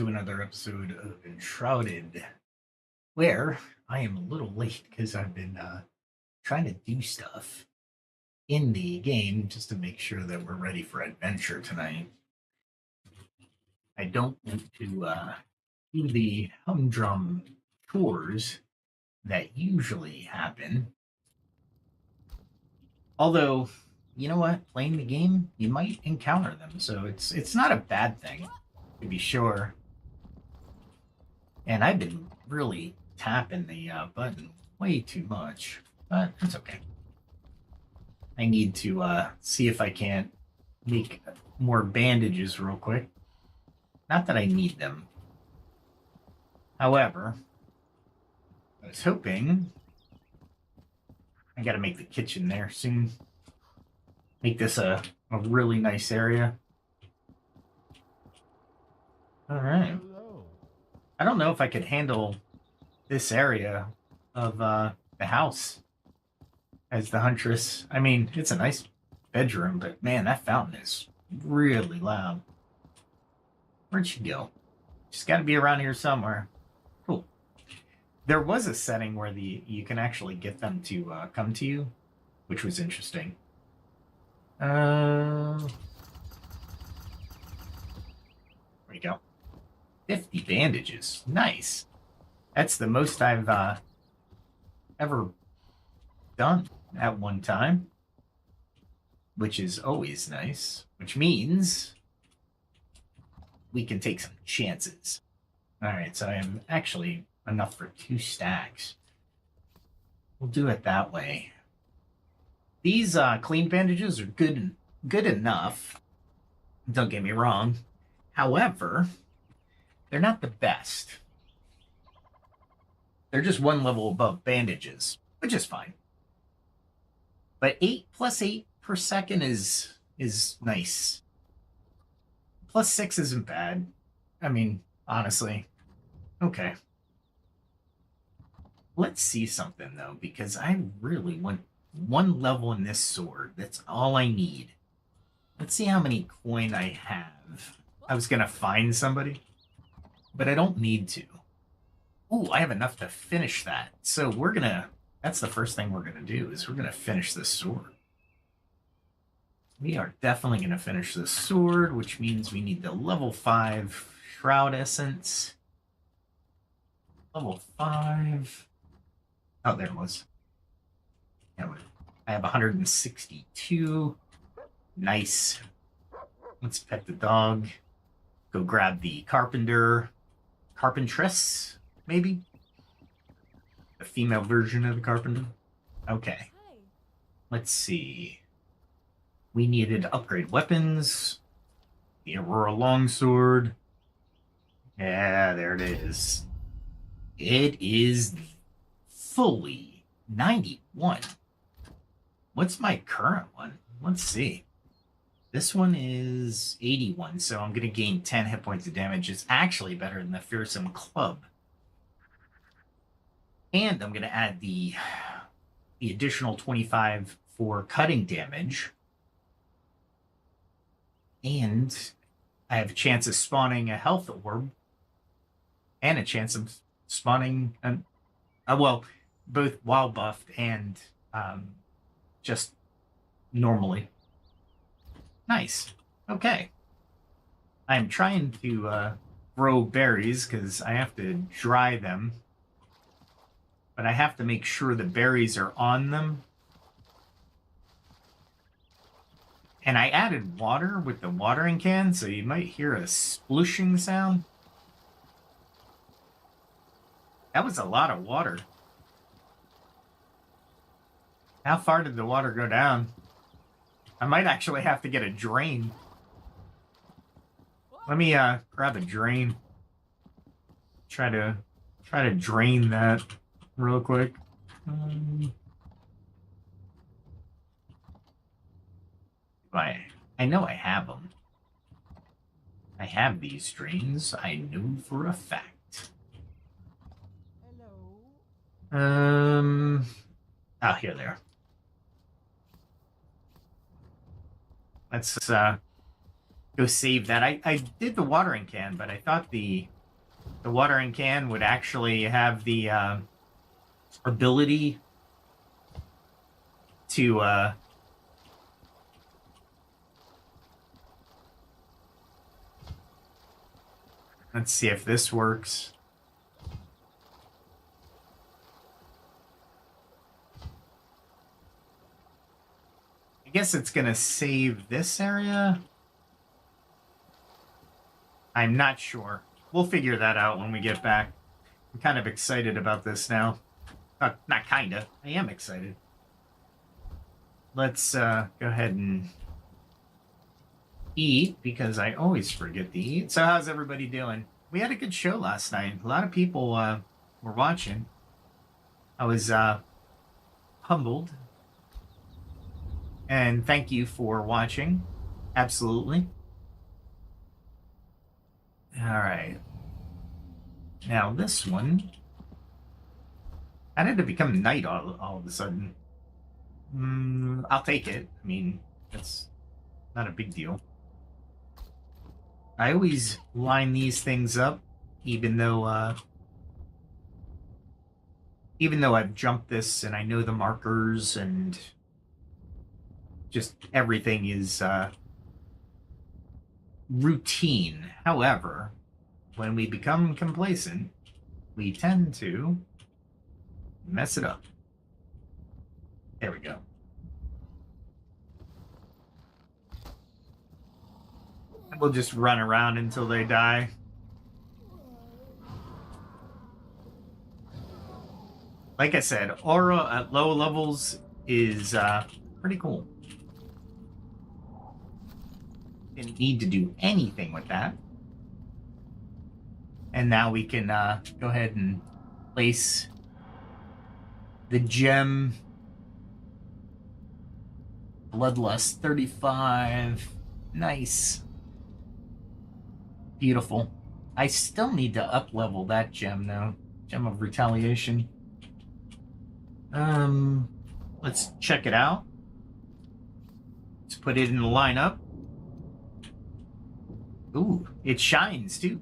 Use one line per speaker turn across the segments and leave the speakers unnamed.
to another episode of Enshrouded, where I am a little late because I've been trying to do stuff in the game just to make sure that we're ready for adventure tonight. I don't want to do the humdrum tours that usually happen. Although, you know what? Playing the game, you might encounter them, so it's not a bad thing, to be sure. And I've been really tapping the button way too much, but it's okay. I need to see if I can't make more bandages real quick. Not that I need them. However, I was hoping I got to make the kitchen there soon. Make this a really nice area. All right. I don't know if I could handle this area of the house as the huntress. I mean, it's a nice bedroom, but man, that fountain is really loud. Where'd she go? She's got to be around here somewhere. Cool. There was a setting where you can actually get them to come to you, which was interesting. There we go. 50 bandages. Nice. That's the most I've ever done at one time, which is always nice, which means we can take some chances. All right, so I am actually enough for 2 stacks. We'll do it that way. These clean bandages are good enough. Don't get me wrong. However, they're not the best. They're just one level above bandages, which is fine. But 8 plus 8 per second is nice. Plus 6 isn't bad. I mean, honestly. Okay. Let's see something, though, because I really want 1 level in this sword. That's all I need. Let's see how many coin I have. I was going to find somebody, but I don't need to. Ooh, I have enough to finish that. So we're going to... That's the first thing we're going to do, is we're going to finish this sword. We are definitely going to finish this sword, which means we need the level 5 Shroud Essence. Level 5. Oh, there it was. I have 162. Nice. Let's pet the dog. Go grab the carpentress, maybe? The female version of the carpenter. Okay. Let's see. We needed to upgrade weapons. The Aurora Longsword. Yeah, there it is. It is fully 91. What's my current one? Let's see. This one is 81, so I'm going to gain 10 hit points of damage. It's actually better than the Fearsome Club. And I'm going to add the additional 25 for cutting damage. And I have a chance of spawning a health orb. And a chance of spawning, well, both while buffed and just normally. Nice. Okay. I'm trying to grow berries because I have to dry them. But I have to make sure the berries are on them. And I added water with the watering can, so you might hear a splooshing sound. That was a lot of water. How far did the water go down? I might actually have to get a drain. Let me grab a drain. Try to drain that real quick. I know I have them. I have these drains. I know for a fact. Hello. Oh, here they are. Let's go go save that. I did the watering can, but I thought the watering can would actually have the ability to let's see if this works. I guess it's gonna save this area. I'm not sure. We'll figure that out when we get back. I'm kind of excited about this now. Not kinda. I am excited. Let's go ahead and eat, because I always forget to eat. So how's everybody doing? We had a good show last night. A lot of people were watching. I was humbled. And thank you for watching. Absolutely. All right. Now this one. How did it become night all of a sudden? I'll take it. I mean, that's not a big deal. I always line these things up, even though I've jumped this and I know the markers and just everything is routine. However, when we become complacent, we tend to mess it up. There we go. And we'll just run around until they die. Like I said, aura at low levels is pretty cool. Didn't need to do anything with that. And now we can go ahead and place the gem. Bloodlust 35. Nice. Beautiful. I still need to up level that gem though. Gem of retaliation. Let's check it out. Let's put it in the lineup. Ooh, it shines too.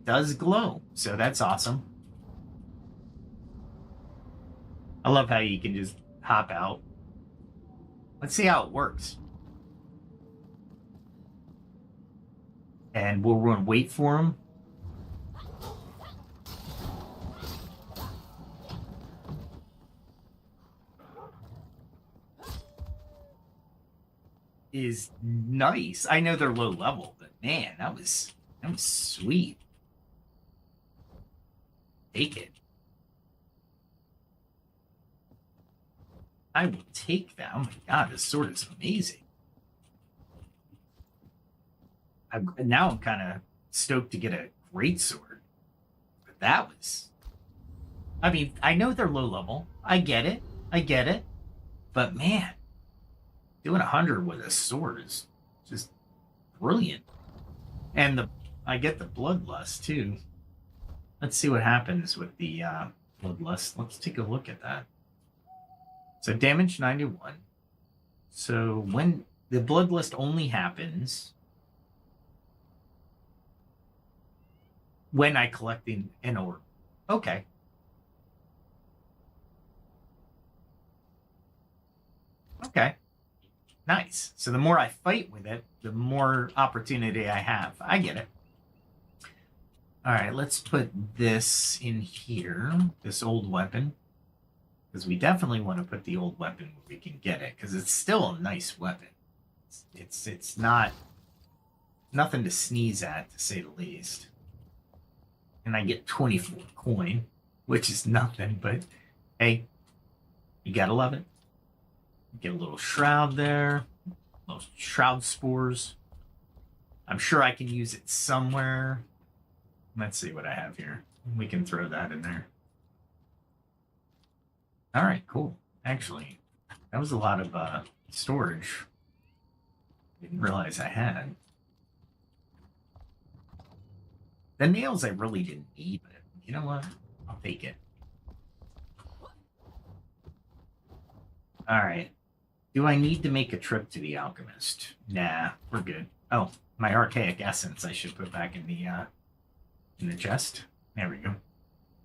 Does glow, so that's awesome. I love how you can just hop out. Let's see how it works. And we'll run wait for him. Is nice. I know they're low level, but man, that was sweet. Take it. I will take that. Oh my god, this sword is amazing. Now I'm kind of stoked to get a great sword. But that was... I mean, I know they're low level. I get it. But man, doing 100 with a sword is just brilliant. And I get the bloodlust too. Let's see what happens with the bloodlust. Let's take a look at that. So damage 91. So when the bloodlust only happens when I collect an orb. Okay. Okay. Nice. So the more I fight with it, the more opportunity I have. I get it. All right, let's put this in here, this old weapon. Because we definitely want to put the old weapon where we can get it, because it's still a nice weapon. It's not nothing to sneeze at, to say the least. And I get 24 coin, which is nothing, but hey, you gotta love it. Get a little shroud there, little shroud spores. I'm sure I can use it somewhere. Let's see what I have here. We can throw that in there. All right, cool. Actually, that was a lot of storage. Didn't realize I had. The nails I really didn't need, but you know what? I'll take it. All right. Do I need to make a trip to the alchemist? Nah, we're good. Oh, my archaic essence I should put back in the chest. There we go.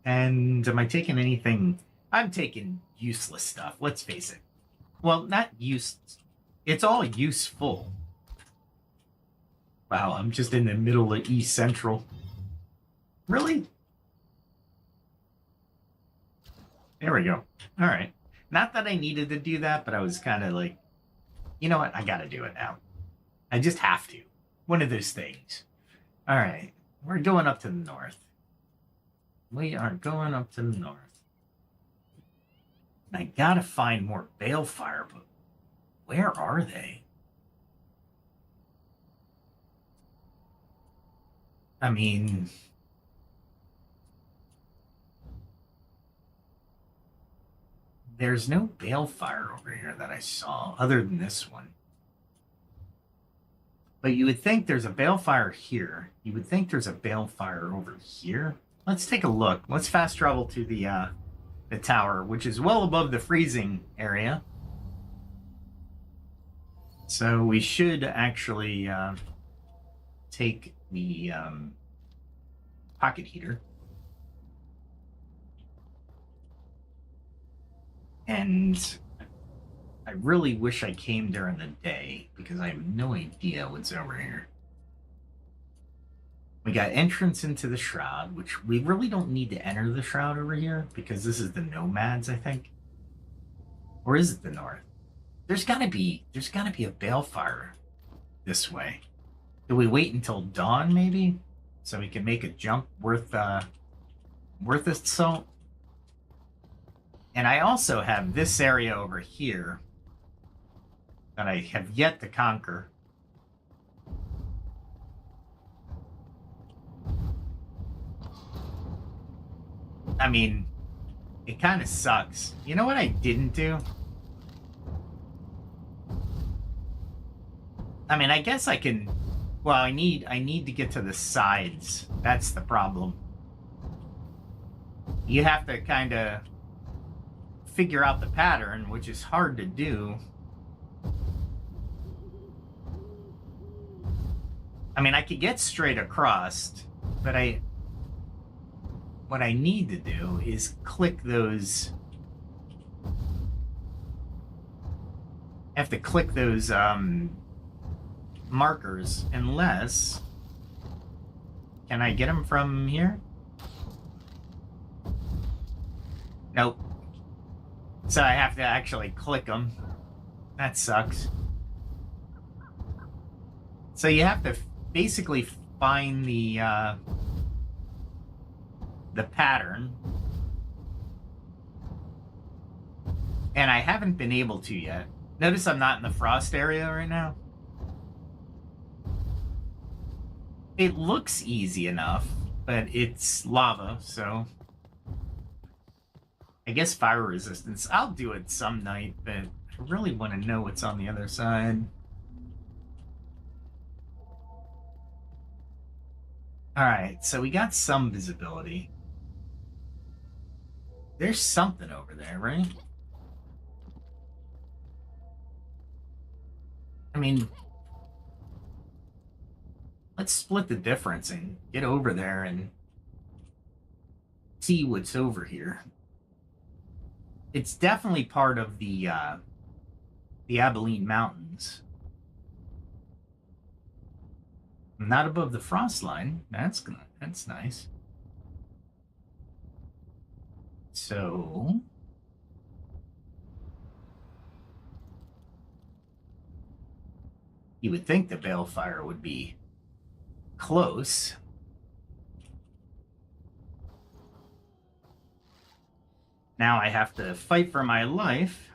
And am I taking anything? I'm taking useless stuff. Let's face it. Well, not use. It's all useful. Wow, I'm just in the middle of East Central. Really? There we go. All right. Not that I needed to do that, but I was kind of like, you know what? I got to do it now. I just have to. One of those things. All right. We're going up to the north. We are going up to the north. I got to find more Balefire, but where are they? I mean... There's no Balefire over here that I saw, other than this one. But you would think there's a Balefire here. You would think there's a Balefire over here. Let's take a look. Let's fast travel to the tower, which is well above the freezing area. So we should actually take the pocket heater. And I really wish I came during the day because I have no idea what's over here. We got entrance into the Shroud, which we really don't need to enter the Shroud over here because this is the Nomads, I think. Or is it the North? There's gotta be a Balefire this way. Do we wait until dawn maybe? So we can make a jump worth its salt? And I also have this area over here that I have yet to conquer. I mean, it kind of sucks. You know what I didn't do? I mean, I guess I can... Well, I need to get to the sides. That's the problem. You have to kind of figure out the pattern, which is hard to do. I mean, I could get straight across, but what I need to do is click those. I have to click those markers, unless... Can I get them from here? Nope. So I have to actually click them. That sucks. So you have to basically find the pattern. And I haven't been able to yet. Notice I'm not in the frost area right now. It looks easy enough, but it's lava, so... I guess fire resistance. I'll do it some night, but I really want to know what's on the other side. Alright, so we got some visibility. There's something over there, right? I mean... Let's split the difference and get over there and see what's over here. It's definitely part of the Abilene Mountains. Not above the frost line. That's nice. So you would think the Balefire would be close. Now I have to fight for my life.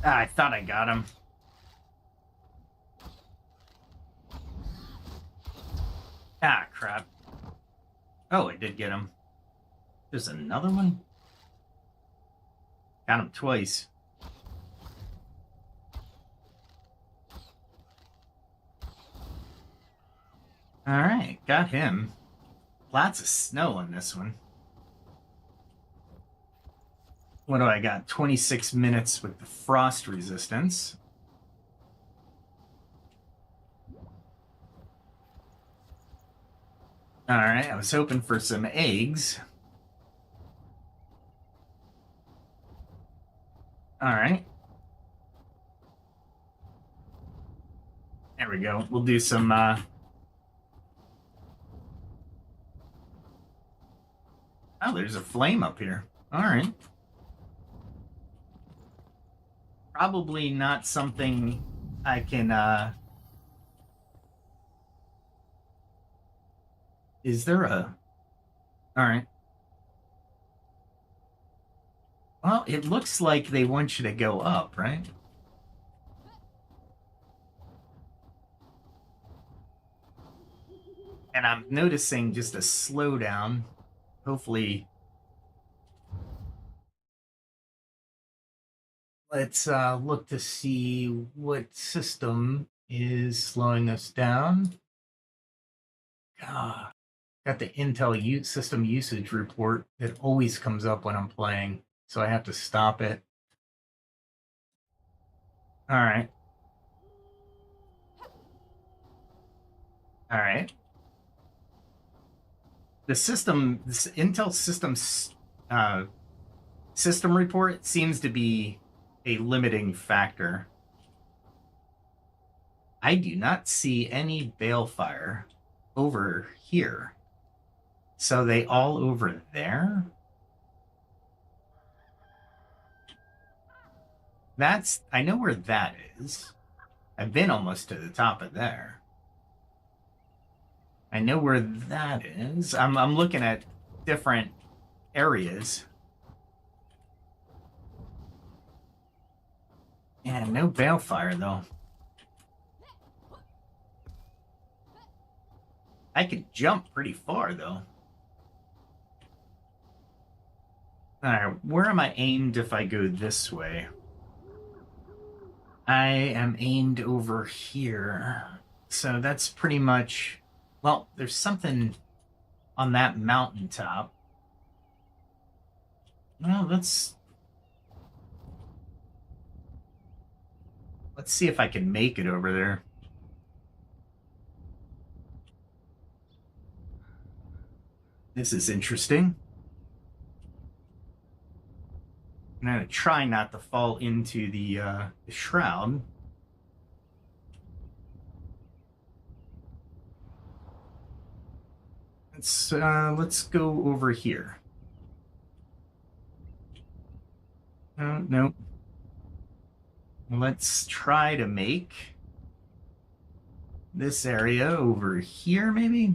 Ah, I thought I got him. Ah, crap. Oh, I did get him. There's another one? Got him twice. Alright, got him. lots of snow on this one. What do I got? 26 minutes with the frost resistance. All right, I was hoping for some eggs. All right. There we go. We'll do some... Oh, there's a flame up here. All right. Probably not something I can... Is there a... All right. Well, it looks like they want you to go up, right? And I'm noticing just a slowdown. Hopefully... Let's look to see what system is slowing us down. Got the Intel system usage report that always comes up when I'm playing, so I have to stop it. All right. All right. This Intel system report seems to be a limiting factor. I do not see any Balefire over here. So they all over there? I know where that is. I've been almost to the top of there. I know where that is. I'm looking at different areas. Yeah, no Balefire, though. I could jump pretty far, though. Alright, where am I aimed if I go this way? I am aimed over here. So that's pretty much... Well, there's something on that mountaintop. Well, let's see if I can make it over there. This is interesting. I'm going to try not to fall into the shroud. Let's go over here. No. Let's try to make this area over here, maybe?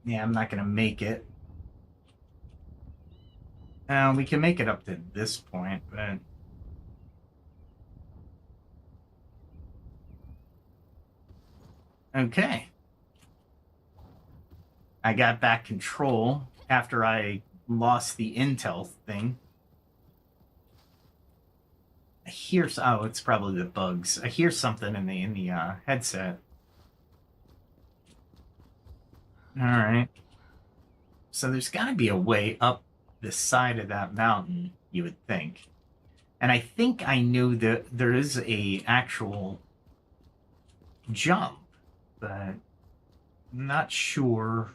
Yeah, I'm not going to make it. We can make it up to this point, but... Okay. I got back control after I lost the intel thing. I hear... Oh, it's probably the bugs. I hear something in the headset. All right. So there's got to be a way up the side of that mountain, you would think. And I think I know that there is a actual jump, but I'm not sure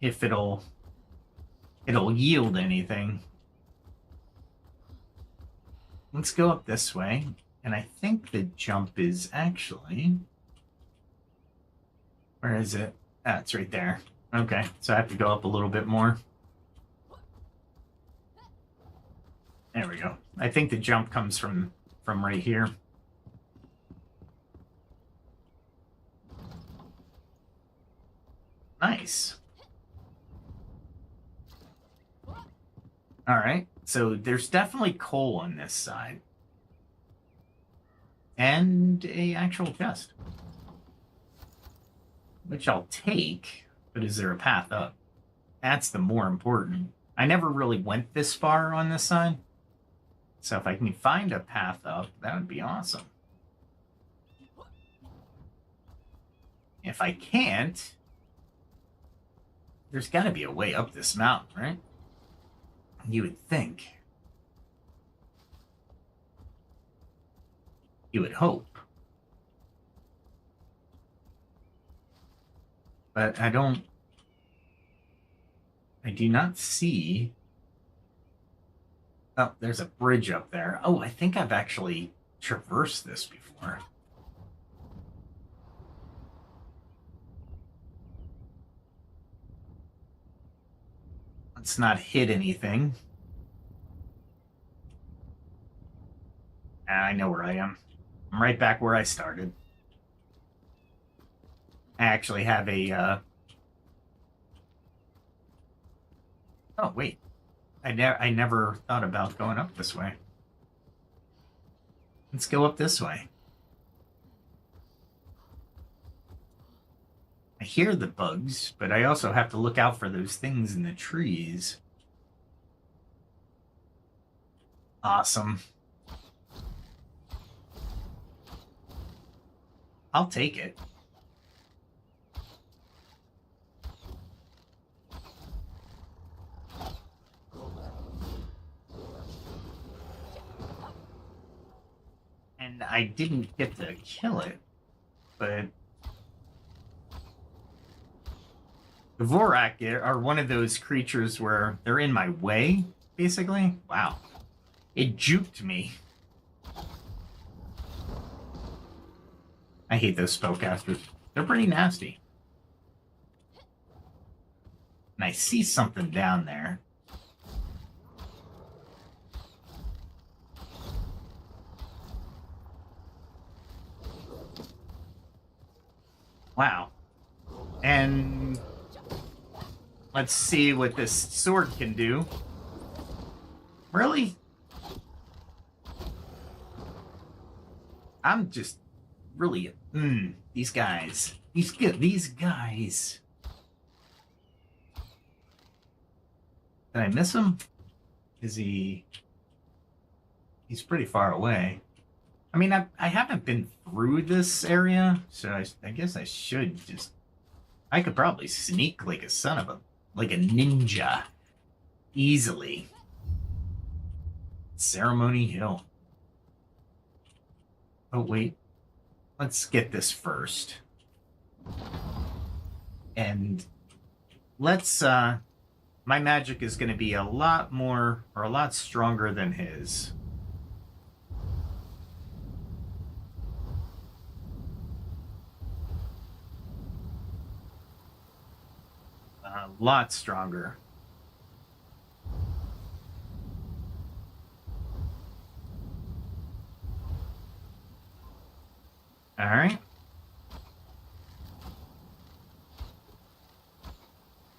if it'll yield anything. Let's go up this way. And I think the jump is actually... Where is it? Ah, it's right there. Okay, so I have to go up a little bit more. There we go. I think the jump comes from right here. Nice. All right, so there's definitely coal on this side. And a actual chest. Which I'll take, but is there a path up? That's the more important. I never really went this far on this side. So if I can find a path up, that would be awesome. If I can't, there's got to be a way up this mountain, right? You would think. You would hope. But I do not see. Oh, there's a bridge up there. Oh, I think I've actually traversed this before. Let's not hit anything. I know where I am. I'm right back where I started. I actually have a, Oh, wait. I never thought about going up this way. Let's go up this way. I hear the bugs, but I also have to look out for those things in the trees. Awesome. I'll take it. And I didn't get to kill it, but the Vorak are one of those creatures where they're in my way, basically. Wow. It juked me. I hate those spellcasters. They're pretty nasty. And I see something down there. Wow. And let's see what this sword can do. Really? I'm just really these guys. These guys. Did I miss him? Is he? He's pretty far away. I mean, I haven't been through this area, so I guess I should just. I could probably sneak like a like a ninja, easily. Ceremony Hill. Oh wait, let's get this first, and let's. My magic is going to be a lot more or a lot stronger than his. A lot stronger. All right.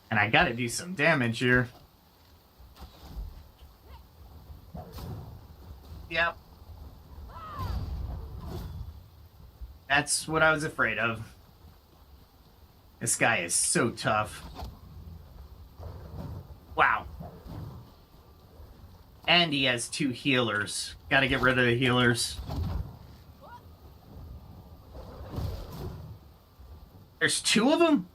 And I gotta do some damage here. Yep. That's what I was afraid of. This guy is so tough. Wow. And he has 2 healers. Gotta get rid of the healers. There's 2 of them?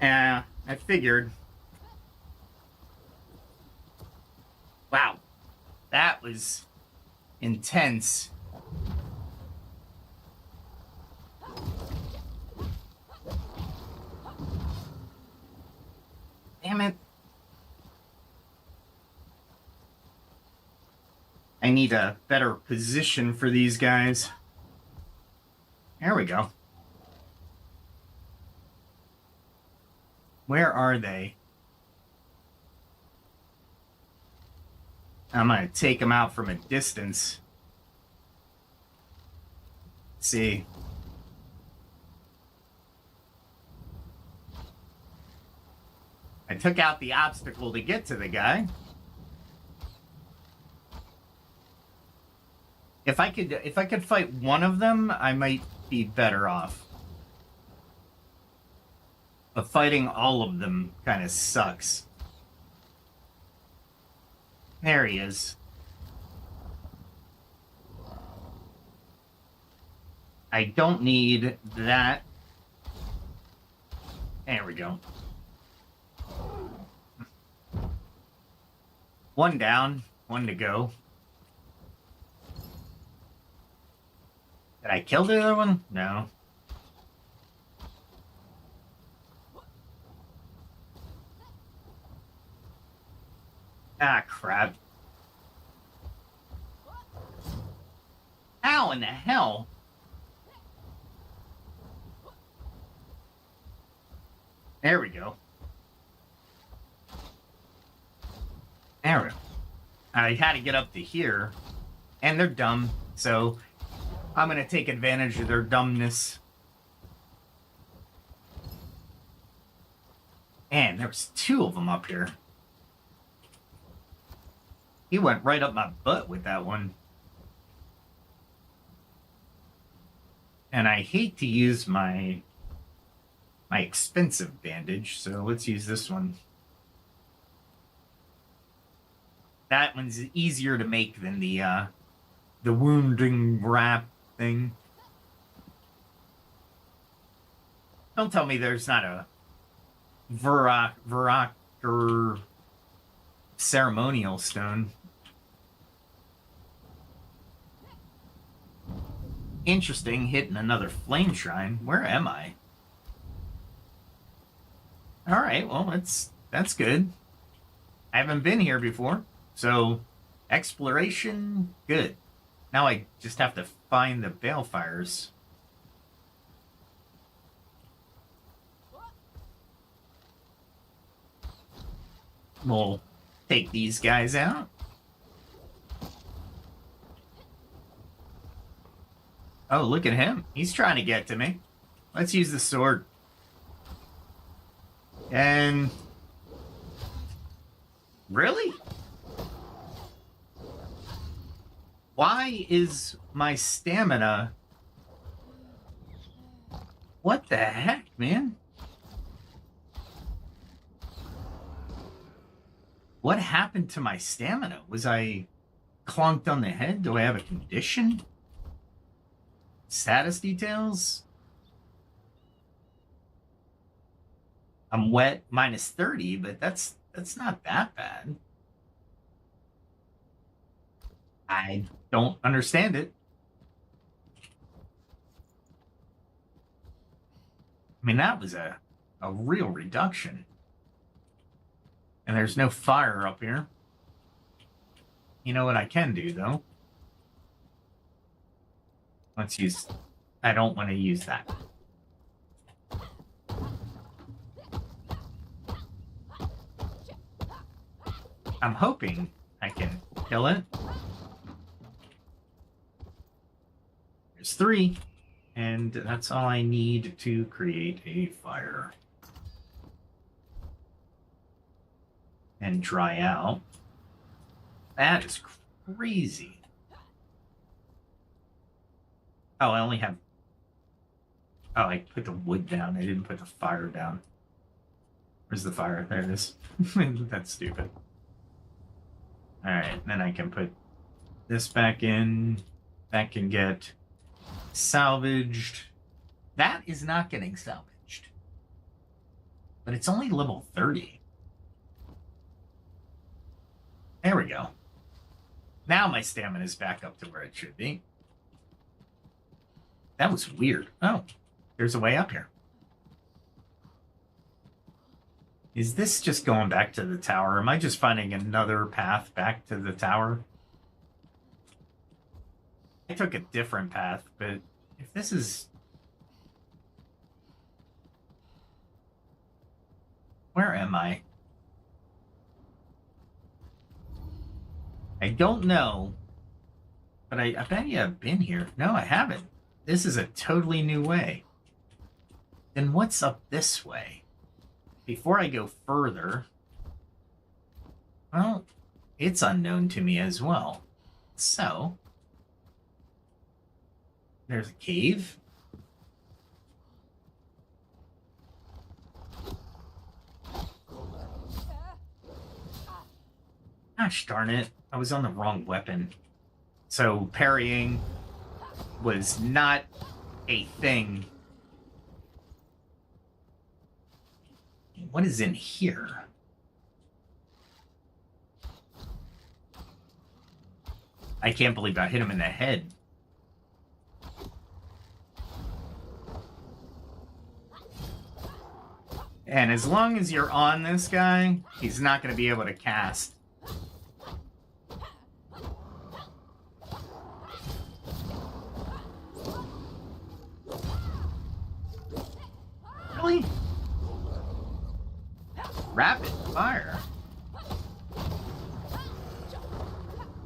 Yeah, I figured. Wow. That was intense. Damn it. I need a better position for these guys. There we go. Where are they? I'm going to take them out from a distance. Let's see. I took out the obstacle to get to the guy. If I could fight one of them, I might be better off. But fighting all of them kind of sucks. There he is. I don't need that. There we go. One down, one to go. Did I kill the other one? No. Ah, crap. How in the hell? There we go. There we go. I had to get up to here, and they're dumb, so I'm going to take advantage of their dumbness. Man, there was two of them up here. He went right up my butt with that one. And I hate to use my expensive bandage, so let's use this one. That one's easier to make than the wounding wrap thing. Don't tell me there's not a Veraker ceremonial stone. Interesting, hitting another flame shrine. Where am I? All right, well, that's good. I haven't been here before, so exploration, good. Now I just have to find the Balefires. We'll take these guys out. Oh, look at him. He's trying to get to me. Let's use the sword. And... really? Why is my stamina... what the heck, man? What happened to my stamina? Was I clonked on the head? Do I have a condition? Status details? I'm wet, minus 30, but that's not that bad. I don't understand it. I mean, that was a real reduction. And there's no fire up here. You know what I can do, though? Let's use... I don't want to use that. I'm hoping I can kill it. There's 3. And that's all I need to create a fire. And dry out. That is crazy. Oh, I only have... oh, I put the wood down. I didn't put the fire down. Where's the fire? There it is. That's stupid. Alright, then I can put this back in. That can get salvaged. That is not getting salvaged. But it's only level 30. There we go. Now my stamina is back up to where it should be. That was weird. Oh, there's a way up here. Is this just going back to the tower? Am I just finding another path back to the tower? I took a different path, but if this is... where am I? I don't know, but I bet you I've been here. No, I haven't. This is a totally new way. Then what's up this way? Before I go further, well, it's unknown to me as well. So, there's a cave. Gosh darn it. I was on the wrong weapon. So parrying was not a thing. What is in here? I can't believe I hit him in the head. And as long as you're on this guy, he's not going to be able to cast. Really? Rapid fire.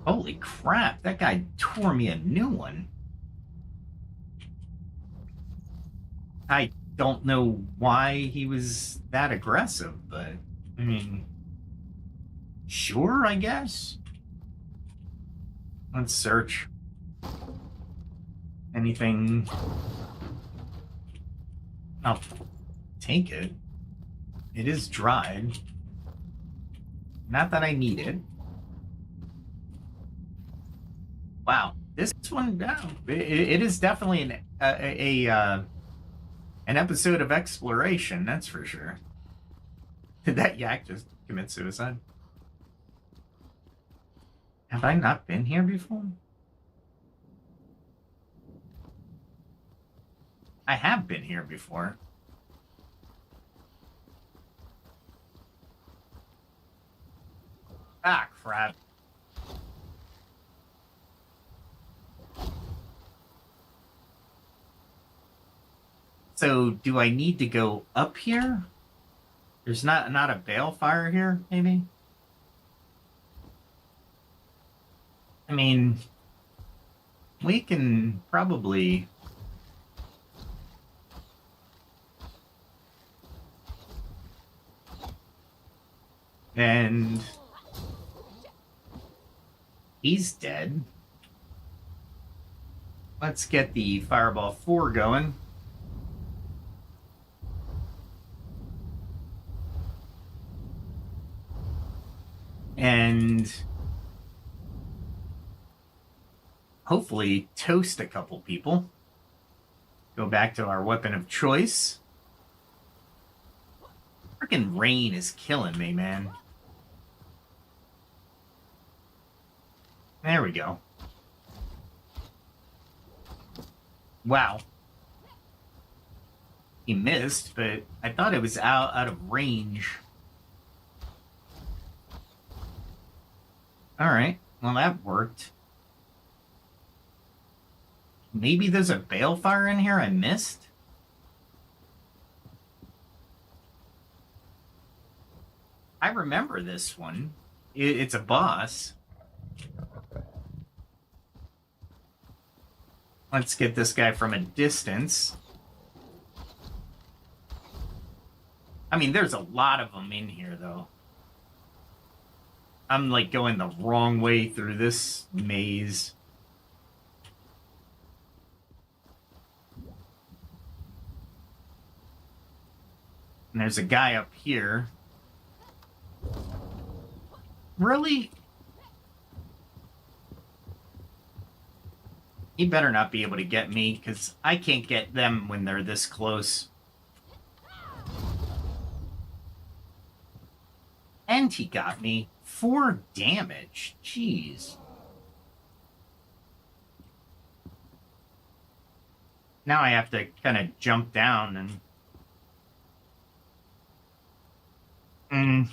Holy crap, that guy tore me a new one. I don't know why he was that aggressive, but I mean, sure, I guess. Let's search. Anything? I'll take it. It is dried. Not that I need it. Wow, this one, it is definitely an episode of exploration, that's for sure. Did that yak just commit suicide? Have I not been here before? I have been here before. Ah, crap. So, do I need to go up here? There's not a balefire here, maybe? I mean, we can probably... And... he's dead. Let's get the Fireball 4 going. And hopefully toast a couple people. Go back to our weapon of choice. Freaking rain is killing me, man. There we go. Wow. He missed, but I thought it was out of range. Alright, well that worked. Maybe there's a balefire in here I missed? I remember this one. It's a boss. Let's get this guy from a distance. I mean, there's a lot of them in here, though. I'm, like, going the wrong way through this maze. And there's a guy up here. Really? He better not be able to get me, because I can't get them when they're this close. And he got me 4 damage. Jeez. Now I have to kind of jump down and...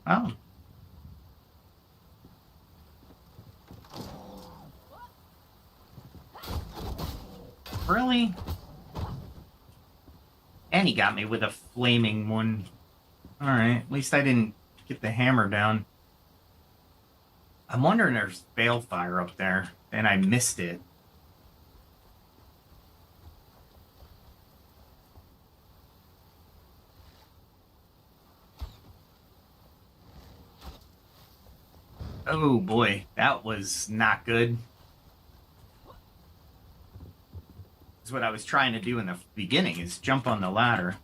Oh. Really? And he got me with a flaming one. Alright, at least I didn't get the hammer down. I'm wondering there's balefire up there, and I missed it. Oh boy, that was not good. That's what I was trying to do in the beginning, is jump on the ladder.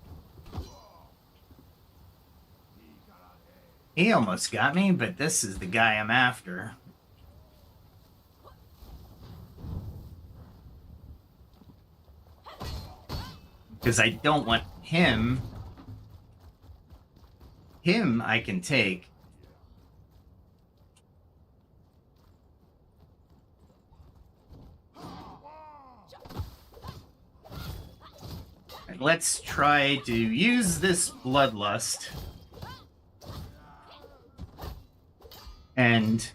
He almost got me, but this is the guy I'm after. Because I don't want him. Him I can take. And let's try to use this bloodlust. And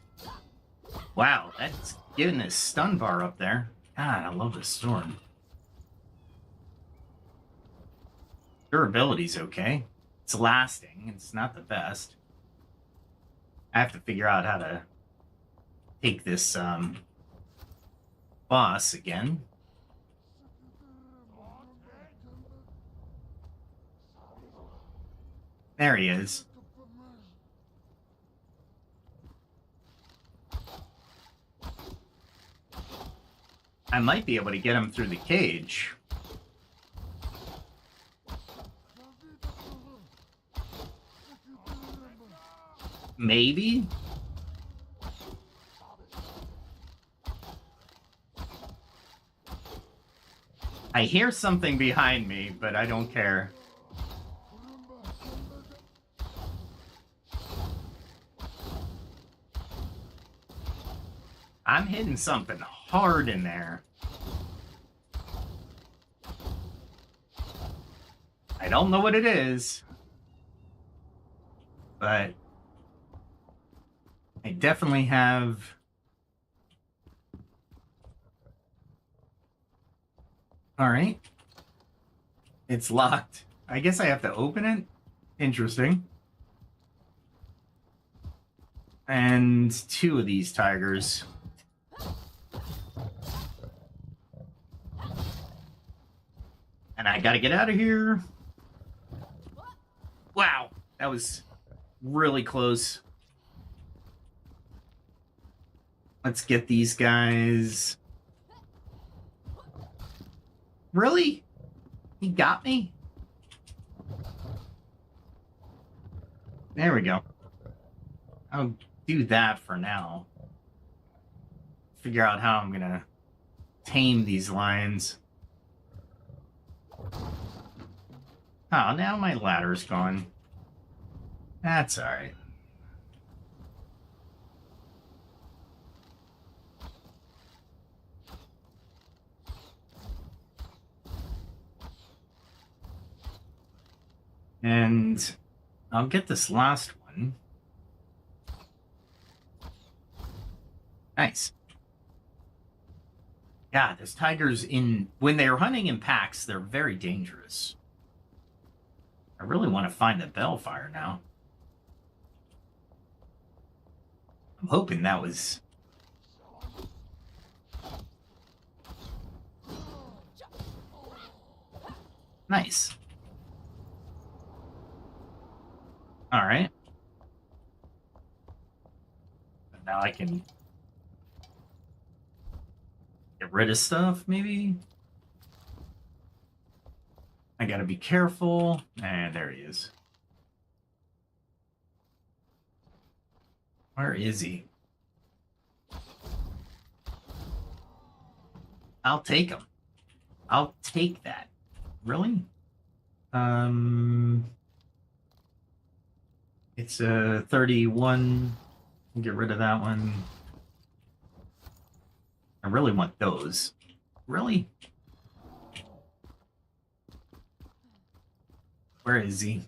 wow, that's getting a stun bar up there. God, I love this sword. Durability's okay. It's lasting. It's not the best. I have to figure out how to take this boss again. There he is. I might be able to get him through the cage. Maybe? I hear something behind me, but I don't care. I'm hitting something hard in there. I don't know what it is, but I definitely have... All right. It's locked. I guess I have to open it? Interesting. And 2 of these tigers. And I gotta get out of here. Wow, that was really close. Let's get these guys. Really? He got me? There we go. I'll do that for now. Figure out how I'm gonna tame these lions. Oh, now my ladder's gone. That's alright. And I'll get this last one. Nice. Yeah, there's tigers when they're hunting in packs, they're very dangerous. I really want to find the Balefire now. I'm hoping that was... Nice. All right. Now I can get rid of stuff, maybe? I gotta be careful. And there he is. Where is he? I'll take him. I'll take that. Really? It's a 31. Get rid of that one. I really want those. Really? Where is he?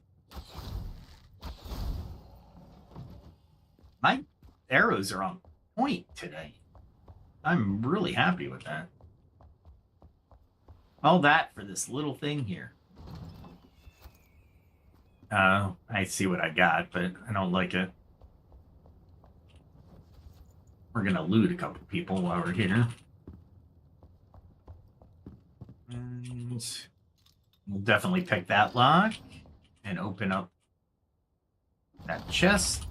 My arrows are on point today. I'm really happy with that. All that for this little thing here. I see what I got, but I don't like it. We're gonna loot a couple people while we're here. And we'll definitely pick that lock and open up that chest.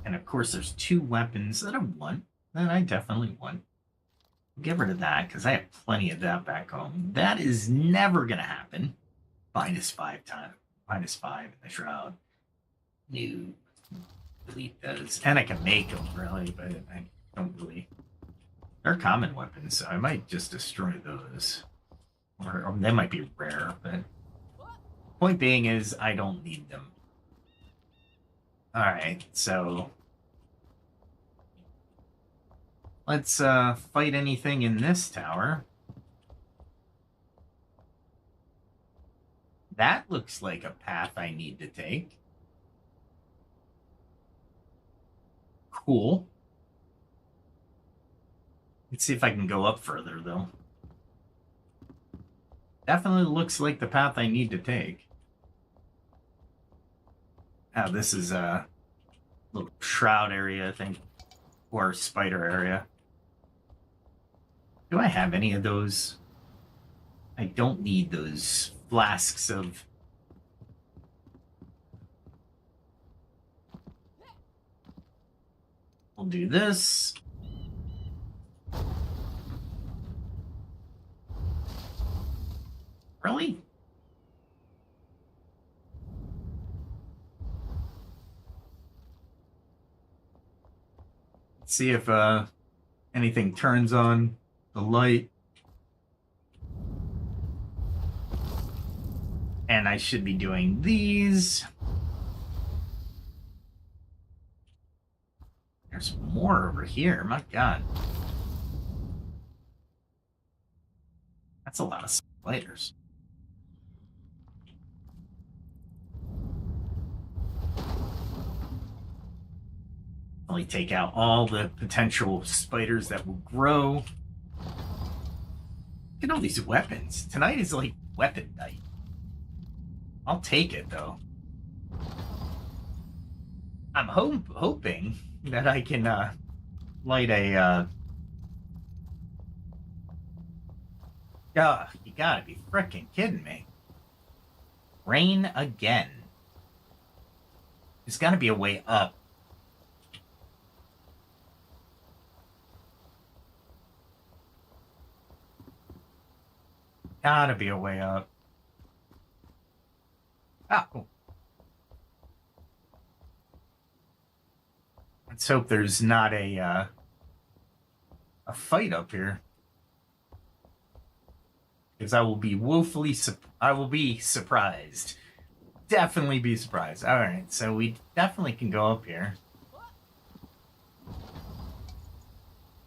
And of course, there's 2 weapons that I want. That I definitely want. Get rid of that, because I have plenty of that back home. That is never gonna happen. -5 time. -5 in the Shroud. New. Delete those. And I can make them, really, but I don't really... They're common weapons, so I might just destroy those. Or they might be rare, but point being is I don't need them. Alright, so let's fight anything in this tower. That looks like a path I need to take. Cool. Let's see if I can go up further, though. Definitely looks like the path I need to take. Oh, this is a little shroud area, I think. Or spider area. Do I have any of those? I don't need those flasks of... We'll do this. Really? Let's see if anything turns on the light. And I should be doing these. There's more over here. My God. That's a lot of spiders. Only take out all the potential spiders that will grow. Look at all these weapons. Tonight is like weapon night. I'll take it, though. I'm hoping that I can light a... you gotta be frickin' kidding me. Rain again. There's gotta be a way up. Gotta be a way up. Ah, cool. Let's hope there's not a fight up here. Because I will be woefully surprised. Definitely be surprised. Alright, so we definitely can go up here.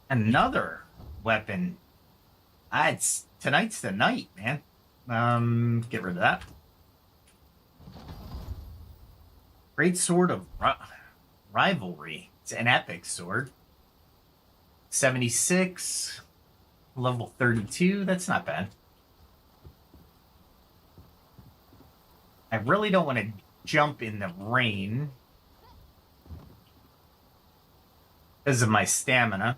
Another weapon. Tonight's the night, man. Get rid of that. Great Sword of Rivalry. It's an epic sword. 76. Level 32. That's not bad. I really don't want to jump in the rain because of my stamina.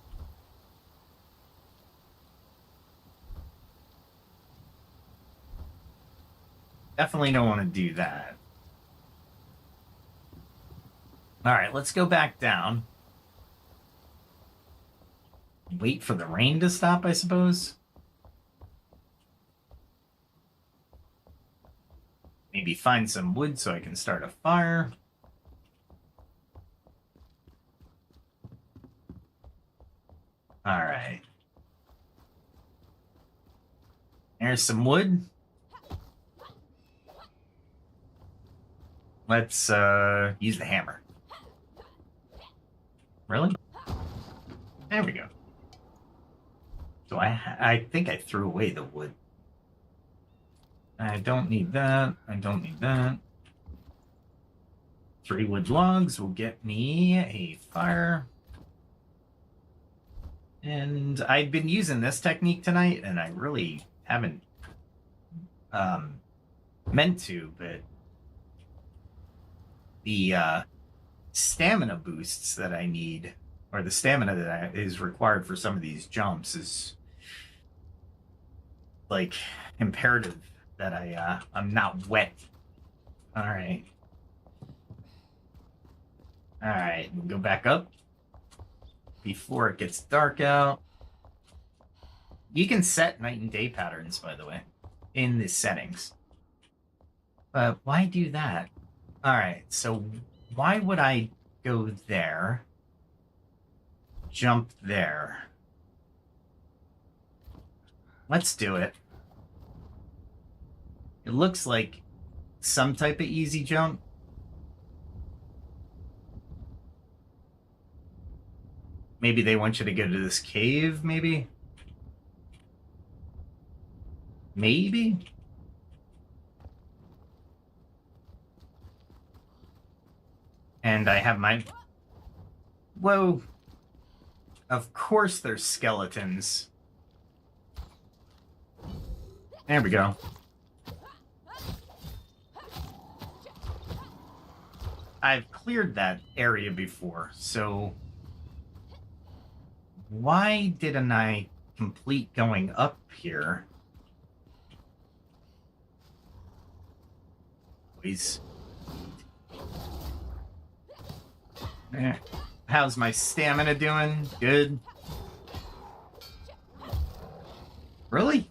Definitely don't want to do that. All right, let's go back down. Wait for the rain to stop, I suppose. Maybe find some wood so I can start a fire. All right. There's some wood. Let's use the hammer. Really? There we go. So I think I threw away the wood. I don't need that. I don't need that. 3 wood logs will get me a fire. And I've been using this technique tonight, and I really haven't meant to, but the stamina boosts that I need, or the stamina that is required for some of these jumps, is like imperative that I'm not wet. All right. All right, we'll go back up before it gets dark out. You can set night and day patterns, by the way, in the settings. But why do that? All right, so why would I go there, jump there? Let's do it. It looks like some type of easy jump. Maybe they want you to go to this cave, maybe? Maybe? And I have my... Whoa. Of course there's skeletons. There we go. I've cleared that area before, so... Why didn't I complete going up here? Please. How's my stamina doing? Good. Really?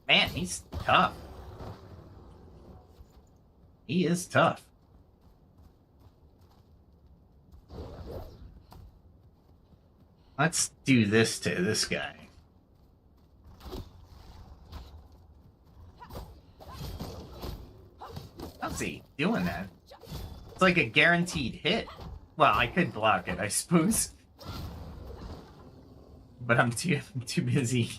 Man, he's tough. He is tough. Let's do this to this guy. How's he doing that? It's like a guaranteed hit. Well, I could block it, I suppose. But I'm too busy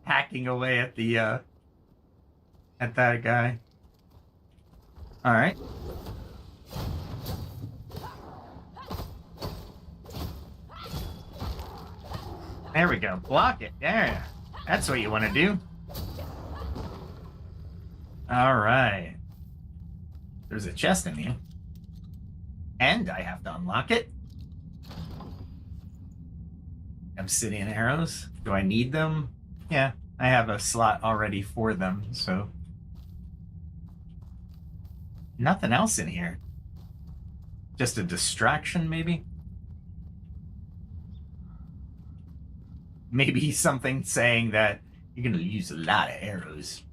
hacking away at the at that guy. All right. There we go. Block it. There. That's what you want to do. All right. There's a chest in here. And I have to unlock it. Obsidian arrows. Do I need them? Yeah, I have a slot already for them, so... Nothing else in here. Just a distraction, maybe? Maybe something saying that you're going to use a lot of arrows.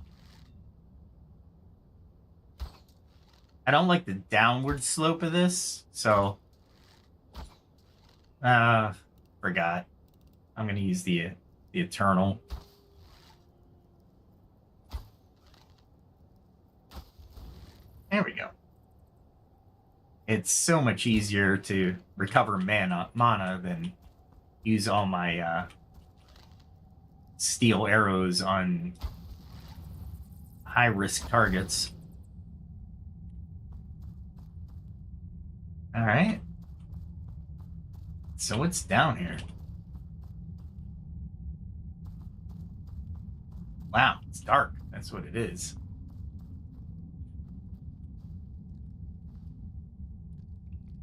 I don't like the downward slope of this, so... forgot. I'm going to use the Eternal. There we go. It's so much easier to recover mana than use all my steel arrows on high-risk targets. All right. So what's down here? Wow, it's dark. That's what it is.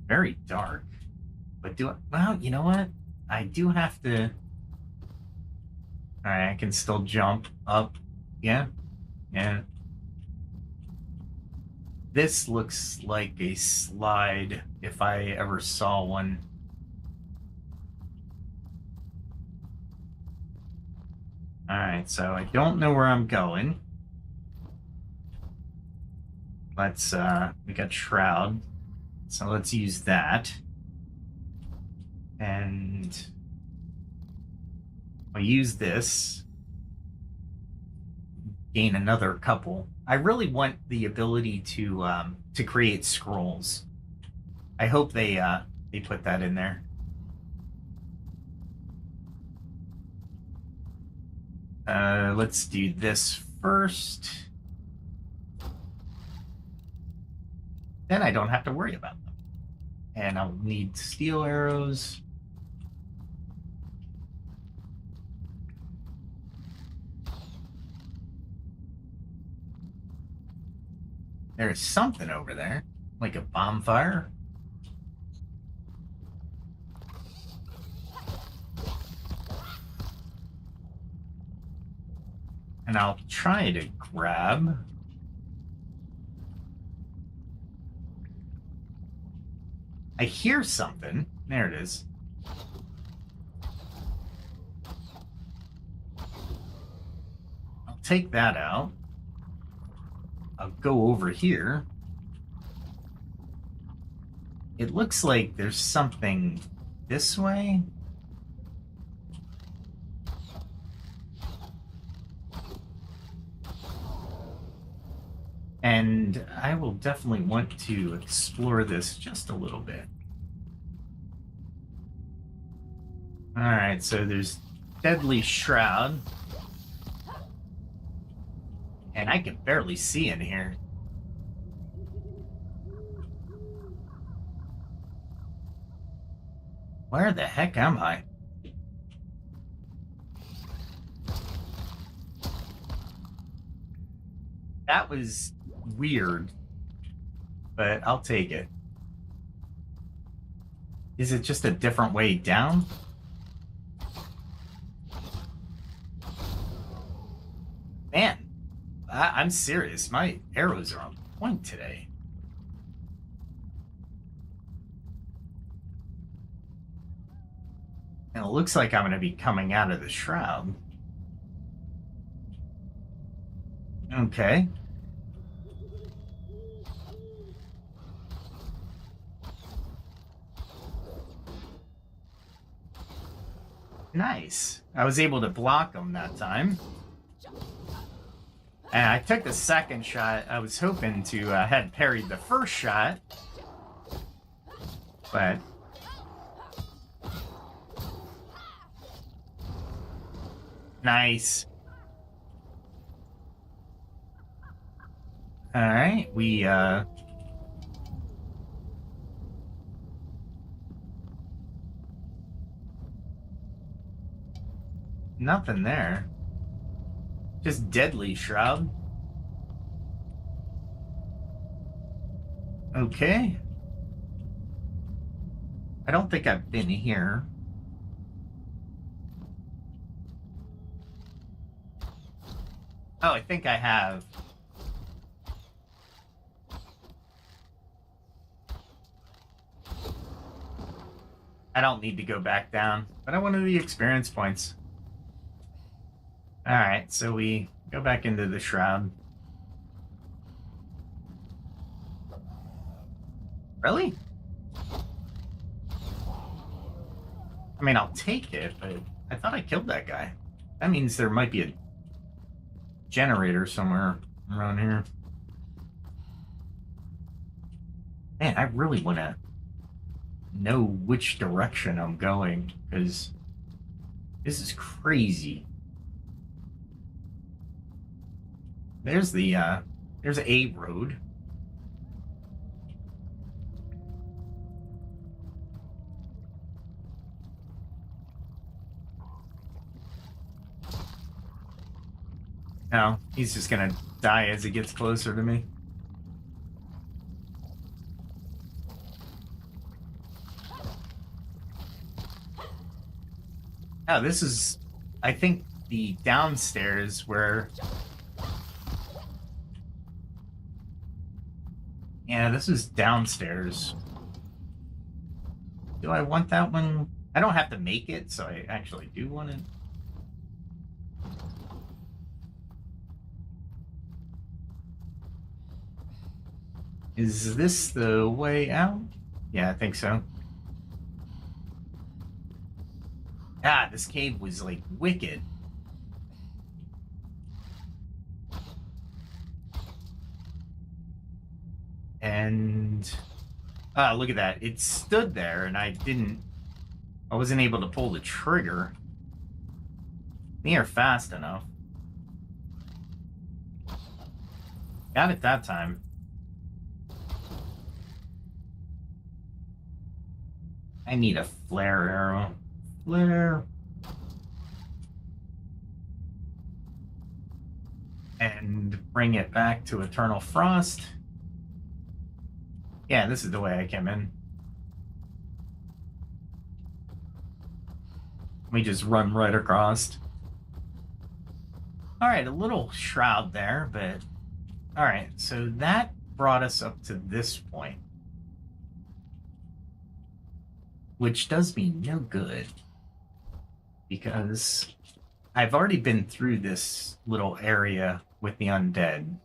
Very dark. But well, you know what? I do have to... Alright, I can still jump up. Yeah. Yeah. This looks like a slide, if I ever saw one. Alright, so I don't know where I'm going. Let's, we got Shroud. So let's use that. And I'll use this. Gain another couple. I really want the ability to create scrolls. I hope they put that in there. Let's do this first. Then I don't have to worry about them. And I'll need steel arrows. There's something over there, like a bonfire. And I'll try to grab. I hear something. There it is. I'll take that out. I'll go over here. It looks like there's something this way. And I will definitely want to explore this just a little bit. All right, so there's Deadly Shroud. And I can barely see in here. Where the heck am I? That was weird, but I'll take it. Is it just a different way down? Man, I'm serious. My arrows are on point today. And it looks like I'm going to be coming out of the shroud. Okay. Nice. I was able to block them that time. And I took the second shot. I was hoping to had parried the first shot. But nice. All right, we nothing there. Just Deadly Shroud. Okay. I don't think I've been here. Oh, I think I have. I don't need to go back down, but I wanted the experience points. All right, so we go back into the shroud. Really? I mean, I'll take it, but I thought I killed that guy. That means there might be a generator somewhere around here. Man, I really want to know which direction I'm going, because this is crazy. There's there's a road. No, he's just gonna die as he gets closer to me. Oh, this is, I think, the downstairs where... Yeah, this is downstairs. Do I want that one? I don't have to make it, so I actually do want it. Is this the way out? Yeah, I think so. Ah, this cave was, like, wicked. And... ah, look at that. It stood there, and I wasn't able to pull the trigger near fast enough. Got it that time. I need a flare arrow. Flare. And bring it back to Eternal Frost. Yeah, this is the way I came in. We just run right across. Alright, a little shroud there, but... Alright, so that brought us up to this point. Which does me no good. Because I've already been through this little area with the undead.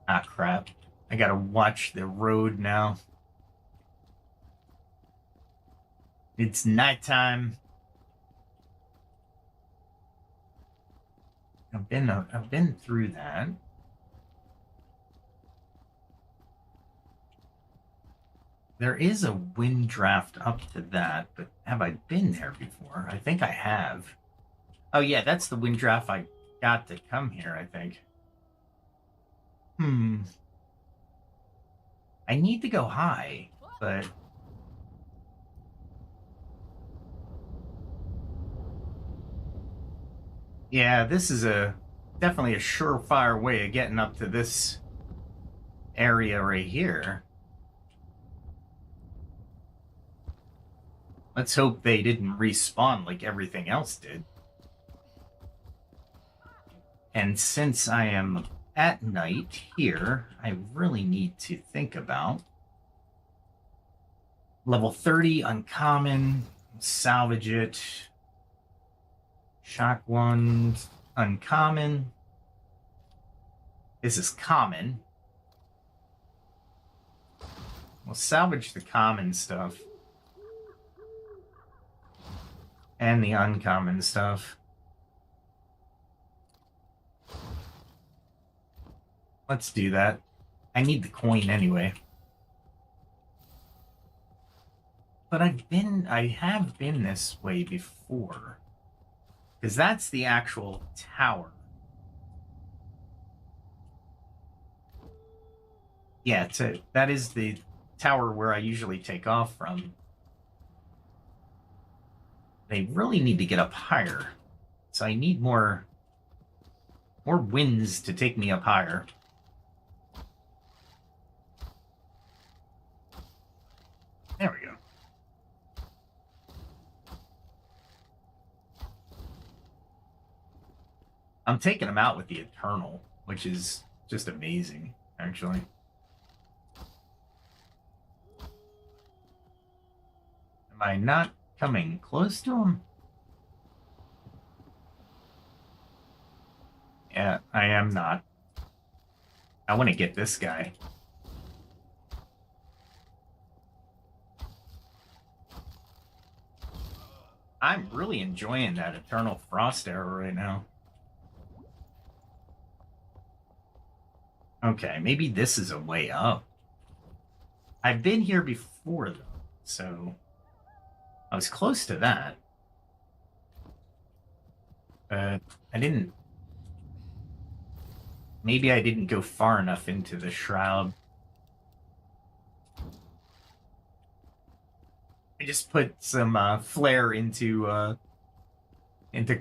Ah, crap. I gotta watch the road now. It's nighttime. I've been through that. There is a wind draft up to that, but have I been there before? I think I have. Oh yeah, that's the wind draft I got to come here, I think. I need to go high, but... Yeah, this is definitely a surefire way of getting up to this area right here. Let's hope they didn't respawn like everything else did. And since I am at night here, I really need to think about level 30 uncommon, salvage it. Shock one, uncommon. This is common. We'll salvage the common stuff. And the uncommon stuff. Let's do that. I need the coin anyway. But I have been this way before. Because that's the actual tower. Yeah, that is the tower where I usually take off from. They really need to get up higher. So I need more winds to take me up higher. There we go. I'm taking them out with the Eternal, which is just amazing, actually. Am I not coming close to him? Yeah, I am not. I want to get this guy. I'm really enjoying that Eternal Frost arrow right now. Okay, maybe this is a way up. I've been here before, though, so I was close to that. But I didn't... Maybe I didn't go far enough into the Shroud. I just put some flare into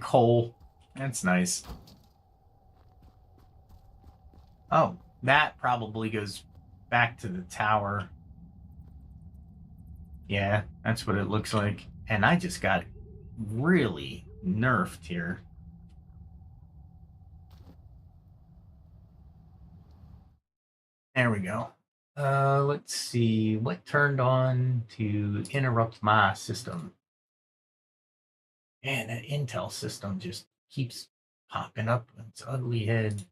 coal. That's nice. Oh, that probably goes back to the tower. Yeah, that's what it looks like. And I just got really nerfed here. There we go. Let's see what turned on to interrupt my system. Man, that Intel system just keeps popping up with its ugly head.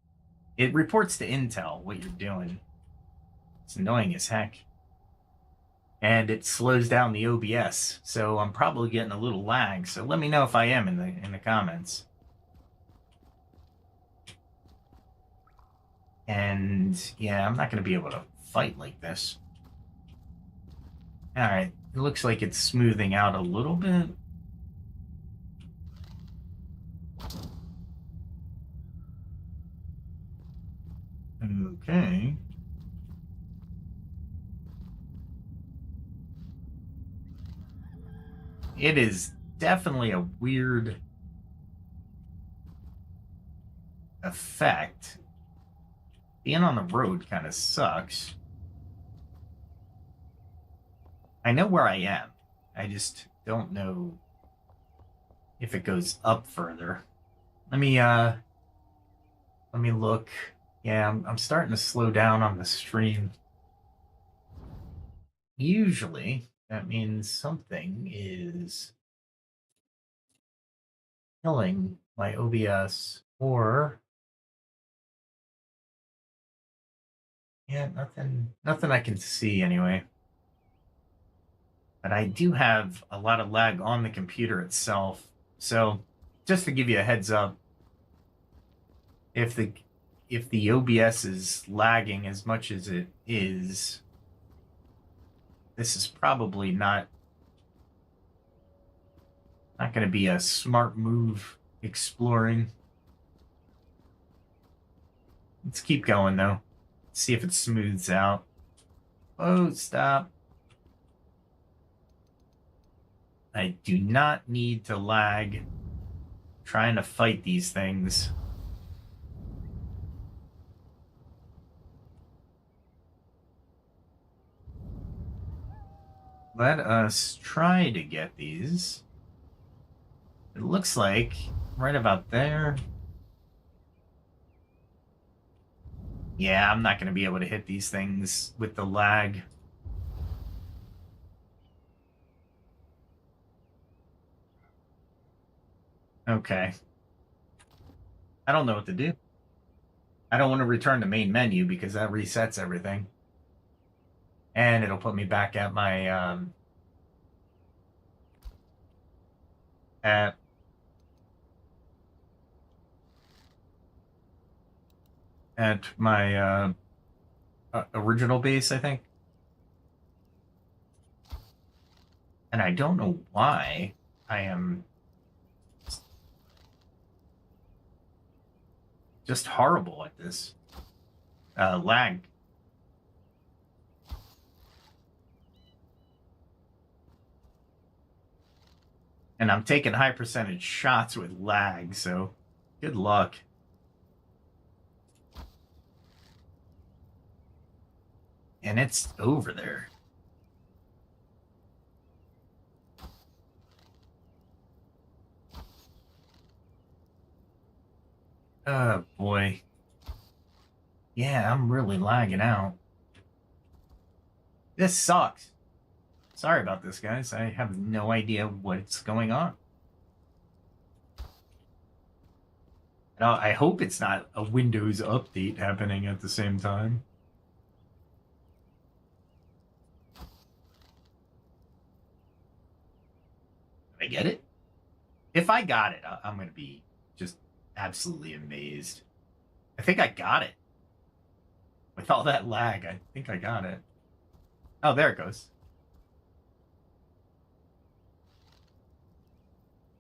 It reports to Intel what you're doing. It's annoying as heck. And it slows down the OBS, so I'm probably getting a little lag. So let me know if I am in the comments. And yeah, I'm not going to be able to fight like this. All right, it looks like it's smoothing out a little bit. Okay. It is definitely a weird effect. Being on the road kind of sucks. I know where I am. I just don't know if it goes up further. Let me look. Yeah, I'm starting to slow down on the stream. Usually, that means something is killing my OBS, or yeah, nothing I can see anyway. But I do have a lot of lag on the computer itself. So just to give you a heads up, if the OBS is lagging as much as it is, this is probably not going to be a smart move exploring. Let's keep going, though. See if it smooths out. Oh, stop. I do not need to lag trying to fight these things. Let us try to get these. It looks like right about there. Yeah, I'm not going to be able to hit these things with the lag. Okay. I don't know what to do. I don't want to return to main menu because that resets everything. And it'll put me back at my, at my, original base, I think. And I don't know why I am just horrible at this. Lag. And I'm taking high percentage shots with lag, so good luck. And it's over there. Oh, boy. Yeah, I'm really lagging out. This sucks. Sorry about this, guys. I have no idea what's going on. I hope it's not a Windows update happening at the same time. Did I get it? If I got it, I'm going to be just absolutely amazed. I think I got it. With all that lag, I think I got it. Oh, there it goes.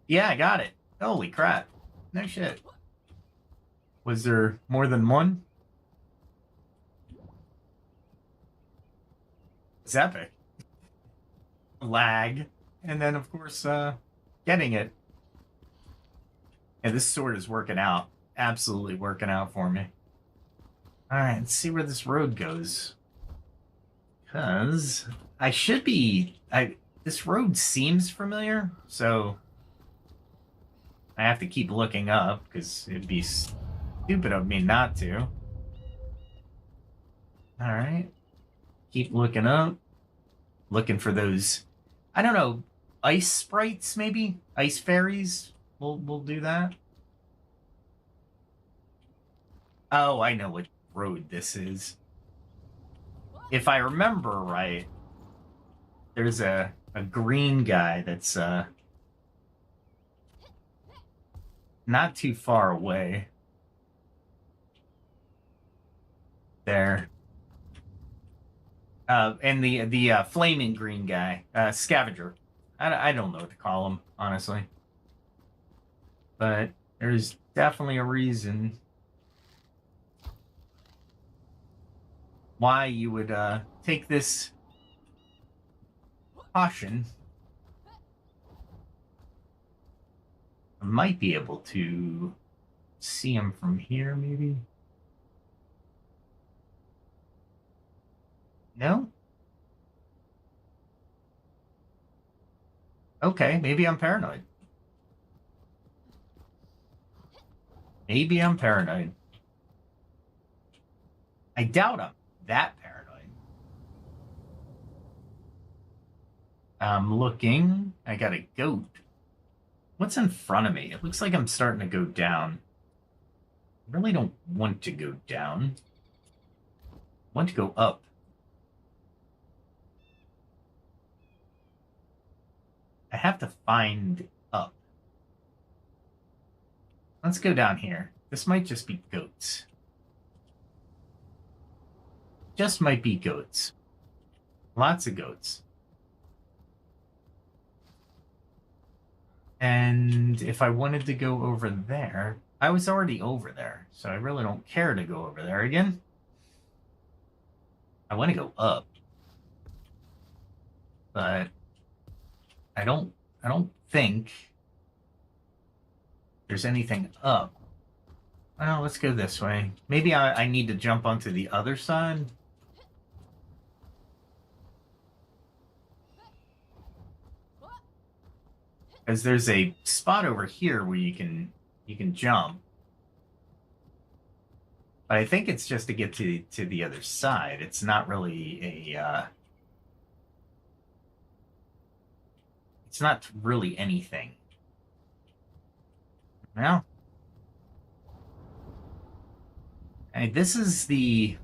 Yeah, I got it. Holy crap. No shit. Was there more than one? It's epic. Lag. And then, of course, getting it. And this sword is working out. Absolutely working out for me. Alright, let's see where this road goes. Because I should be... this road seems familiar, so... I have to keep looking up, because it'd be stupid of me not to. Alright. Keep looking up. Looking for those... I don't know, ice sprites, maybe? Ice fairies? We'll do that. Oh, I know what road this is. If I remember right, there's a green guy that's not too far away. There. And the flaming green guy, scavenger. I don't know what to call him, honestly. But there's definitely a reason why you would take this caution. I might be able to see him from here, maybe. No? Okay, maybe I'm paranoid. Maybe I'm paranoid. I doubt I'm that paranoid. I'm looking. I got a goat. What's in front of me? It looks like I'm starting to go down. I really don't want to go down. I want to go up. I have to find up. Let's go down here. This might just be goats. Just might be goats. Lots of goats. And if I wanted to go over there, I was already over there, so I really don't care to go over there again. I want to go up, but I don't think there's anything up. Well, let's go this way. Maybe I need to jump onto the other side. Because there's a spot over here where you can jump. But I think it's just to get to the other side. It's not really a it's not really anything. Well, and this is the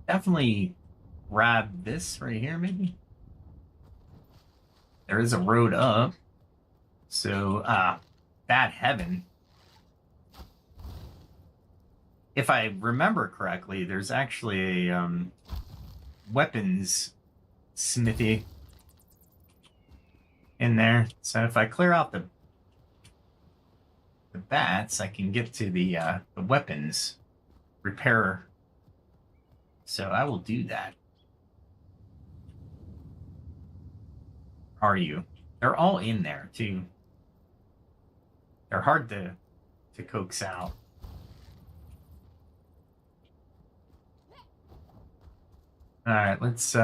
definitely grab this right here, maybe. There is a road up. So, bad heaven. If I remember correctly, there's actually a weapons smithy in there. So if I clear out the bats, I can get to the weapons repair. So I will do that. Are you? They're all in there too. They're hard to coax out. All right, let's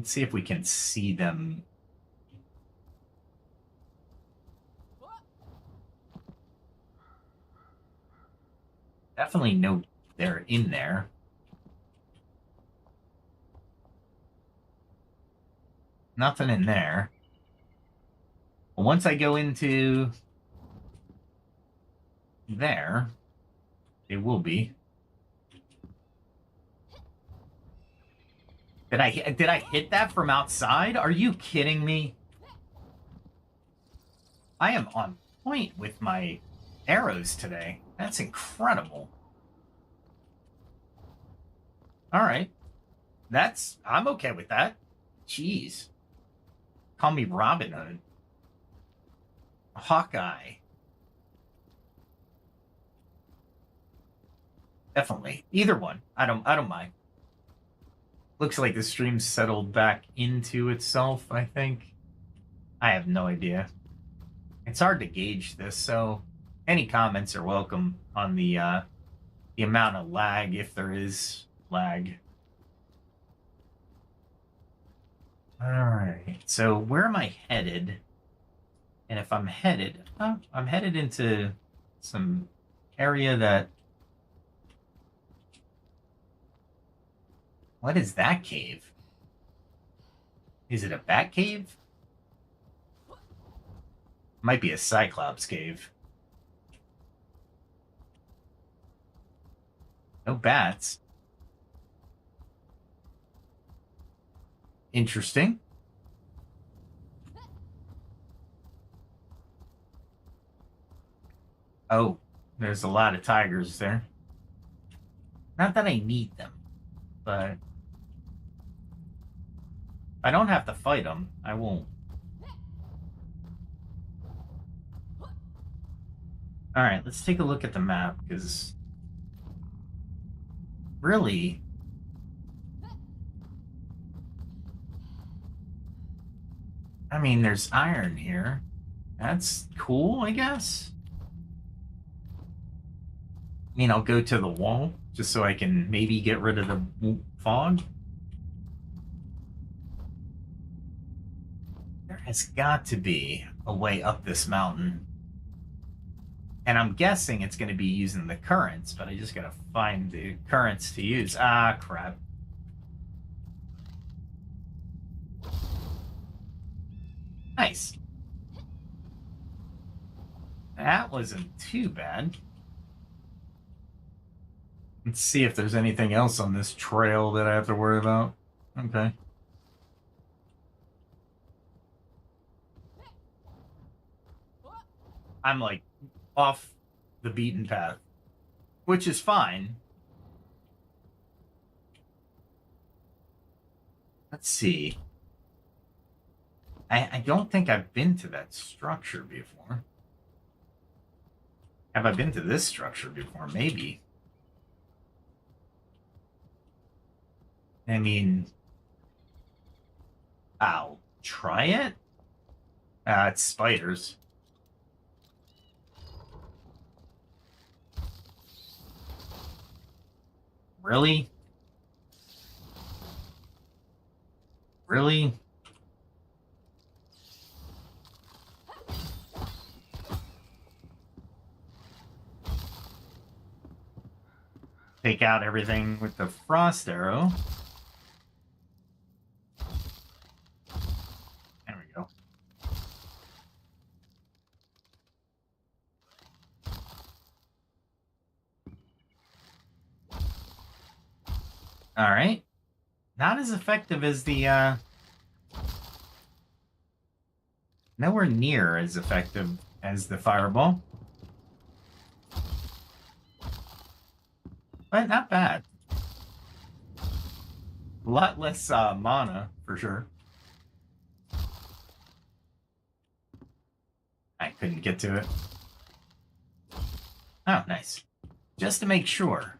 see if we can see them. Definitely know they're in there. Nothing in there. But once I go into there, it will be. Did I hit that from outside? Are you kidding me? I am on point with my arrows today. That's incredible. All right. I'm okay with that. Jeez. Call me Robin Hood. Hawkeye. Definitely. Either one. I don't mind. Looks like the stream settled back into itself, I think. I have no idea. It's hard to gauge this, so any comments are welcome on the amount of lag, if there is lag. All right, so where am I headed? And if I'm headed, I'm headed into some area that... What is that cave? Is it a bat cave? Might be a Cyclops cave. No bats. Interesting. Oh, there's a lot of tigers there. Not that I need them, but I don't have to fight them. I won't. All right, let's take a look at the map, because really, I mean, there's iron here. That's cool, I guess. I mean, I'll go to the wall just so I can maybe get rid of the fog. There has got to be a way up this mountain. And I'm guessing it's going to be using the currents, but I just got to find the currents to use. Ah, crap. Nice. That wasn't too bad. Let's see if there's anything else on this trail that I have to worry about. Okay. I'm like off the beaten path, which is fine. Let's see. I don't think I've been to that structure before. Have I been to this structure before? Maybe. I mean, I'll try it. It's spiders. Really? Really? Take out everything with the frost arrow. There we go. All right. Not as effective as the, nowhere near as effective as the fireball. But not bad. A lot less mana, for sure. I couldn't get to it. Oh, nice. Just to make sure.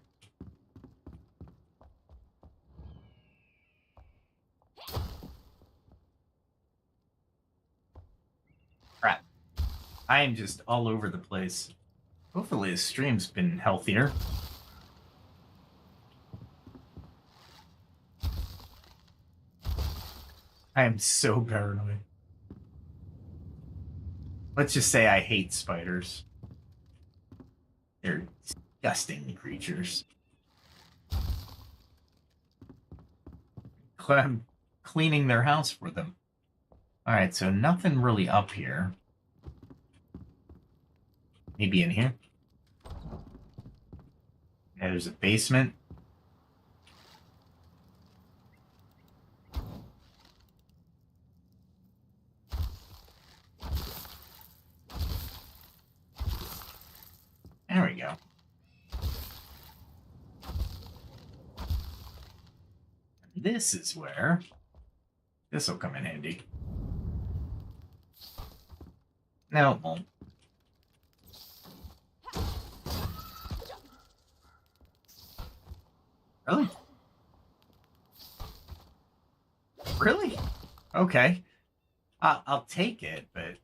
Crap. I am just all over the place. Hopefully this stream's been healthier. I am so paranoid. Let's just say I hate spiders. They're disgusting creatures. I'm cleaning their house for them. Alright, so nothing really up here. Maybe in here. Yeah, there's a basement. There we go. This is where this will come in handy. No, it won't. Really? Really? Okay. I'll take it, but...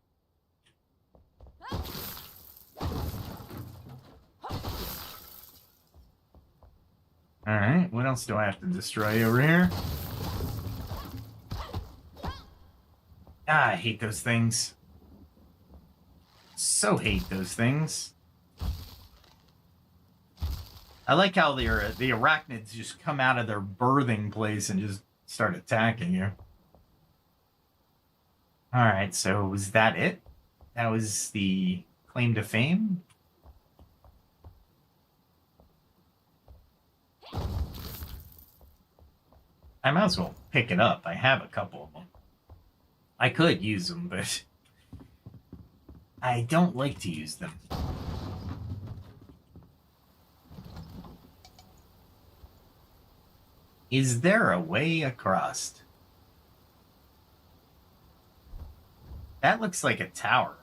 Alright, what else do I have to destroy over here? I hate those things. So hate those things. I like how the arachnids just come out of their birthing place and just start attacking you. Alright, so was that it? That was the claim to fame? I might as well pick it up. I have a couple of them. I could use them, but I don't like to use them. Is there a way across? That looks like a tower.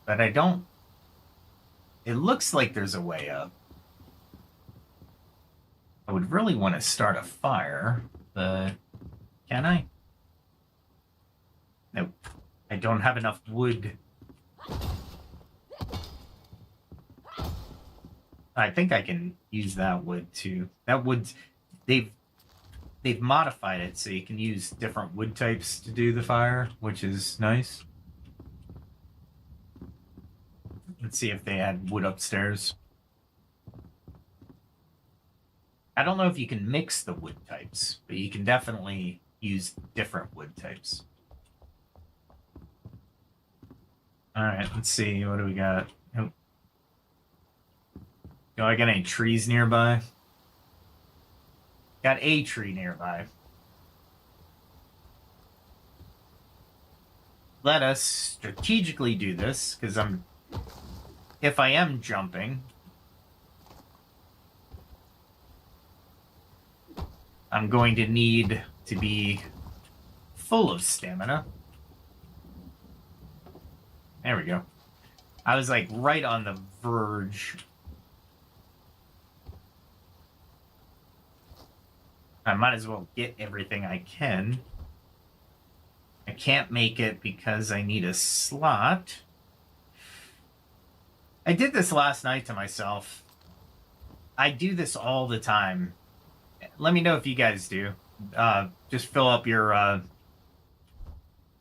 But I don't... It looks like there's a way up. I would really want to start a fire, but can I? Nope. I don't have enough wood. I think I can use that wood too. That wood, they've modified it so you can use different wood types to do the fire, which is nice. Let's see if they had wood upstairs. I don't know if you can mix the wood types, but you can definitely use different wood types. Alright, let's see. What do we got? Oh. Do I got any trees nearby? Got a tree nearby. Let us strategically do this, because if I am jumping... I'm going to need to be full of stamina. There we go. I was like right on the verge. I might as well get everything I can. I can't make it because I need a slot. I did this last night to myself. I do this all the time. Let me know if you guys do. Just fill up your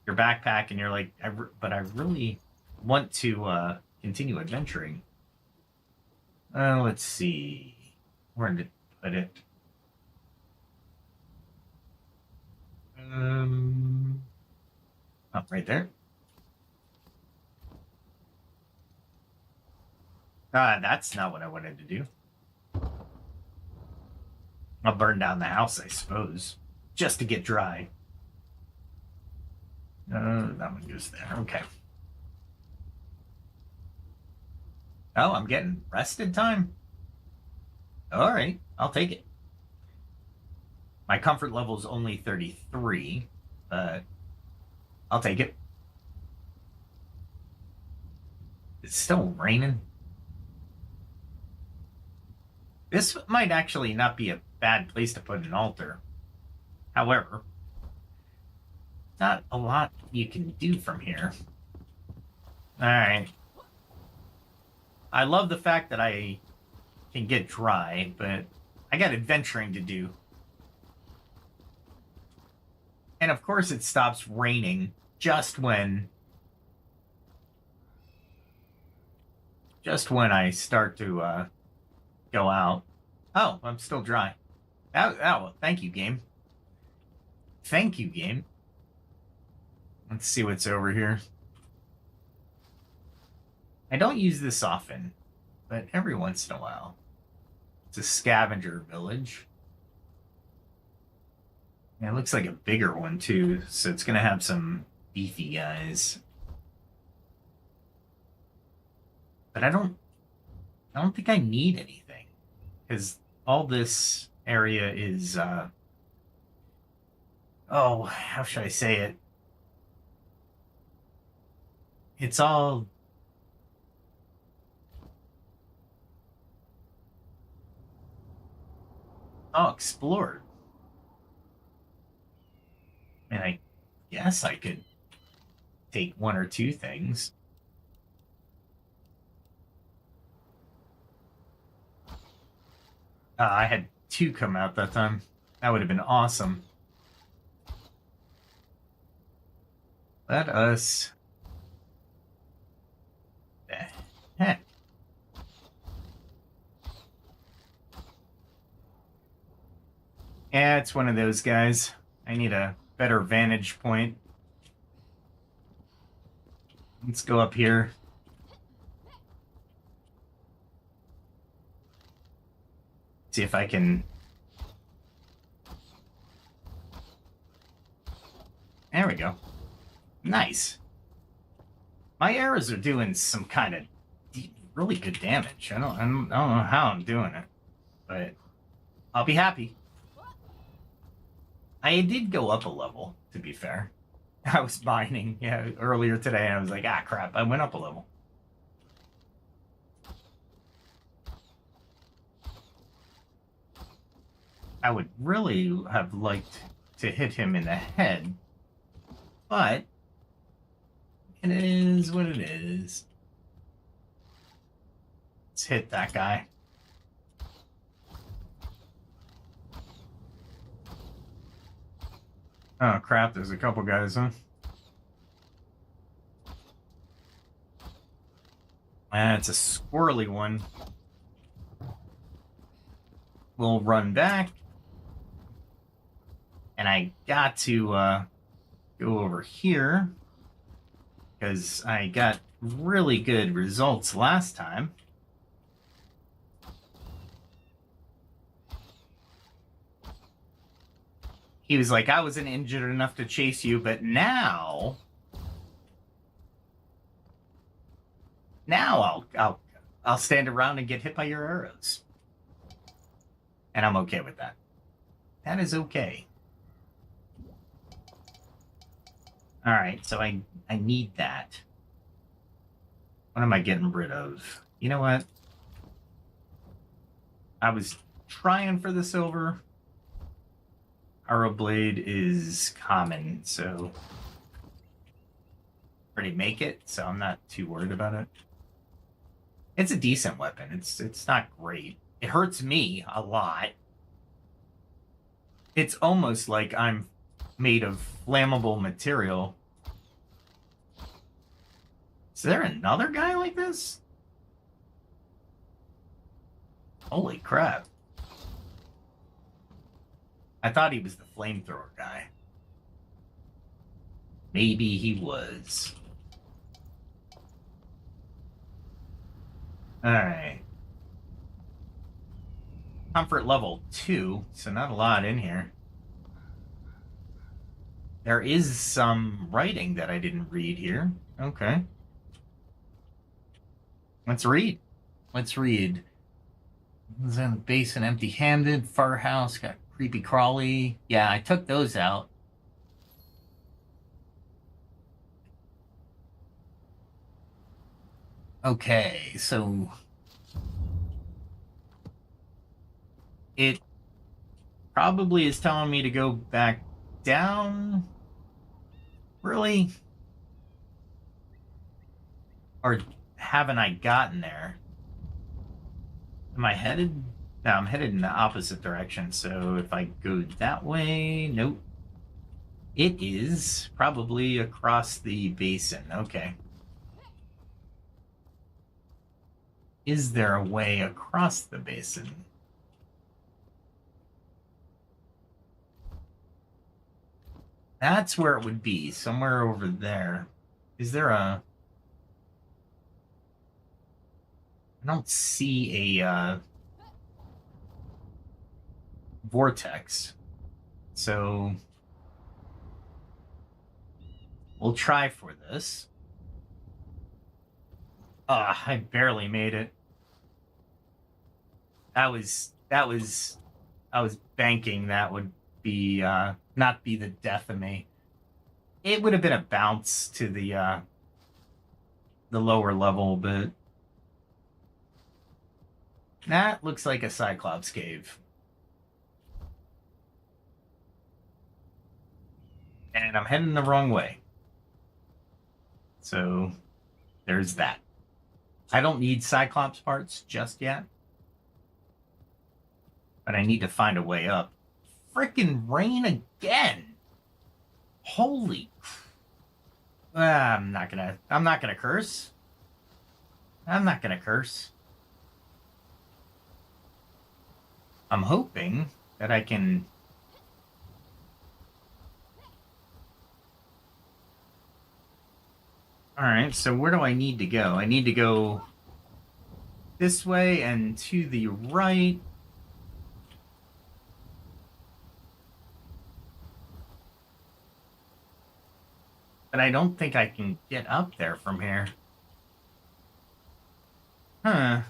backpack and you're like, but I really want to continue adventuring. Let's see. Where did I put it? Oh, right there. That's not what I wanted to do. I'll burn down the house, I suppose, just to get dry. That one goes there. Okay. Oh, I'm getting rested time. All right, I'll take it. My comfort level is only 33, but I'll take it. It's still raining. This might actually not be a bad place to put an altar. However, not a lot you can do from here. All right. I love the fact that I can get dry, but I got adventuring to do. And of course it stops raining just when I start to go out. Oh, I'm still dry. Oh, thank you, game. Thank you, game. Let's see what's over here. I don't use this often, but every once in a while. It's a scavenger village. And it looks like a bigger one too, so it's gonna have some beefy guys. But I don't think I need anything, because all this area is oh, how should I say it? It's all explored. And I guess I could take one or two things. I had two come out that time. That would have been awesome. Let us... Heck. Yeah, it's one of those guys. I need a better vantage point. Let's go up here. See if I can... There we go. Nice. My arrows are doing some kind of really good damage. I don't know how I'm doing it, but I'll be happy. I did go up a level, to be fair. I was mining, earlier today, and I was like, ah, crap, I went up a level. I would really have liked to hit him in the head, but it is what it is. Let's hit that guy. Oh crap, there's a couple guys, huh? It's a squirrely one. We'll run back. And I got to go over here because I got really good results last time. He was like, I wasn't injured enough to chase you, but now I'll stand around and get hit by your arrows. And I'm okay with that. That is okay. All right, so I need that. What am I getting rid of? You know what? I was trying for the silver. Arrow blade is common, so already make it, so I'm not too worried about it. It's a decent weapon. It's not great. It hurts me a lot. It's almost like I'm made of flammable material. Is there another guy like this? Holy crap. I thought he was the flamethrower guy. Maybe he was. Alright. Comfort level 2, so not a lot in here. There is some writing that I didn't read here. Okay. Let's read. Let's read. Was in the basin, empty-handed. Fur house got creepy crawly. Yeah, I took those out. Okay, so it probably is telling me to go back down. Really? Or haven't I gotten there? Am I headed? No, I'm headed in the opposite direction. So if I go that way, nope. It is probably across the basin. Okay. Is there a way across the basin? That's where it would be, somewhere over there. Is there a... I don't see a vortex. So we'll try for this. I barely made it. I was banking that would be not be the death of me. It would have been a bounce to the lower level, but that looks like a Cyclops cave. And I'm heading the wrong way. So there's that. I don't need Cyclops parts just yet. But I need to find a way up. Frickin' rain again. Holy. I'm not gonna curse. I'm not gonna curse. I'm hoping that I can... Alright, so where do I need to go? I need to go this way and to the right. But I don't think I can get up there from here. Huh.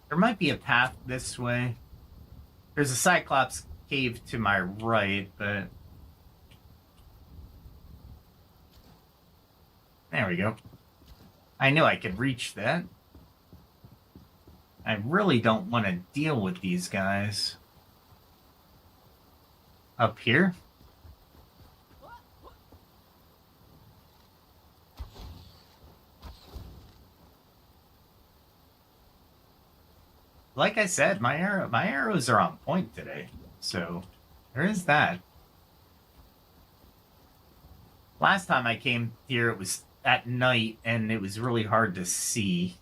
There might be a path this way. There's a Cyclops cave to my right, but... There we go. I knew I could reach that. I really don't want to deal with these guys. Up here? Like I said, my arrows are on point today. So, there is that. Last time I came here, it was at night, and it was really hard to see.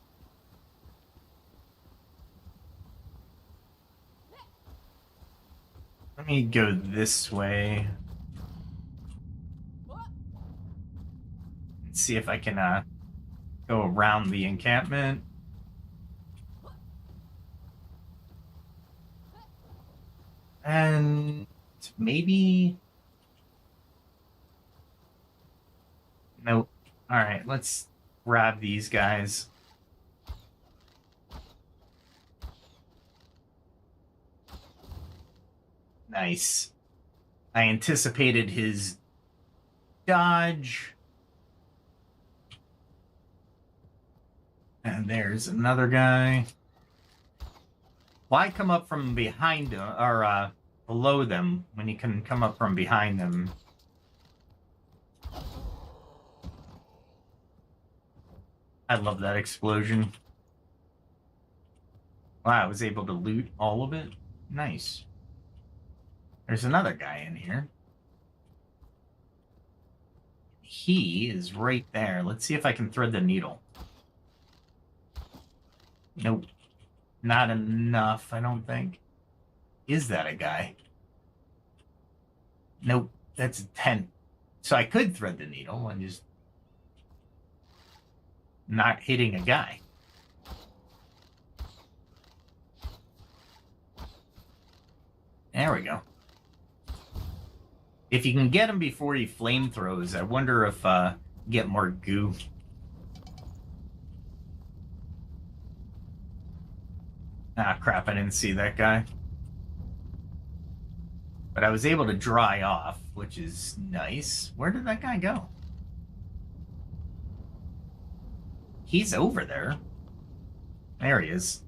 Let me go this way. And see if I can go around the encampment. And maybe... Nope. Alright, let's grab these guys. Nice. I anticipated his dodge. And there's another guy. Why come up from behind them, or below them, when you can come up from behind them? I love that explosion. Wow, I was able to loot all of it. Nice. There's another guy in here. He is right there. Let's see if I can thread the needle. Nope. Not enough, I don't think. Is that a guy? Nope. That's a tent. So I could thread the needle and just not hitting a guy. There we go. If you can get him before he flame throws, I wonder if get more goo. Ah, crap, I didn't see that guy. But I was able to dry off, which is nice. Where did that guy go? He's over there. There he is.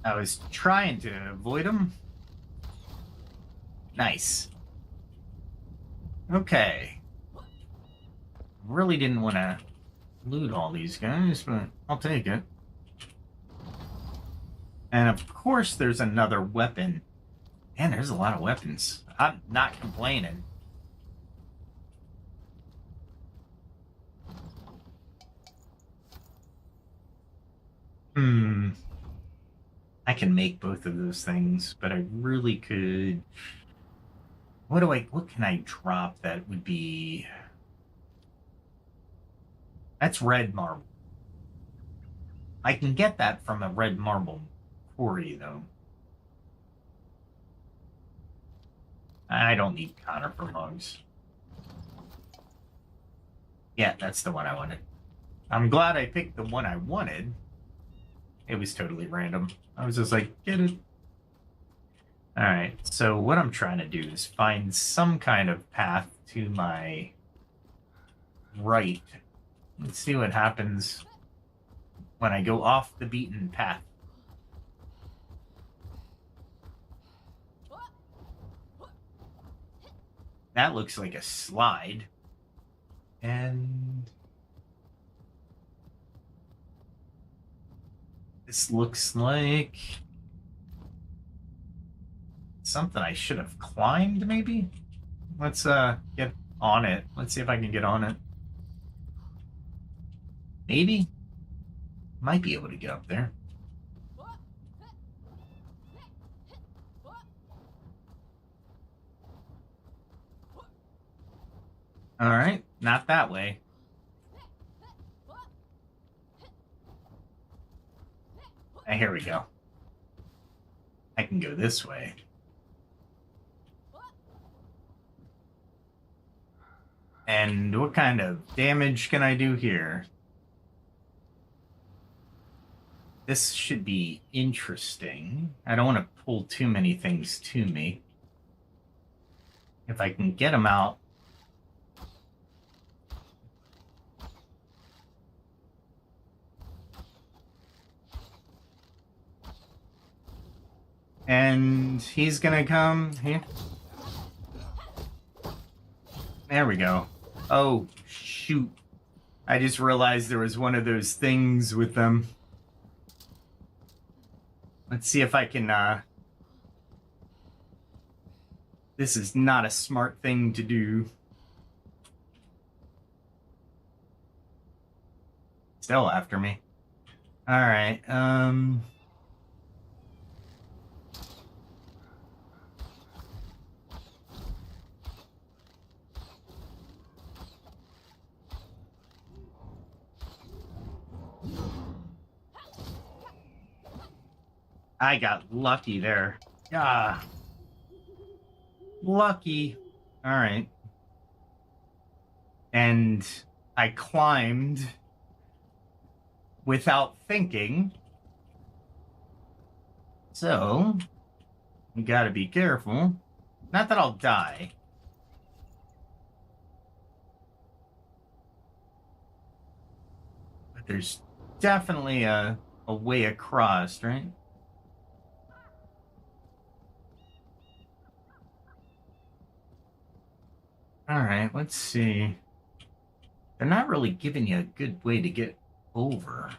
I was trying to avoid him. Nice. Okay. Really didn't want to loot all these guys, but I'll take it. And of course there's another weapon. Man, there's a lot of weapons. I'm not complaining. I can make both of those things, but I really could... What can I drop that would be... That's red marble. I can get that from a red marble quarry, though. I don't need conifer mugs. Yeah, that's the one I wanted. I'm glad I picked the one I wanted. It was totally random. I was just like, get it. Alright, so what I'm trying to do is find some kind of path to my right. Let's see what happens when I go off the beaten path. That looks like a slide. And this looks like something I should have climbed, maybe? Let's get on it. Let's see if I can get on it. Maybe? Might be able to get up there. Alright, not that way. And here we go. I can go this way. And what kind of damage can I do here? This should be interesting. I don't want to pull too many things to me. If I can get them out. And he's gonna come here. There we go. Oh, shoot. I just realized there was one of those things with them. Let's see if I can, This is not a smart thing to do. Still after me. Alright, I got lucky there. Ah. Lucky. Alright. And I climbed without thinking. So, we gotta be careful. Not that I'll die. But there's definitely a way across, right? Alright, let's see. They're not really giving you a good way to get over.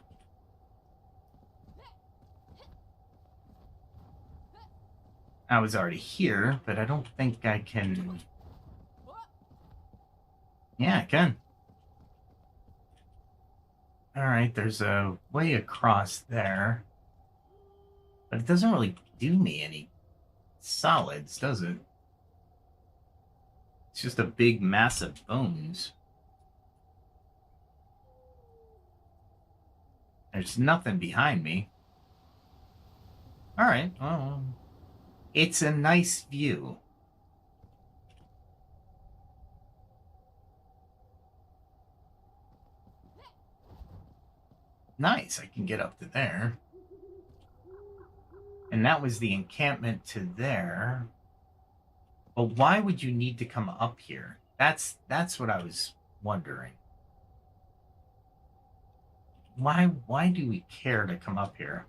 I was already here, but I don't think I can... Yeah, I can. Alright, there's a way across there. But it doesn't really do me any solids, does it? It's just a big mass of bones. There's nothing behind me. Alright, well... It's a nice view. Nice, I can get up to there. And that was the encampment to there. But why would you need to come up here? That's what I was wondering. Why do we care to come up here?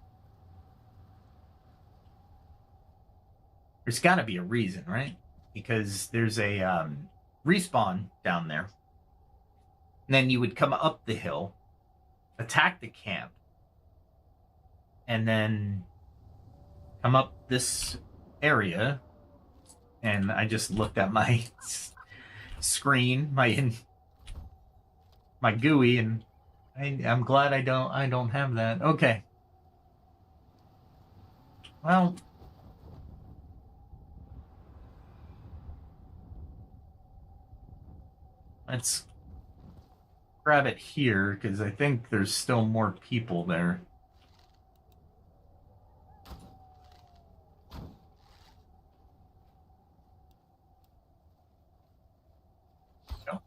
There's got to be a reason, right? Because there's a respawn down there. And then you would come up the hill, attack the camp, and then come up this area. And I just looked at my screen, my GUI, and I'm glad I don't have that. Okay. Well, let's grab it here, because I think there's still more people there. Go.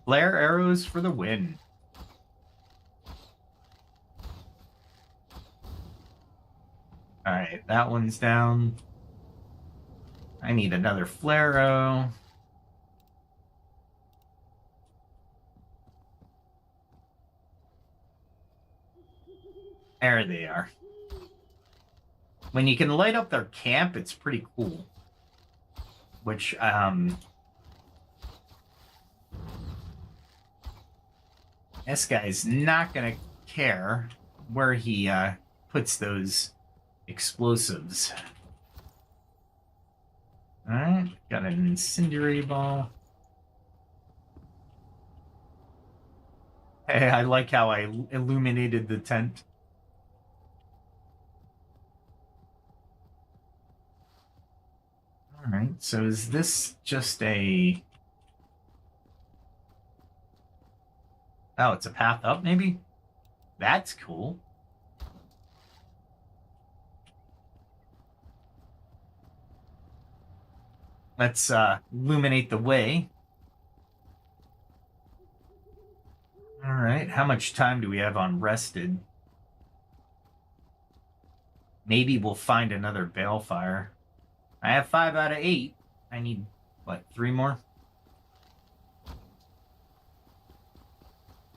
Flare arrows for the win. Alright, that one's down. I need another flare arrow. There they are. When you can light up their camp, it's pretty cool. Which, this guy's not gonna care where he, puts those explosives. Alright, got an incendiary ball. Hey, I like how I illuminated the tent. Alright, so is this just a... Oh, it's a path up, maybe? That's cool. Let's illuminate the way. Alright, how much time do we have on rested? Maybe we'll find another Balefire. I have 5 out of 8. I need, what, 3 more?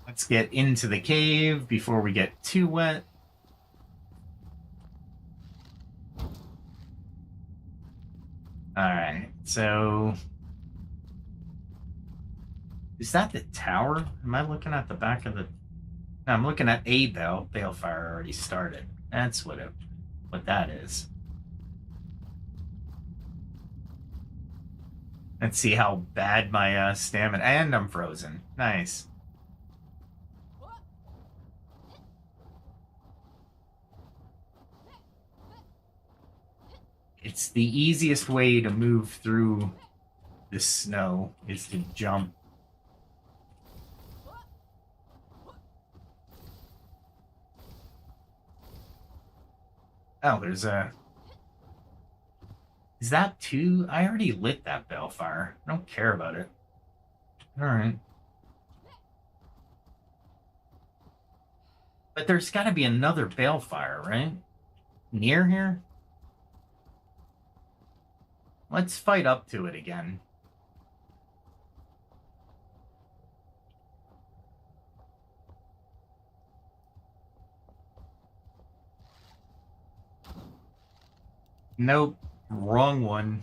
Let's get into the cave before we get too wet. Alright, so... Is that the tower? Am I looking at the back of the... No, I'm looking at a Balefire already started. That's what that is. Let's see how bad my stamina... And I'm frozen. Nice. It's the easiest way to move through the snow is to jump. Oh, there's a... Is that 2? I already lit that Balefire. I don't care about it. Alright. But there's got to be another Balefire, right? near here? Let's fight up to it again. Nope, wrong one.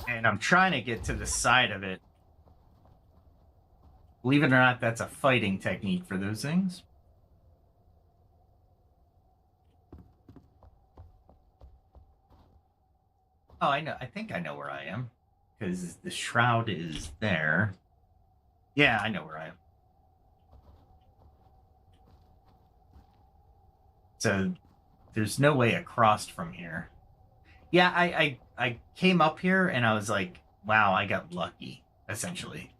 And I'm trying to get to the side of it. Believe it or not, that's a fighting technique for those things. Oh, I know. I think I know where I am. Because the shroud is there. Yeah, I know where I am. So there's no way across from here. Yeah, I came up here and I was like, wow, I got lucky, essentially.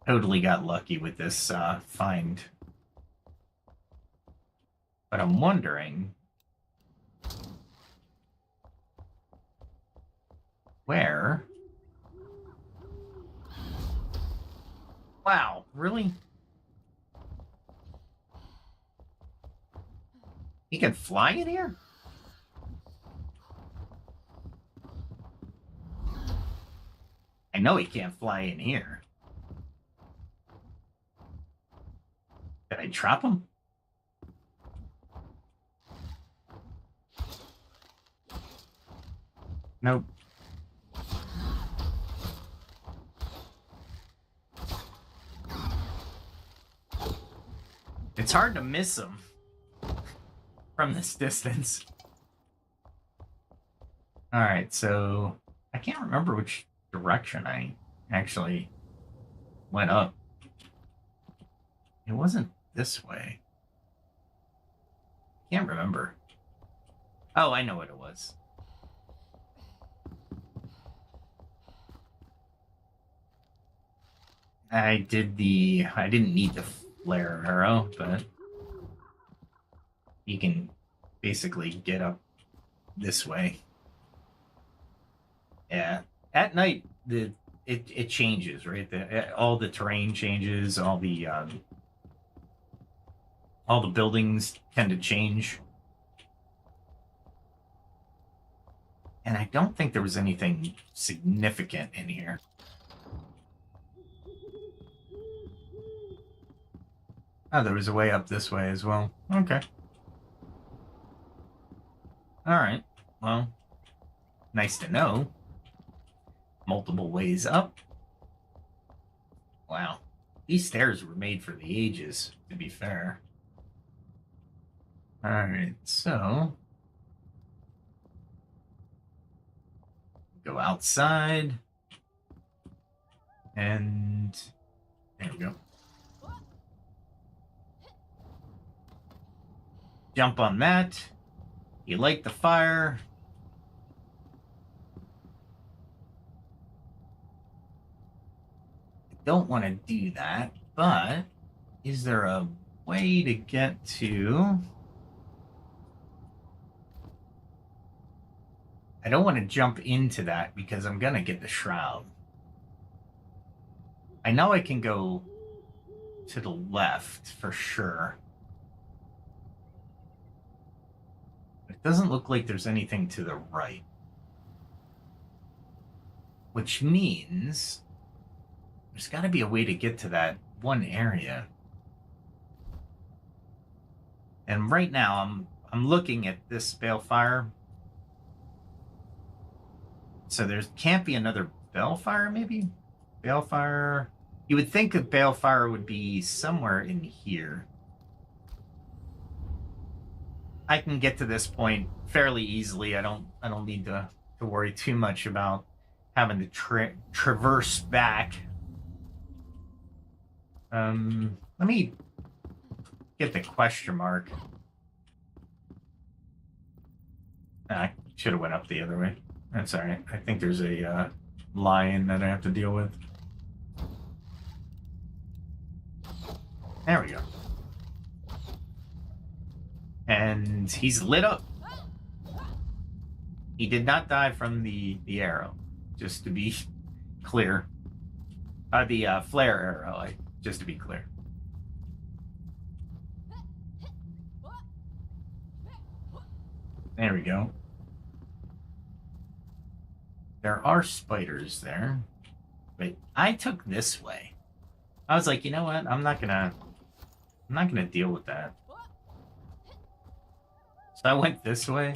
Totally got lucky with this find. But I'm wondering where. Wow, really? He can fly in here? I know he can't fly in here. Did I trap him? Nope. It's hard to miss him from this distance. Alright, so I can't remember which direction I actually went up. It wasn't this way. Can't remember. Oh, I know what it was. I didn't need the flare arrow, but you can basically get up this way. Yeah. At night, it changes, right? All the terrain changes, all the buildings tend to change. And I don't think there was anything significant in here. Oh, there was a way up this way as well. Okay. Alright. Well, nice to know. Multiple ways up. Wow. These stairs were made for the ages, to be fair. Alright, so go outside. And there we go. Jump on that. You light the fire. I don't want to do that, but is there a way to get to... I don't want to jump into that because I'm going to get the shroud. I know I can go to the left for sure. It doesn't look like there's anything to the right. Which means there's got to be a way to get to that one area. And right now I'm looking at this Balefire. So there can't be another Balefire, maybe? Balefire. You would think that Balefire would be somewhere in here. I can get to this point fairly easily. I don't need to worry too much about having to traverse back. Let me get the question mark. I should have went up the other way. That's all right. I think there's a lion that I have to deal with. There we go. And he's lit up. He did not die from the arrow, just to be clear. The flare arrow, just to be clear. There we go. There are spiders there. But I took this way. I was like, you know what? I'm not gonna deal with that. So I went this way.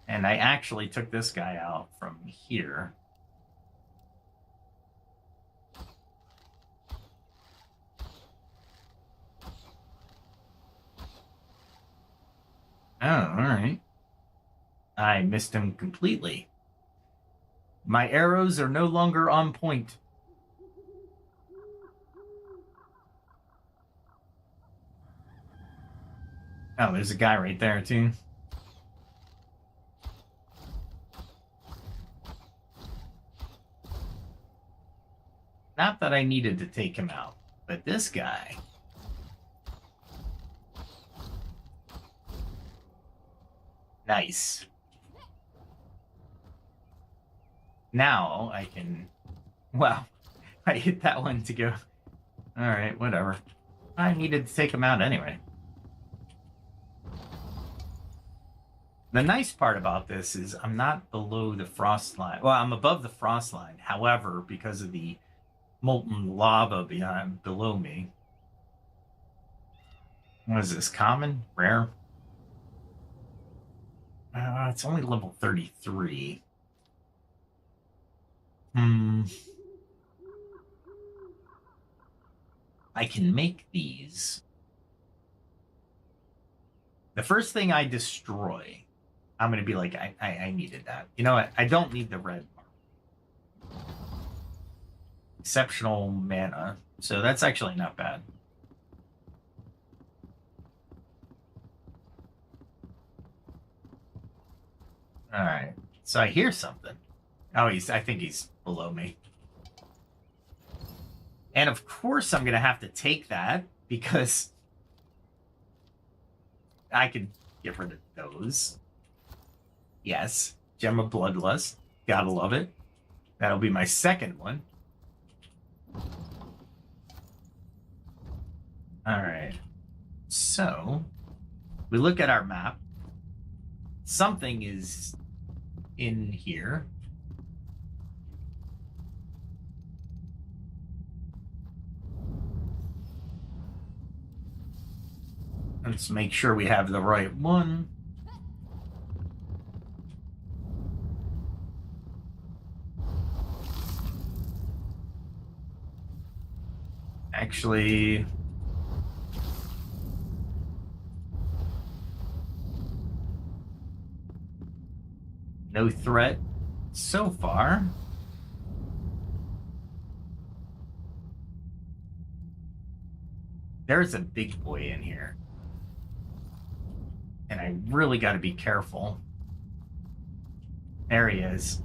And I actually took this guy out from here. Oh, all right. I missed him completely. My arrows are no longer on point. Oh, there's a guy right there, too. Not that I needed to take him out, but this guy... Nice. Now I can... Wow. I hit that one to go... Alright, whatever. I needed to take him out anyway. The nice part about this is I'm not below the frost line. Well, I'm above the frost line. However, because of the molten lava below me... What is this? Common? Rare? It's only level 33. I can make these. The first thing I destroy, I'm going to be like, I needed that. You know what? I don't need the red mark. Exceptional mana. So that's actually not bad. All right. So I hear something. Oh, I think he's below me. And of course I'm going to have to take that because I can get rid of those. Yes. Gem of Bloodlust. Gotta love it. That'll be my second one. All right. So we look at our map. Something is in here. Let's make sure we have the right one. Actually, no threat so far. There's a big boy in here. And I really got to be careful. There he is.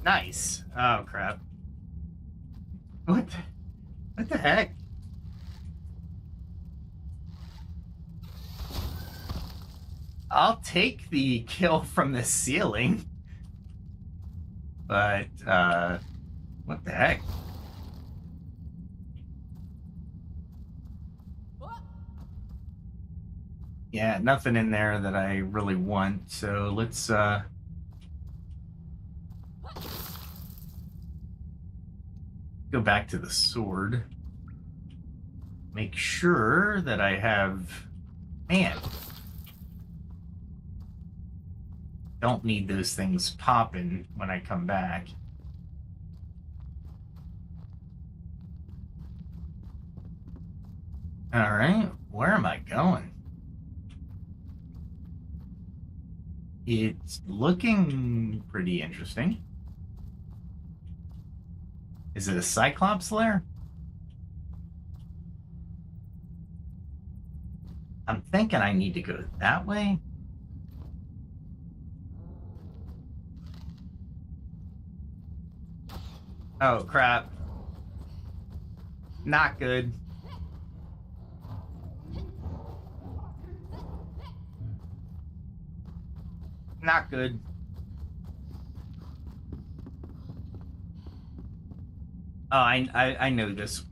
Nice. Oh, crap. What the heck? I'll take the kill from the ceiling. But, what the heck? Yeah, nothing in there that I really want, so let's, go back to the sword. Make sure that I have... Man. Don't need those things popping when I come back. All right, where am I going? It's looking pretty interesting. Is it a Cyclops lair? I'm thinking I need to go that way. Oh, crap. Not good. Not good. Oh, I know this.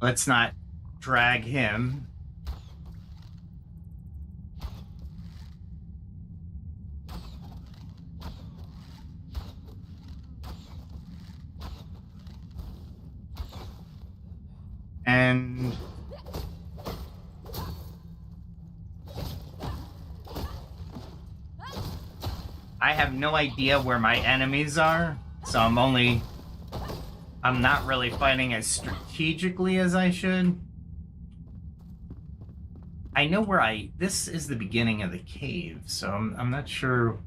Let's not drag him. And I have no idea where my enemies are, so I'm not really fighting as strategically as I should. I know where this is the beginning of the cave, so I'm not sure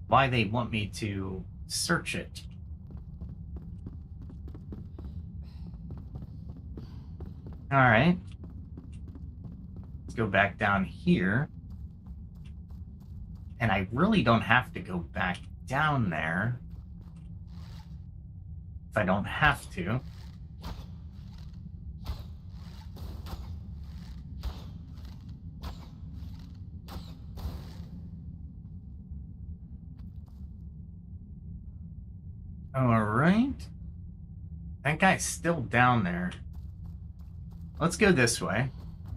why they want me to search it. All right. Let's go back down here. And I really don't have to go back down there if I don't have to. All right. That guy's still down there. Let's go this way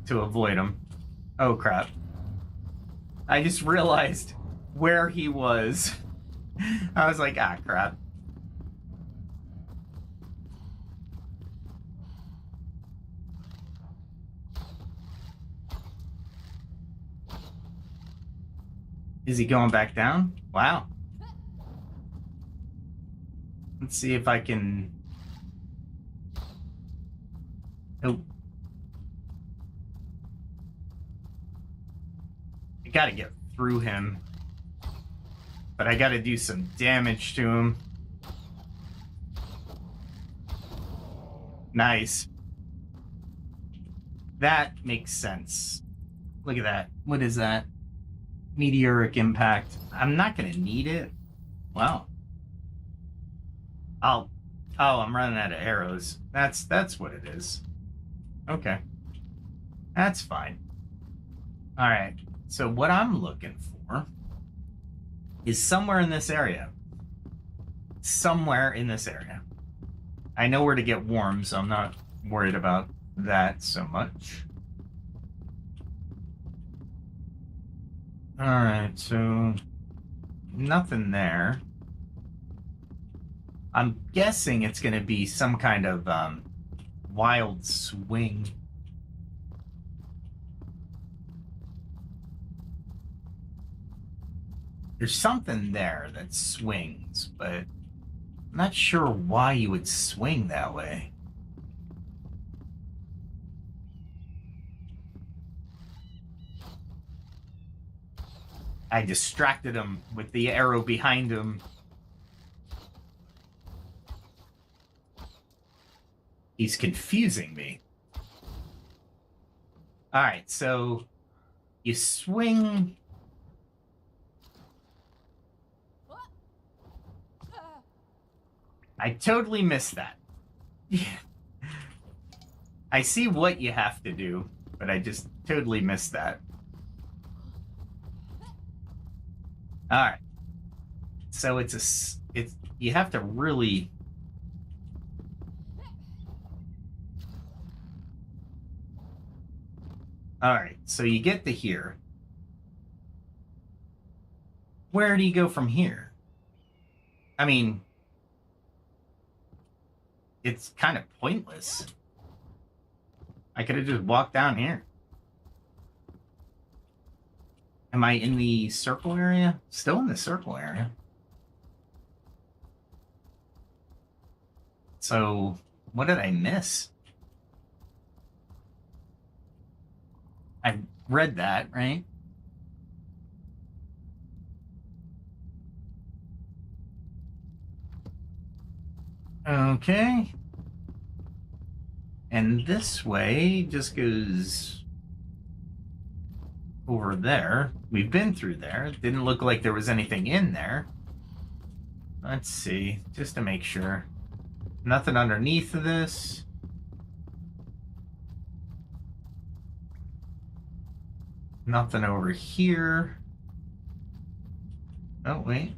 to avoid him. Oh, crap. I just realized where he was. I was like, ah, crap. Is he going back down? Wow. Let's see if I can... Oh. I gotta get through him. But I gotta do some damage to him. Nice. That makes sense. Look at that. What is that? Meteoric impact. I'm not gonna need it. Wow. Oh, I'm running out of arrows. That's what it is. Okay. That's fine. All right. So what I'm looking for is somewhere in this area. Somewhere in this area. I know where to get warm, so I'm not worried about that so much. All right, so nothing there. I'm guessing it's going to be some kind of wild swing. There's something there that swings, but I'm not sure why you would swing that way. I distracted him with the arrow behind him. He's confusing me. All right, so you swing. I totally missed that. I see what you have to do, but I just totally missed that. All right. So you have to really... All right, so you get to here. Where do you go from here? I mean, it's kind of pointless. I could have just walked down here. Am I in the circle area? Still in the circle area. So, what did I miss? I read that, right? Okay. And this way just goes over there. We've been through there. It didn't look like there was anything in there. Let's see, just to make sure. Nothing underneath of this. Nothing over here. Oh, wait.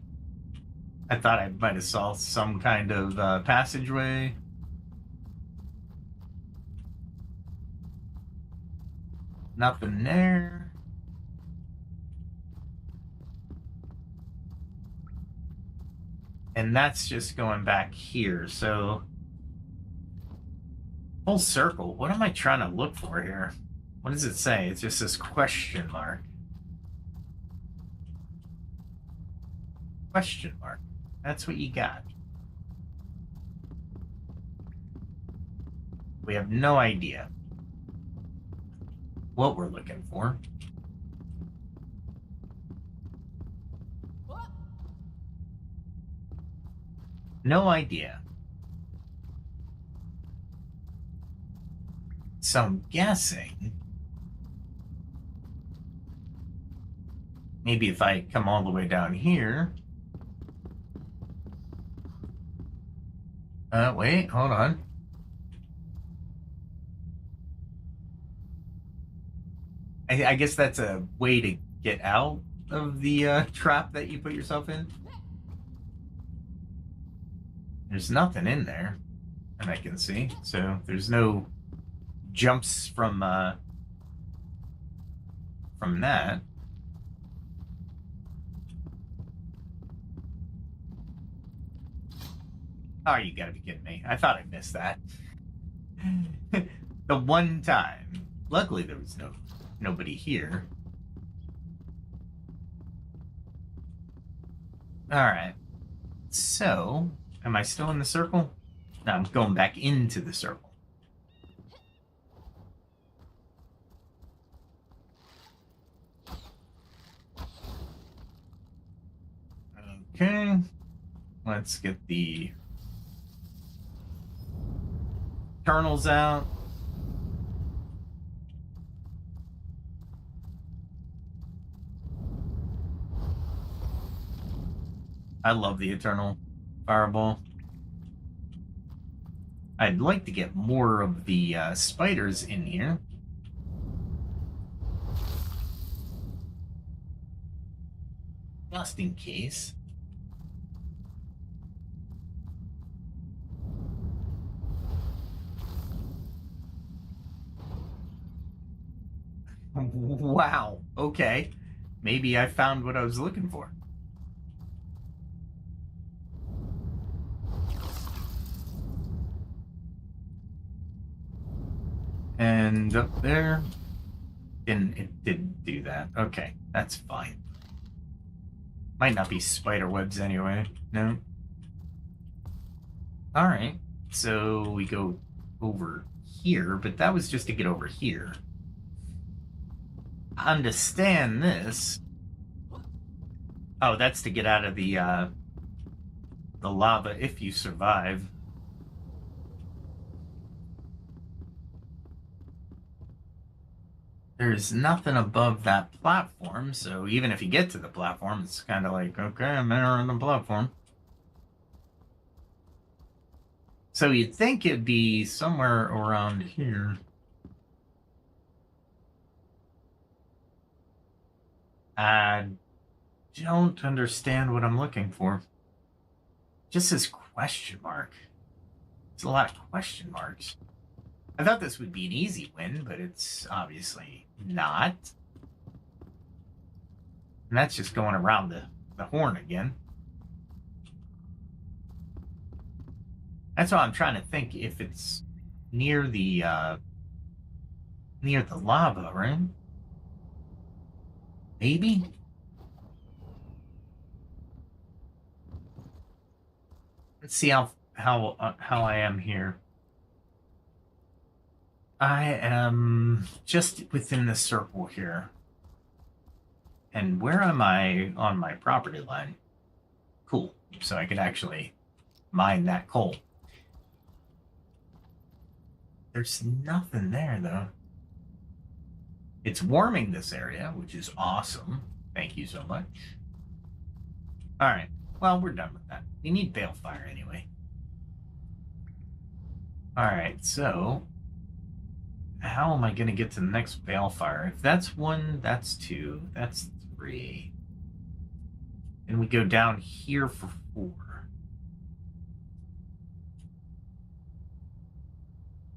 I thought I might have saw some kind of passageway. Nothing there. And that's just going back here, so... Full circle. What am I trying to look for here? What does it say? It's just this question mark. Question mark. That's what you got. We have no idea what we're looking for. No idea. So I'm guessing maybe if I come all the way down here. Wait, hold on. I guess that's a way to get out of the trap that you put yourself in. There's nothing in there that I can see, so there's no jumps from that. Oh, you gotta be kidding me. I thought I missed that. The one time. Luckily there was nobody here. Alright. So, am I still in the circle? No, I'm going back into the circle. Okay. Let's get the Eternals out. I love the Eternal Fireball. I'd like to get more of the spiders in here. Just in case. Wow, okay. Maybe I found what I was looking for. And up there, it didn't do that. Okay, that's fine. Might not be spider webs anyway, no? Alright, so we go over here, but that was just to get over here. Understand this. Oh, that's to get out of the lava if you survive. There's nothing above that platform, so even if you get to the platform, it's kind of like, okay, I'm entering the platform. So you'd think it'd be somewhere around here. I don't understand what I'm looking for. Just this question mark. It's a lot of question marks. I thought this would be an easy win, but it's obviously not. And that's just going around the horn again. That's why I'm trying to think if it's near the lava, right? Maybe? Let's see how I am here. I am just within the circle here. And where am I on my property line? Cool. So I could actually mine that coal. There's nothing there, though. It's warming this area, which is awesome. Thank you so much. All right. Well, we're done with that. We need Balefire anyway. All right. So, how am I going to get to the next Balefire? If that's 1, that's 2, that's 3. And we go down here for 4.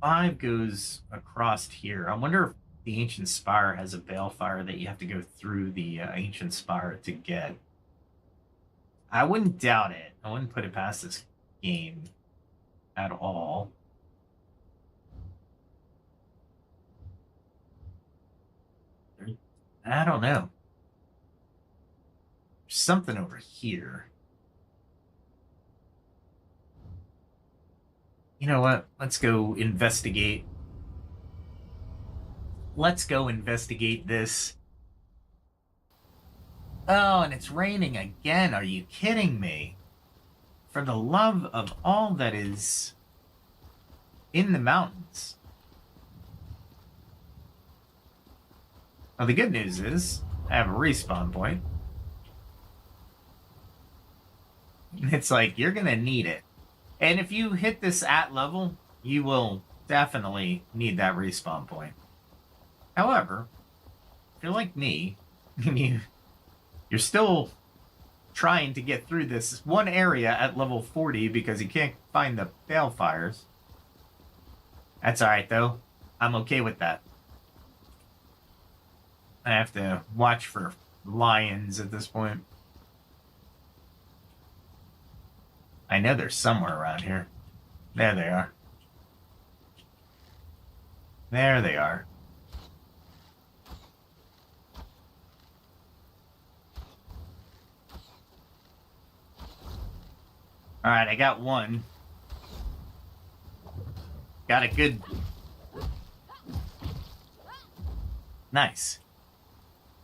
5 goes across here. I wonder if the Ancient Spire has a Balefire that you have to go through the Ancient Spire to get. I wouldn't doubt it. I wouldn't put it past this game at all. I don't know. There's something over here. You know what? Let's go investigate. Let's go investigate this. Oh, and it's raining again. Are you kidding me? For the love of all that is in the mountains. Well, the good news is I have a respawn point. It's like, you're going to need it. And if you hit this at level, you will definitely need that respawn point. However, if you're like me, and you're still trying to get through this one area at level 40 because you can't find the Balefires. That's alright, though. I'm okay with that. I have to watch for lions at this point. I know they're somewhere around here. There they are. There they are. Alright, I got one. Got a good... Nice.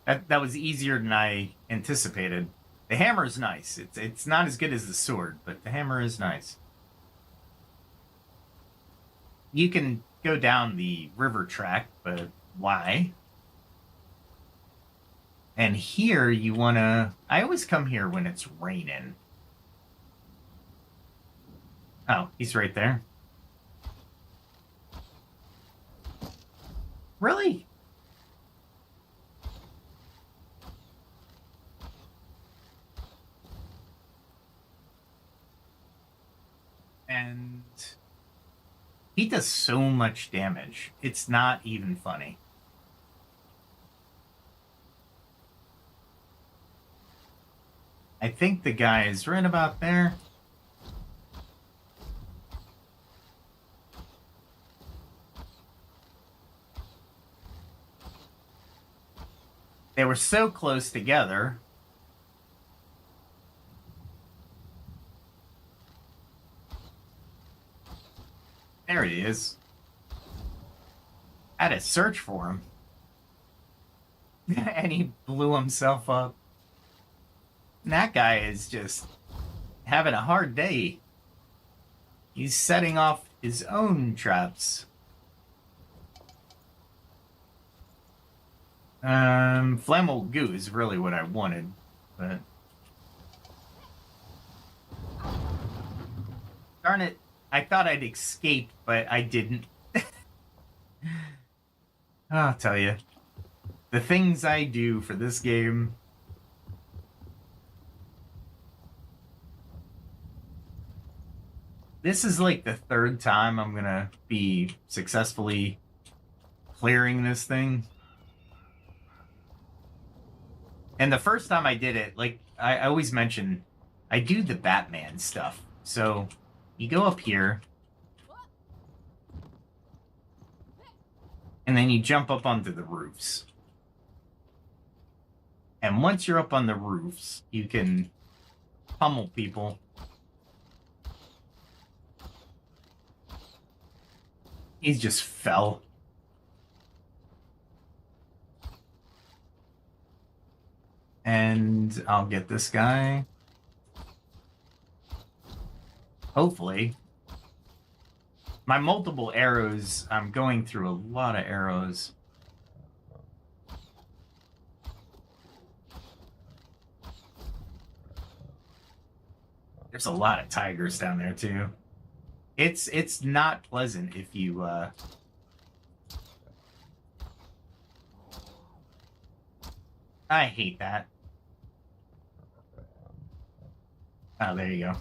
That was easier than I anticipated. The hammer is nice. It's not as good as the sword, but the hammer is nice. You can go down the river track, but why? And here you want to... I always come here when it's raining. Oh, he's right there. Really? And he does so much damage. It's not even funny. I think the guy is right about there. They were so close together. There he is. I had to search for him. And he blew himself up. And that guy is just having a hard day. He's setting off his own traps. Flammable goo is really what I wanted, but... Darn it. I thought I'd escape, but I didn't. I'll tell you. The things I do for this game. This is like the 3rd time I'm gonna be successfully clearing this thing. And the first time I did it, like I always mention, I do the Batman stuff. So you go up here, and then you jump up onto the roofs. And once you're up on the roofs, you can pummel people. He just fell. And I'll get this guy. Hopefully. My multiple arrows, I'm going through a lot of arrows. There's a lot of tigers down there too. It's not pleasant if you I hate that. Oh, there you go.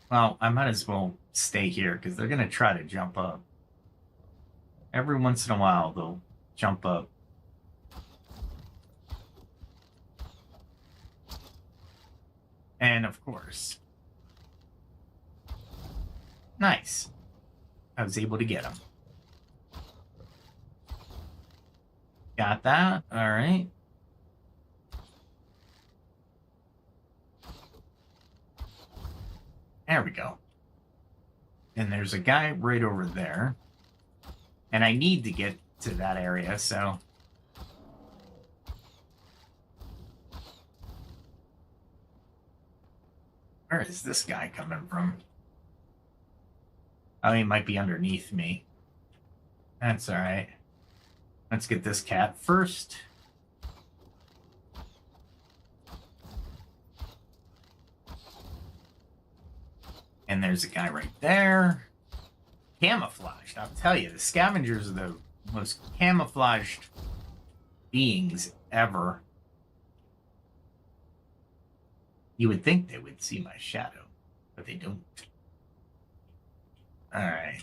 Well, I might as well stay here because they're gonna try to jump up. Every once in a while they'll jump up. And of course. Nice. I was able to get him. Got that. All right. There we go. And there's a guy right over there. And I need to get to that area, so... Where is this guy coming from? Oh, he might be underneath me. That's all right. Let's get this cat first. And there's a guy right there. Camouflaged. I'll tell you, the scavengers are the most camouflaged beings ever. You would think they would see my shadow, but they don't. All right.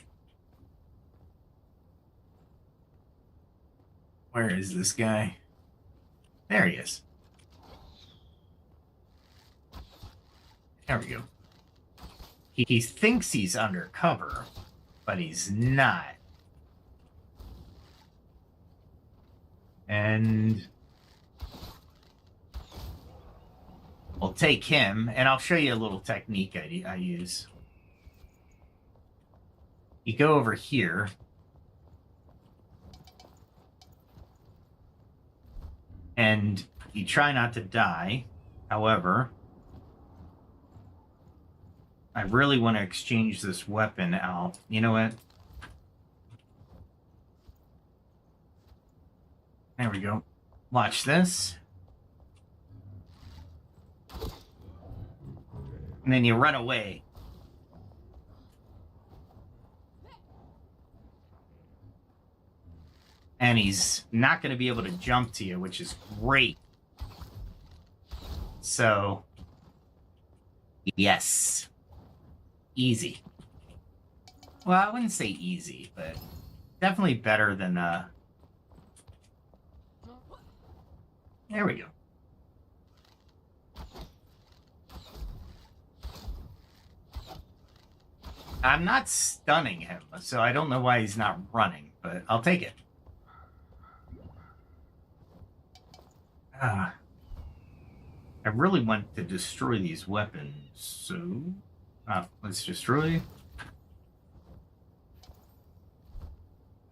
Where is this guy? There he is. There we go. He thinks he's undercover, but he's not. And we'll take him, and I'll show you a little technique I use. You go over here. And you try not to die. However, I really want to exchange this weapon out. You know what? There we go. Watch this. And then you run away. And he's not going to be able to jump to you, which is great. So, yes. Easy. Well, I wouldn't say easy, but definitely better than, There we go. I'm not stunning him, so I don't know why he's not running, but I'll take it. I really want to destroy these weapons, so let's destroy.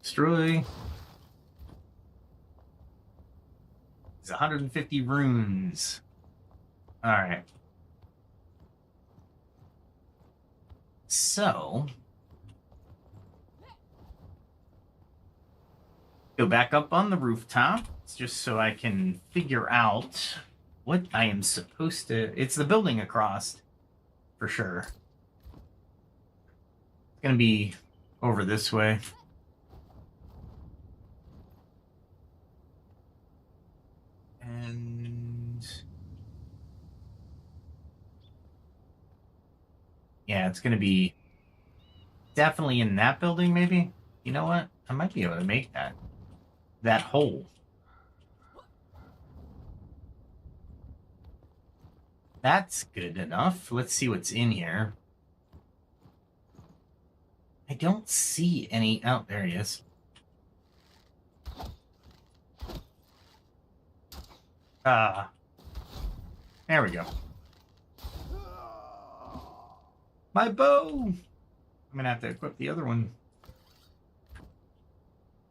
Destroy. It's 150 runes. All right. So, go back up on the rooftop. It's just so I can figure out what I am supposed to... It's the building across, for sure. It's going to be over this way. And... yeah, it's going to be definitely in that building, maybe. You know what? I might be able to make that hole. That's good enough. Let's see what's in here. I don't see any... oh, there he is. There we go. My bow! I'm gonna have to equip the other one.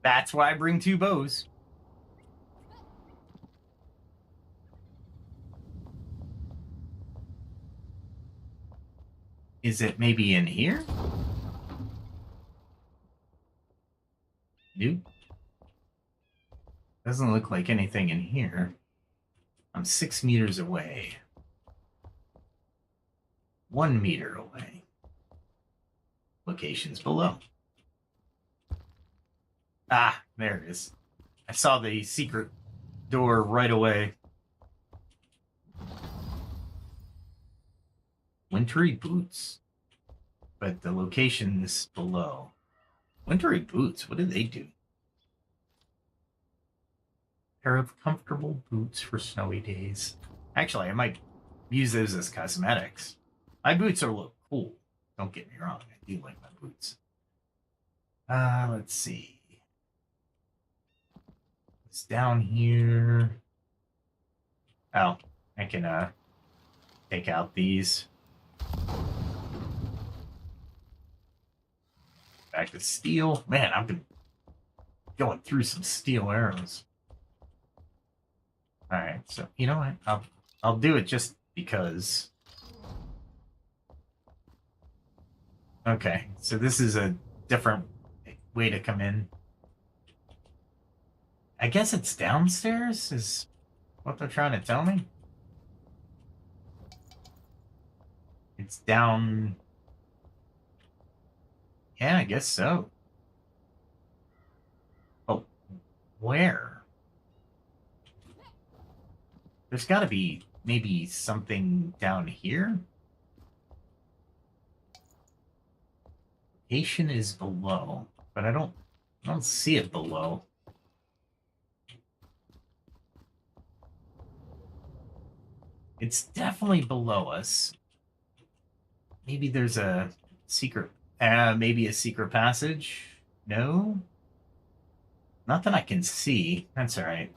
That's why I bring two bows. Is it maybe in here? Nope. Doesn't look like anything in here. I'm 6 meters away. 1 meter away. Locations below. Ah, there it is. I saw the secret door right away. Wintry boots. But the location is below. Wintry boots, what do they do? Pair of comfortable boots for snowy days. Actually, I might use those as cosmetics. My boots are look cool. Don't get me wrong. I do like my boots. Let's see. It's down here. Oh, I can take out these. Back to steel. Man, I've been going through some steel arrows. All right, so you know what? I'll do it just because. Okay, so this is a different way to come in. I guess it's downstairs is what they're trying to tell me. It's down. Yeah, I guess so. Oh, where? There's got to be maybe something down here. Location is below, but I don't see it below. It's definitely below us. Maybe there's a secret, maybe a secret passage. No, not that I can see. That's all right.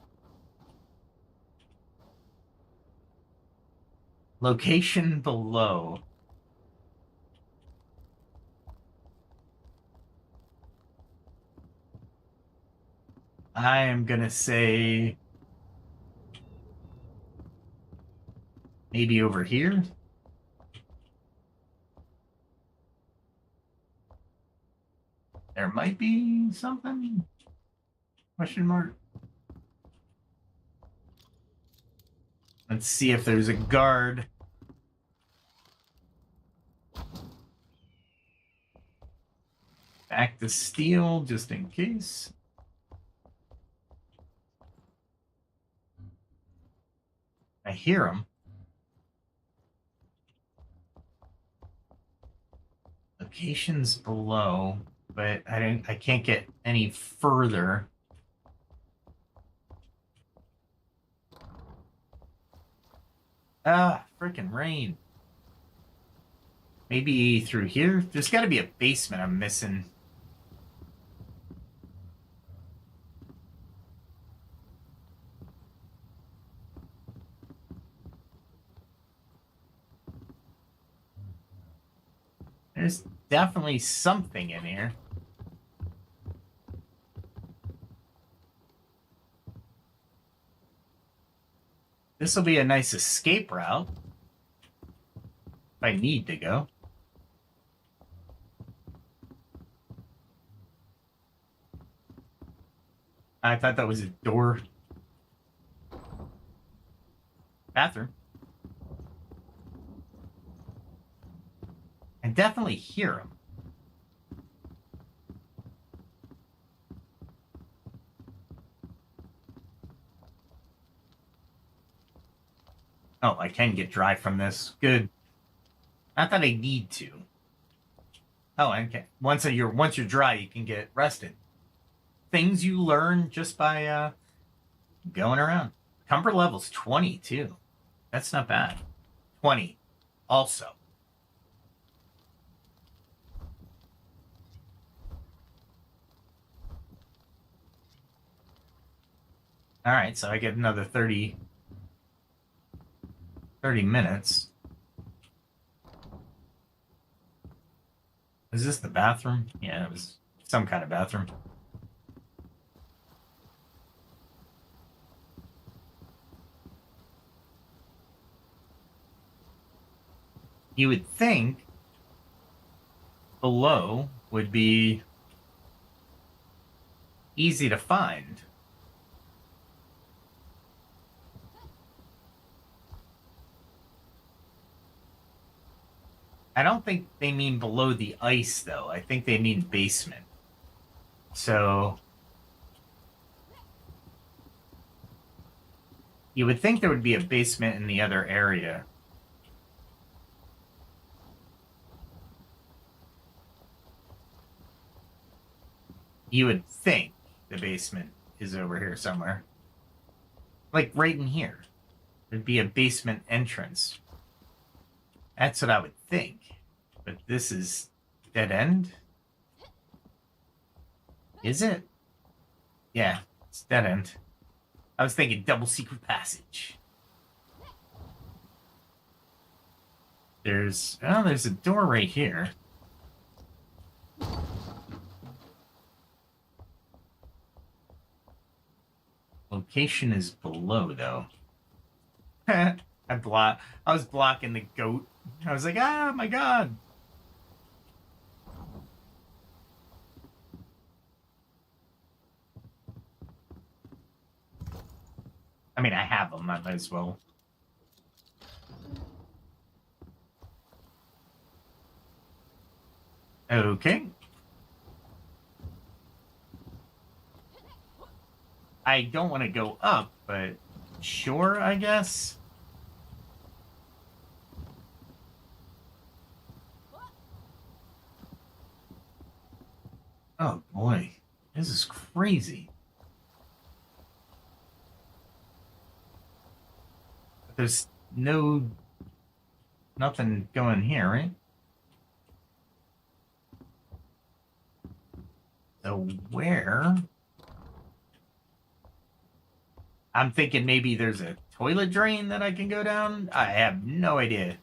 Location below. I am gonna say maybe over here. There might be something? Question mark. Let's see if there's a guard. Back to steel, just in case. I hear him. Locations below, but I can't get any further. Ah, freaking rain. Maybe through here? There's got to be a basement I'm missing. There's definitely something in here. This will be a nice escape route. If I need to go. I thought that was a door. Bathroom. I definitely hear him. Oh, I can get dry from this. Good. Not that I need to. Oh, okay. Once you're dry, you can get rested. Things you learn just by going around. Comfort level's 20 too. That's not bad. 20 also. All right, so I get another 30 minutes. Is this the bathroom? Yeah, it was some kind of bathroom. You would think below would be easy to find. I don't think they mean below the ice, though. I think they mean basement. So you would think there would be a basement in the other area. You would think the basement is over here somewhere. Like right in here. There'd be a basement entrance. That's what I would think. But this is dead end? Is it? Yeah, it's dead end. I was thinking double secret passage. There's a door right here. Location is below, though. I was blocking the goat. I was like, oh my god. I mean, I have them. I might as well. Okay. I don't want to go up, but sure, I guess. Oh boy, this is crazy. There's nothing going here, right? So where? I'm thinking maybe there's a toilet drain that I can go down. I have no idea.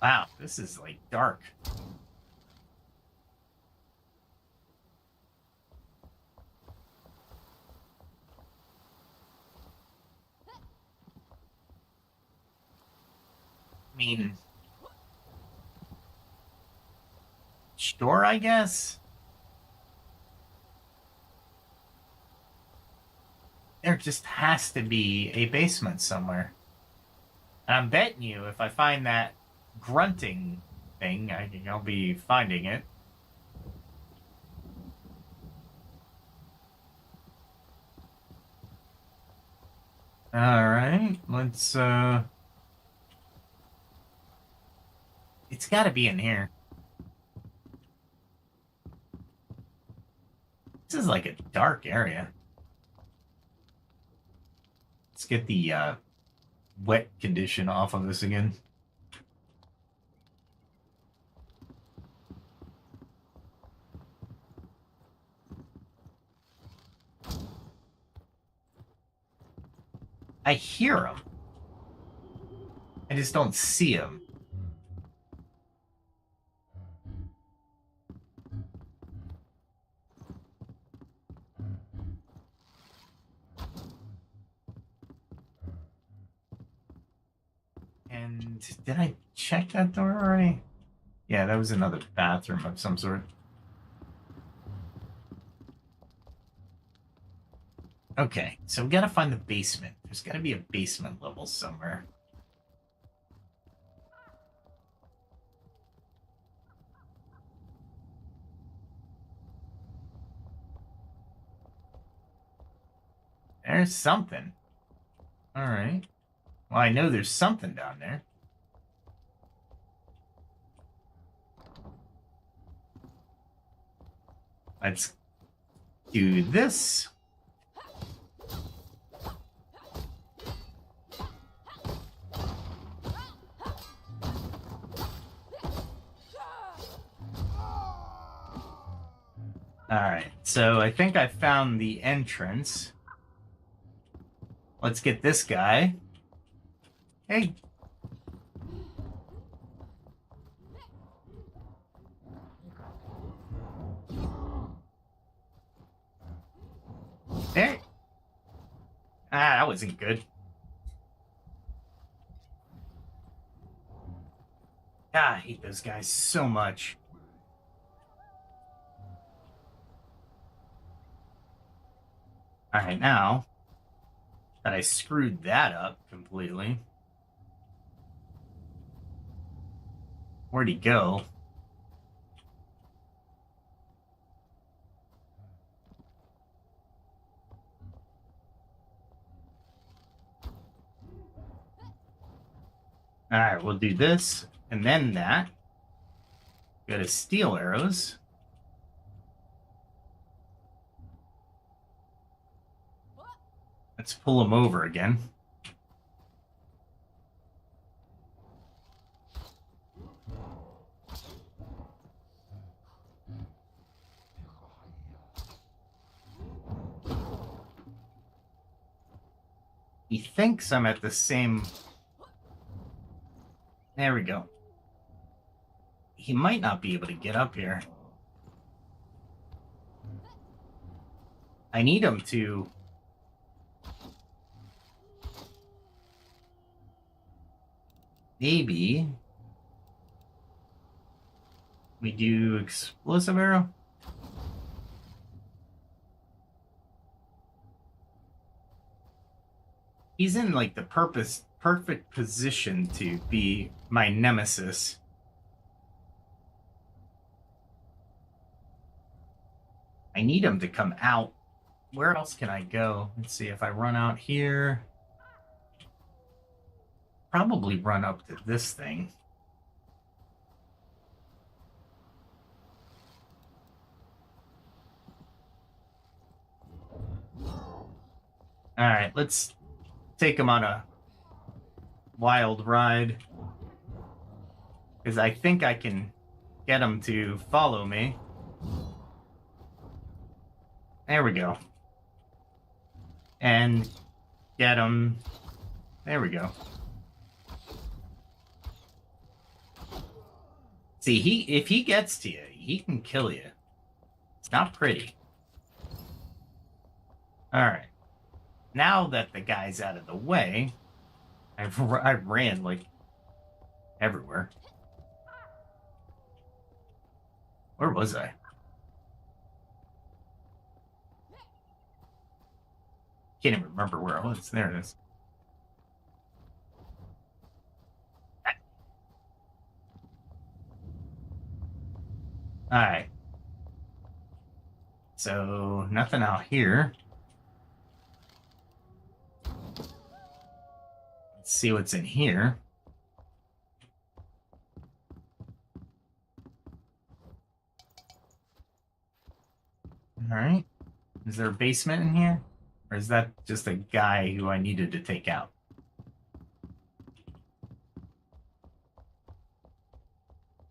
Wow, this is like dark. I mean, sure, I guess. There just has to be a basement somewhere. And I'm betting you if I find that grunting thing, I'll be finding it. All right, let's it's got to be in here. This is like a dark area. Let's get the wet condition off of this again. I hear them. I just don't see them. And did I check that door already? Yeah, that was another bathroom of some sort. Okay, so we gotta find the basement. There's gotta be a basement level somewhere. There's something. All right. Well, I know there's something down there. Let's do this. All right, so I think I found the entrance. Let's get this guy. Hey. Hey. Ah, that wasn't good. Ah, I hate those guys so much. All right, now that I screwed that up completely, where'd he go? All right, we'll do this and then that. Go to steel arrows. Let's pull him over again. He thinks I'm at the same... There we go. He might not be able to get up here. I need him to... Maybe... we do explosive arrow? He's in, like, the perfect position to be my nemesis. I need him to come out. Where else can I go? Let's see, if I run out here... Probably run up to this thing. Alright, let's take him on a wild ride. Because I think I can get him to follow me. There we go. And get him. There we go. See, if he gets to you, he can kill you. It's not pretty. Alright. Now that the guy's out of the way, I ran, like, everywhere. Where was I? Can't even remember where I was. There it is. Alright. So, nothing out here. Let's see what's in here. Alright. Is there a basement in here? Or is that just a guy who I needed to take out?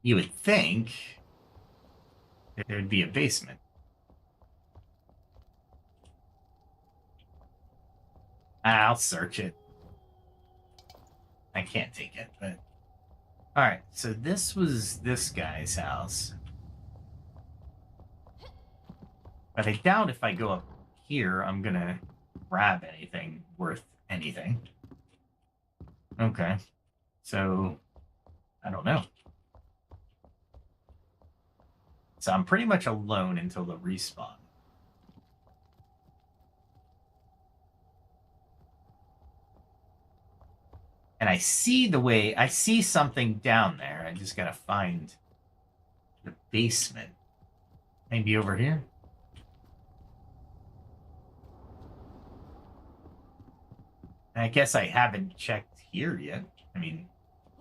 You would think there'd be a basement. I'll search it. I can't take it, but... Alright, so this was this guy's house. But I doubt if I go up here, I'm gonna grab anything worth anything. Okay. So, I don't know. So I'm pretty much alone until the respawn. And I see something down there. I just gotta find the basement. Maybe over here? And I guess I haven't checked here yet. I mean,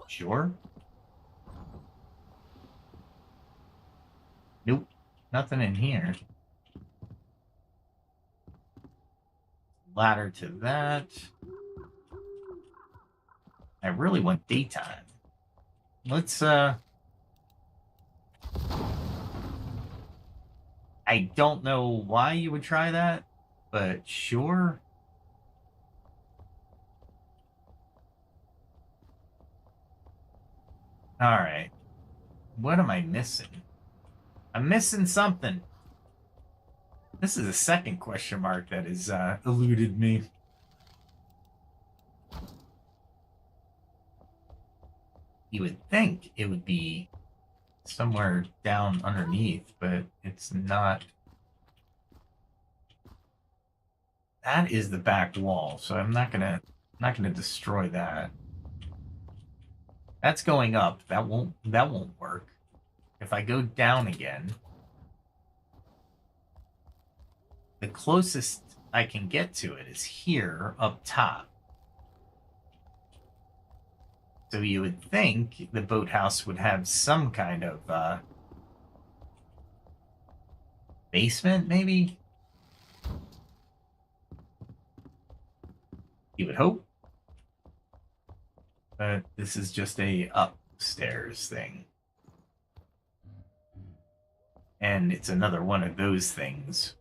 sure. Nope, nothing in here. Ladder to that. I really want daytime. Let's, I don't know why you would try that, but sure. Alright. What am I missing? I'm missing something. This is the second question mark that has eluded me. You would think it would be somewhere down underneath, but it's not. That is the back wall, so I'm not gonna destroy that. That's going up. That won't work. If I go down again, the closest I can get to it is here up top. So you would think the boathouse would have some kind of basement, maybe? You would hope. But this is just a upstairs thing. And it's another one of those things.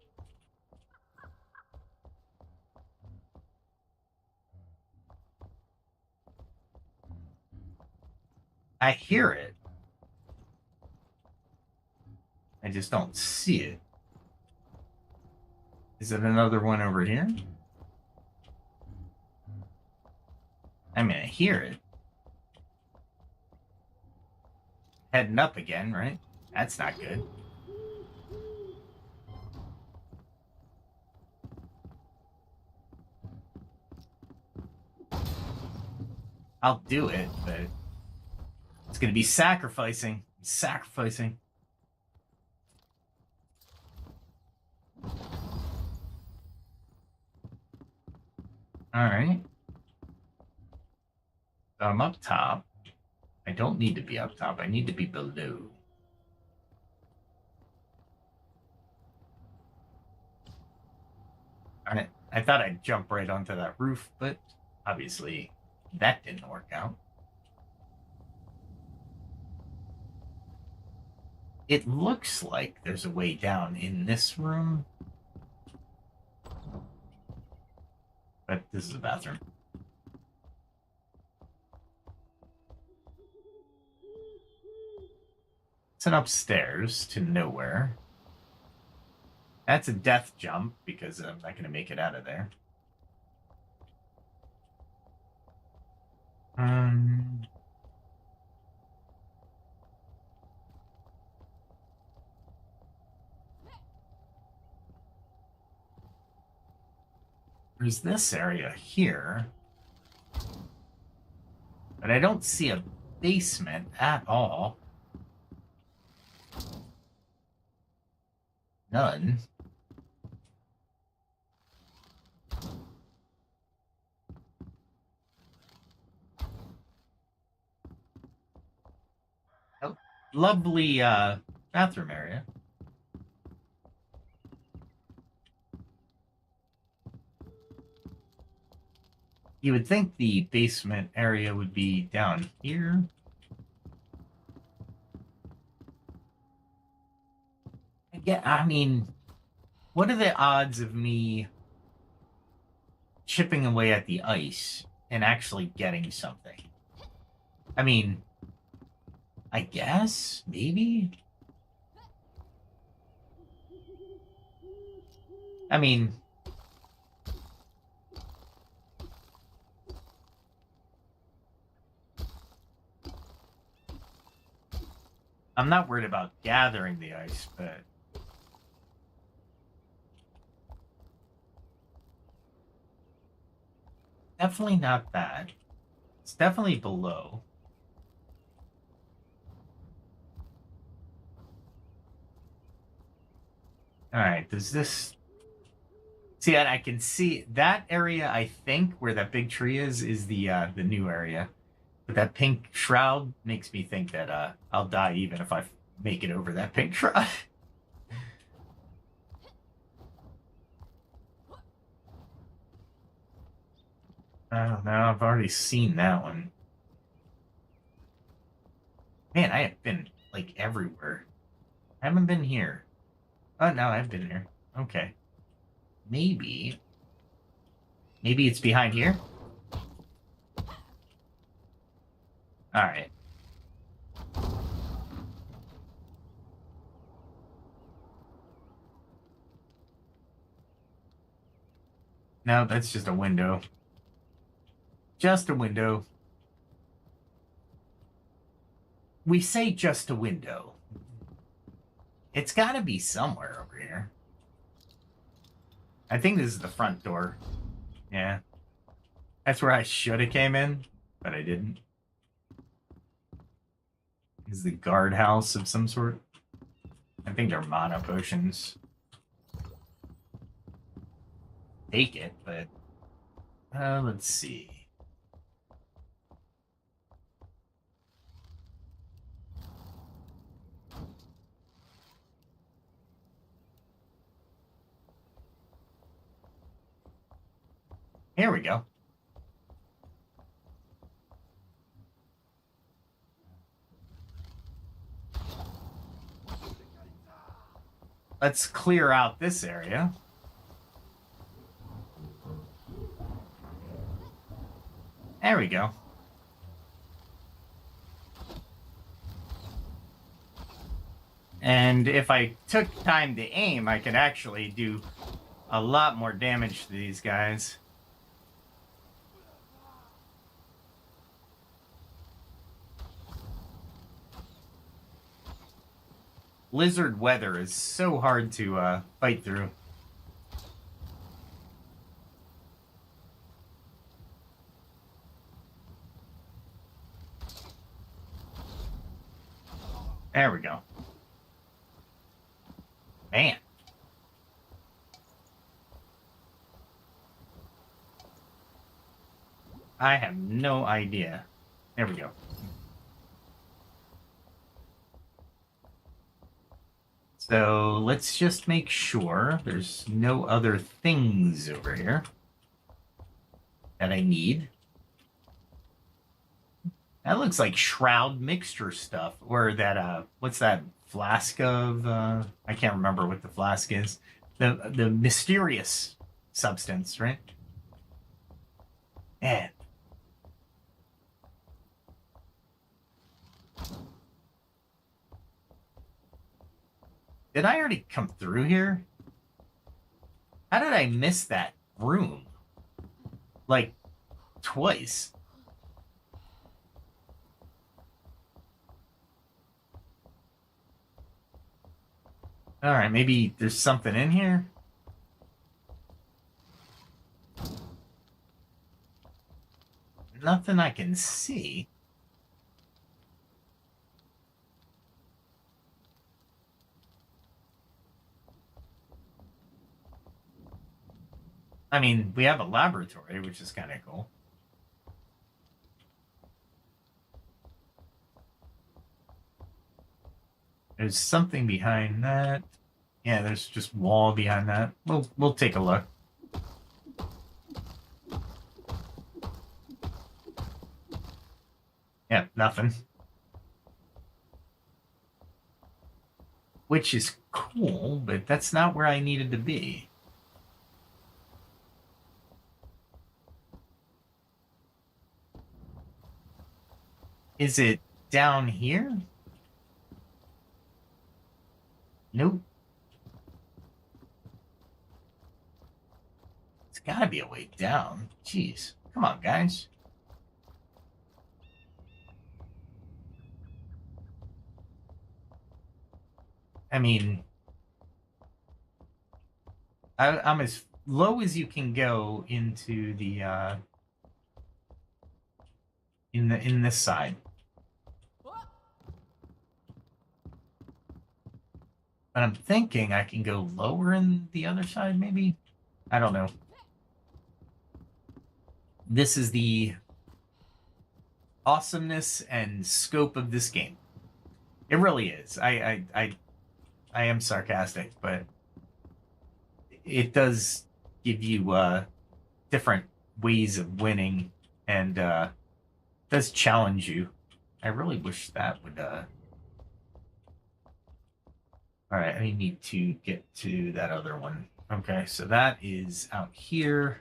I hear it. I just don't see it. Is it another one over here? I mean, I hear it. Heading up again, right? That's not good. I'll do it, but it's going to be sacrificing. Sacrificing. All right. So I'm up top. I don't need to be up top. I need to be below. Darn it. I thought I'd jump right onto that roof, but obviously that didn't work out. It looks like there's a way down in this room. But this is a bathroom. It's an upstairs to nowhere. That's a death jump because I'm not going to make it out of there. There's this area here. But I don't see a basement at all. None. Oh, lovely bathroom area. You would think the basement area would be down here. I mean, what are the odds of me chipping away at the ice and actually getting something? I mean, I guess, maybe? I mean, I'm not worried about gathering the ice, but definitely not that. It's definitely below. All right, does this... See, and I can see that area, I think, where that big tree is the new area. But that pink shroud makes me think that I'll die even if I make it over that pink shroud. Oh, no, I've already seen that one. Man, I have been, like, everywhere. I haven't been here. Oh, no, I've been here. Okay. Maybe it's behind here? Alright. No, that's just a window. Just a window. We say just a window. It's gotta be somewhere over here. I think this is the front door. Yeah. That's where I should have came in, but I didn't. Is the guardhouse of some sort? I think they're mana potions. Take it, but let's see. Here we go. Let's clear out this area. There we go. And if I took time to aim, I could actually do a lot more damage to these guys. Blizzard weather is so hard to fight through. There we go. Man. I have no idea. There we go. So let's just make sure there's no other things over here that I need. That looks like Shroud mixture stuff, or that what's that flask of? I can't remember what the flask is. The mysterious substance, right? Man. Did I already come through here? How did I miss that room? Like, twice. Alright, maybe there's something in here? Nothing I can see. I mean, we have a laboratory, which is kind of cool. There's something behind that. Yeah, there's just wall behind that. We'll take a look. Yeah, nothing. Which is cool, but that's not where I needed to be. Is it down here? Nope. It's gotta be a way down. Jeez. Come on, guys. I mean, I'm as low as you can go into the in this side. But I'm thinking I can go lower in the other side, maybe? I don't know. This is the awesomeness and scope of this game. It really is. I am sarcastic, but it does give you different ways of winning and does challenge you. I really wish that would all right, I need to get to that other one. Okay, so that is out here.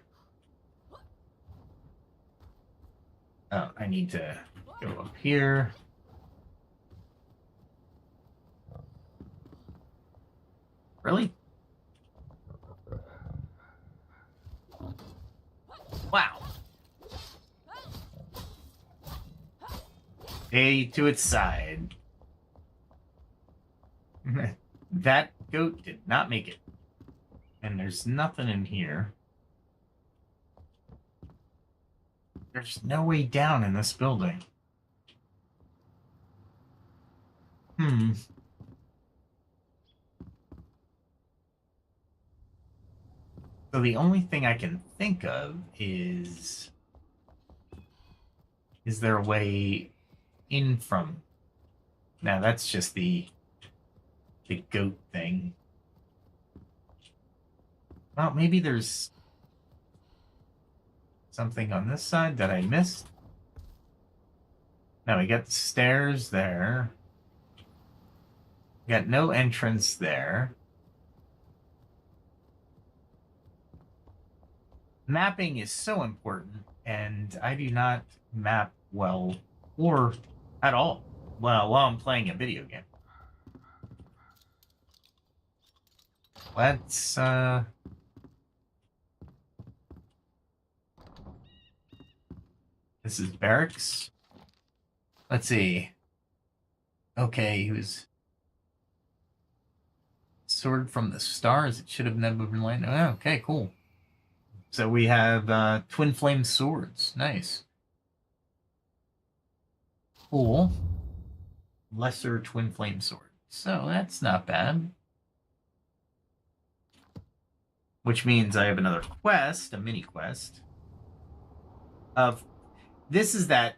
Oh, I need to go up here. Really? Wow. A to its side. That goat did not make it. And there's nothing in here. There's no way down in this building. So the only thing I can think of is there a way in from? Now that's just the goat thing. Well, maybe there's something on this side that I missed. Now we got the stairs there. We got no entrance there. Mapping is so important, and I do not map well or at all while I'm playing a video game. Let's this is barracks. Let's see. Okay, he was sword from the stars. It should have never been landed. Oh, okay, cool. So we have twin flame swords. Nice. Cool. Lesser twin flame sword. So that's not bad. Which means I have another quest, a mini quest. This is that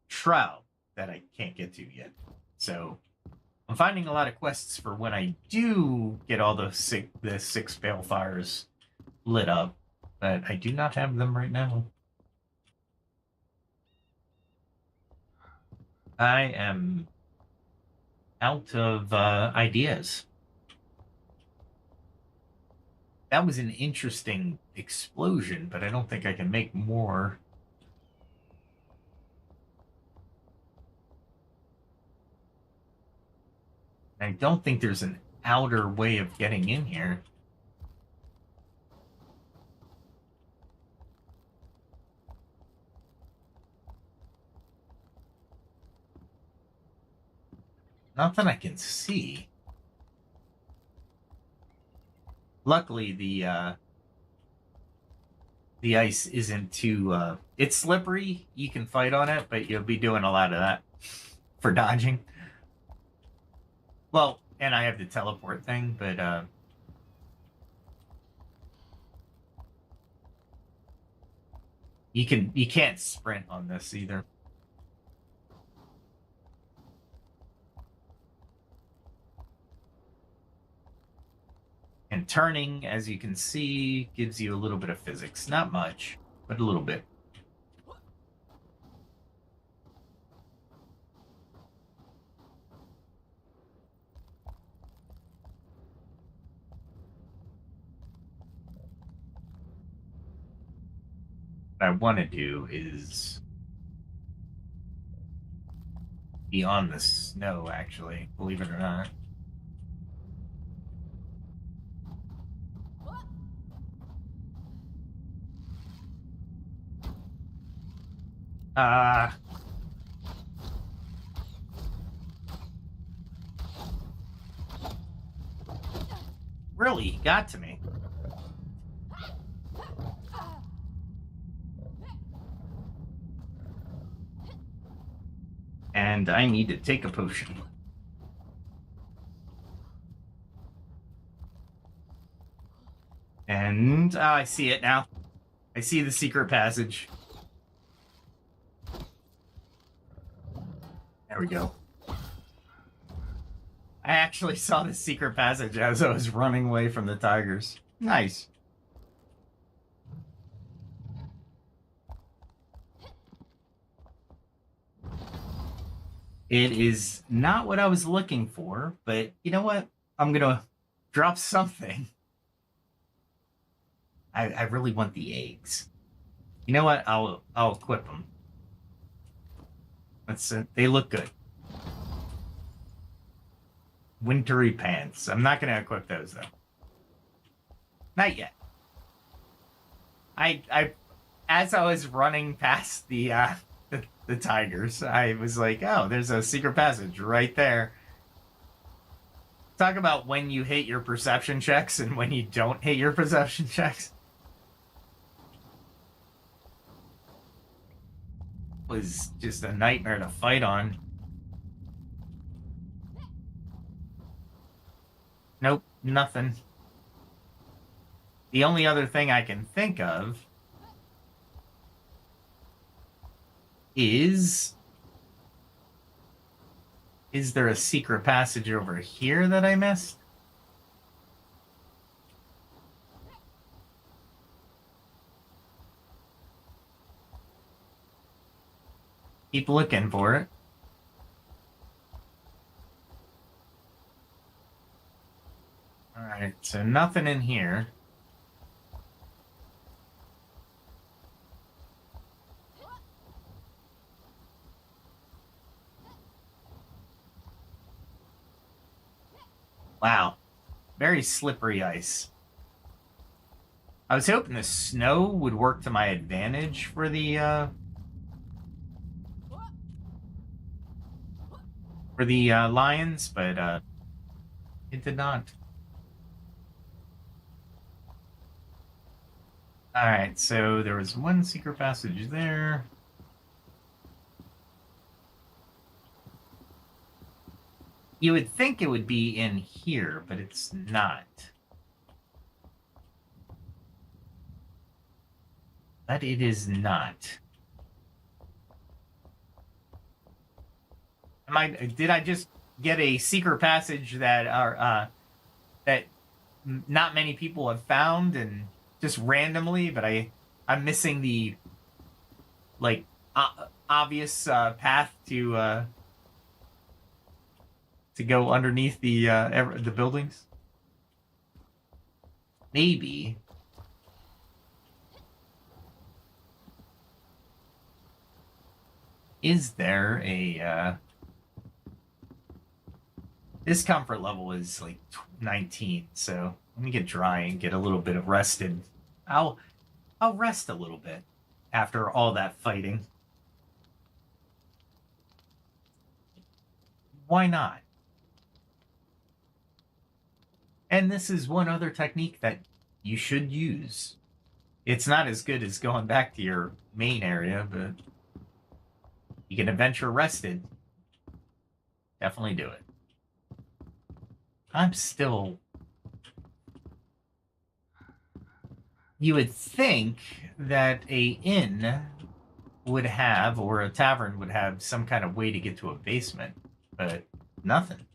Shroud that I can't get to yet. So I'm finding a lot of quests for when I do get all the six Balefires lit up, but I do not have them right now. I am out of ideas. That was an interesting explosion, but I don't think I can make more. I don't think there's an outer way of getting in here. Not that I can see. Luckily, the ice isn't too... it's slippery. You can fight on it, but you'll be doing a lot of that for dodging. Well, and I have the teleport thing, but... you can't sprint on this either. And turning, as you can see, gives you a little bit of physics. Not much, but a little bit. What I want to do is be on the snow, actually, believe it or not. Really, he got to me. And I need to take a potion. And I see it now. I see the secret passage. There we go. I actually saw the secret passage as I was running away from the tigers. Nice. It is not what I was looking for, but you know what? I'm gonna drop something. I really want the eggs. You know what? I'll equip them. They look good. Wintry pants. I'm not gonna equip those though. Not yet. As I was running past the tigers, I was like, oh, there's a secret passage right there. Talk about when you hit your perception checks and when you don't hit your perception checks. It was just a nightmare to fight on. Nope, nothing. The only other thing I can think of is there a secret passage over here that I missed? Keep looking for it. Alright, so nothing in here. Wow. Very slippery ice. I was hoping the snow would work to my advantage for the lions, but it did not. Alright, so there was one secret passage there. You would think it would be in here, but it's not. But it is not. Did I just get a secret passage that are that not many people have found and just randomly, but I'm missing the like obvious path to go underneath the buildings? Maybe. Is there a this comfort level is like 19, so let me get dry and get a little bit of rested. I'll rest a little bit after all that fighting. Why not? And this is one other technique that you should use. It's not as good as going back to your main area, but you can adventure rested. Definitely do it. I'm still... You would think that a inn would have, or a tavern would have, some kind of way to get to a basement, but nothing.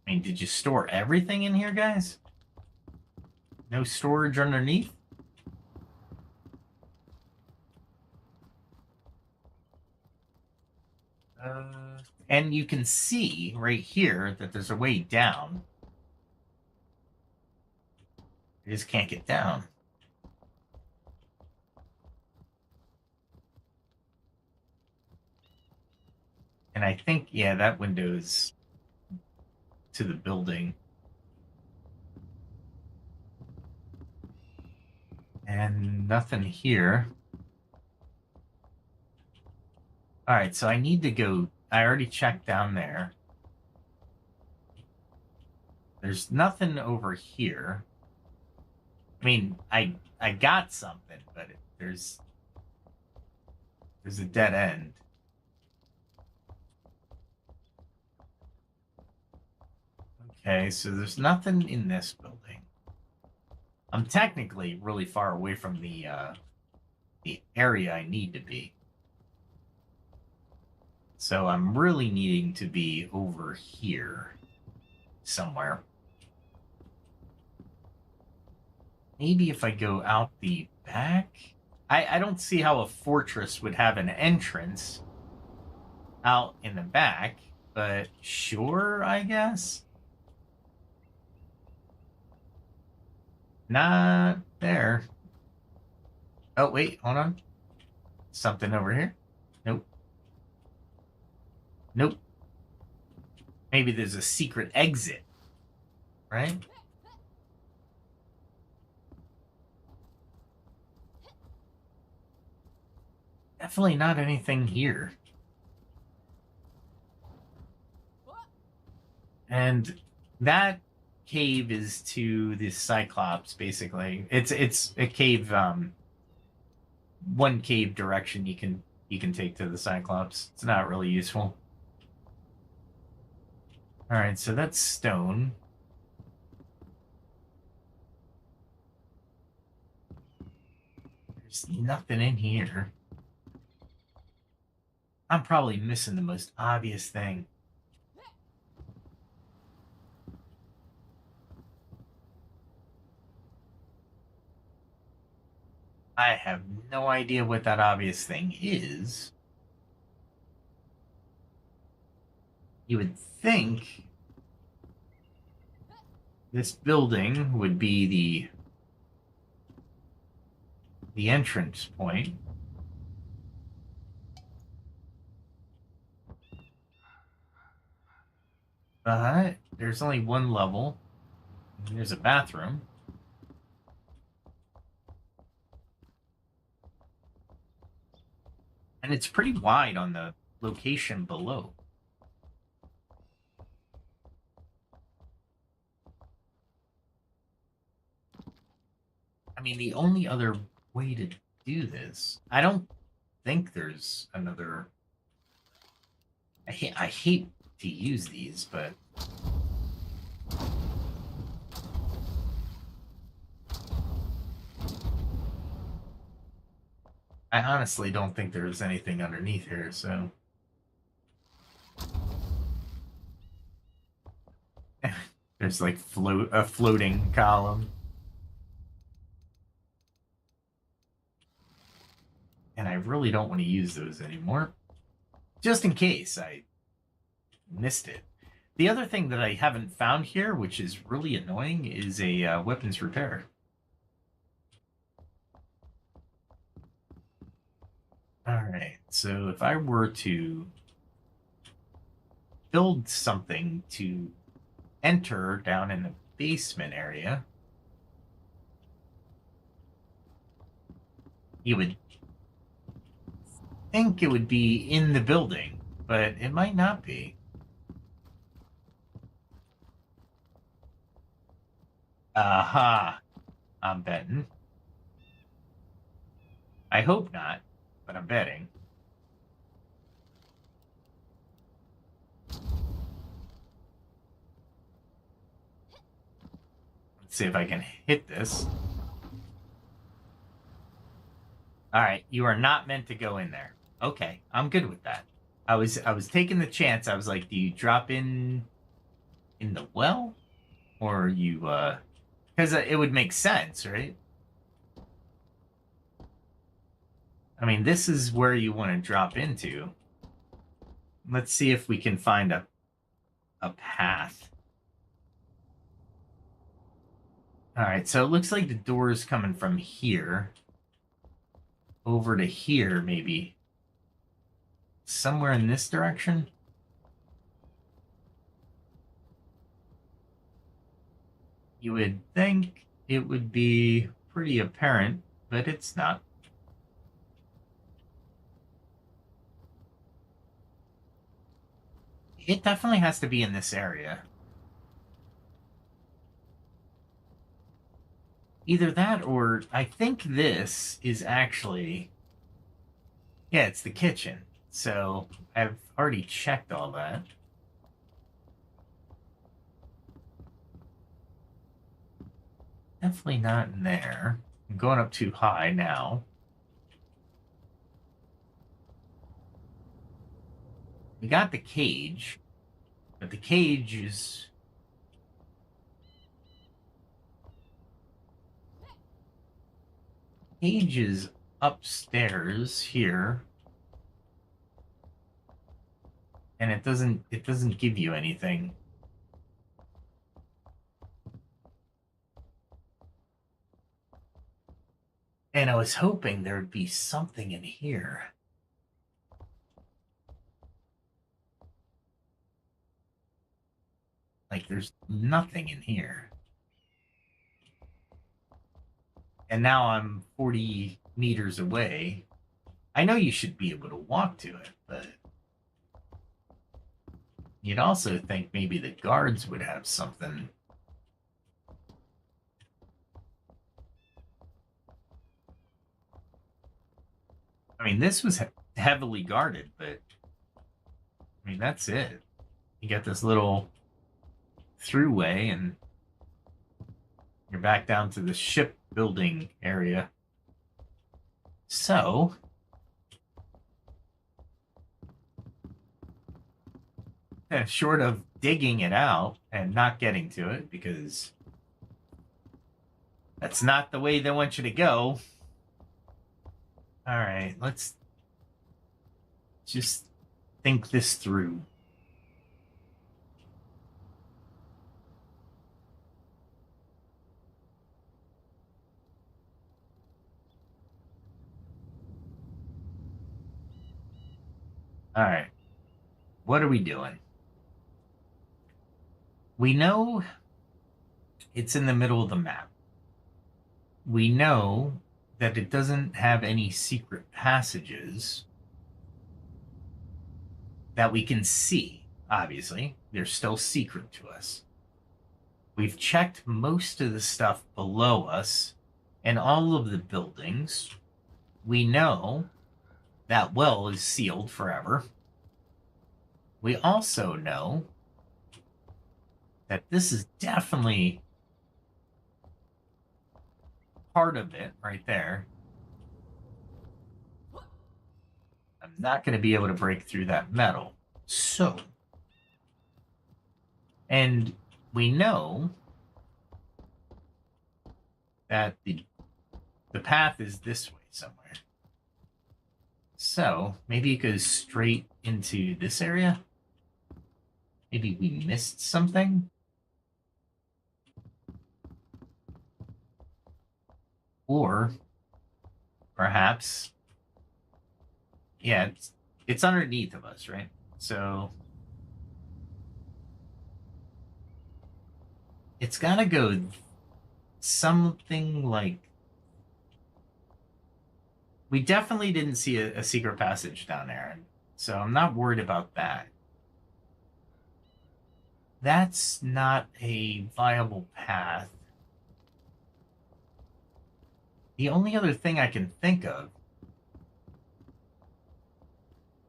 I mean, did you store everything in here, guys? No storage underneath? And you can see right here that there's a way down. I just can't get down. And I think, yeah, that window is to the building. And nothing here. All right, so I need to go. I already checked down there. There's nothing over here. I mean, I got something, but there's a dead end. Okay, so there's nothing in this building. I'm technically really far away from the area I need to be. So I'm really needing to be over here somewhere. Maybe if I go out the back? I don't see how a fortress would have an entrance out in the back, but sure, I guess. Not there. Oh, wait, hold on. Something over here? Nope. Nope. Maybe there's a secret exit, right? Definitely not anything here. And that cave is to the Cyclops, basically. It's a cave, one cave direction you can take to the Cyclops. It's not really useful. All right, so that's stone. There's nothing in here. I'm probably missing the most obvious thing. I have no idea what that obvious thing is. You would think this building would be the entrance point. But there's only one level. There's a bathroom. And it's pretty wide on the location below. I mean, the only other way to do this, I don't think there's another. I hate to use these, but I honestly don't think there's anything underneath here, so. There's like a floating column. And I really don't want to use those anymore. Just in case I missed it. The other thing that I haven't found here, which is really annoying, is a weapons repair. Alright, so if I were to build something to enter down in the basement area, you would think it would be in the building, but it might not be. Aha, I'm betting. I hope not, but I'm betting. Let's see if I can hit this. All right, you are not meant to go in there. Okay, I'm good with that. I was taking the chance. I was like, do you drop in the well, or you because it would make sense, right? I mean, this is where you want to drop into. Let's see if we can find a path. All right, so it looks like the door is coming from here over to here, maybe. Somewhere in this direction? You would think it would be pretty apparent, but it's not. It definitely has to be in this area. Either that or I think this is actually... Yeah, it's the kitchen. So I've already checked all that. Definitely not in there. I'm going up too high now. We got the cage, but the cage is... Cage is upstairs here. And it doesn't give you anything. And I was hoping there would be something in here. Like, there's nothing in here. And now I'm 40 meters away. I know you should be able to walk to it, but... You'd also think maybe the guards would have something. I mean, this was heavily guarded, but I mean, that's it. You get this little throughway and you're back down to the shipbuilding area. So, short of digging it out and not getting to it, because that's not the way they want you to go. All right, let's just think this through. All right, what are we doing? We know it's in the middle of the map. We know that it doesn't have any secret passages that we can see. Obviously, they're still secret to us. We've checked most of the stuff below us and all of the buildings. We know that well is sealed forever. We also know that this is definitely part of it right there. I'm not going to be able to break through that metal. So, and we know that the path is this way somewhere. So maybe it goes straight into this area. Maybe we missed something. Or perhaps, yeah, it's underneath of us, right? So it's got to go something like, we definitely didn't see a secret passage down there, so I'm not worried about that. That's not a viable path. The only other thing I can think of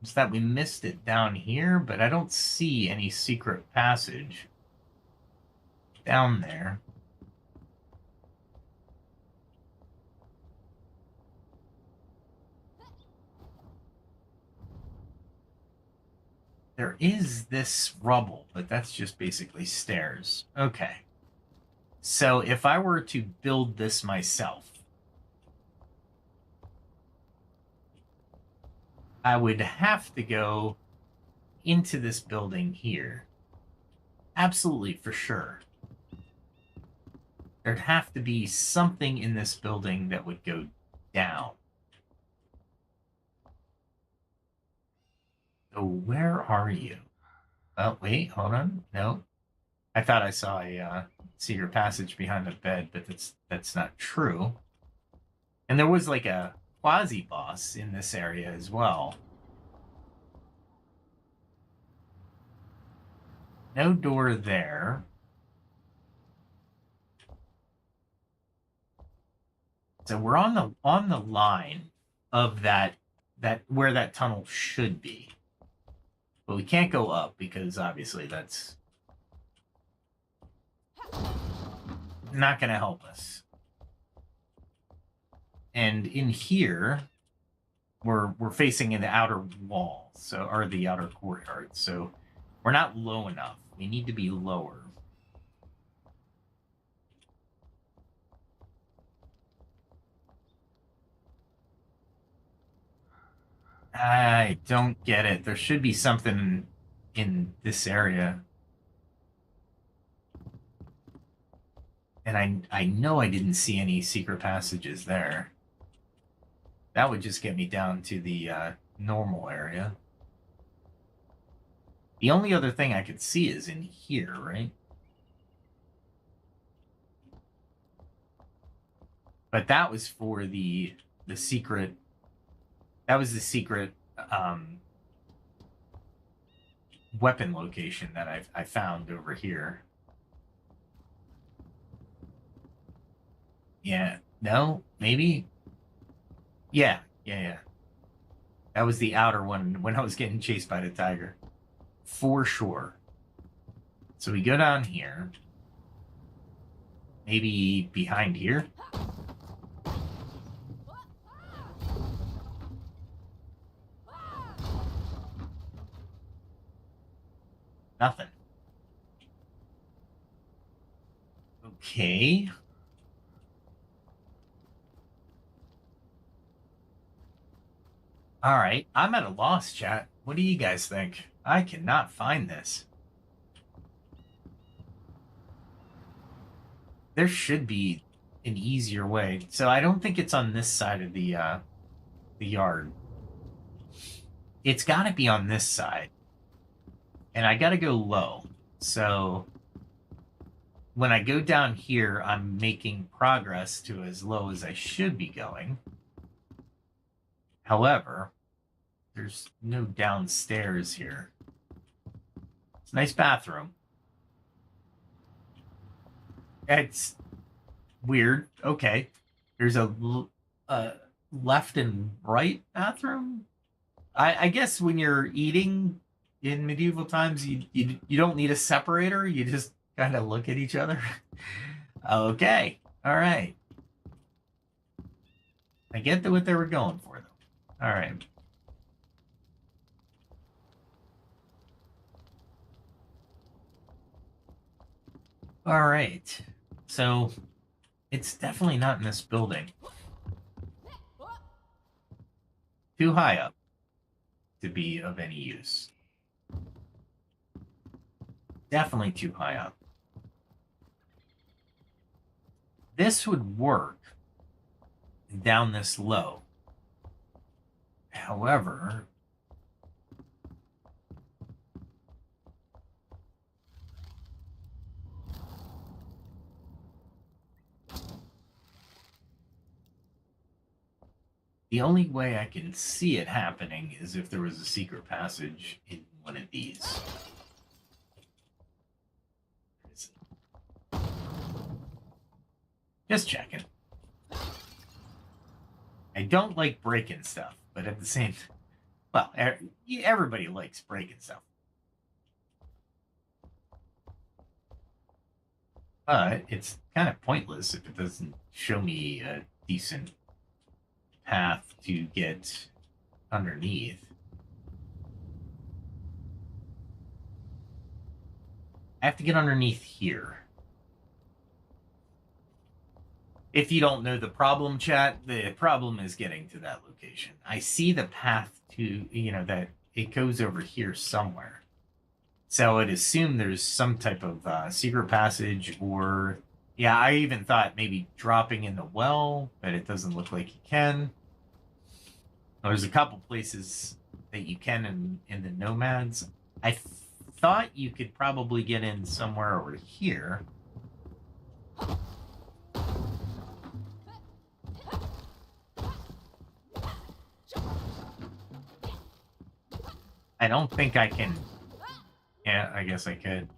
is that we missed it down here, but I don't see any secret passage down there. There is this rubble, but that's just basically stairs. Okay. So if I were to build this myself, I would have to go into this building here. Absolutely, for sure. There'd have to be something in this building that would go down. So where are you? Oh, wait, hold on. No. I thought I saw a secret passage behind the bed, but that's not true. And there was like a quasi-boss in this area as well. No door there. So we're on the line of that where that tunnel should be. But we can't go up because obviously that's not going to help us. And in here, we're facing in the outer wall, so, or the outer courtyard. So we're not low enough. We need to be lower. I don't get it. There should be something in this area. And I know I didn't see any secret passages there. That would just get me down to the normal area. The only other thing I could see is in here, right? But that was for the secret. That was the secret weapon location that I found over here. Yeah. No, maybe. Yeah. That was the outer one when I was getting chased by the tiger. For sure. So we go down here. Maybe behind here? Nothing. Okay. All right. I'm at a loss, chat. What do you guys think? I cannot find this. There should be an easier way. So I don't think it's on this side of the yard. It's got to be on this side. And I got to go low. So when I go down here, I'm making progress to as low as I should be going. However, there's no downstairs here. It's a nice bathroom. It's weird. Okay. There's a left and right bathroom. I guess when you're eating in medieval times, you don't need a separator. You just kind of look at each other. Okay. All right. I get what they were going for, though. All right. All right. So it's definitely not in this building. Too high up to be of any use. Definitely too high up. This would work down this low. However, the only way I can see it happening is if there was a secret passage in one of these. Just checking. I don't like breaking stuff, but at the same time, well, everybody likes breaking stuff. But it's kind of pointless if it doesn't show me a decent path to get underneath. I have to get underneath here. If you don't know the problem, chat, the problem is getting to that location. I see the path to, that it goes over here somewhere. So I'd assume there's some type of secret passage or, yeah, I even thought maybe dropping in the well, but it doesn't look like you can. There's a couple places that you can in the Nomads. I thought you could probably get in somewhere over here. I don't think I can. Yeah, I guess I could.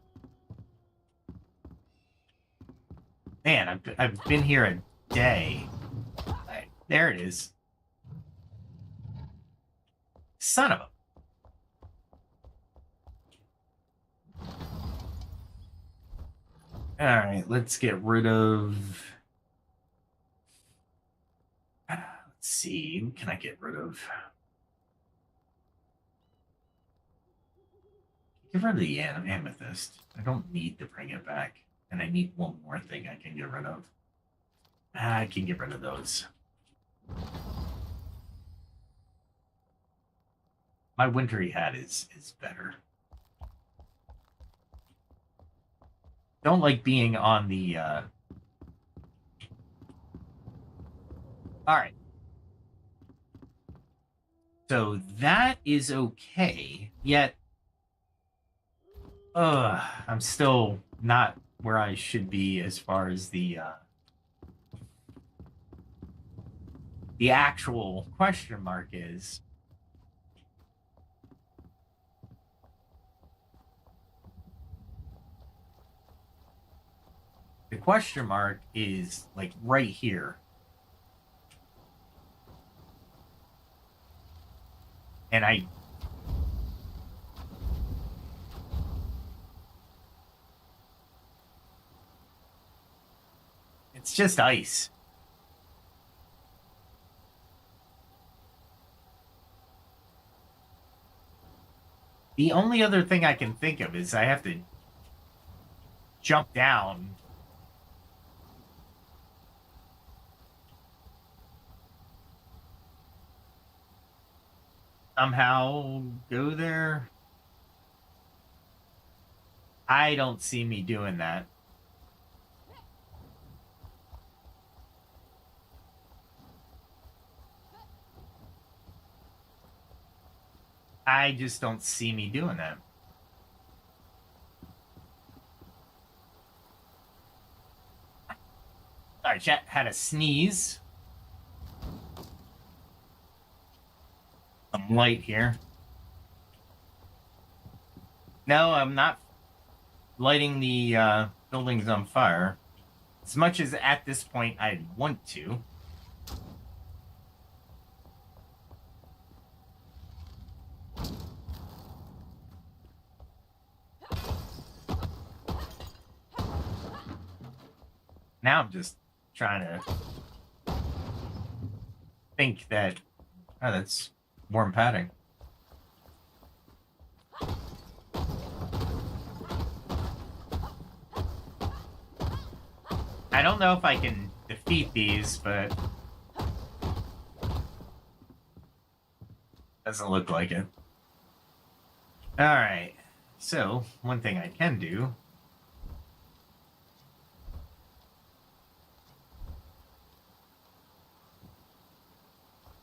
Man, I've been here a day. There it is. Son of a. All right, let's get rid of. Let's see. Who can I get rid of? Get rid of the amethyst. I don't need to bring it back. And I need one more thing I can get rid of. I can get rid of those. My wintry hat is better. Don't like being on the... All right. So that is okay, yet... I'm still not where I should be as far as the actual question mark is. The question mark is like right here. And it's just ice. The only other thing I can think of is I have to jump down. Somehow go there. I don't see me doing that. I just don't see me doing that. All right, chat had a sneeze. Some light here. No, I'm not lighting the buildings on fire. As much as at this point I'd want to. Now I'm just trying to think that, oh, that's warm padding. I don't know if I can defeat these, but doesn't look like it. All right, so one thing I can do.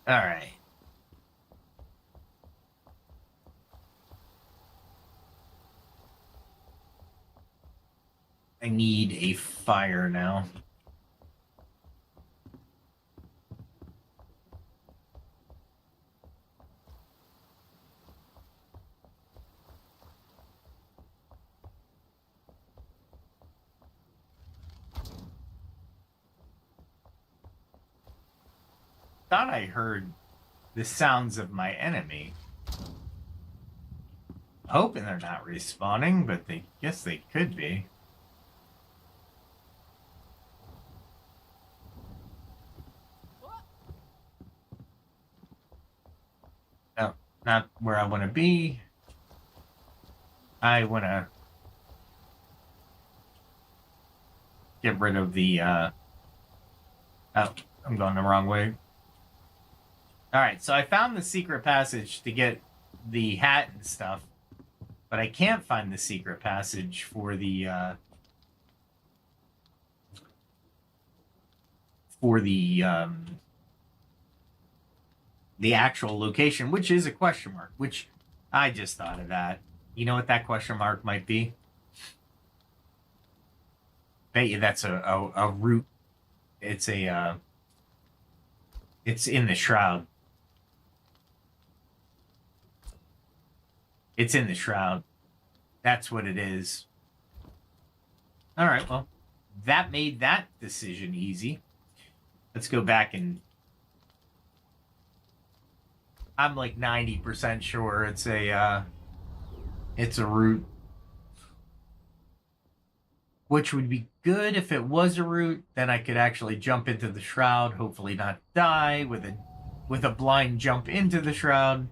All right. I need a fire now. Thought I heard the sounds of my enemy. Hoping they're not respawning, but they guess they could be. No, not where I want to be. I want to get rid of the, oh, I'm going the wrong way. All right, so I found the secret passage to get the hat and stuff, but I can't find the secret passage for the actual location, which is a question mark, which I just thought of that. You know what that question mark might be? Bet you that's a route. It's a it's in the Shroud. It's in the Shroud. That's what it is. All right, well, that made that decision easy. Let's go back and... I'm like 90% sure it's a route. Which would be good if it was a route. Then I could actually jump into the Shroud, hopefully not die with a blind jump into the Shroud.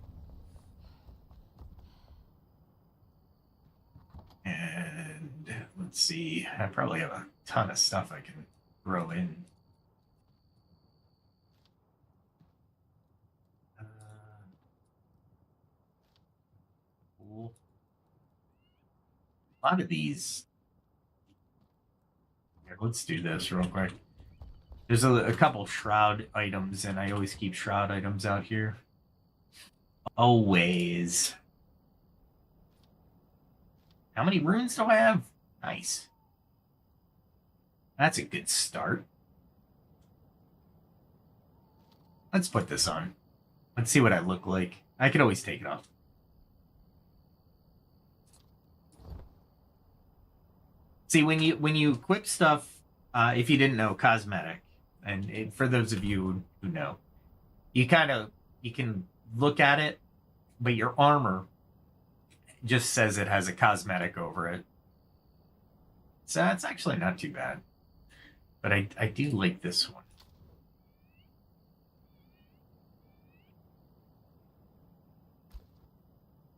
And let's see, I probably have a ton of stuff I can throw in. Cool. A lot of these. Here, let's do this real quick. There's a couple Shroud items, and I always keep Shroud items out here. Always. How many runes do I have? Nice. That's a good start. Let's put this on. Let's see what I look like. I could always take it off. See, when you equip stuff If you didn't know, cosmetic, and for those of you who know, you can look at it, but your armor just says it has a cosmetic over it. So it's actually not too bad. But I do like this one.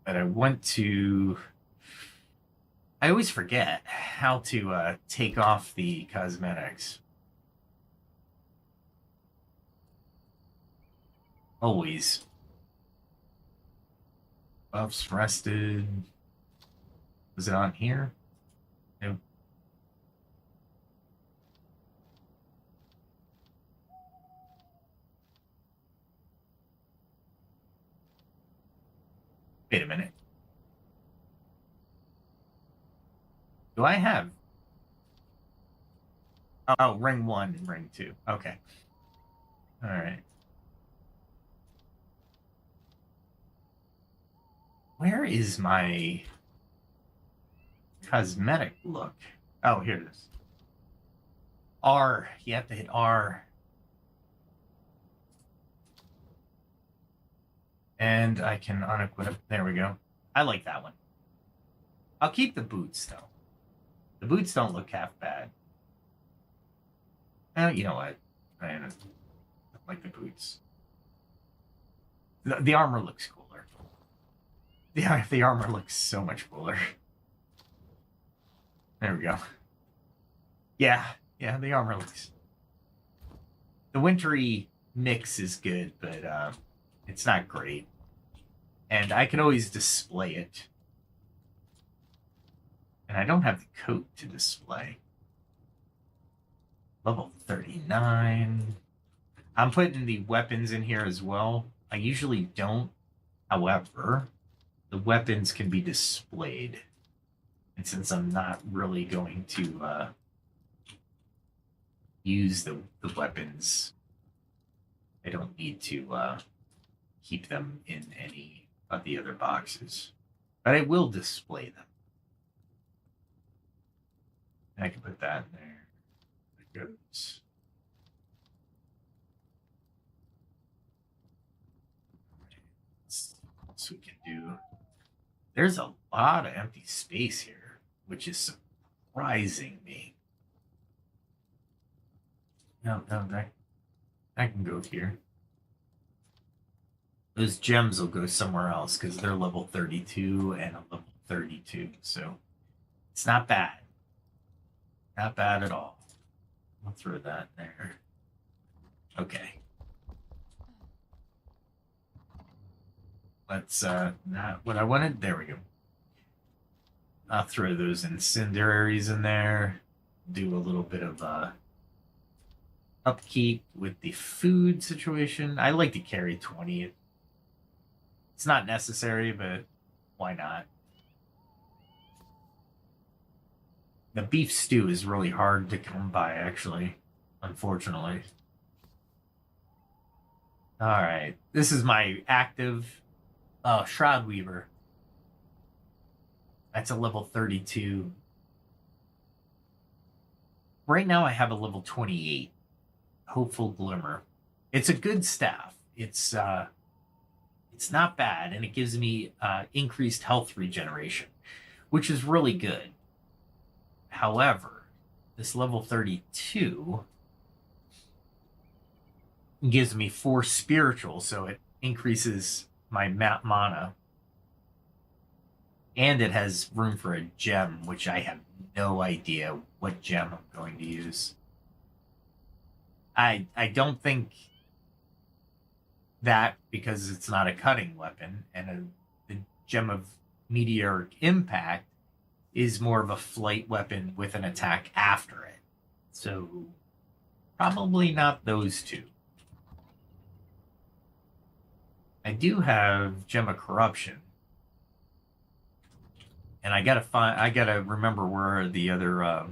But I want to... I always forget how to take off the cosmetics. Always. Buffs rested. Was it on here? Nope. Wait a minute. Do I have... Oh, ring 1 and ring 2. Okay. All right. Where is my cosmetic look? Oh, here it is. R. You have to hit R. And I can unequip. There we go. I like that one. I'll keep the boots, though. The boots don't look half bad. You know what? I don't like the boots. The armor looks cooler. The armor looks so much cooler. There we go. Yeah, the armor looks... The wintry mix is good, but it's not great. And I can always display it. And I don't have the coat to display. Level 39. I'm putting the weapons in here as well. I usually don't. However, the weapons can be displayed. And since I'm not really going to use the weapons, I don't need to keep them in any of the other boxes. But I will display them. I can put that in there. That goes. So we can do... There's a lot of empty space here, which is surprising me. No, I can go here. Those gems will go somewhere else because they're level 32 and a level 32. So it's not bad. Not bad at all. I'll throw that there. Okay. Let's, not what I wanted. There we go. I'll throw those incendiaries in there. Do a little bit of, upkeep with the food situation. I like to carry 20. It's not necessary, but why not? The beef stew is really hard to come by, actually, unfortunately. All right, this is my active Shroud Weaver. That's a level 32. Right now I have a level 28. Hopeful Glimmer. It's a good staff. It's not bad, and it gives me increased health regeneration, which is really good. However, this level 32 gives me 4 spiritual, so it increases my mana. And it has room for a gem, which I have no idea what gem I'm going to use. I don't think that, because it's not a cutting weapon, and the gem of meteoric impact is more of a flight weapon with an attack after it. So probably not those two. I do have Gem of Corruption. And I gotta remember where the other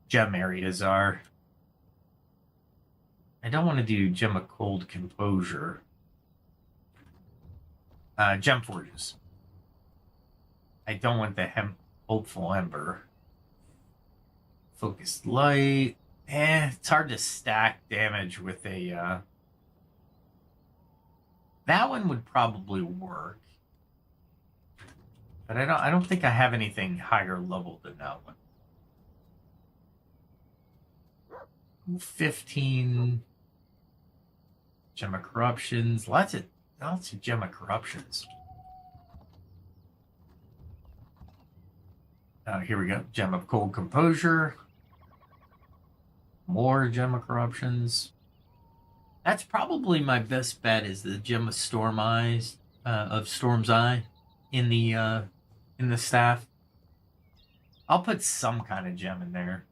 gem areas are. I don't want to do Gem of Cold Composure. Gem Forges. I don't want the Hopeful Ember. Focused Light. It's hard to stack damage with a... That one would probably work. But I don't think I have anything higher level than that one. 15 Gem of Corruptions. Lots of Gem of Corruptions. Here we go. Gem of Cold Composure. More Gem of Corruptions. That's probably my best bet, is the Gem of Storm's Eye in the staff. I'll put some kind of gem in there,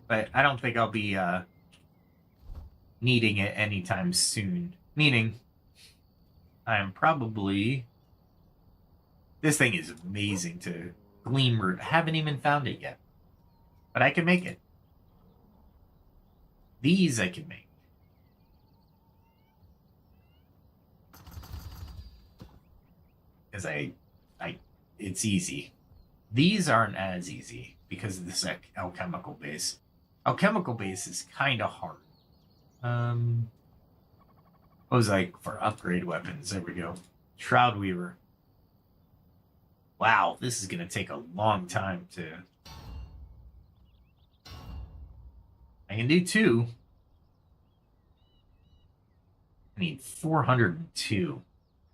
but I don't think I'll be needing it anytime soon. Meaning, I'm probably... This thing is amazing to gleam root. I haven't even found it yet, but I can make it. These I can make. Because it's easy. These aren't as easy because of this alchemical base. Alchemical base is kind of hard. What was like for upgrade weapons? There we go. Shroud Weaver. Wow, this is going to take a long time to... I can do 2. I need 402.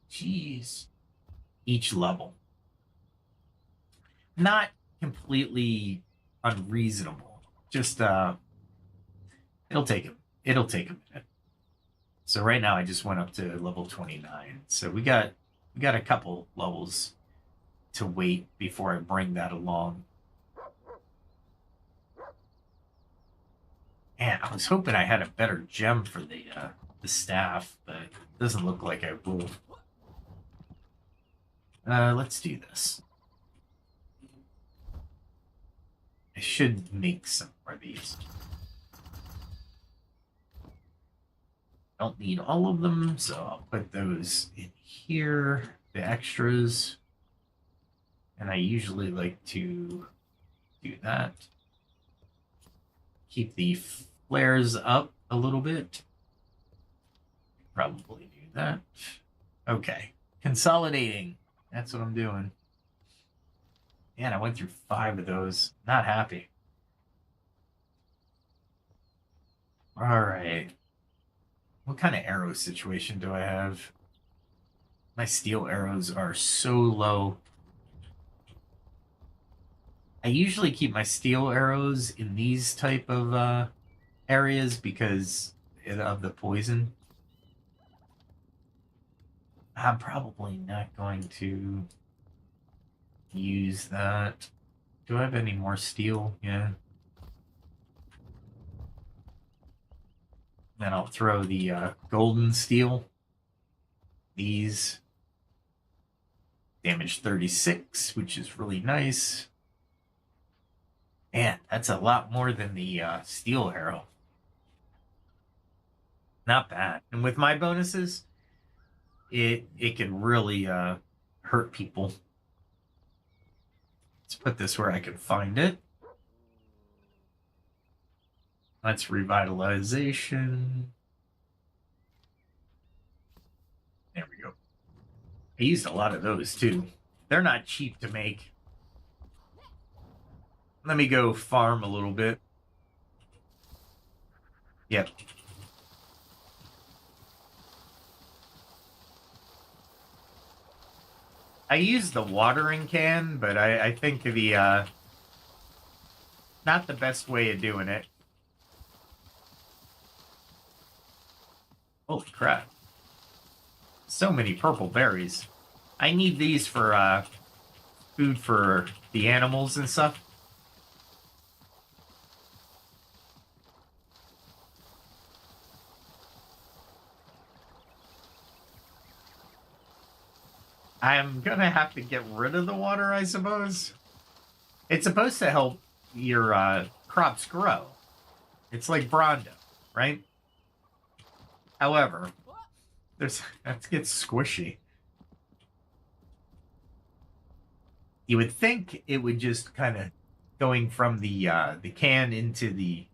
Jeez. Each level. Not completely unreasonable. Just it'll take a minute. So right now I just went up to level 29. So we got a couple levels to wait before I bring that along. Man, I was hoping I had a better gem for the staff, but it doesn't look like I will. Let's do this. I should make some more of these. Don't need all of them, so I'll put those in here, the extras. And I usually like to do that. Keep the flares up a little bit. Probably do that. Okay. Consolidating. That's what I'm doing. Man, I went through 5 of those. Not happy. All right. What kind of arrow situation do I have? My steel arrows are so low. I usually keep my steel arrows in these type of areas because of the poison. I'm probably not going to use that. Do I have any more steel? Yeah. Then I'll throw the golden steel. These. Damage 36, which is really nice. Man, that's a lot more than the steel arrow. Not bad. And with my bonuses, it can really hurt people. Let's put this where I can find it. That's revitalization. There we go. I used a lot of those too. They're not cheap to make. Let me go farm a little bit. Yep. I use the watering can, but I think the not the best way of doing it. Holy crap. So many purple berries. I need these for food for the animals and stuff. I'm gonna have to get rid of the water, I suppose. It's supposed to help your crops grow. It's like Brondo, right? However, that gets squishy. You would think it would just kind of going from the can into the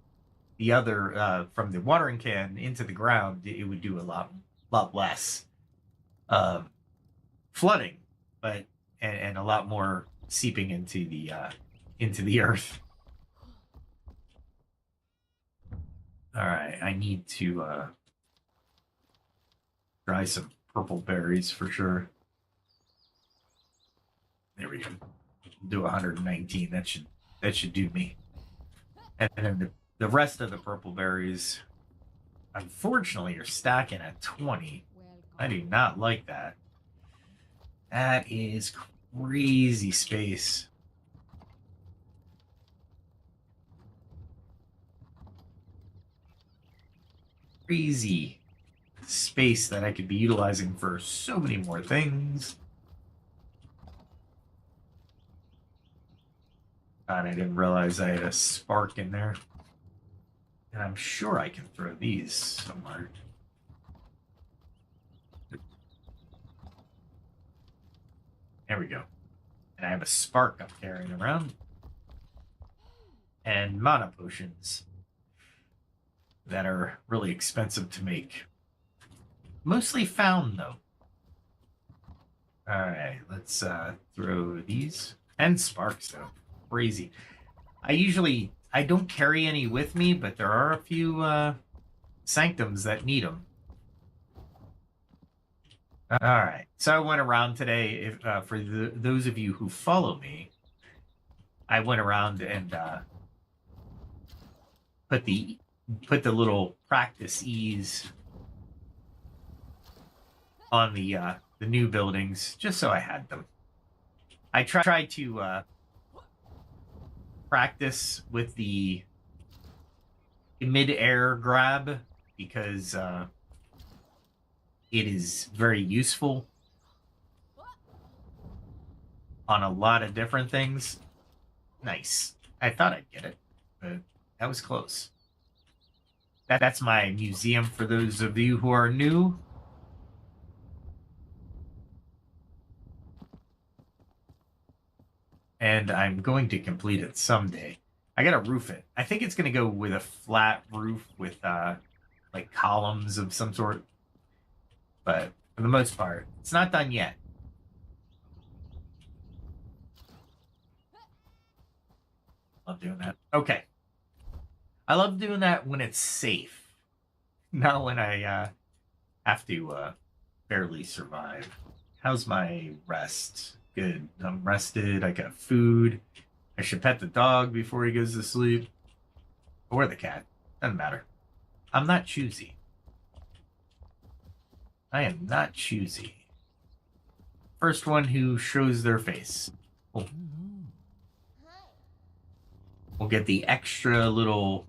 other from the watering can into the ground, it would do a lot less flooding, but and a lot more seeping into the earth. All right, I need to try some purple berries for sure. There we go. Do 119. That should do me. And then the rest of the purple berries, unfortunately, are stacking at 20. I do not like that. That is crazy space. Crazy space that I could be utilizing for so many more things. God, I didn't realize I had a spark in there. And I'm sure I can throw these somewhere. There we go. And I have a spark I'm carrying around. And mana potions that are really expensive to make. Mostly found, though. Alright, let's throw these. And sparks, though. Crazy. I don't carry any with me, but there are a few sanctums that need them. Alright, so I went around today, for those of you who follow me, I went around and put the little practice ease on the new buildings, just so I had them. I tried to practice with the mid-air grab because it is very useful on a lot of different things. Nice. I thought I'd get it, but that was close. That's my museum for those of you who are new. And I'm going to complete it someday. I gotta roof it. I think it's gonna go with a flat roof with like columns of some sort. But for the most part, it's not done yet. Love doing that. Okay. I love doing that when it's safe. Not when I have to barely survive. How's my rest? Good. I'm rested. I got food. I should pet the dog before he goes to sleep. Or the cat. Doesn't matter. I'm not choosy. I am not choosy. First one who shows their face. Cool. We'll get the extra little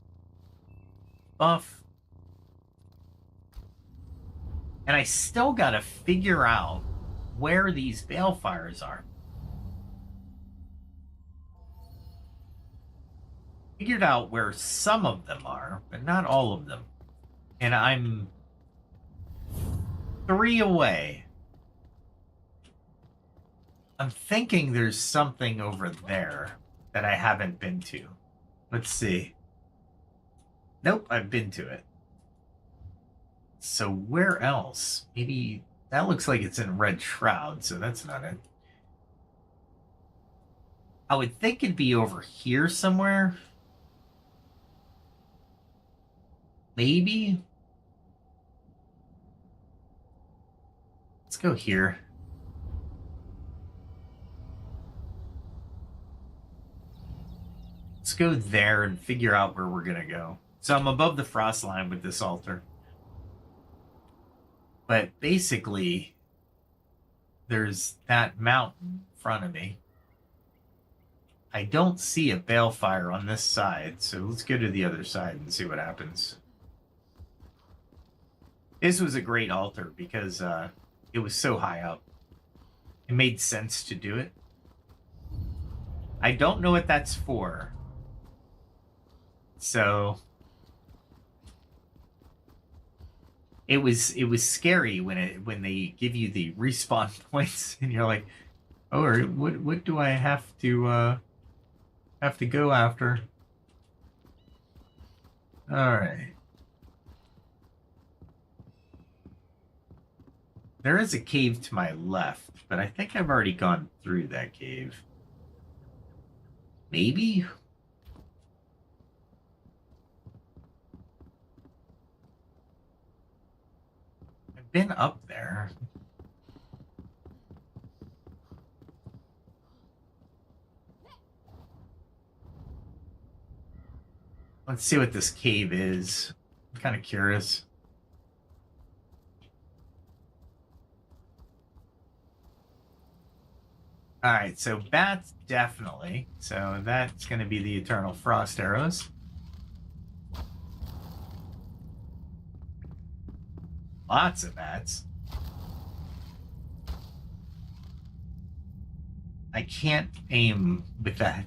buff. And I still gotta figure out where these Balefires are. Figured out where some of them are, but not all of them. And I'm 3 away. I'm thinking there's something over there that I haven't been to. Let's see. Nope, I've been to it. So where else? Maybe that looks like it's in Red Shroud, so that's not it. I would think it'd be over here somewhere. Maybe. Let's go here. Let's go there and figure out where we're gonna go. So I'm above the frost line with this altar. But basically, there's that mountain in front of me. I don't see a balefire on this side, so let's go to the other side and see what happens. This was a great altar because it was so high up. It made sense to do it. I don't know what that's for. So it was scary when they give you the respawn points and you're like, Or what do I have to go after? All right. There is a cave to my left, but I think I've already gone through that cave. Maybe? I've been up there. Let's see what this cave is. I'm kind of curious. All right, so bats definitely. So that's going to be the eternal frost arrows. Lots of bats. I can't aim with that.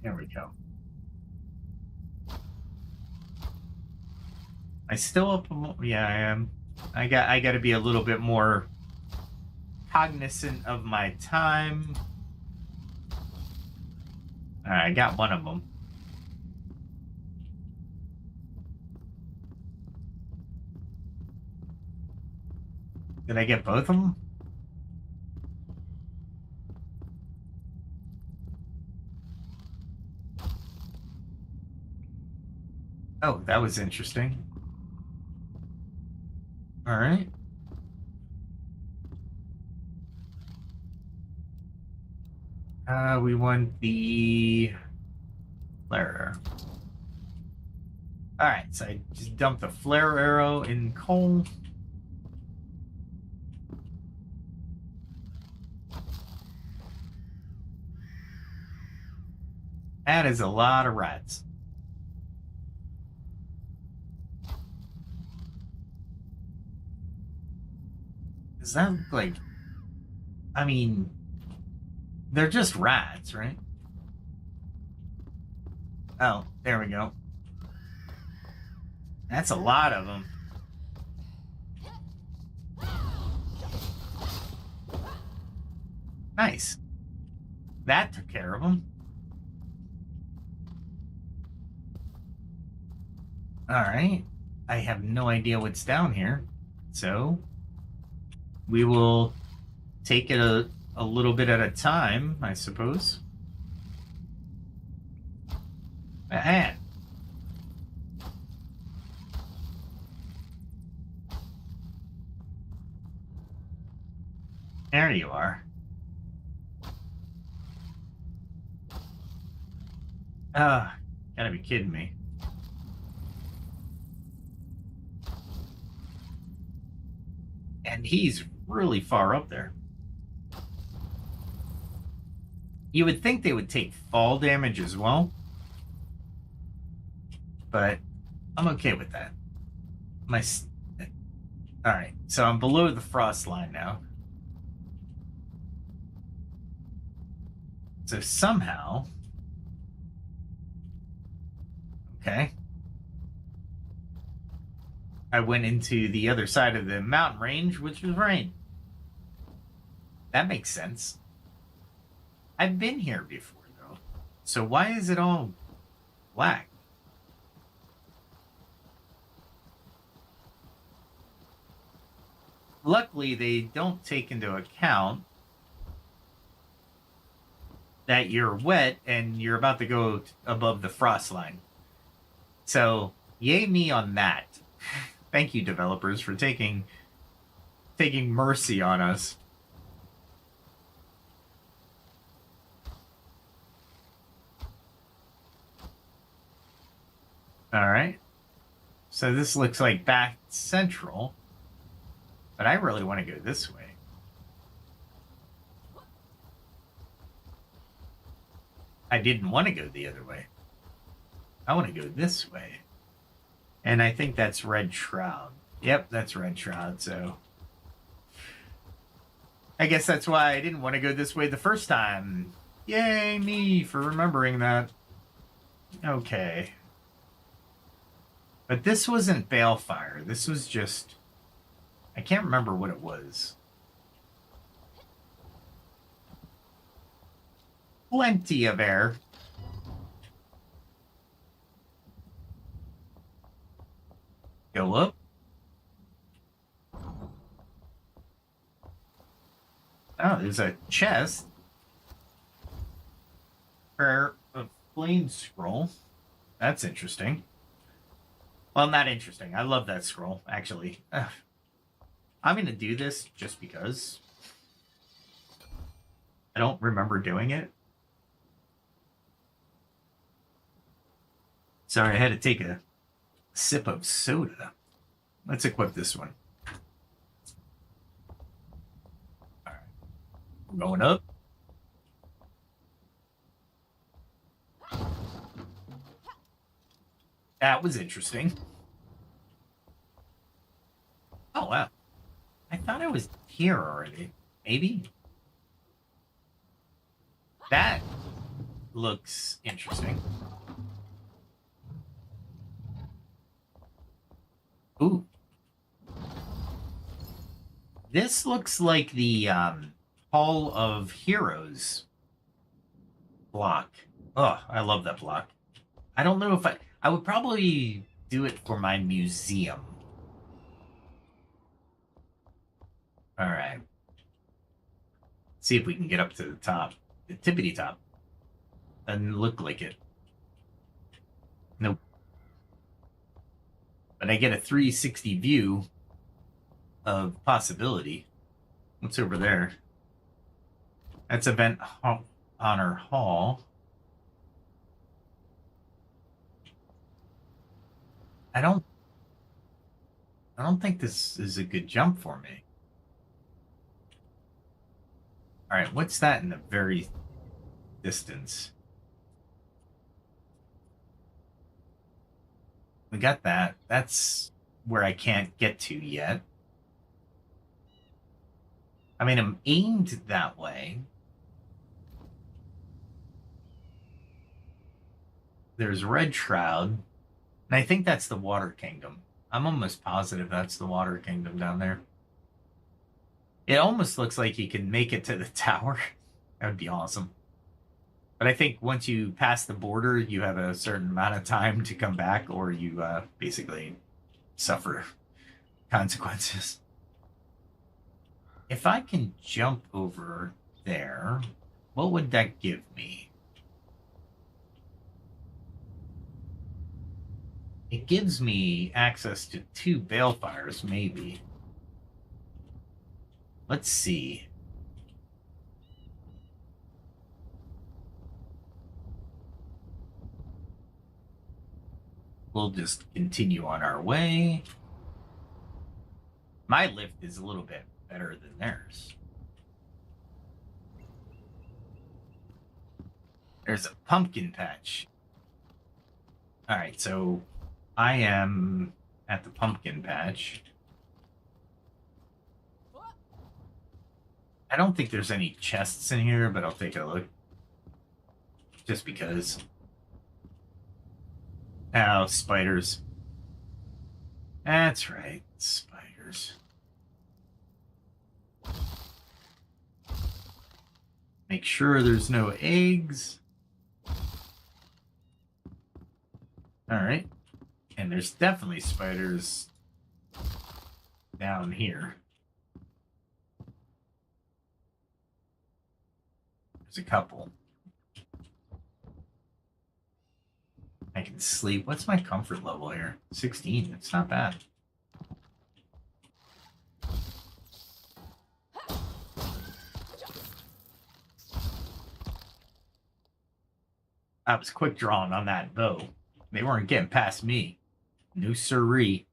There we go. I still up? Yeah, I am. I got to be a little bit more cognizant of my time. All right, I got one of them. Did I get both of them? Oh, that was interesting. All right. We want the flare. All right, so I just dumped the flare arrow in coal. That is a lot of rats. Does that look like... I mean, they're just rats, right? Oh, there we go. That's a lot of them. Nice. That took care of them. All right. I have no idea what's down here. So we will take it a little bit at a time, I suppose. And there you are. Gotta be kidding me. And he's really far up there. You would think they would take fall damage as well, but I'm okay with that. All right, so I'm below the frost line now. So somehow, okay, I went into the other side of the mountain range, which was rain. That makes sense. I've been here before, though. So why is it all black? Luckily, they don't take into account that you're wet and you're about to go above the frost line. So, yay me on that. Thank you, developers, for taking mercy on us. All right. So this looks like back central, but I really want to go this way. I didn't want to go the other way. I want to go this way. And I think that's Red Shroud. Yep, that's Red Shroud, so... I guess that's why I didn't want to go this way the first time. Yay, me, for remembering that. Okay. But this wasn't Balefire. This was just I can't remember what it was. Plenty of air. Go up. Oh, there's a chest. Prayer of Flame scroll. That's interesting. Well, not interesting. I love that scroll, actually. Ugh. I'm going to do this just because. I don't remember doing it. Sorry, I had to take a sip of soda. Let's equip this one. All right. We're going up. That was interesting. Oh, wow. I thought I was here already. Maybe? That looks interesting. Ooh. This looks like the Hall of Heroes block. Oh, I love that block. I don't know if I would probably do it for my museum. All right. See if we can get up to the top. The tippity top. Doesn't look like it. Nope. But I get a 360 view of possibility. What's over there? That's Event Honor Hall. I don't think this is a good jump for me. All right, what's that in the very distance? We got that. That's where I can't get to yet. I mean, I'm aimed that way. There's Red Shroud. And I think that's the Water Kingdom. I'm almost positive that's the Water Kingdom down there. It almost looks like you can make it to the tower. That would be awesome. But I think once you pass the border, you have a certain amount of time to come back, or you basically suffer consequences. If I can jump over there, what would that give me? It gives me access to 2 Balefires, maybe. Let's see. We'll just continue on our way. My lift is a little bit better than theirs. There's a pumpkin patch. All right, so I am at the pumpkin patch. I don't think there's any chests in here, but I'll take a look. Just because. Oh, spiders. That's right, spiders. Make sure there's no eggs. Alright. And there's definitely spiders down here. There's a couple. I can sleep. What's my comfort level here? 16. It's not bad. I was quick drawing on that bow. They weren't getting past me. No siree.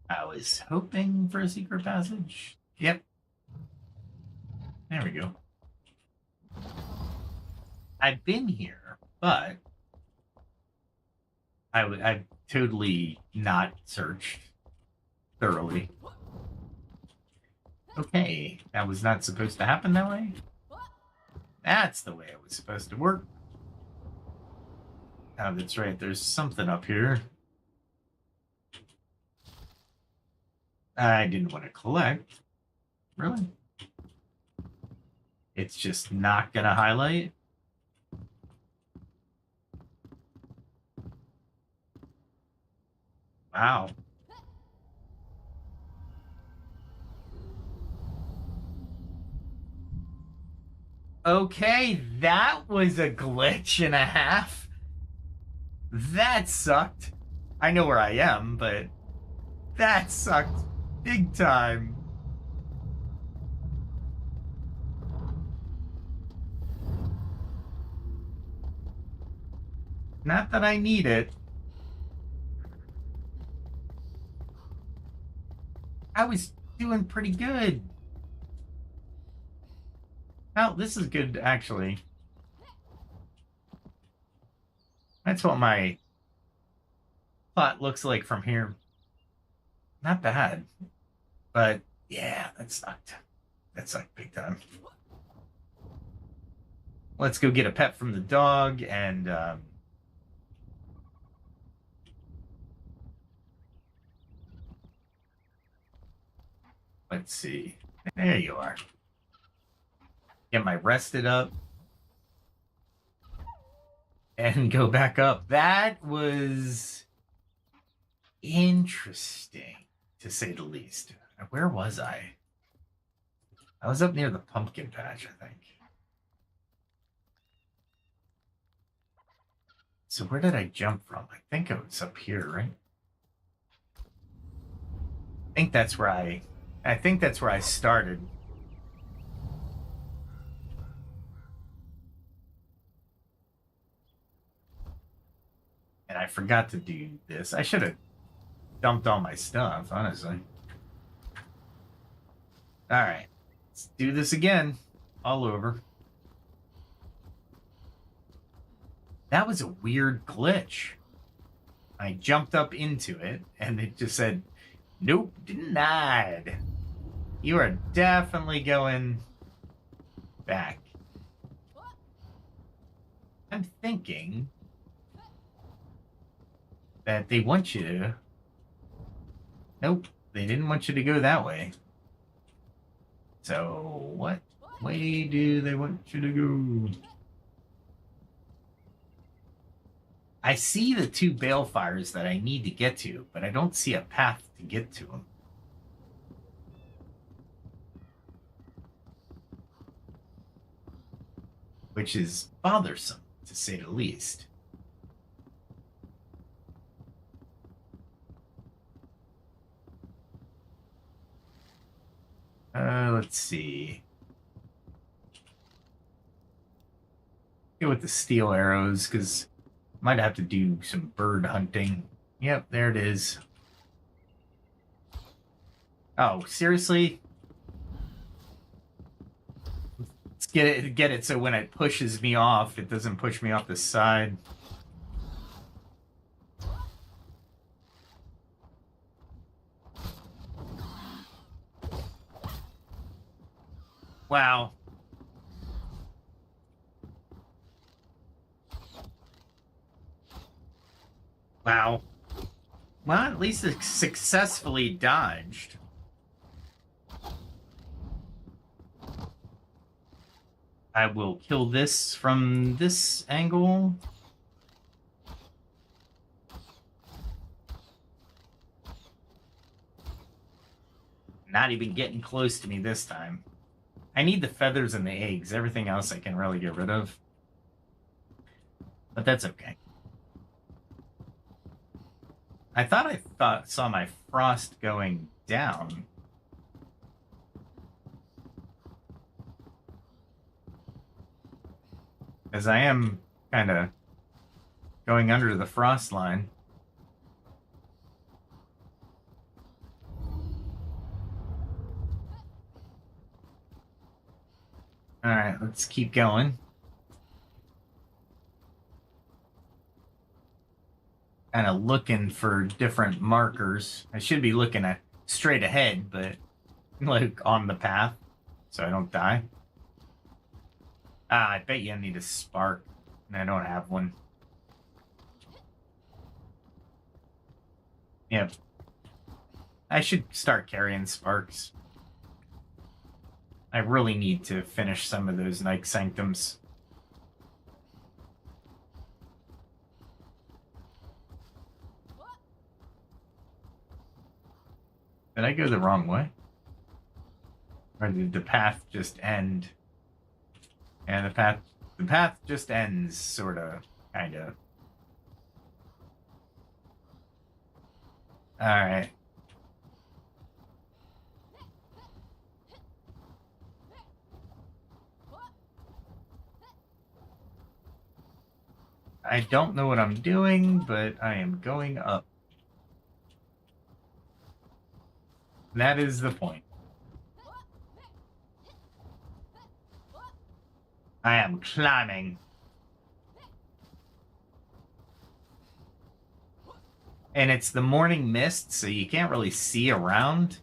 I was hoping for a secret passage. Yep. There we go. I've been here, but I've totally not searched thoroughly. Okay, that was not supposed to happen that way. That's the way it was supposed to work. Oh, that's right. There's something up here. I didn't want to collect. Really? It's just not going to highlight? Wow. Okay, that was a glitch and a half. That sucked. I know where I am, but that sucked big time. Not that I need it. I was doing pretty good. Oh, this is good, actually. That's what my plot looks like from here. Not bad. But, yeah, that sucked. That sucked big time. Let's go get a pet from the dog, and, let's see. There you are. Get my rested up. And go back up. That was interesting, to say the least. Where was I? I was up near the pumpkin patch, I think. So where did I jump from? I think it was up here, right? I think that's where I started. And I forgot to do this. I should have dumped all my stuff, honestly. All right. Let's do this again. All over. That was a weird glitch. I jumped up into it, and it just said, nope, denied. You are definitely going back. I'm thinking that they want you to... Nope, they didn't want you to go that way. So, what way do they want you to go? I see the 2 Balefires that I need to get to, but I don't see a path to get to them. Which is bothersome, to say the least. Let's see. Go with the steel arrows, because might have to do some bird hunting. Yep, there it is. Oh, seriously? Let's get it so when it pushes me off, it doesn't push me off the side. Wow. Wow. Well, at least it successfully dodged. I will kill this from this angle. Not even getting close to me this time. I need the feathers and the eggs. Everything else I can really get rid of. But that's okay. I saw my frost going down. As I am kind of going under the frost line. All right, let's keep going. Kind of looking for different markers. I should be looking at straight ahead, but like on the path, so I don't die. Ah, I bet you I need a spark, and I don't have one. Yep. I should start carrying sparks. I really need to finish some of those Night Sanctums. Did I go the wrong way? Or did the path just end? And the path just ends, sorta, kinda. Alright. I don't know what I'm doing, but I am going up. That is the point. I am climbing. And it's the morning mist, so you can't really see around.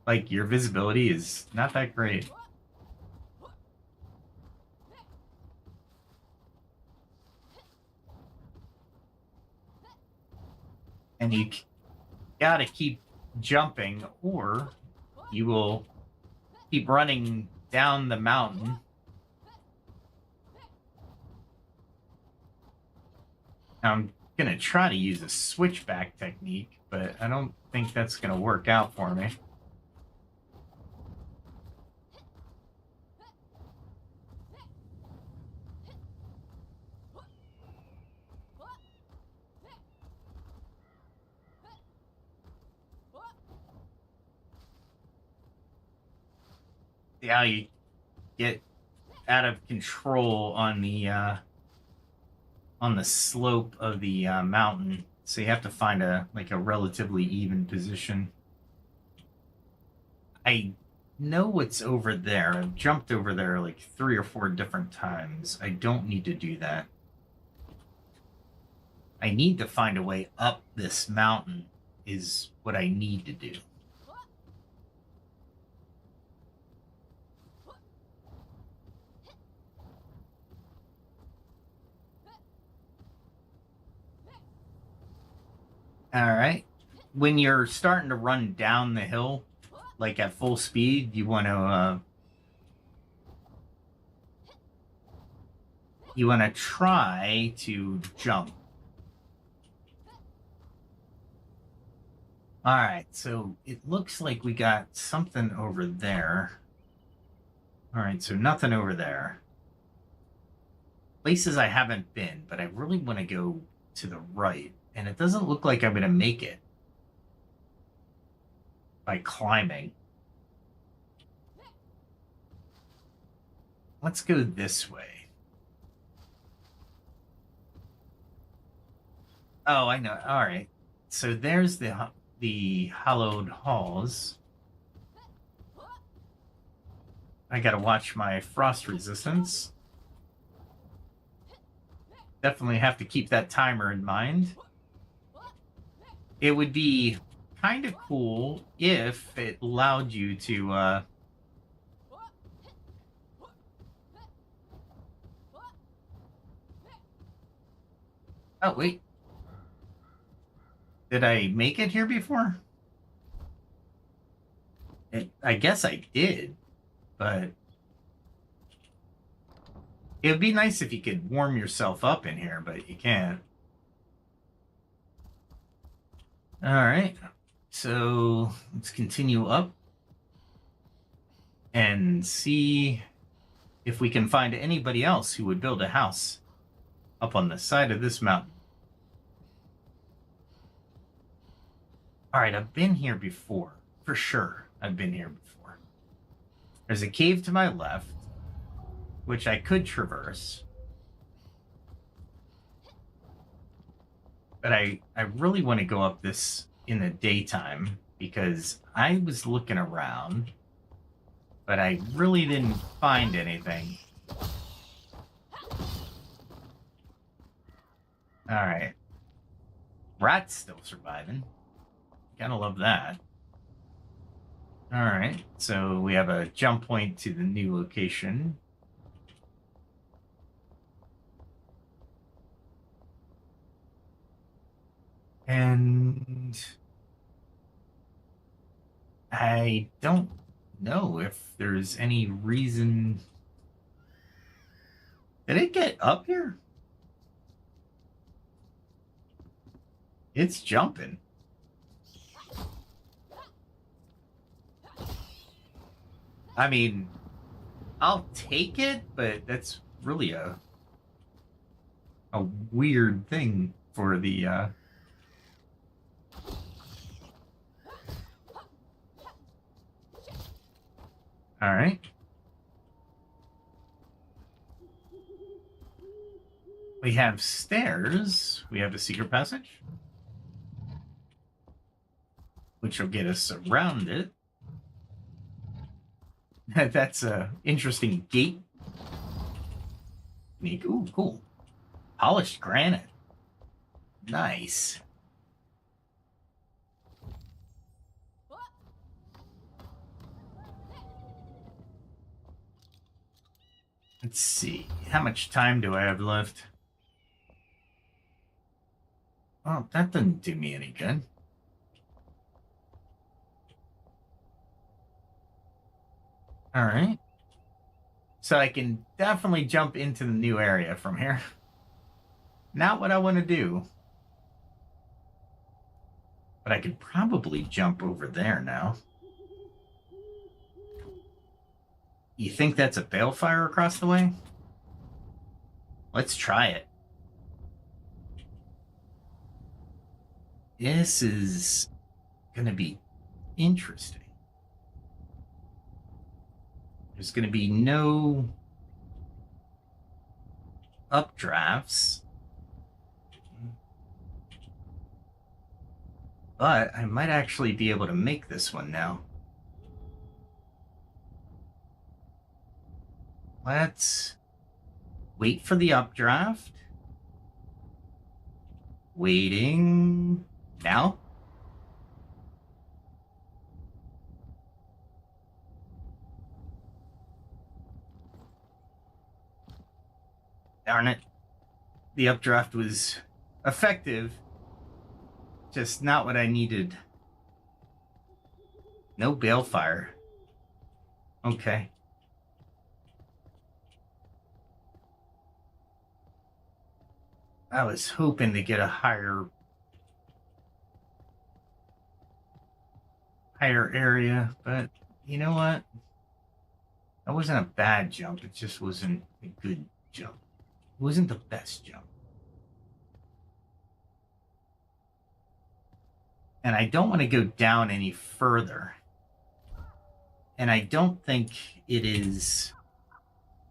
Like, your visibility is not that great. And you gotta keep jumping, or you will keep running down the mountain. I'm gonna try to use a switchback technique, but I don't think that's gonna work out for me. See how you get out of control on the slope of the mountain, so you have to find a relatively even position. I know what's over there. I've jumped over there like 3 or 4 different times. I don't need to do that. I need to find a way up this mountain is what I need to do. All right. When you're starting to run down the hill, like at full speed, you want to try to jump. All right. So it looks like we got something over there. All right. So nothing over there. Places I haven't been, but I really want to go to the right. And it doesn't look like I'm going to make it by climbing. Let's go this way. Oh, I know. All right. So there's the hallowed halls. I got to watch my frost resistance. Definitely have to keep that timer in mind. It would be kind of cool if it allowed you to oh, wait. Did I make it here before? I guess I did, but it would be nice if you could warm yourself up in here, but you can't. All right, so let's continue up and see if we can find anybody else who would build a house up on the side of this mountain. All right, I've been here before. For sure, I've been here before. There's a cave to my left, which I could traverse. But I really want to go up this in the daytime because I was looking around, but I really didn't find anything. All right. Rat's still surviving. Gotta love that. All right. So we have a jump point to the new location. And I don't know if there's any reason. Did it get up here? It's jumping. I mean, I'll take it, but that's really a weird thing for the all right. We have stairs. We have a secret passage, which will get us around it. That's a interesting gate. Ooh, cool. Polished granite. Nice. Let's see. How much time do I have left? Oh, that doesn't do me any good. All right. So I can definitely jump into the new area from here. Not what I want to do. But I could probably jump over there now. You think that's a balefire across the way? Let's try it. This is going to be interesting. There's going to be no updrafts. But I might actually be able to make this one now. Let's wait for the updraft. Waiting now. Darn it. The updraft was effective, just not what I needed. No balefire. Okay. I was hoping to get a higher area, but you know what? That wasn't a bad jump. It just wasn't a good jump. It wasn't the best jump. And I don't want to go down any further. And I don't think it is...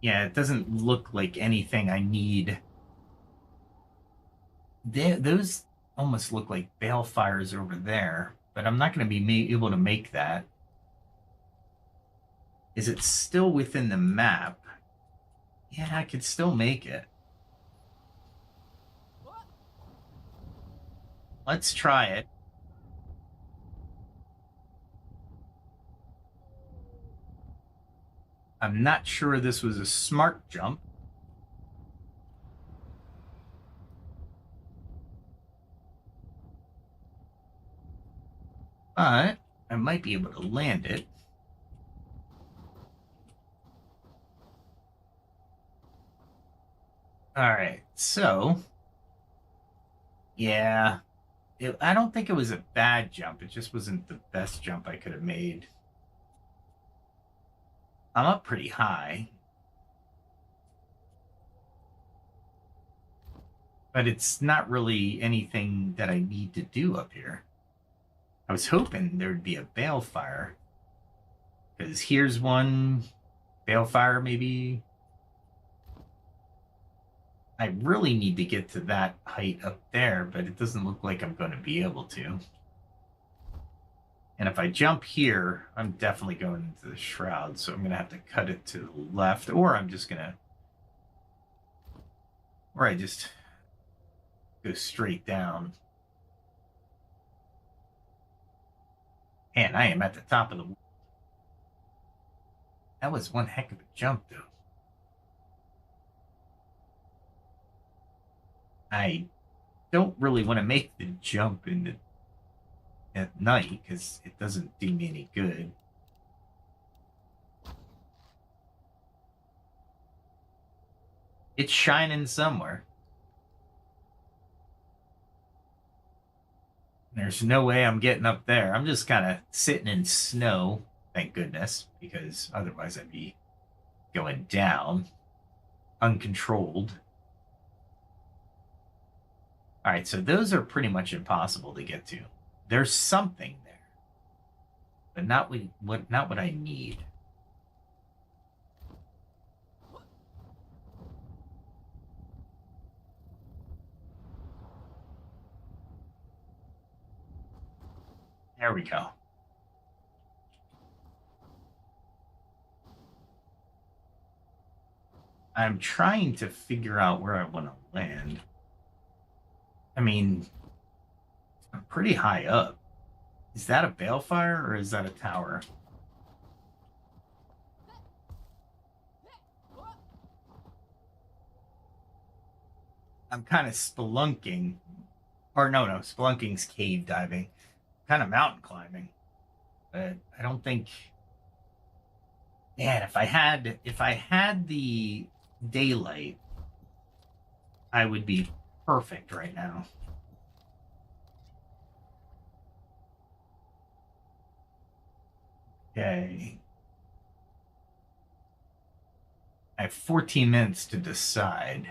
Yeah, it doesn't look like anything I need. Those almost look like balefires over there, but I'm not going to be able to make that. Is it still within the map? Yeah, I could still make it. Let's try it. I'm not sure this was a smart jump. But I might be able to land it. All right, so yeah, I don't think it was a bad jump. It just wasn't the best jump I could have made. I'm up pretty high. But it's not really anything that I need to do up here. I was hoping there'd be a balefire. Because here's one balefire, maybe. I really need to get to that height up there, but it doesn't look like I'm going to be able to. And if I jump here, I'm definitely going into the Shroud, so I'm going to have to cut it to the left, or I'm just going to... Or I just go straight down. Man, I am at the top of the... That was one heck of a jump, though. I don't really want to make the jump at night because it doesn't do me any good. It's shining somewhere. There's no way I'm getting up there. I'm just kind of sitting in snow, thank goodness, because otherwise I'd be going down uncontrolled. All right, so those are pretty much impossible to get to. There's something there, but not what I need. There we go. I'm trying to figure out where I want to land. I mean, I'm pretty high up. Is that a balefire or is that a tower? I'm kind of spelunking. Or no, spelunking's cave diving. Kind of mountain climbing. But I don't think. Man, if I had the daylight, I would be perfect right now. Okay. I have 14 minutes to decide.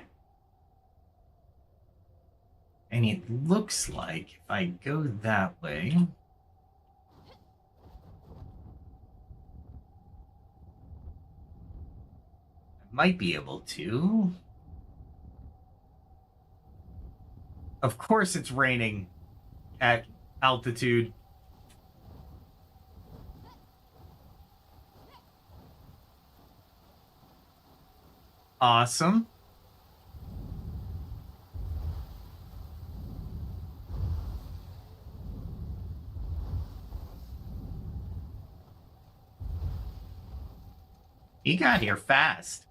And it looks like if I go that way, I might be able to. Of course it's raining at altitude. Awesome. He got here fast.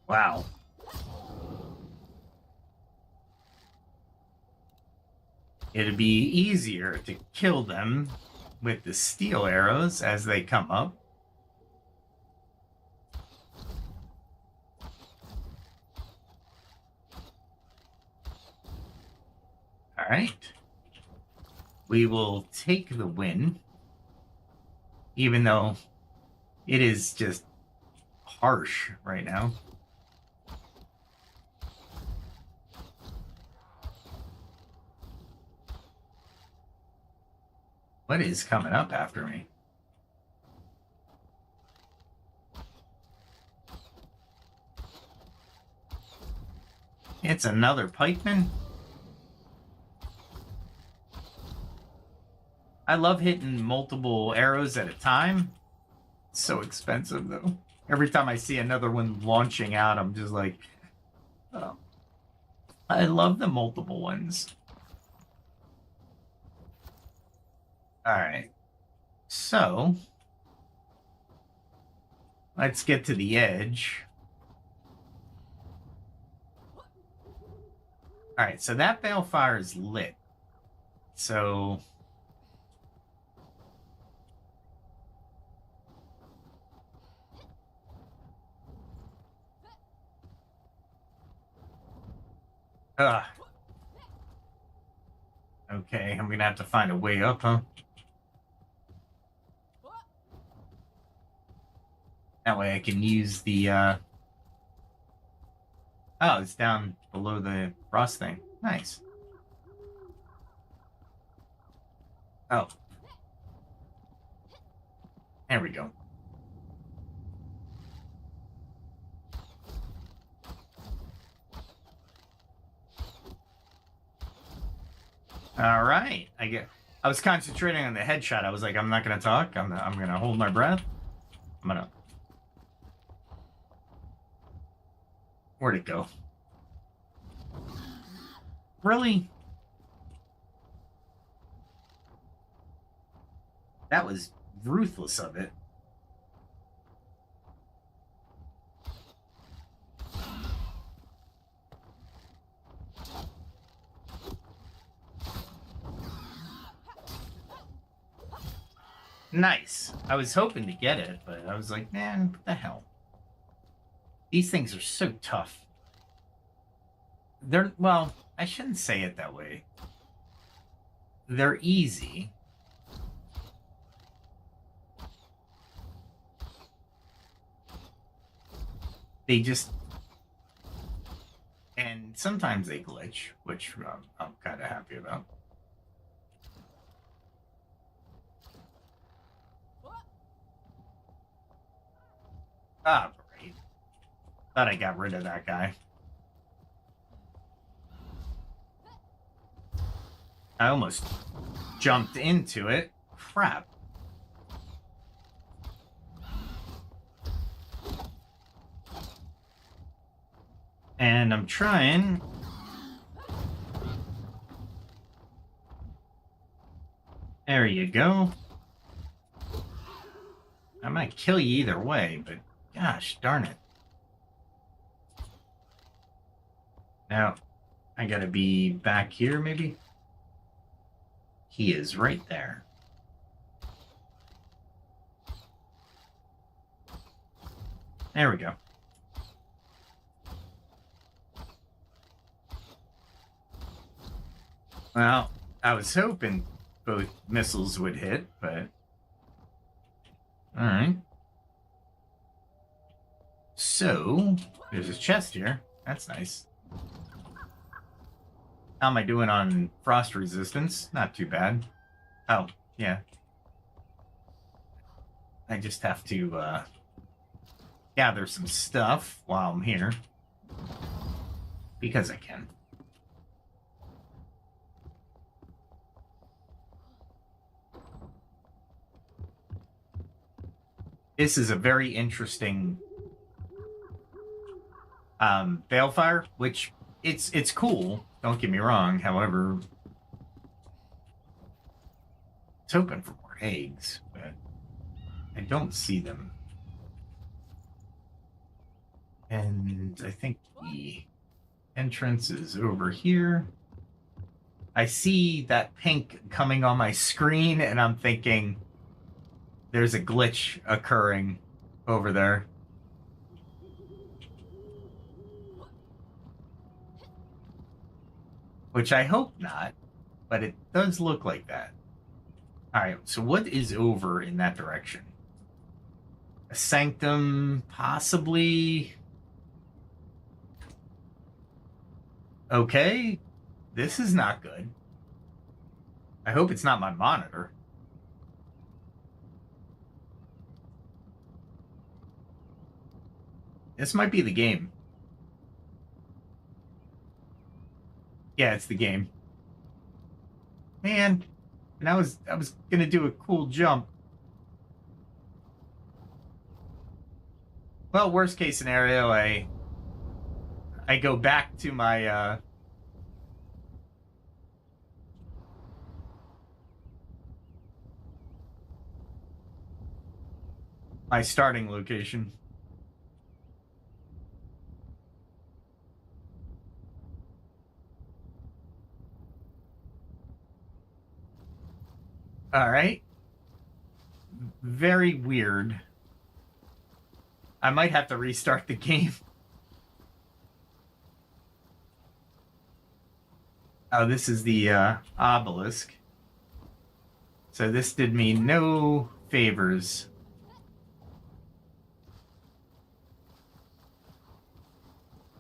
Wow. It'd be easier to kill them with the steel arrows as they come up. All right. We will take the win, even though it is just harsh right now. What is coming up after me? It's another pikeman. I love hitting multiple arrows at a time. It's so expensive, though. Every time I see another one launching out, I'm just like, oh. I love the multiple ones. All right. So, let's get to the edge. All right, so that balefire is lit. So... Okay, I'm gonna have to find a way up, huh? That way I can use the, Oh, it's down below the frost thing. Nice. Oh. There we go. All right. I was concentrating on the headshot. I was like, I'm not going to talk. I'm going to hold my breath. I'm going to... Where'd it go? Really? That was ruthless of it. Nice. I was hoping to get it, but I was like, man, what the hell? These things are so tough. They're, well, I shouldn't say it that way. They're easy. They just, and sometimes they glitch, which I'm kind of happy about. Ah, great. Thought I got rid of that guy. I almost jumped into it. Crap. And I'm trying. There you go. I might kill you either way, but gosh darn it. Now, I gotta be back here, maybe? He is right there. There we go. Well, I was hoping both missiles would hit, but... Alright. So, there's a chest here. That's nice. How am I doing on frost resistance? Not too bad. Oh, yeah. I just have to gather some stuff while I'm here. Because I can. This is a very interesting Balefire, which it's cool. Don't get me wrong. However, it's hoping for more eggs, but I don't see them. And I think the entrance is over here. I see that pink coming on my screen, and I'm thinking there's a glitch occurring over there. Which I hope not, but it does look like that. Alright, so what is over in that direction? A sanctum, possibly. Okay, this is not good. I hope it's not my monitor. This might be the game. Yeah, it's the game. Man, and I was gonna do a cool jump. Well, worst case scenario, I go back to my my starting location. All right. Very weird. I might have to restart the game. Oh, this is the obelisk. So this did me no favors.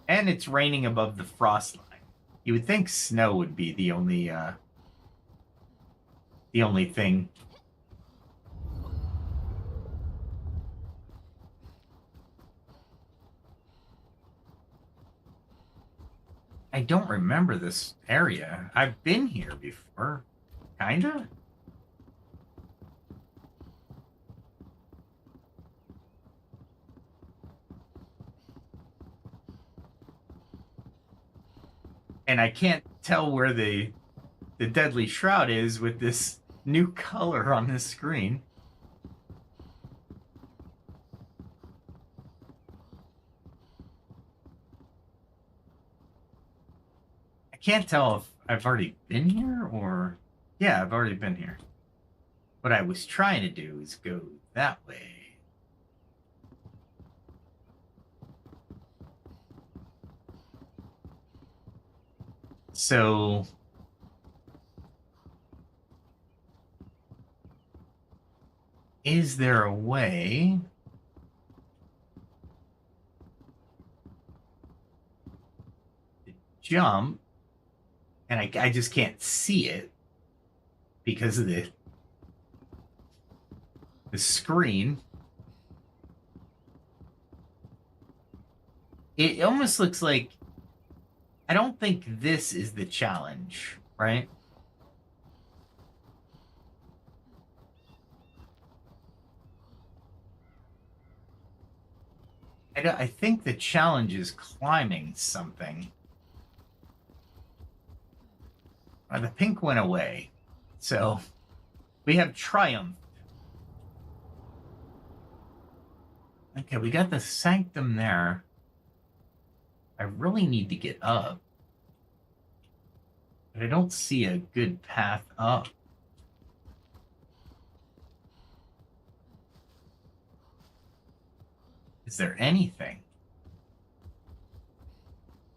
And it's raining above the frost line. You would think snow would be the only thing. I don't remember this area. I've been here before. Kinda? And I can't tell where the deadly shroud is with this new color on this screen. I can't tell if I've already been here or... Yeah, I've already been here. What I was trying to do is go that way. So... is there a way to jump? And I just can't see it because of the screen. It almost looks like... I don't think this is the challenge, right? I think the challenge is climbing something. The pink went away. So we have triumphed. Okay, we got the sanctum there. I really need to get up. But I don't see a good path up. Is there anything?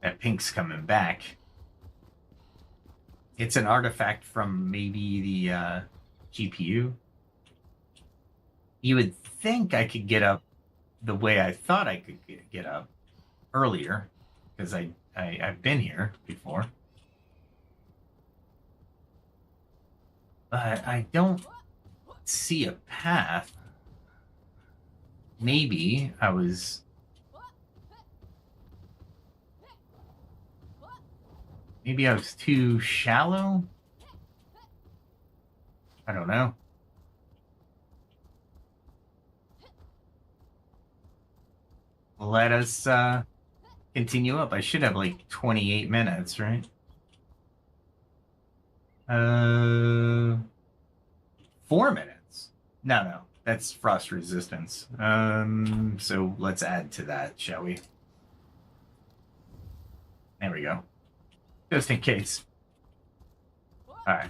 That pink's coming back. It's an artifact from maybe the GPU. You would think I could get up the way I thought I could get up earlier, because I've been here before. But I don't see a path. Maybe I was... maybe I was too shallow? I don't know. Let us continue up. I should have like 28 minutes, right? 4 minutes. No. That's frost resistance. So let's add to that, shall we? There we go. Just in case. Alright.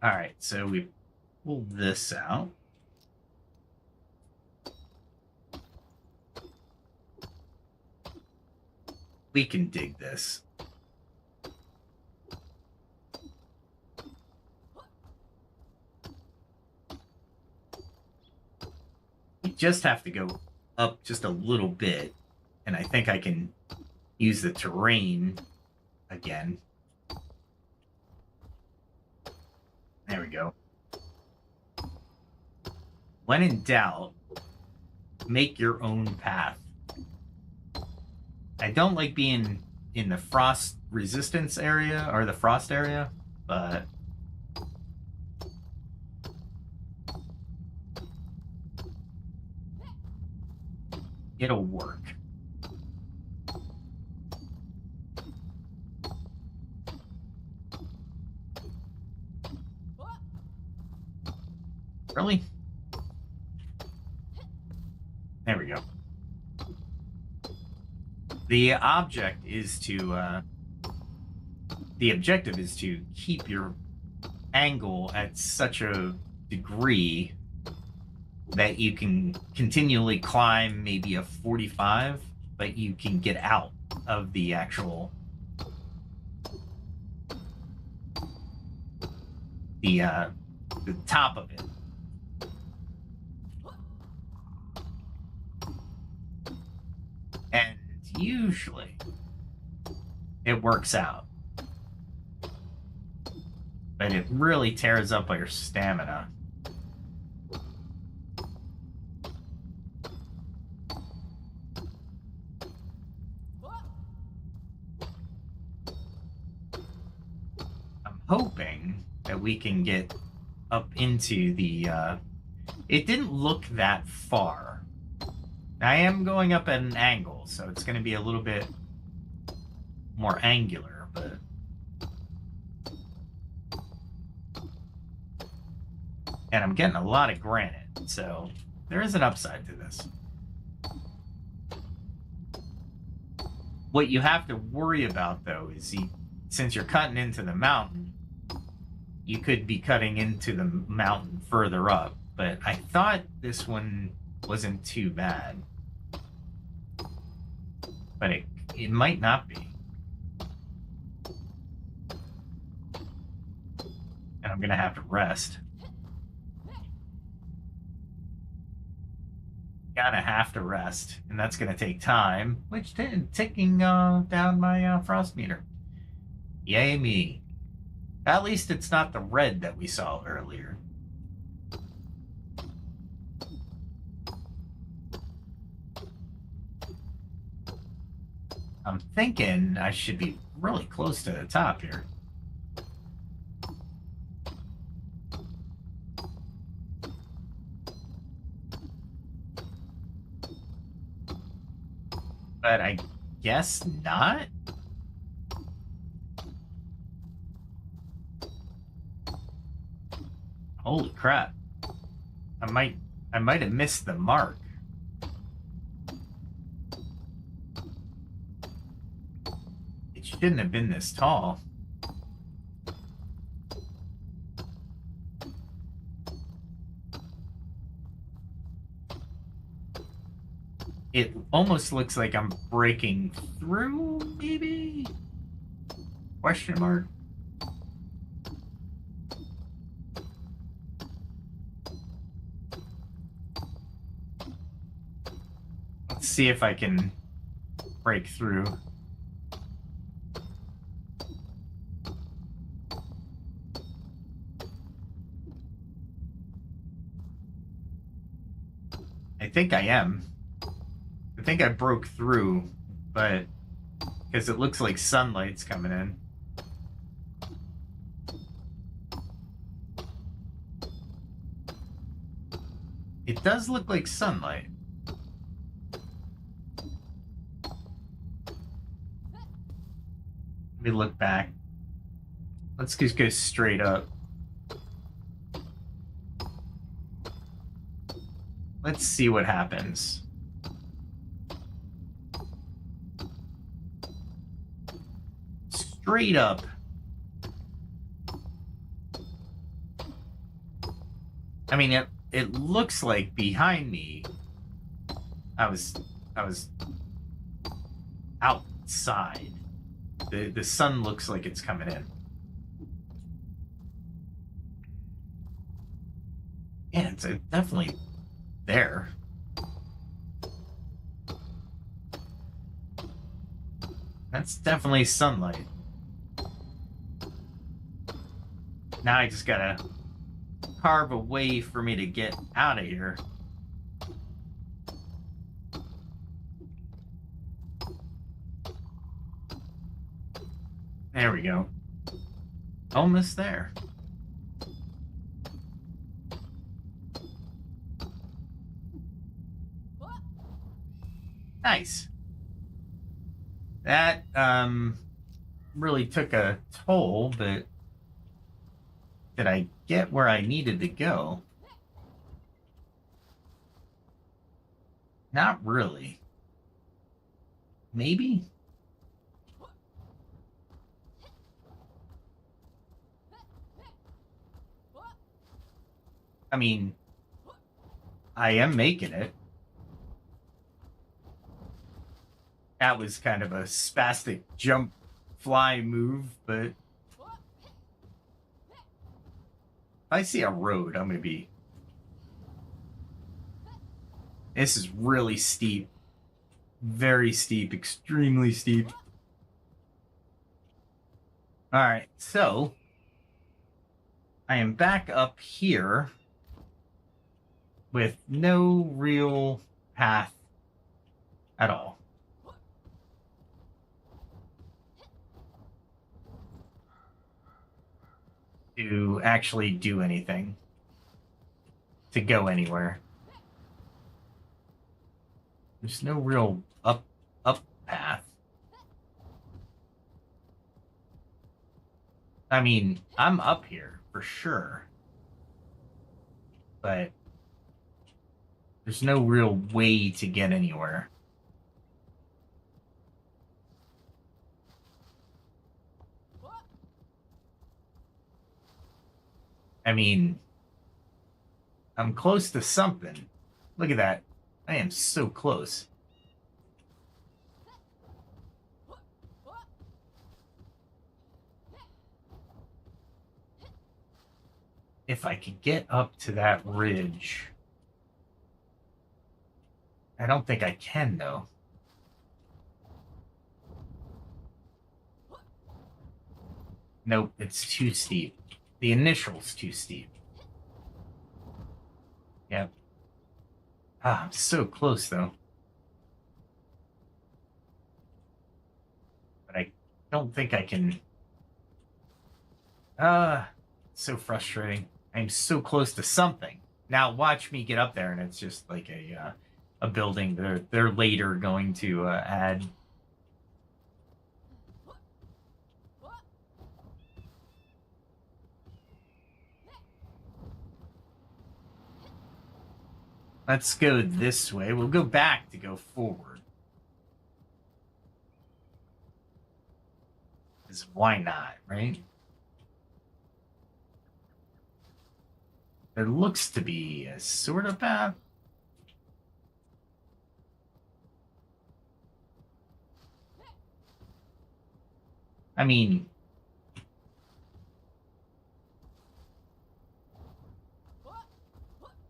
Alright, so we pull this out. We can dig this. We just have to go up just a little bit, and I think I can use the terrain again. There we go. When in doubt, make your own path. I don't like being in the frost resistance area, or the frost area, but it'll work. Really? There we go. The object is to, the objective is to keep your angle at such a degree that you can continually climb maybe a 45, but you can get out of the actual, the top of it. And usually it works out, but it really tears up your stamina. I'm hoping that we can get up into the, it didn't look that far. I am going up at an angle, so it's going to be a little bit more angular, but And I'm getting a lot of granite, so there is an upside to this. What you have to worry about, though, is since you're cutting into the mountain, you could be cutting into the mountain further up. But I thought this one wasn't too bad. But it might not be. And I'm going to have to rest. Gotta have to rest, and that's gonna take time, which ticking down my frost meter. Yay me. At least it's not the red that we saw earlier. I'm thinking I should be really close to the top here. But I guess not. Holy crap. I might have missed the mark. It shouldn't have been this tall. It almost looks like I'm breaking through, maybe? Question mark? Let's see if I can break through. I think I am. I think I broke through, but because it looks like sunlight's coming in. It does look like sunlight. Let me look back. Let's just go straight up. Let's see what happens. Straight up. I mean, it looks like behind me I was outside. The sun looks like it's coming in. Yeah, it's definitely there. That's definitely sunlight. Now I just gotta carve a way for me to get out of here. There we go. Almost there. Nice. That really took a toll, but did I get where I needed to go? Not really. Maybe? I mean, I am making it. That was kind of a spastic jump fly move, but if I see a road, I'm going to be... This is really steep. Very steep. Extremely steep. Alright, so... I am back up here with no real path at all. To actually do anything. To go anywhere. There's no real up path. I mean, I'm up here for sure. but there's no real way to get anywhere. I mean, I'm close to something. Look at that. I am so close. If I could get up to that ridge. I don't think I can, though. Nope, it's too steep. The initial's too steep. Yep. Ah, I'm so close, though. But I don't think I can... so frustrating. I'm so close to something. Now watch me get up there, and it's just like a building they're later going to add. Let's go this way. We'll go back to go forward. Because why not, right? There looks to be a sort of path. I mean...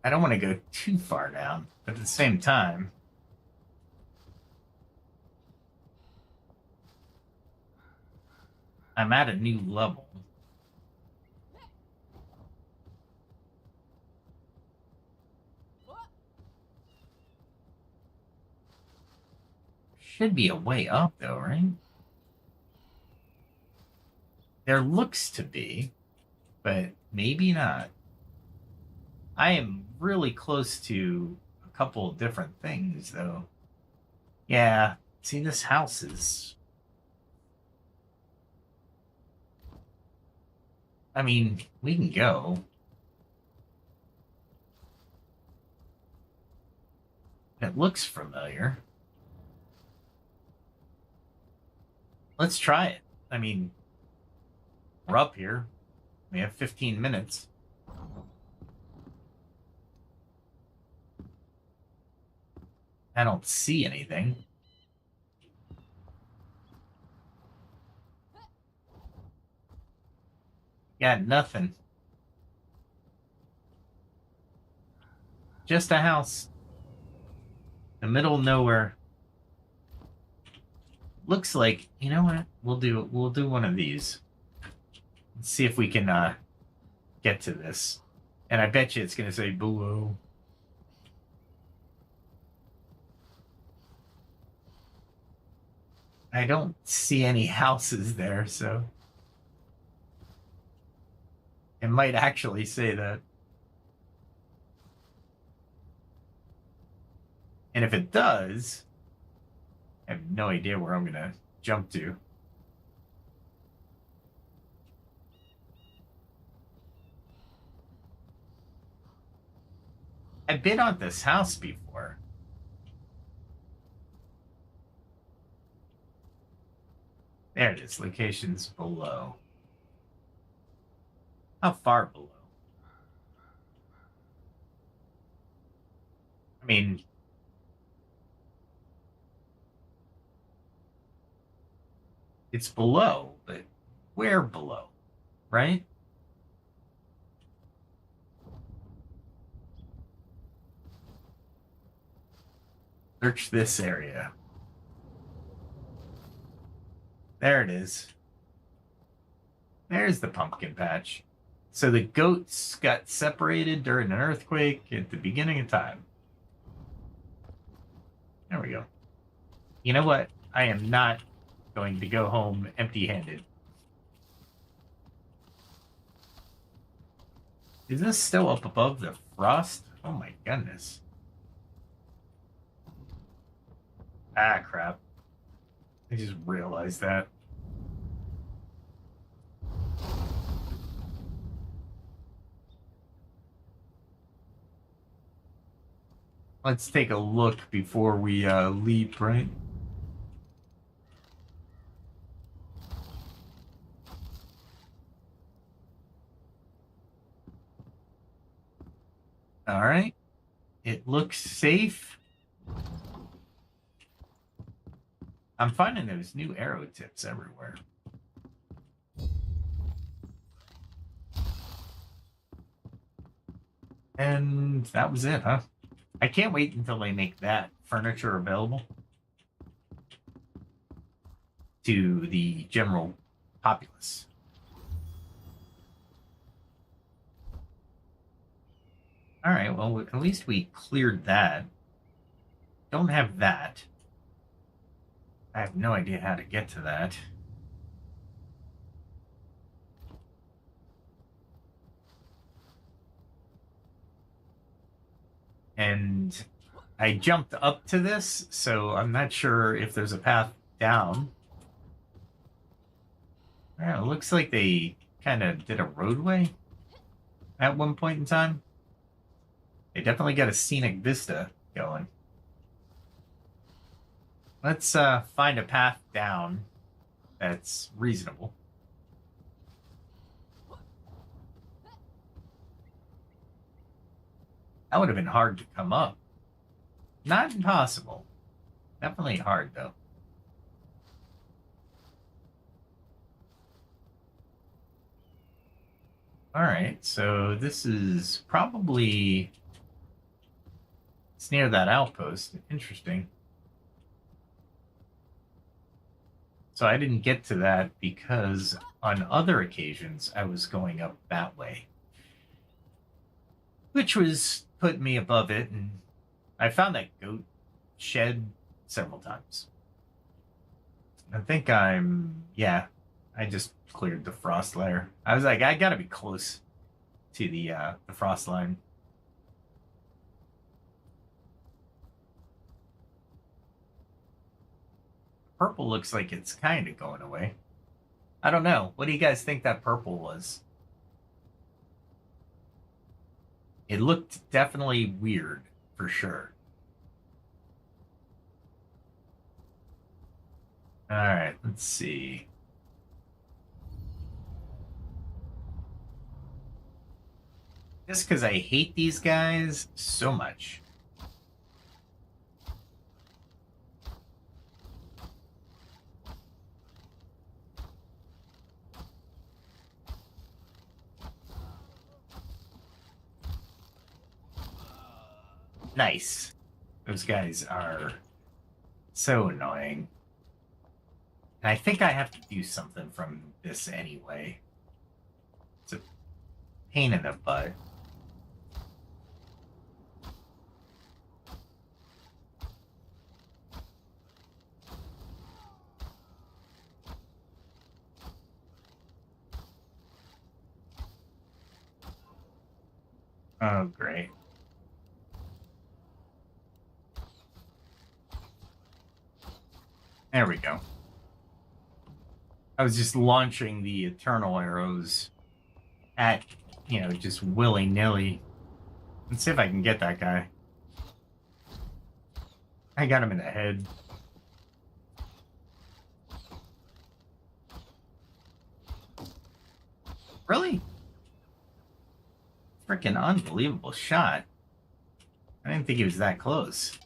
I don't want to go too far down, but at the same time... I'm at a new level. Should be a way up, though, right? There looks to be, but maybe not. I am really close to a couple of different things, though. Yeah, see, this house is... I mean, we can go. It looks familiar. Let's try it. I mean, we're up here. We have 15 minutes. I don't see anything. Got nothing. Just a house. The middle of nowhere. Looks like, you know what? We'll do one of these. Let's see if we can get to this. And I bet you it's gonna say below. I don't see any houses there, so it might actually say that. And if it does, I have no idea where I'm gonna jump to. I've been on this house before. There it is, locations below. How far below? I mean, it's below, but where below, right? Search this area. There it is. There's the pumpkin patch. So the goats got separated during an earthquake at the beginning of time. There we go. You know what? I am not going to go home empty-handed. Is this still up above the frost? Oh my goodness. Ah, crap. I just realized that. Let's take a look before we leap, right? All right. It looks safe. I'm finding those new arrow tips everywhere. And that was it, huh? I can't wait until they make that furniture available to the general populace. All right, well, at least we cleared that. Don't have that. I have no idea how to get to that. And I jumped up to this, so I'm not sure if there's a path down. Yeah, it looks like they kind of did a roadway at one point in time. They definitely got a scenic vista going. Let's find a path down that's reasonable. That would have been hard to come up. Not impossible. Definitely hard, though. All right, so this is probably... It's near that outpost. Interesting. So I didn't get to that because on other occasions I was going up that way, which was putting me above it, and I found that goat shed several times. I think yeah, I just cleared the frost layer. I was like, I gotta be close to the frost line. Purple looks like it's kind of going away. I don't know. What do you guys think that purple was? It looked definitely weird, for sure. All right, let's see. Just because I hate these guys so much. Nice. Those guys are so annoying. And I think I have to do something from this anyway. It's a pain in the butt. Oh, great. There we go. I was just launching the eternal arrows at, just willy-nilly. Let's see if I can get that guy. I got him in the head. Really? Freaking unbelievable shot. I didn't think he was that close.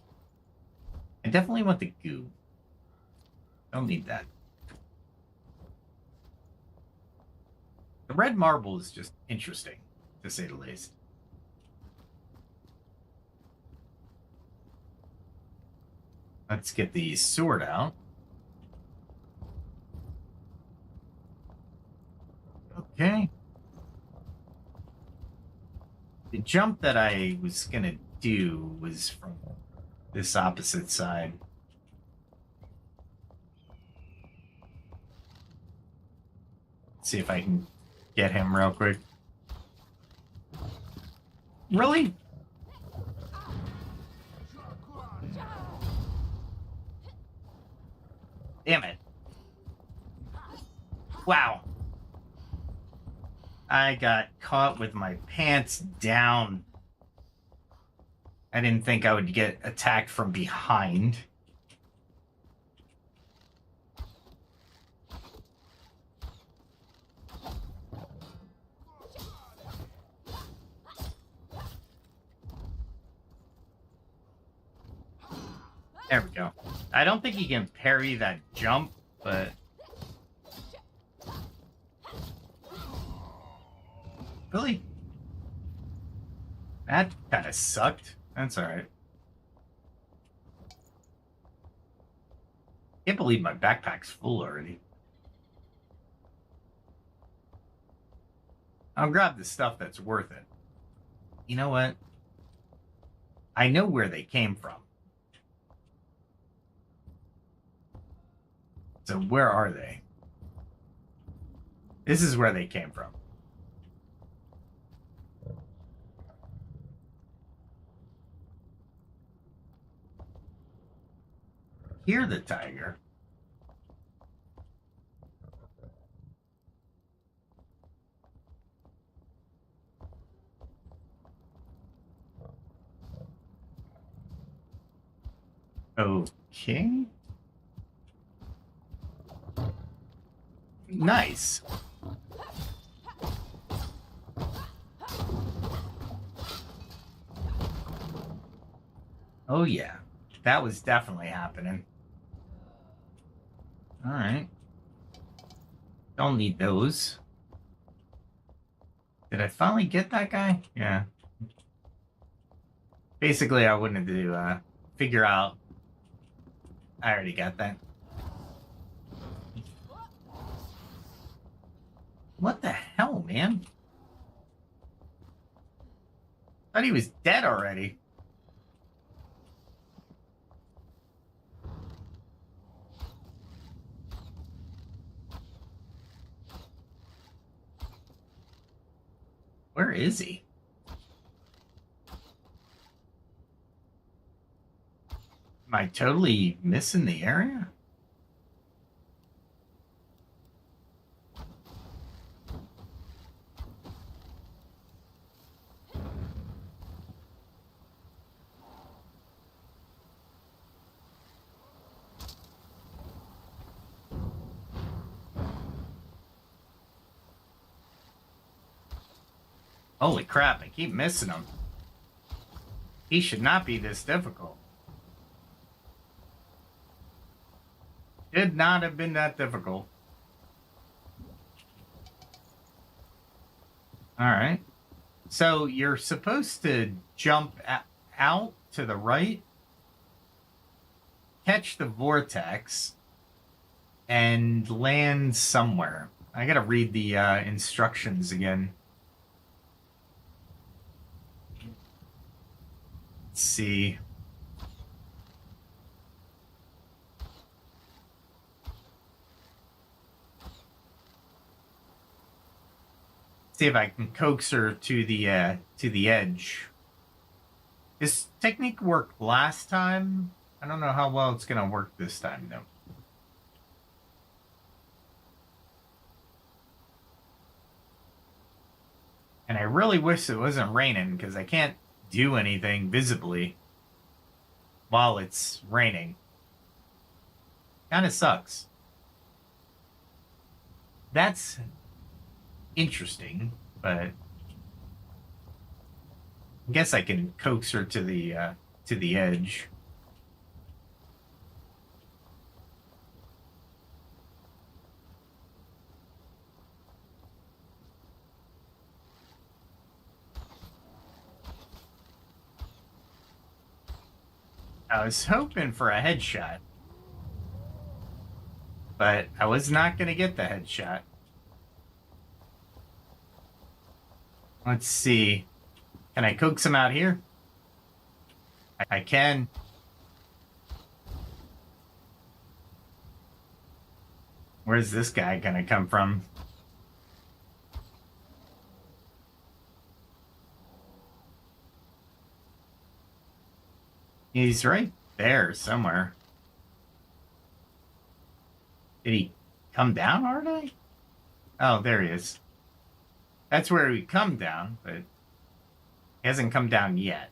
I definitely want the goo. Don't need that. The red marble is just interesting, to say the least. Let's get the sword out. Okay. The jump that I was going to do was from this opposite side. Let's see if I can get him real quick. Really? Damn it. Wow. I got caught with my pants down. I didn't think I would get attacked from behind. There we go. I don't think he can parry that jump, but... Really? That kind of sucked. That's alright. Can't believe my backpack's full already. I'll grab the stuff that's worth it. You know what? I know where they came from. So where are they? This is where they came from. Hear the tiger. Okay. Nice. Oh yeah, that was definitely happening. All right. Don't need those. Did I finally get that guy? Yeah. Basically, I wanted to figure out. I already got that. What the hell, man? Thought he was dead already. Where is he? Am I totally missing the area? Holy crap, I keep missing him. He should not be this difficult. Should not have been that difficult. Alright. So you're supposed to jump out to the right, catch the vortex, and land somewhere. I gotta read the instructions again. Let's see. See if I can coax her to the edge. This technique worked last time. I don't know how well it's gonna work this time though. And I really wish it wasn't raining because I can't do anything visibly while it's raining. Kind of sucks. That's interesting, but I guess I can coax her to the edge. I was hoping for a headshot, but I was not going to get the headshot. Let's see. Can I coax him out here? I can. Where's this guy going to come from? He's right there somewhere. Did he come down already? Oh, there he is. That's where he come down, but he hasn't come down yet.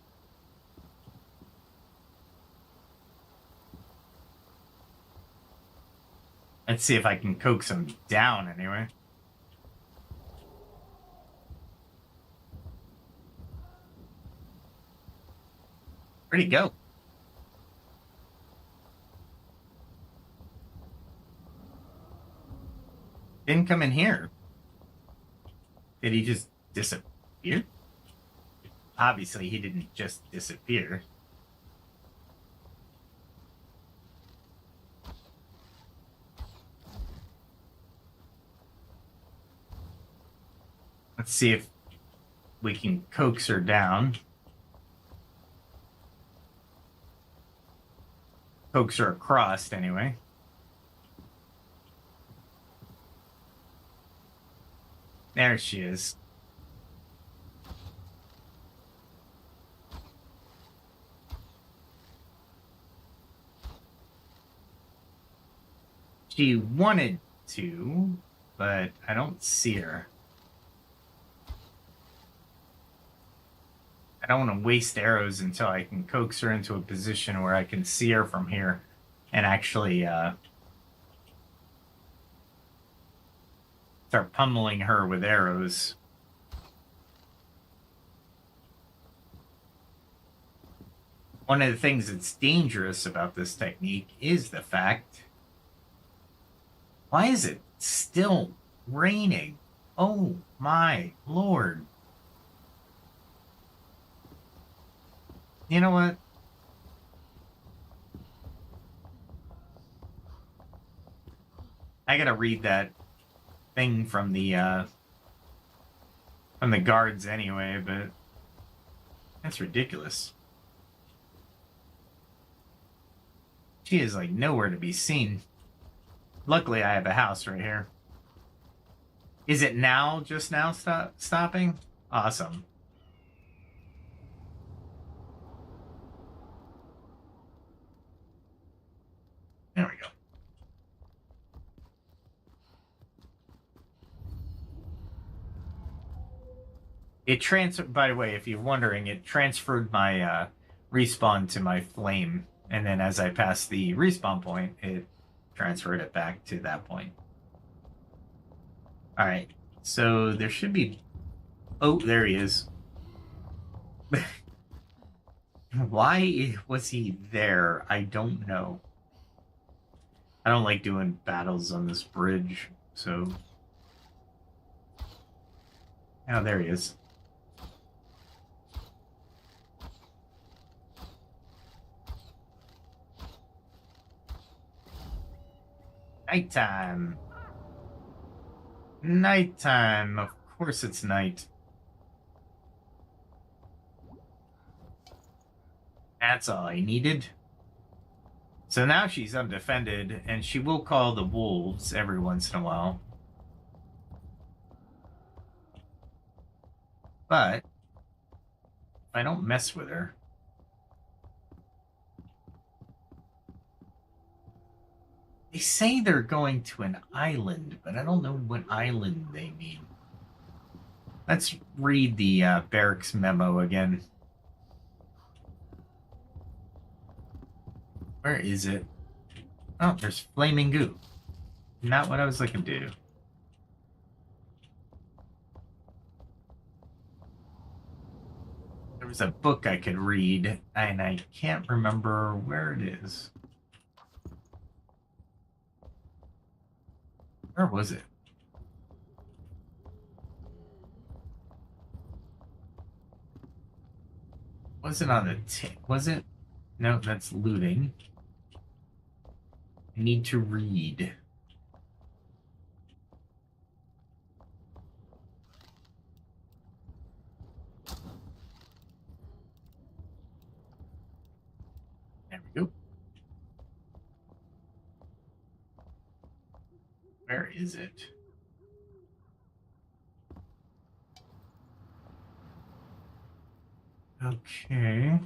Let's see if I can coax him down anyway. Where'd he go? Didn't come in here. Did he just disappear? Obviously, he didn't just disappear. Let's see if we can coax her down. Coax her across, anyway. There she is. She wanted to, but I don't see her. I don't want to waste arrows until I can coax her into a position where I can see her from here and actually start pummeling her with arrows. One of the things that's dangerous about this technique is the fact... Why is it still raining? Oh my lord. You know what? I gotta read that thing from the guards anyway, but that's ridiculous. She is like nowhere to be seen. Luckily, I have a house right here. Is it now, just now stopping? Awesome. There we go. It transferred, by the way, if you're wondering, it transferred my respawn to my flame. And then as I passed the respawn point, it transferred it back to that point. All right, so there should be... Oh, there he is. Why was he there? I don't know. I don't like doing battles on this bridge, so... Oh, there he is. Nighttime. Nighttime. Of course it's night. That's all I needed. So now she's undefended, and she will call the wolves every once in a while. But if I don't mess with her... They say they're going to an island, but I don't know what island they mean. Let's read the barracks memo again. Where is it? Oh, there's flaming goo. Not what I was looking to do. There was a book I could read, and I can't remember where it is. Where was it? Was it on the was it? No, that's looting. I need to read. There we go. Where is it? Okay.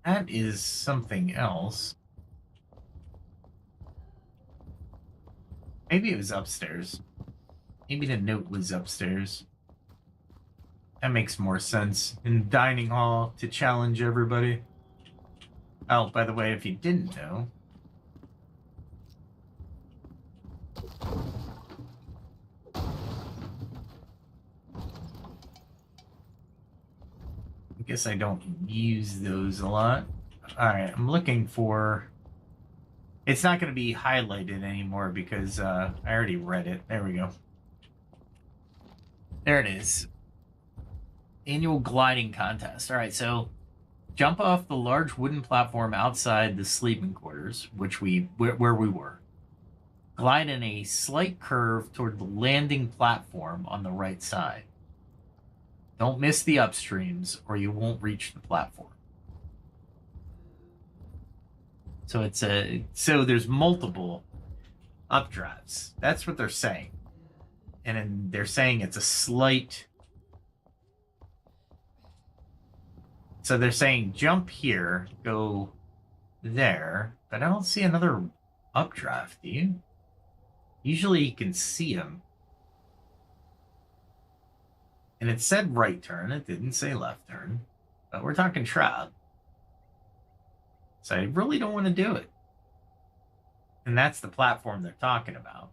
That is something else. Maybe it was upstairs. Maybe the note was upstairs. That makes more sense. In the dining hall to challenge everybody. Oh, by the way, if you didn't know, I guess I don't use those a lot. All right, I'm looking for... It's not going to be highlighted anymore because I already read it. There we go. There it is. Annual gliding contest. All right, so jump off the large wooden platform outside the sleeping quarters, where we were. Glide in a slight curve toward the landing platform on the right side. Don't miss the upstreams or you won't reach the platform. So there's multiple updrafts. That's what they're saying. And then they're saying it's a slight... So they're saying jump here, go there, but I don't see another updraft, do you? Usually you can see them. And it said right turn, it didn't say left turn. But we're talking Shroud. So I really don't want to do it. And that's the platform they're talking about.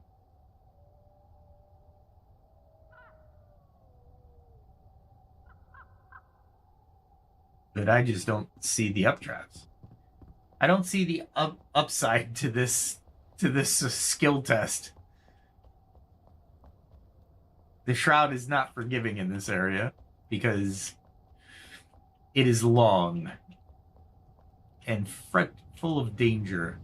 But I just don't see the updrafts. I don't see the upside to this skill test. The Shroud is not forgiving in this area because it is long and full of danger.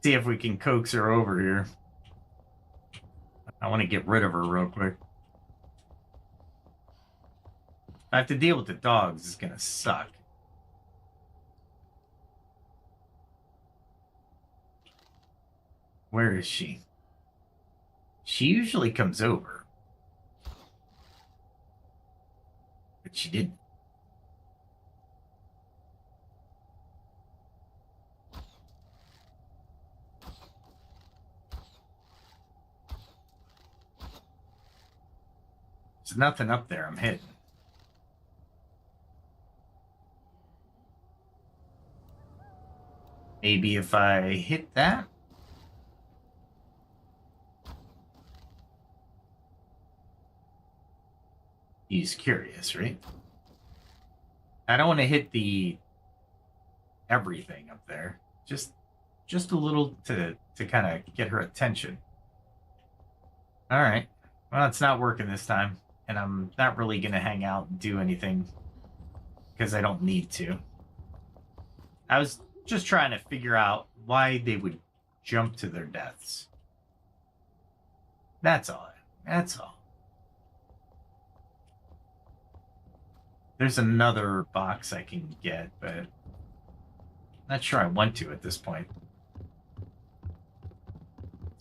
See if we can coax her over here. I want to get rid of her real quick. I have to deal with the dogs. It's going to suck. Where is she? She usually comes over. But she didn't. There's nothing up there. I'm hitting. Maybe if I hit that. He's curious, right? I don't want to hit the everything up there. Just a little to kind of get her attention. All right. Well, it's not working this time. And I'm not really going to hang out and do anything because I don't need to. I was just trying to figure out why they would jump to their deaths. That's all. That's all. There's another box I can get, but I'm not sure I want to at this point.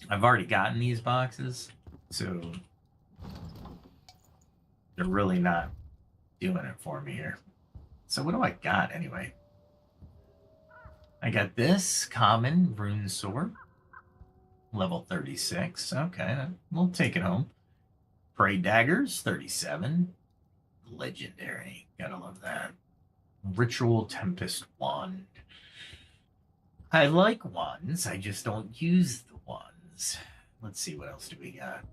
I've already gotten these boxes, so they're really not doing it for me here. So what do I got anyway? I got this common rune sword, level 36. Okay, we'll take it home. Prey daggers, 37. Legendary, gotta love that. Ritual Tempest wand. I like wands, I just don't use the wands. Let's see, what else do we got?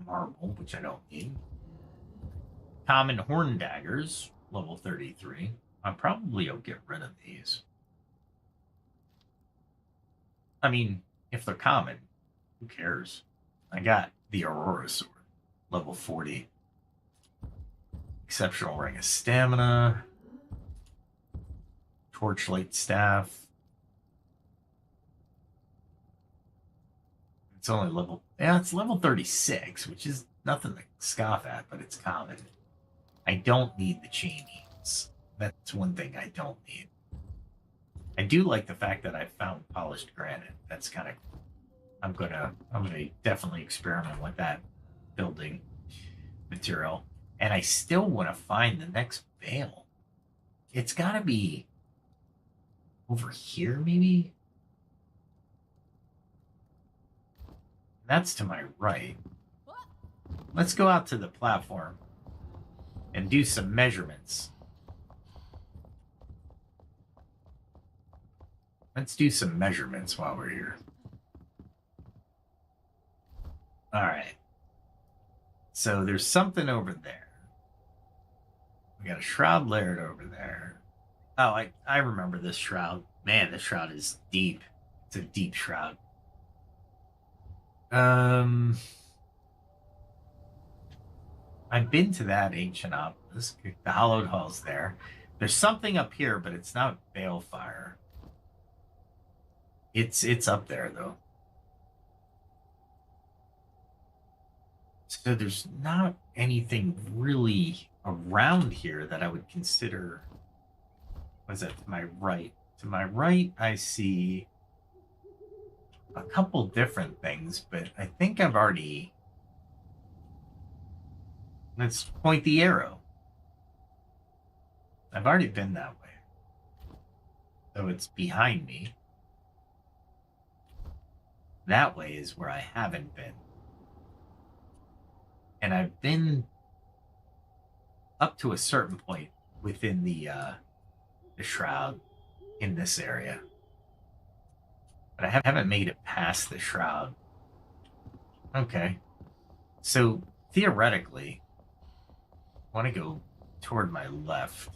Marble, which I don't need. Common horn daggers, level 33. I probably will get rid of these. I mean, if they're common, who cares? I got the Aurora sword, level 40. Exceptional ring of stamina. Torchlight staff. It's only level... Yeah, it's level 36, which is nothing to scoff at, but it's common. I don't need the chain heals. That's one thing I don't need. I do like the fact that I found polished granite. That's kind of... I'm gonna definitely experiment with that building material. And I still want to find the next veil. It's got to be over here, maybe? That's to my right. Let's go out to the platform and do some measurements. Let's do some measurements while we're here. All right. So there's something over there. We got a shroud layered over there. Oh, I remember this shroud. Man, this shroud is deep. It's a deep shroud. I've been to that ancient obelisk. The hollowed hall's there. There's something up here, but it's not Balefire. It's up there though. So there's not anything really around here that I would consider. What's that to my right? To my right, I see a couple different things, but I think I've already. Let's point the arrow. I've already been that way. So it's behind me. That way is where I haven't been. And I've been up to a certain point within the shroud in this area. But I haven't made it past the shroud. Okay. So theoretically, I want to go toward my left.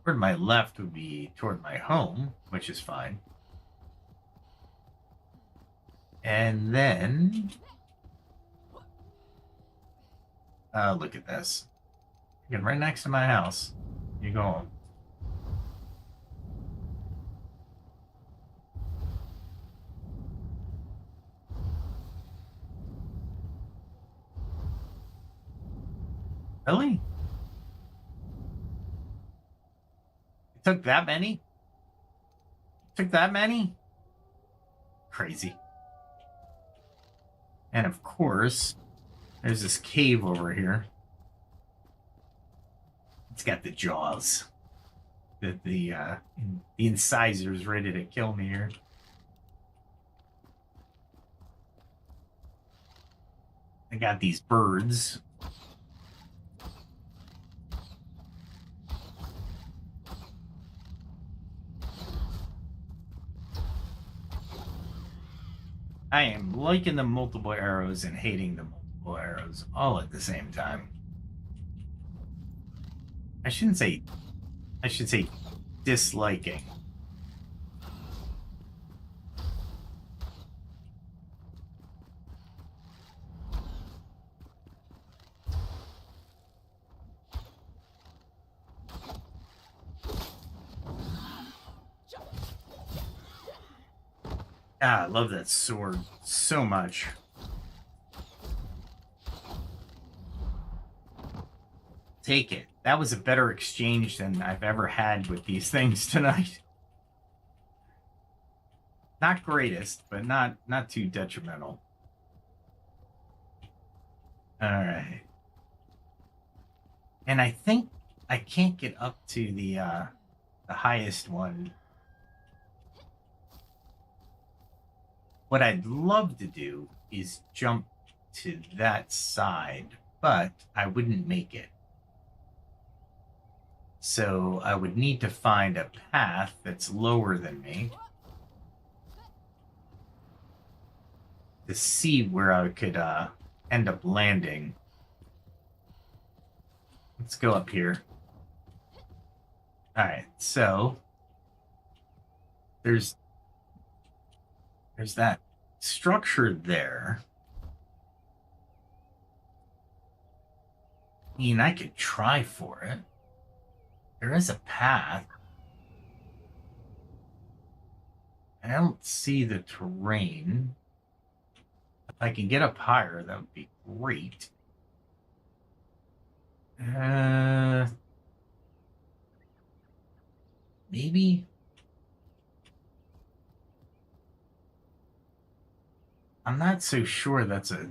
Toward my left would be toward my home, which is fine. And then, look at this. Again, right next to my house. You go home. Really? It took that many? It took that many? Crazy. And of course, there's this cave over here. It's got the jaws. The incisors ready to kill me here. I got these birds. I am liking the multiple arrows and hating the multiple arrows all at the same time. I should say disliking. Ah, I love that sword so much. Take it. That was a better exchange than I've ever had with these things tonight. Not greatest, but not too detrimental. All right. And I think I can't get up to the highest one. What I'd love to do is jump to that side, but I wouldn't make it. So I would need to find a path that's lower than me to see where I could end up landing. Let's go up here. All right, so there's that structure there. I mean, I could try for it. There is a path. I don't see the terrain. If I can get up higher, that would be great. Maybe. I'm not so sure that's a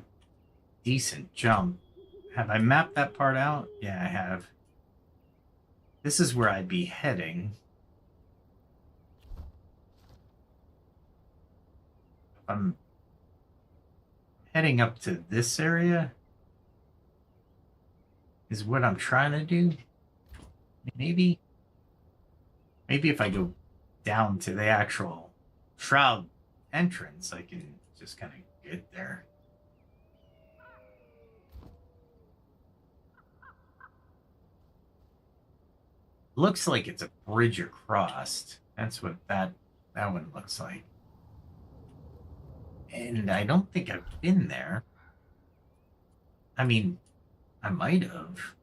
decent jump. Have I mapped that part out? Yeah, I have. This is where I'd be heading. I'm heading up to this area is what I'm trying to do. Maybe if I go down to the actual Shroud entrance, I can just kind of get there. Looks like it's a bridge across. That's what that one looks like. And I don't think I've been there. I mean, I might have.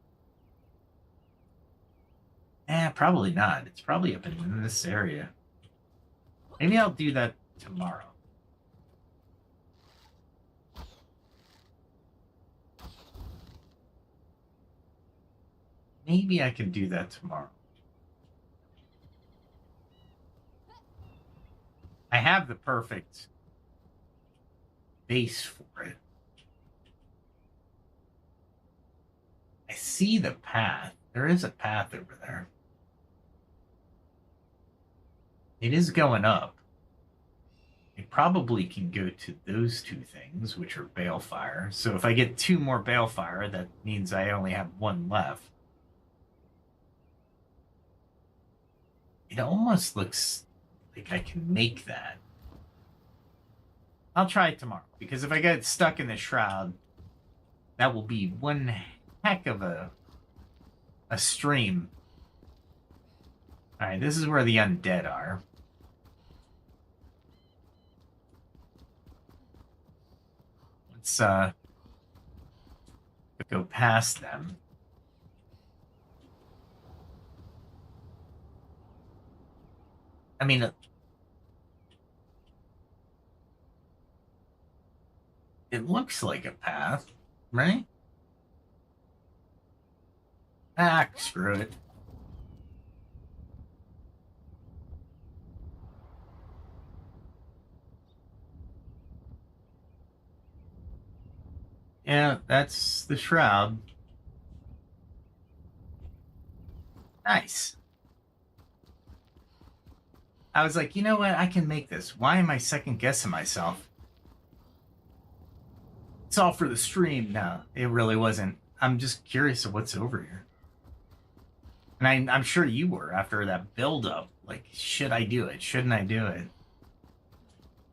Probably not. It's probably up in this area. Maybe I'll do that tomorrow. Maybe I can do that tomorrow. I have the perfect base for it. I see the path. There is a path over there. It is going up. I probably can go to those two things, which are Balefire. So if I get 2 more Balefire, that means I only have 1 left. It almost looks like I can make that. I'll try it tomorrow, because if I get stuck in the Shroud, that will be one heck of a stream. Alright, this is where the undead are. Let's go past them. I mean, it looks like a path, right? Ah, screw it. Yeah, that's the Shroud. Nice. I was like, you know what? I can make this. Why am I second guessing myself? It's all for the stream. No, it really wasn't. I'm just curious of what's over here. And I'm sure you were after that build-up. Like, should I do it? Shouldn't I do it?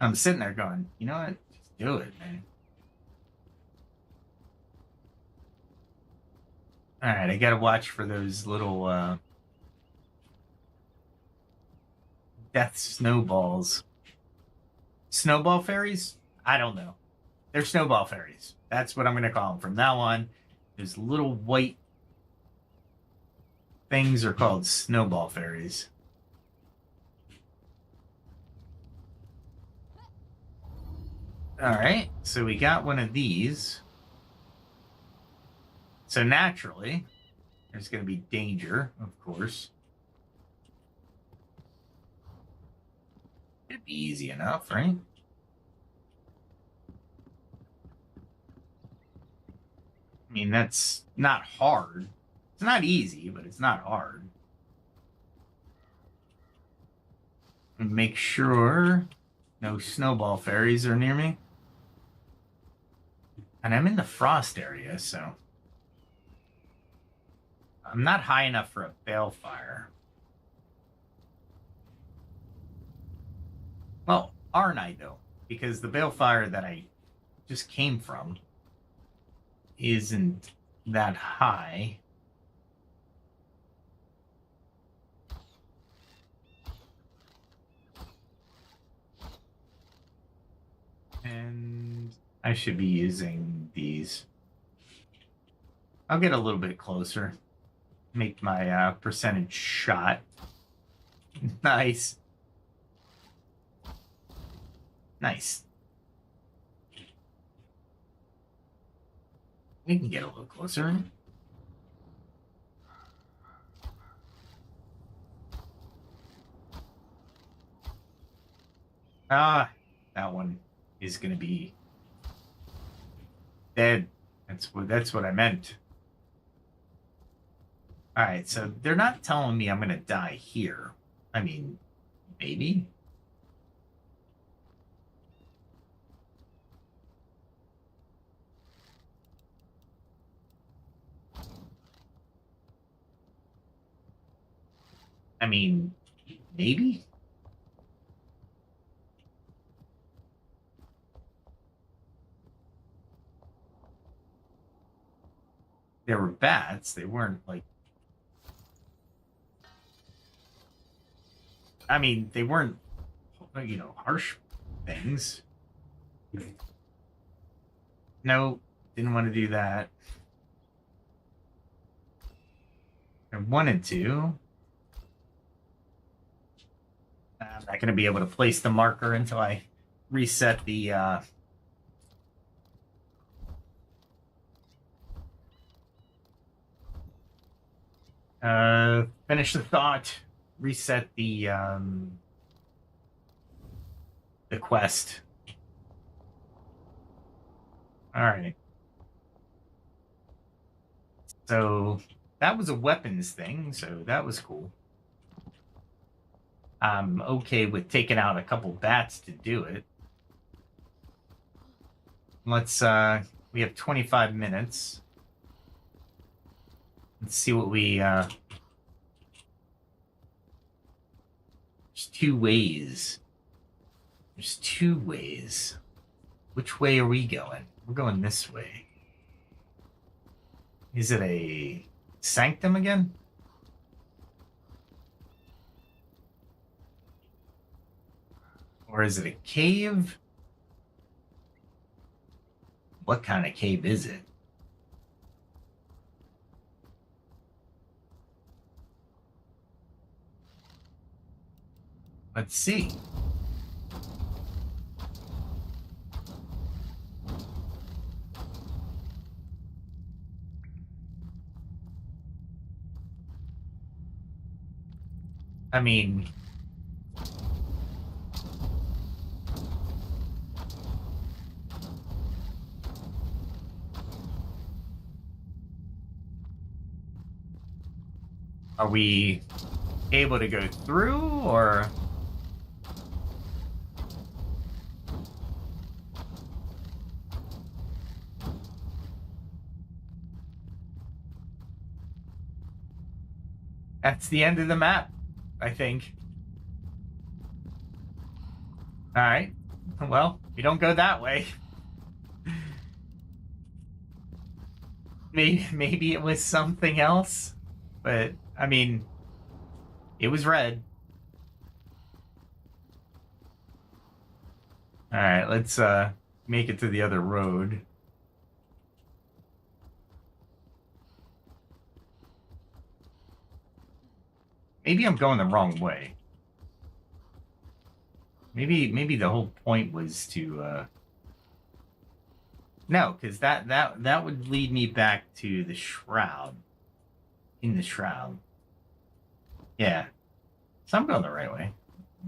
I'm sitting there going, you know what? Just do it, man. Alright, I gotta watch for those little death snowballs. Snowball fairies? I don't know. They're snowball fairies. That's what I'm gonna call them from now on. Those little white things are called snowball fairies. Alright, so we got one of these. So naturally, there's going to be danger, of course. It'd be easy enough, right? I mean, that's not hard. It's not easy, but it's not hard. Make sure no snowball fairies are near me. And I'm in the frost area, so I'm not high enough for a balefire. Well, aren't I, though? Because the balefire that I just came from isn't that high. And I should be using these. I'll get a little bit closer. Make my percentage shot. Nice. Nice. We can get a little closer. Ah, that one is going to be dead. That's what I meant. All right, so they're not telling me I'm going to die here. I mean, maybe. I mean, maybe? There were bats. They weren't like... I mean, they weren't, harsh things. No, didn't want to do that. I wanted to. I'm not going to be able to place the marker until I reset the finish the thought, reset the quest. All right. So that was a weapons thing, so that was cool. I'm okay with taking out a couple bats to do it. Let's we have 25 minutes. Let's see what we there's two ways. There's two ways. Which way are we going? We're going this way. Is it a sanctum again? Or is it a cave? What kind of cave is it? Let's see. I mean, are we able to go through, or? That's the end of the map, I think. All right. Well, we don't go that way. Maybe it was something else, but I mean, it was red. All right, let's make it to the other road. Maybe I'm going the wrong way. Maybe the whole point was to no, because that would lead me back to the Shroud. In the Shroud. Yeah. So I'm going the right way.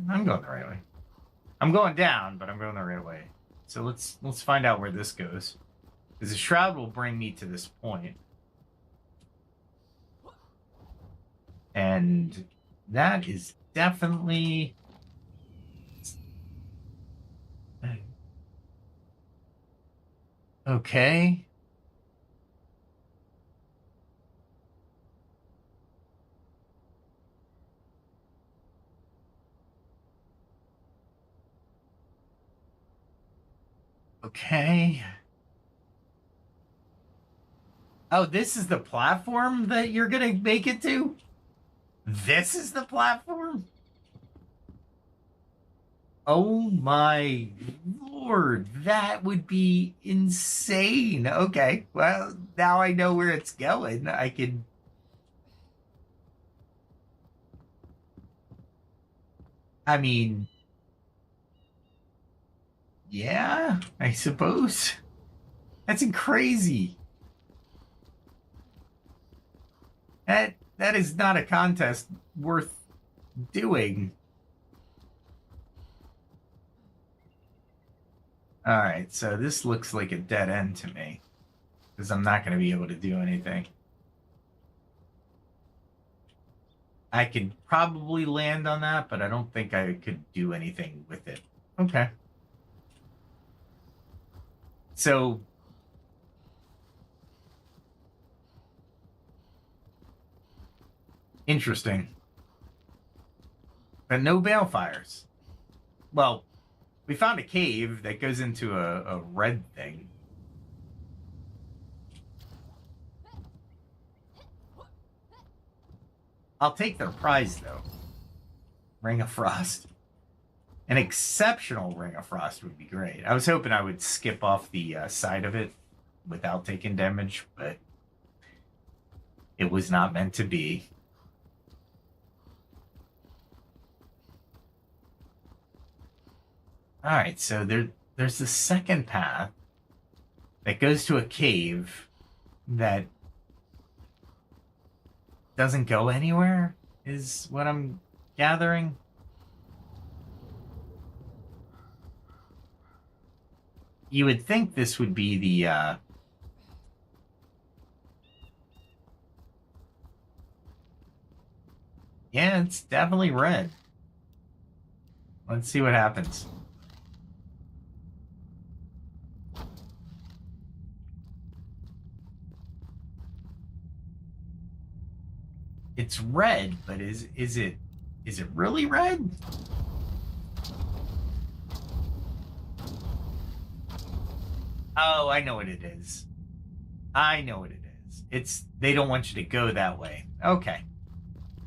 I'm going the right way. I'm going down, but I'm going the right way. So let's find out where this goes. Because the Shroud will bring me to this point. And that is definitely... Okay. Okay. Oh, this is the platform that you're gonna make it to? This is the platform? Oh my lord, that would be insane. Okay, well, now I know where it's going. I can... I mean... Yeah, I suppose. That's crazy. That is not a contest worth doing. All right, so this looks like a dead end to me because I'm not going to be able to do anything. I could probably land on that, but I don't think I could do anything with it. Okay. So interesting. But no balefires. Well, we found a cave that goes into a red thing. I'll take their prize, though. Ring of Frost. An exceptional Ring of Frost would be great. I was hoping I would skip off the side of it without taking damage, but it was not meant to be. Alright, so there's the second path that goes to a cave that doesn't go anywhere, is what I'm gathering. You would think this would be the, yeah, it's definitely red. Let's see what happens. It's red, but is it really red? Oh, I know what it is. I know what it is. They don't want you to go that way. Okay.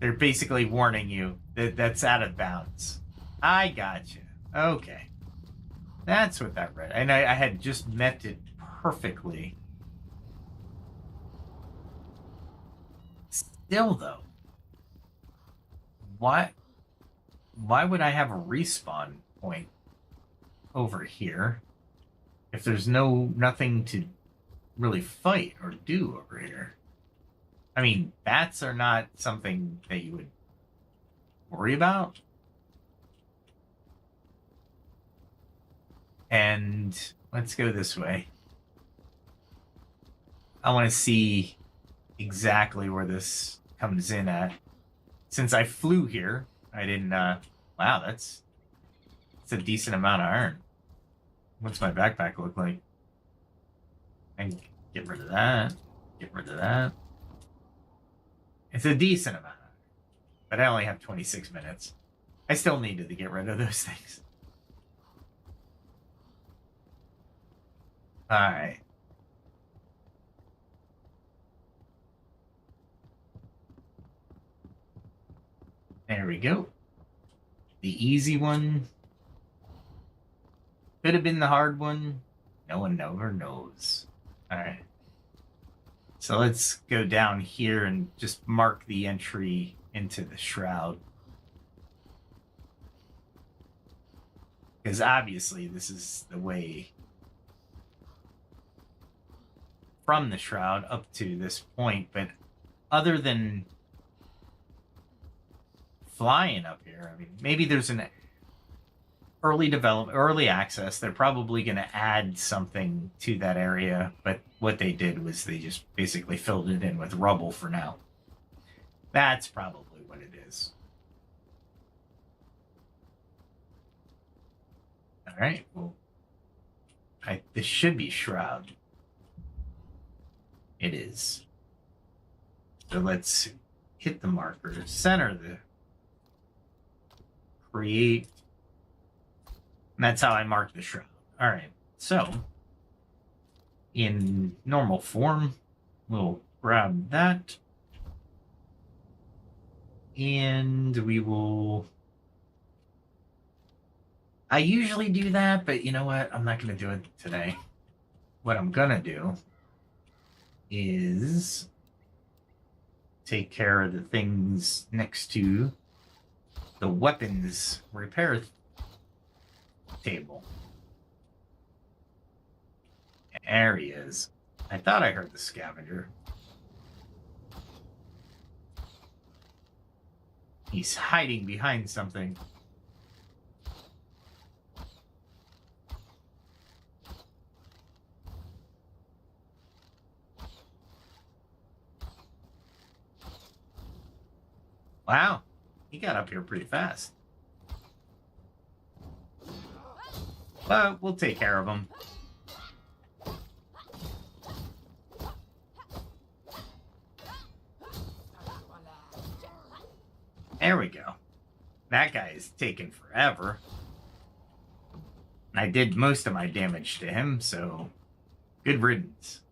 They're basically warning you that that's out of bounds. I got you. Okay. That's what that read. And I had just met it perfectly. Still, though, why would I have a respawn point over here if there's nothing to really fight or do over here? I mean, bats are not something that you would worry about. And let's go this way. I want to see exactly where this comes in at. Since I flew here, I didn't, wow, that's a decent amount of iron. What's my backpack look like? And get rid of that. Get rid of that. It's a decent amount, but I only have 26 minutes. I still needed to get rid of those things. All right. There we go. The easy one. Could have been the hard one. No one ever knows. All right. So let's go down here and just mark the entry into the Shroud. Because obviously this is the way from the Shroud up to this point. But other than flying up here, I mean, maybe there's an early development, early access. They're probably going to add something to that area, but what they did was they just basically filled it in with rubble for now. That's probably what it is. All right, well, this should be Shroud. It is. So let's hit the marker, center the create. And that's how I mark the Shroud. All right, so in normal form, we'll grab that. And we will... I usually do that, but you know what? I'm not going to do it today. What I'm going to do is take care of the things next to the weapons repair table. There he is. I thought I heard the scavenger. He's hiding behind something. Wow, he got up here pretty fast. But we'll take care of him. There we go. That guy is taking forever. I did most of my damage to him, so good riddance.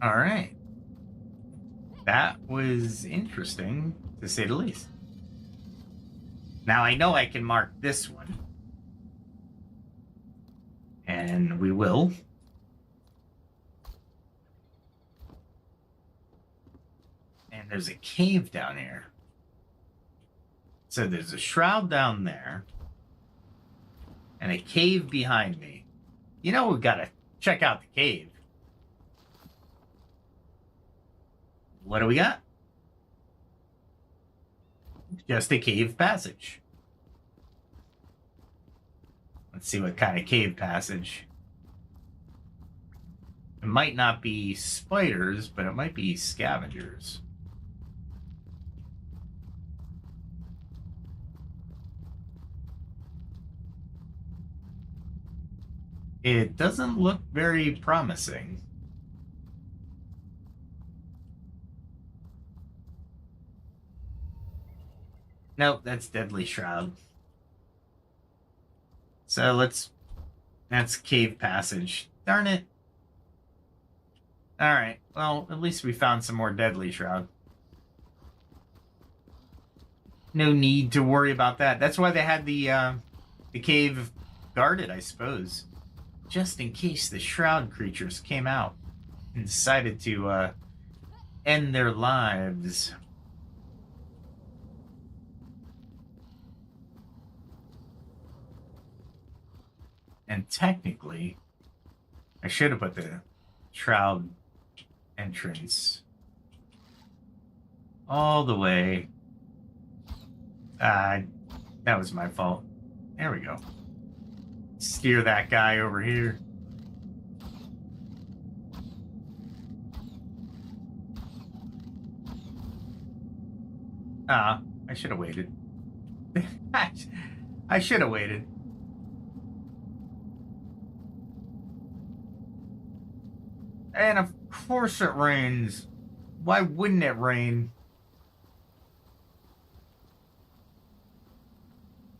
All right. That was interesting, to say the least. Now I know I can mark this one. And we will. And there's a cave down here. So there's a shroud down there. And a cave behind me. You know, we've got to check out the cave. What do we got? Just a cave passage. Let's see what kind of cave passage. It might not be spiders, but it might be scavengers. It doesn't look very promising. Nope, that's Deadly Shroud. So that's cave passage. Darn it. Alright, well, at least we found some more Deadly Shroud. No need to worry about that. That's why they had the cave guarded, I suppose. Just in case the Shroud creatures came out and decided to end their lives. And technically, I should have put the Shroud entrance all the way. That was my fault. There we go. Steer that guy over here. I should have waited. I should have waited. And of course it rains. Why wouldn't it rain?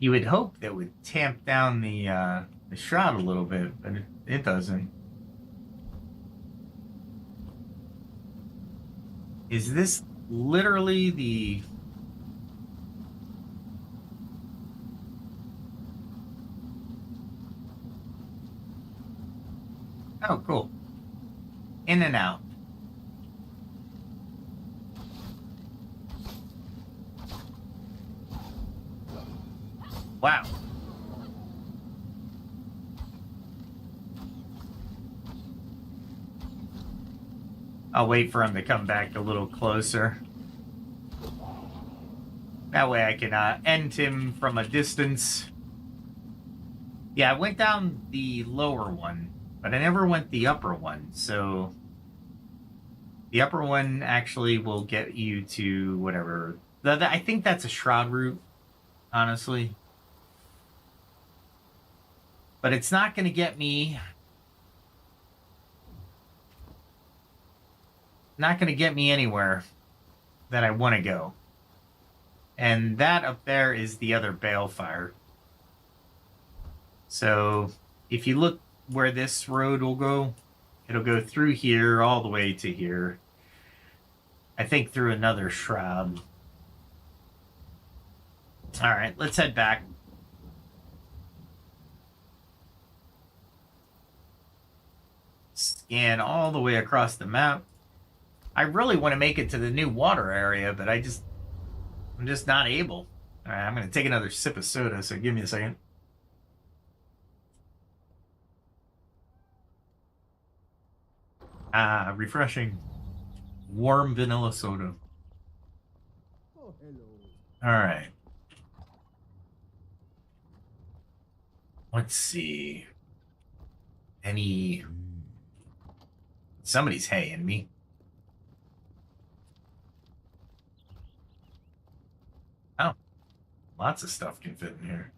You would hope that would tamp down the shroud a little bit, but it doesn't. Is this literally the... Oh, cool. In and out. Wow. I'll wait for him to come back a little closer. That way I can end him from a distance. Yeah, I went down the lower one, but I never went the upper one, so... The upper one actually will get you to whatever... I think that's a Shroud route, honestly. But it's not going to get me... Not going to get me anywhere that I want to go. And that up there is the other Balefire. So, if you look where this road will go, it'll go through here all the way to here. I think through another Shroud. Alright, let's head back. Scan all the way across the map. I really want to make it to the new water area, but I'm just not able. Alright, I'm going to take another sip of soda, so give me a second. Refreshing. Warm vanilla soda.
Oh, hello.
Alright. Let's see. Somebody's haying me. Oh. Lots of stuff can fit in here.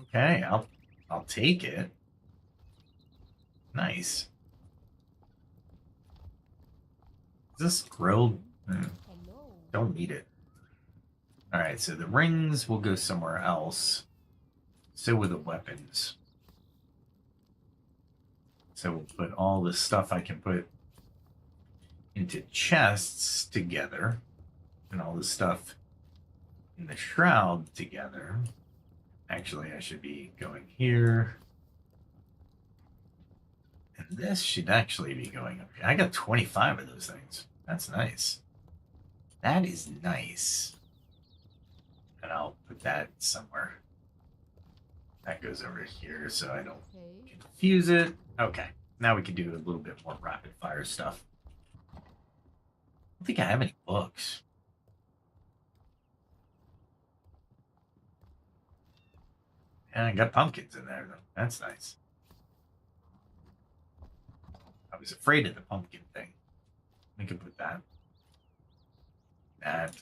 Okay, I'll take it. Nice. Is this grilled?
Hello.
Don't need it. All right, so the rings will go somewhere else. So will the weapons. So we'll put all the stuff I can put into chests together, and all the stuff in the shroud together. Actually, I should be going here. And this should actually be going up here. I got 25 of those things. That's nice. That is nice. And I'll put that somewhere. That goes over here so I don't confuse it. Okay. Now we can do a little bit more rapid fire stuff. I don't think I have any books. And I got pumpkins in there, though. That's nice. I was afraid of the pumpkin thing. We can put that. That.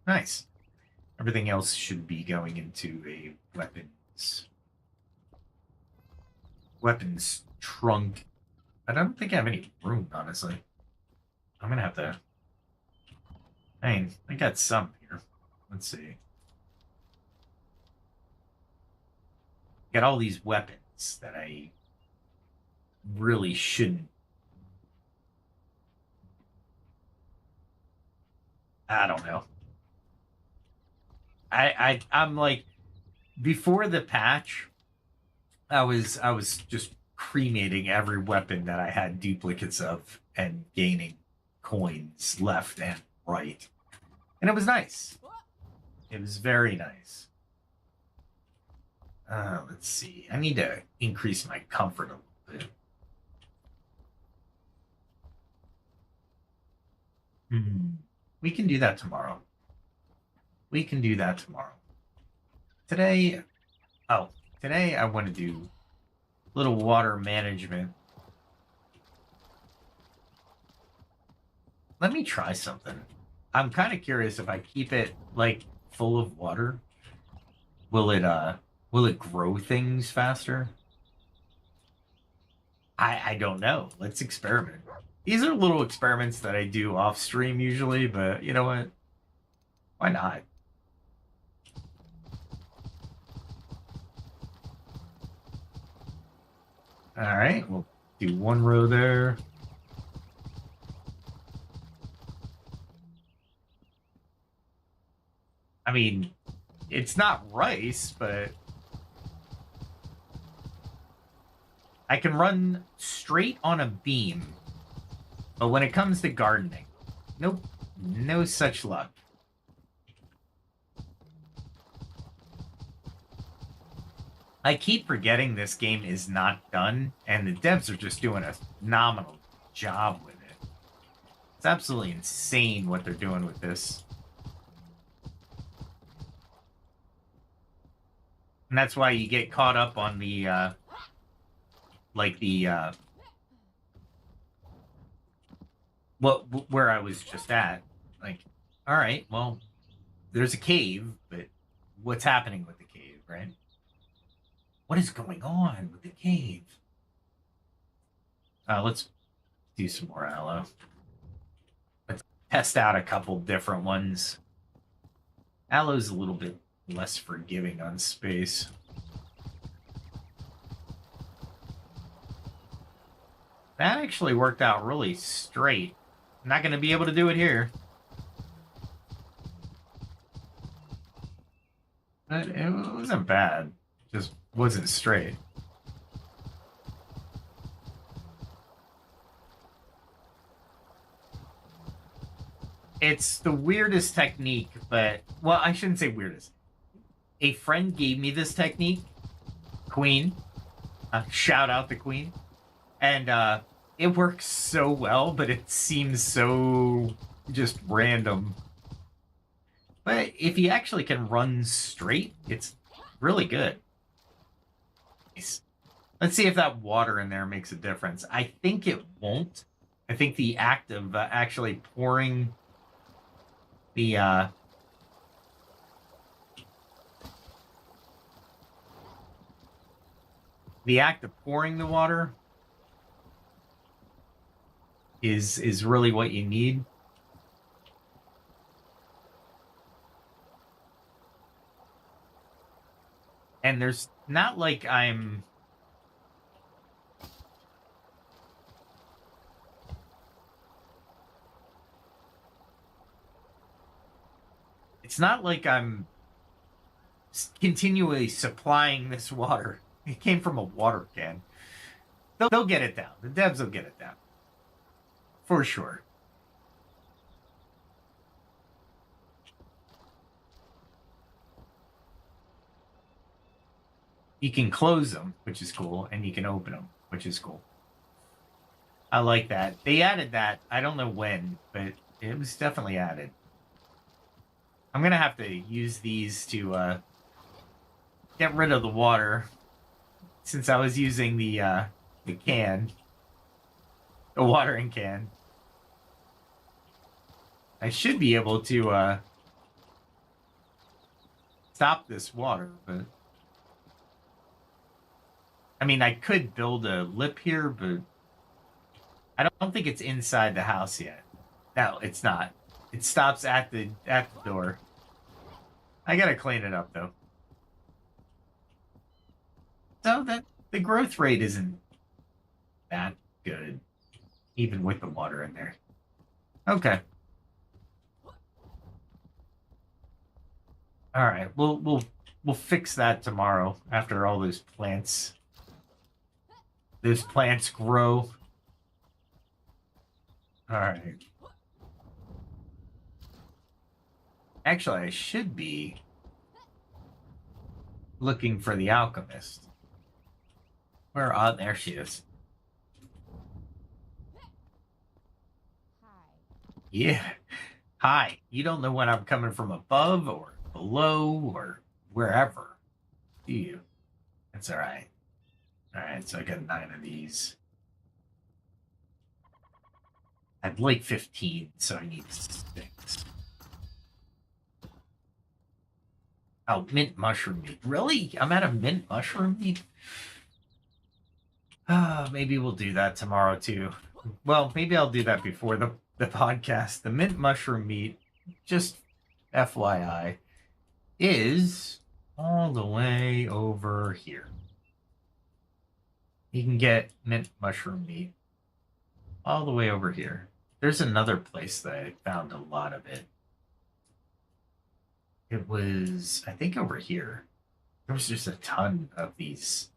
Nice. Everything else should be going into a weapons trunk. I don't think I have any room, honestly. I'm gonna have to. I mean, I got some here. Let's see. Got all these weapons that I really shouldn't. I don't know. I'm like, before the patch, I was just cremating every weapon that I had duplicates of and gaining coins left and right. And it was nice. It was very nice. Let's see. I need to increase my comfort a little bit. We can do that tomorrow. Today, today I want to do a little water management. Let me try something. I'm kind of curious if I keep it like full of water, will it grow things faster? I don't know. Let's experiment. These are little experiments that I do off stream usually, but you know what? Why not? All right, we'll do one row there. I mean, it's not rice, but I can run straight on a beam. But when it comes to gardening, nope, no such luck. I keep forgetting this game is not done, and the devs are just doing a phenomenal job with it. It's absolutely insane what they're doing with this. And that's why you get caught up on the, where I was just at. Like, all right, well, there's a cave, but what's happening with the cave, right? What is going on with the cave? Let's do some more aloe. Let's test out a couple different ones. Aloe's a little bit less forgiving on space. That actually worked out really straight. I'm not going to be able to do it here. But it wasn't bad. Just wasn't straight. It's the weirdest technique, but... Well, I shouldn't say weirdest. A friend gave me this technique. Queen. Shout out the Queen. And it works so well, but it seems so just random. But if you actually can run straight, it's really good. Nice. Let's see if that water in there makes a difference. I think it won't. I think the act of actually pouring the act of pouring the water is really what you need. And there's not like it's not like I'm continually supplying this water. It came from a water can. They'll get it down. The devs will get it down. For sure. You can close them, which is cool, and you can open them, which is cool. I like that. They added that. I don't know when, but it was definitely added. I'm going to have to use these to get rid of the water, since I was using the can, the watering can. I should be able to stop this water, but I mean, I could build a lip here, but I don't think it's inside the house yet. No, it's not. It stops at the door. I gotta clean it up though. So that the growth rate isn't that good, even with the water in there. Okay. All right. We'll fix that tomorrow after all those plants grow. All right. Actually, I should be looking for the alchemist. Where? Oh, there she is. Yeah. Hi. You don't know when I'm coming from above or below or wherever, do you? That's all right. All right, so I got 9 of these. I'd like 15, so I need 6. Oh, mint mushroom meat. Really? I'm out of mint mushroom meat? Maybe we'll do that tomorrow, too. Well, maybe I'll do that before the podcast. The mint mushroom meat, just FYI, is all the way over here. You can get mint mushroom meat all the way over here. There's another place that I found a lot of it. It was, I think, over here. There was just a ton of these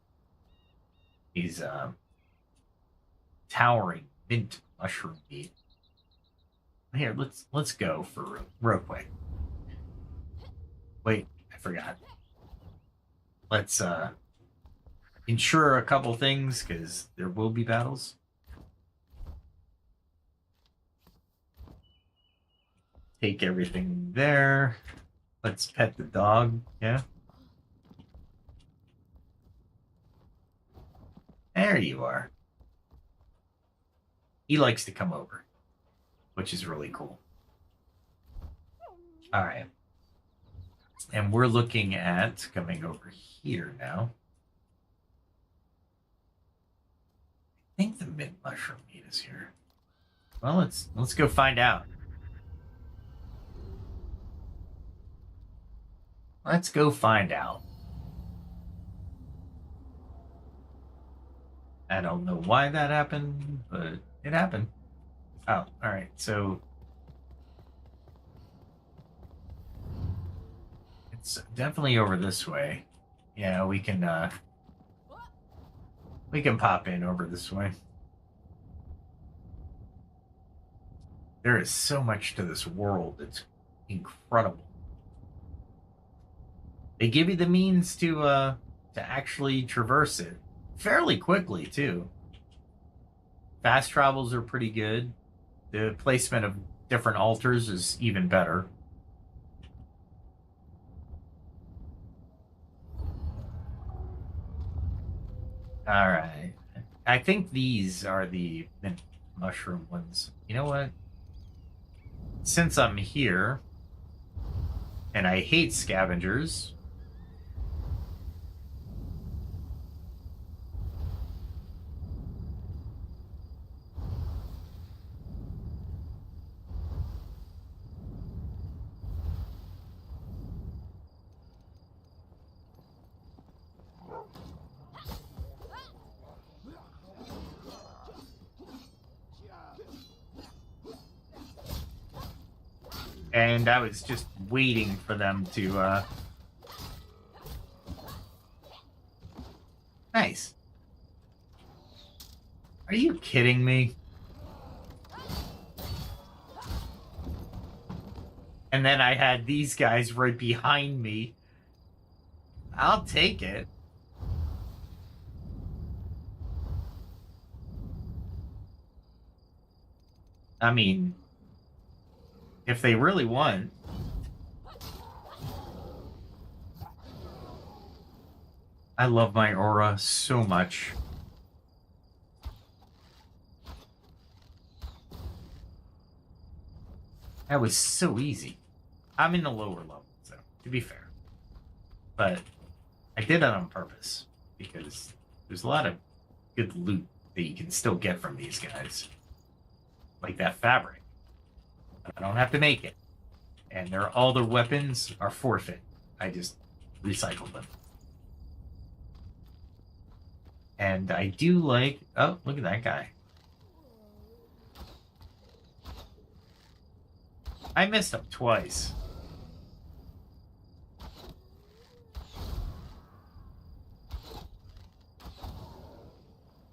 towering mint mushroom meat. Here, let's go for real quick. Wait, I forgot. Let's ensure a couple things because there will be battles. Take everything there. Let's pet the dog. Yeah. There you are. He likes to come over, which is really cool. All right. And we're looking at coming over here now. I think the mint mushroom meat is here. Well, let's go find out. Let's go find out. I don't know why that happened, but it happened. Oh, all right. So it's definitely over this way. Yeah, we can pop in over this way. There is so much to this world. It's incredible. They give you the means to actually traverse it fairly quickly too. Fast travels are pretty good. The placement of different altars is even better. All right. I think these are the mint mushroom ones. You know what? Since I'm here, and I hate scavengers, And I was just waiting for them to, Nice. Are you kidding me? And then I had these guys right behind me. I'll take it. I mean, if they really want. I love my aura so much. That was so easy. I'm in the lower level, so to be fair. But I did that on purpose because there's a lot of good loot that you can still get from these guys. Like that fabric. I don't have to make it. And all their weapons are forfeit. I just recycled them. And I do like... Oh, look at that guy. I missed him twice.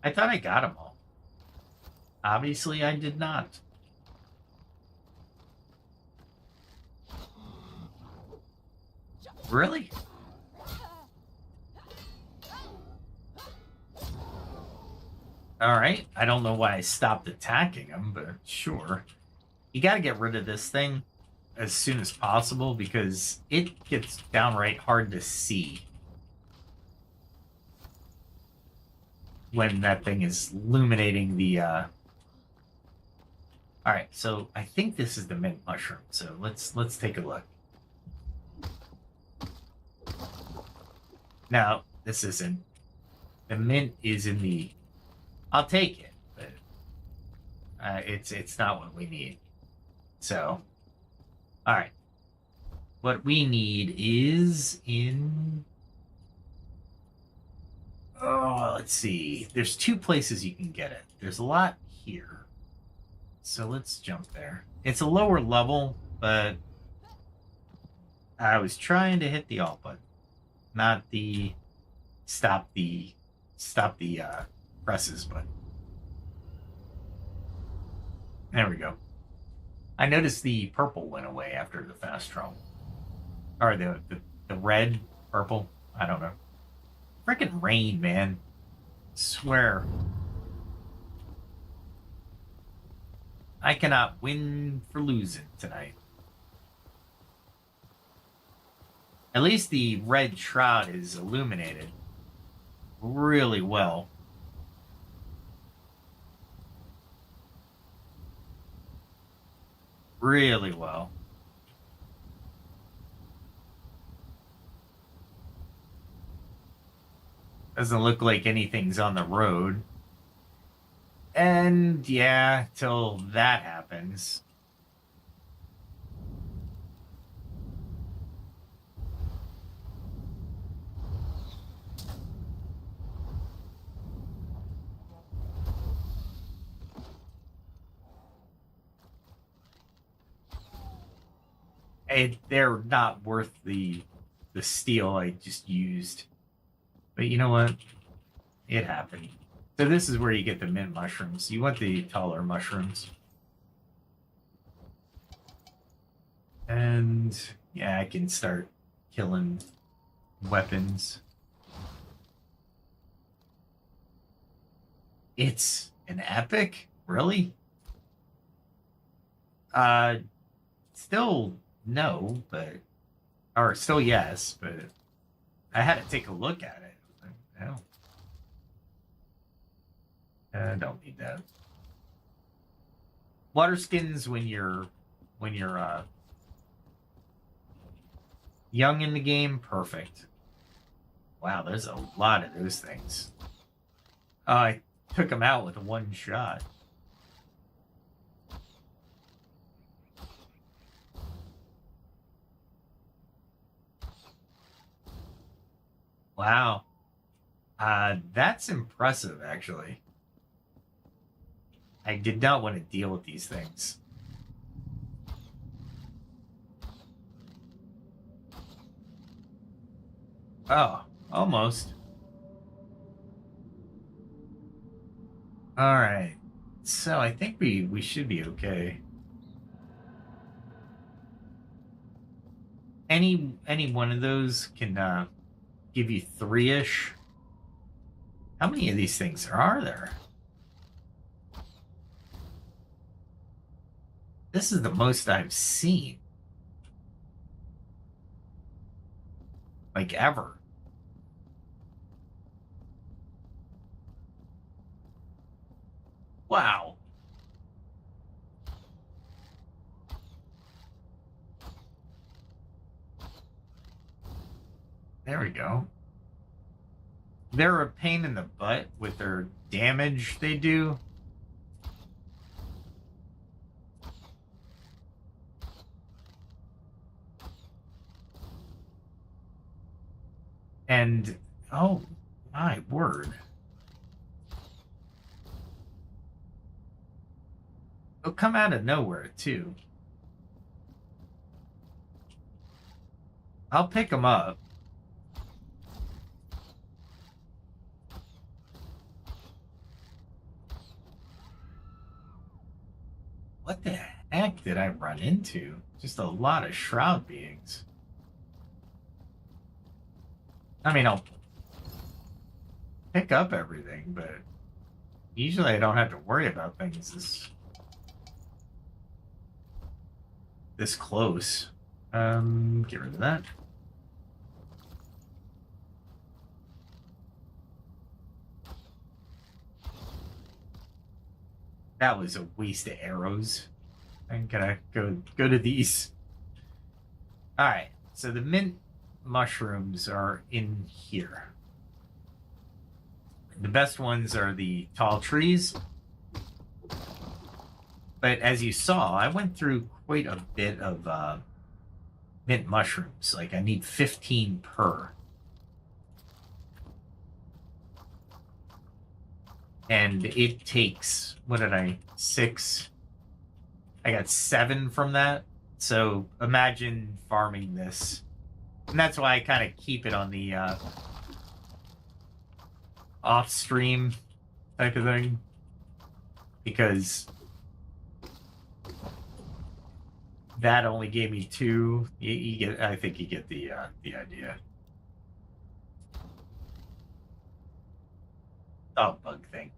I thought I got them all. Obviously, I did not. Really? Alright, I don't know why I stopped attacking him, but sure. You gotta get rid of this thing as soon as possible because it gets downright hard to see when that thing is illuminating the, Alright, so I think this is the mint mushroom, so let's take a look. No, this isn't. The mint is in the... I'll take it, but it's not what we need. So, all right. What we need is in... Oh, let's see. There's 2 places you can get it. There's a lot here. So let's jump there. It's a lower level, but I was trying to hit the alt button, not the stop the presses button. There we go. I noticed the purple went away after the fast travel. Or the red, purple. I don't know. Freaking rain, man. Swear. I cannot win for losing tonight. At least the red shroud is illuminated really well. Really well. Doesn't look like anything's on the road. And yeah, till that happens. They're not worth the steel I just used. But you know what? It happened. So this is where you get the mint mushrooms. You want the taller mushrooms. And yeah, I can start killing weapons. It's an epic? Really? Still no, but... Or still yes, but... I had to take a look at it. Hell. I don't need that. Water skins when you're young in the game, perfect. Wow, there's a lot of those things. I took them out with one shot. Wow. That's impressive, actually. I did not want to deal with these things. Oh, almost. All right. So I think we should be okay. Any one of those can give you 3-ish. How many of these things are there? This is the most I've seen. Like ever. Wow. There we go. They're a pain in the butt with their damage they do. And, oh my word. They'll come out of nowhere, too. I'll pick them up. What the heck did I run into? Just a lot of Shroud beings. I mean, I'll pick up everything, but usually I don't have to worry about things this close. Get rid of that. That was a waste of arrows. I'm gonna go to these. All right, so the mint mushrooms are in here. The best ones are the tall trees. But as you saw, I went through quite a bit of mint mushrooms. Like I need 15 per. And it takes, what did I, 6? I got 7 from that. So imagine farming this. And that's why I kind of keep it on the off-stream type of thing. Because that only gave me 2. You get, I think you get the idea. Oh, bug thing.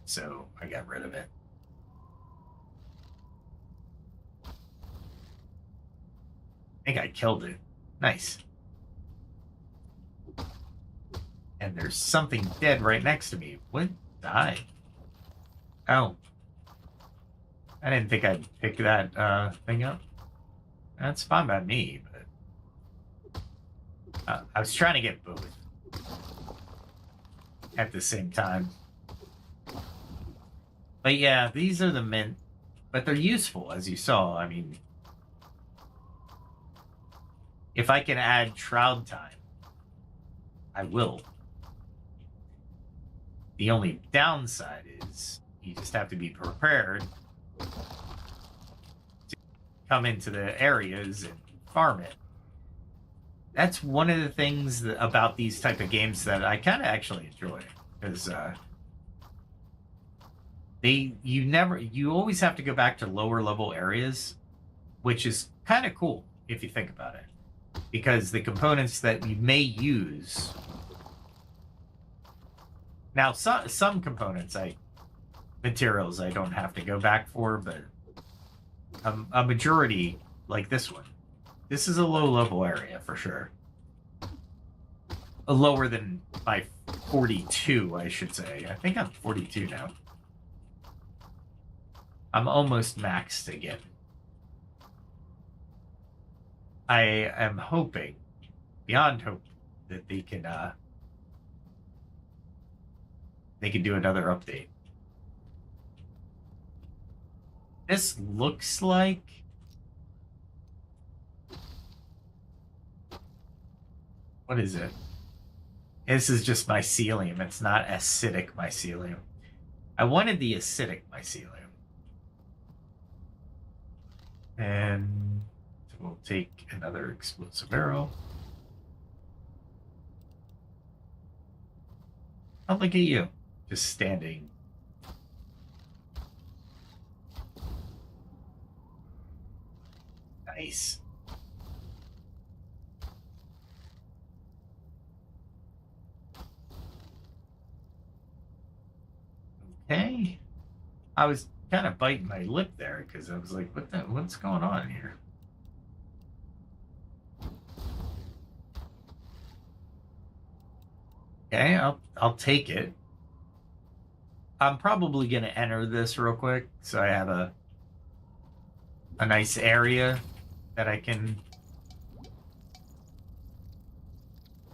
So I got rid of it. I think I killed it. Nice. And there's something dead right next to me. What died? Oh. I didn't think I'd pick that thing up. That's fine by me, but I was trying to get both at the same time. But yeah, these are the mint, but they're useful, as you saw. I mean, if I can add Shroud time, I will. The only downside is you just have to be prepared to come into the areas and farm it. That's one of the things about these type of games that I kind of actually enjoy, because you always have to go back to lower level areas, which is kind of cool if you think about it, because the components that you may use now, some components materials I don't have to go back for, but a majority, like this one, this is a low level area for sure. Lower than my 42, I should say. I think I'm 42 now. I'm almost maxed again. I am hoping, beyond hope, that they can do another update. This looks like what is it? This is just mycelium. It's not acidic mycelium. I wanted the acidic mycelium. And we'll take another explosive arrow. Oh, look at you. Just standing. Nice. Okay. I was kind of biting my lip there because I was like, what's going on here? Okay, I'll take it. I'm probably gonna enter this real quick so I have a nice area that I can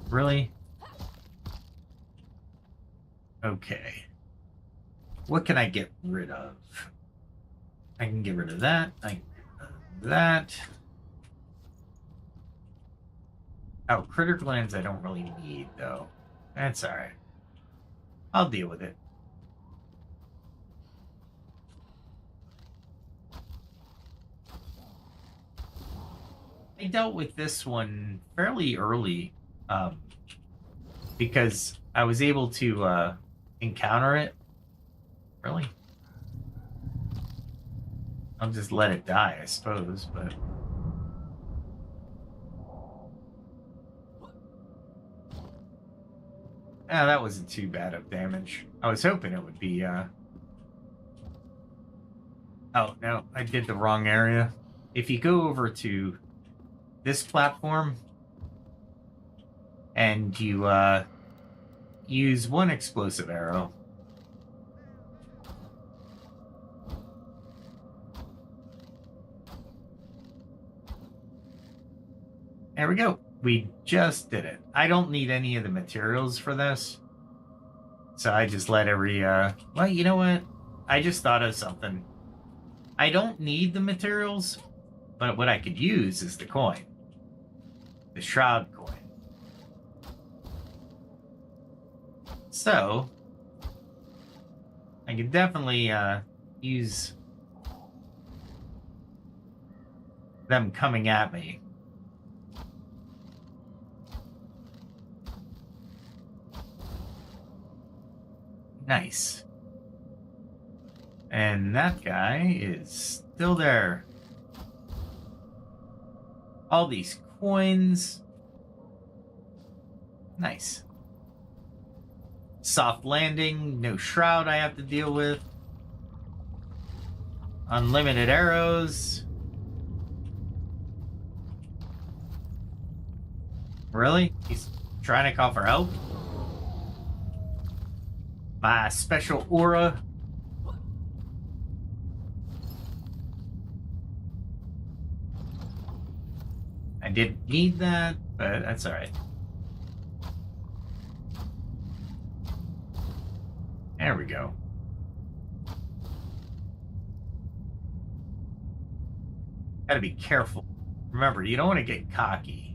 really. Okay. What can I get rid of? I can get rid of that. I can get rid of that. Oh, critter glands I don't really need though. That's alright. I'll deal with it. I dealt with this one fairly early because I was able to encounter it. Really? I'll just let it die, I suppose, but... Ah, that wasn't too bad of damage. I was hoping it would be, Oh, no, I did the wrong area. If you go over to this platform and you, use one explosive arrow, there we go. We just did it. I don't need any of the materials for this. So I just let every, well, you know what? I just thought of something. I don't need the materials, but what I could use is the coin. The Shroud coin. So, I could definitely, use them coming at me. Nice. And that guy is still there. All these coins. Nice. Soft landing, no shroud I have to deal with. Unlimited arrows. Really? He's trying to call for help? My special aura. I didn't need that, but that's alright. There we go. Gotta be careful. Remember, you don't want to get cocky.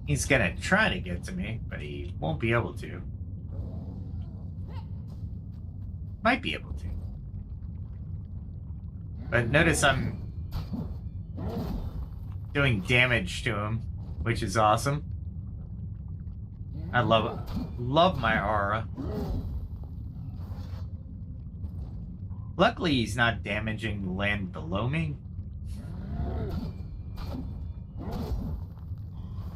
He's gonna try to get to me, but he won't be able to. Might be able to. But notice I'm doing damage to him, which is awesome. I love my aura. Luckily, he's not damaging the land below me.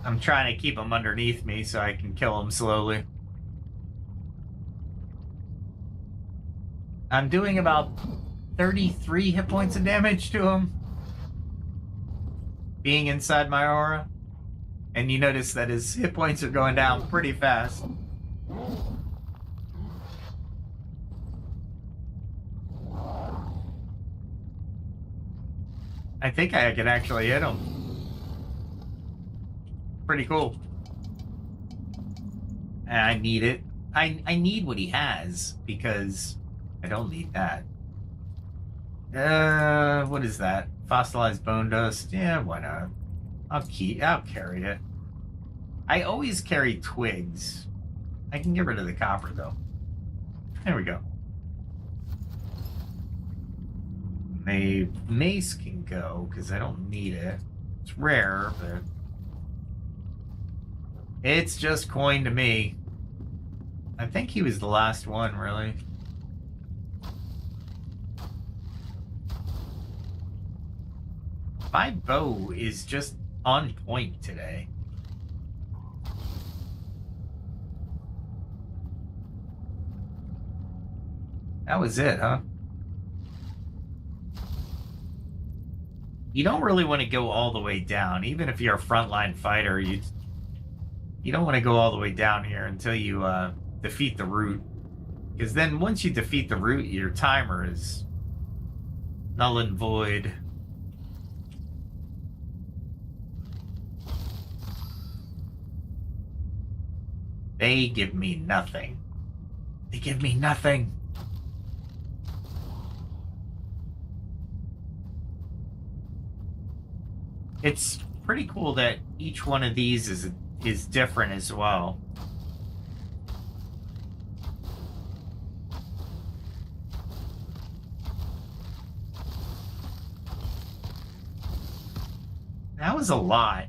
I'm trying to keep him underneath me so I can kill him slowly. I'm doing about 33 hit points of damage to him, being inside my aura. And you notice that his hit points are going down pretty fast. I think I can actually hit him. Pretty cool. And I need it. I need what he has because I don't need that. What is that? Fossilized bone dust? Yeah, why not? I'll carry it. I always carry twigs. I can get rid of the copper though. There we go. A mace can go, because I don't need it. It's rare, but... It's just coin to me. I think he was the last one, really. My bow is just on point today. That was it, huh? You don't really want to go all the way down. Even if you're a frontline fighter, you don't want to go all the way down here until you defeat the root. Because then once you defeat the root, your timer is null and void. They give me nothing. They give me nothing. It's pretty cool that each one of these is different as well. That was a lot.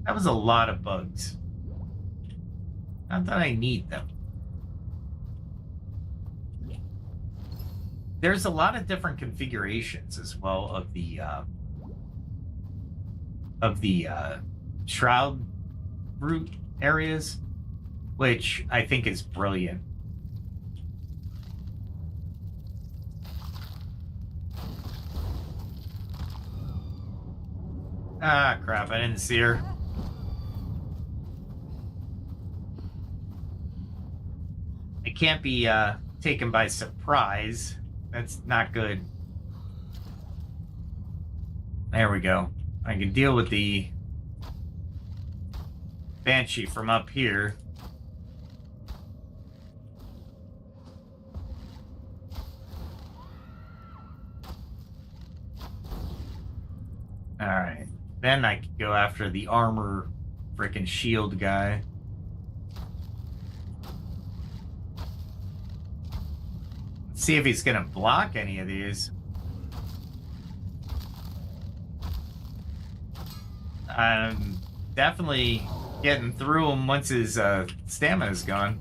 That was a lot of bugs. Not that I need them. There's a lot of different configurations as well of the Shroud root areas, which I think is brilliant. Ah, crap, I didn't see her. It can't be taken by surprise. That's not good. There we go. I can deal with the Banshee from up here. Alright. Then I could go after the armor frickin' shield guy. See if he's gonna block any of these. I'm definitely getting through him once his stamina's gone.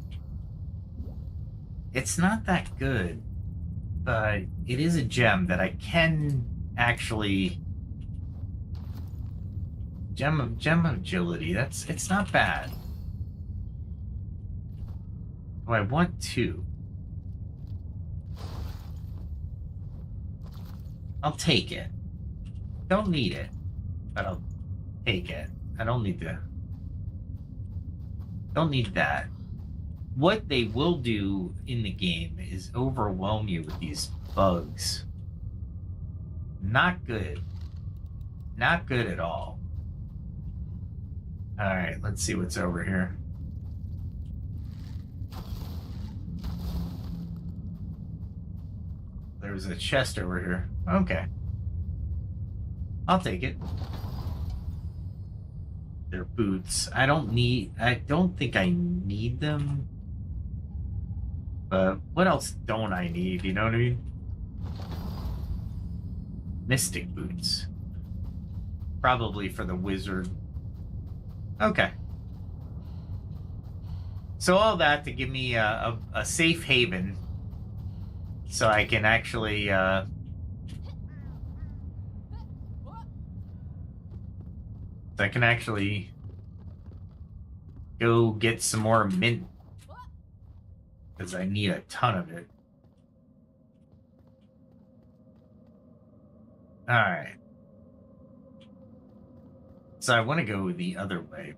It's not that good, but it is a gem that I can actually... Gem agility, it's not bad. Oh, I want two. I'll take it. Don't need it, but I'll take it. I don't need that. What they will do in the game is overwhelm you with these bugs. Not good. Not good at all. Alright, let's see what's over here. There's a chest over here. Okay. I'll take it. They're boots. I don't think I need them. But what else don't I need? You know what I mean? Mystic boots. Probably for the wizard. Okay. So all that to give me a safe haven. So I can actually go get some more mint, because I need a ton of it. Alright. So I want to go the other way.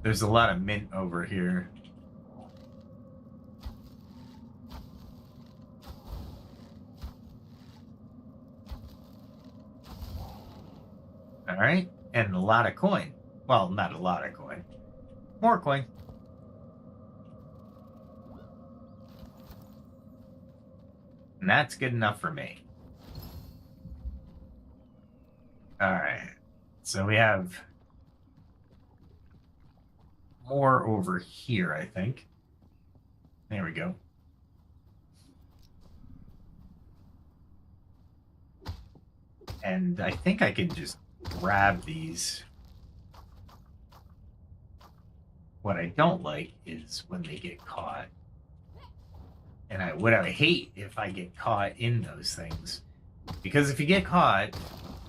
There's a lot of mint over here. Alright, and a lot of coin. Well, not a lot of coin. More coin. And that's good enough for me. Alright. So we have more over here, I think. There we go. And I think I can just grab these. What I don't like is when they get caught. And what I hate if I get caught in those things. Because if you get caught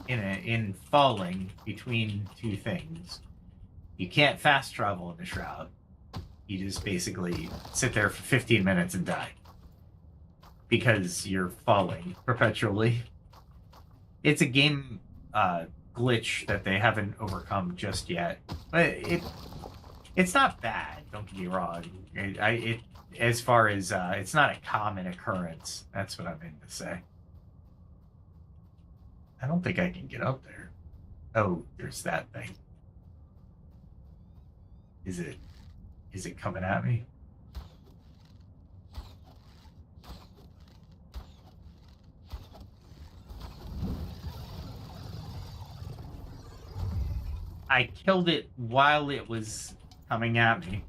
in falling between two things, you can't fast travel in the Shroud. You just basically sit there for 15 minutes and die. Because you're falling perpetually. It's a game glitch that they haven't overcome just yet. But it's not bad, don't get me wrong. As far as it's not a common occurrence. That's what I meant to say. I don't think I can get up there. Oh, there's that thing. Is it coming at me? I killed it while it was coming at me.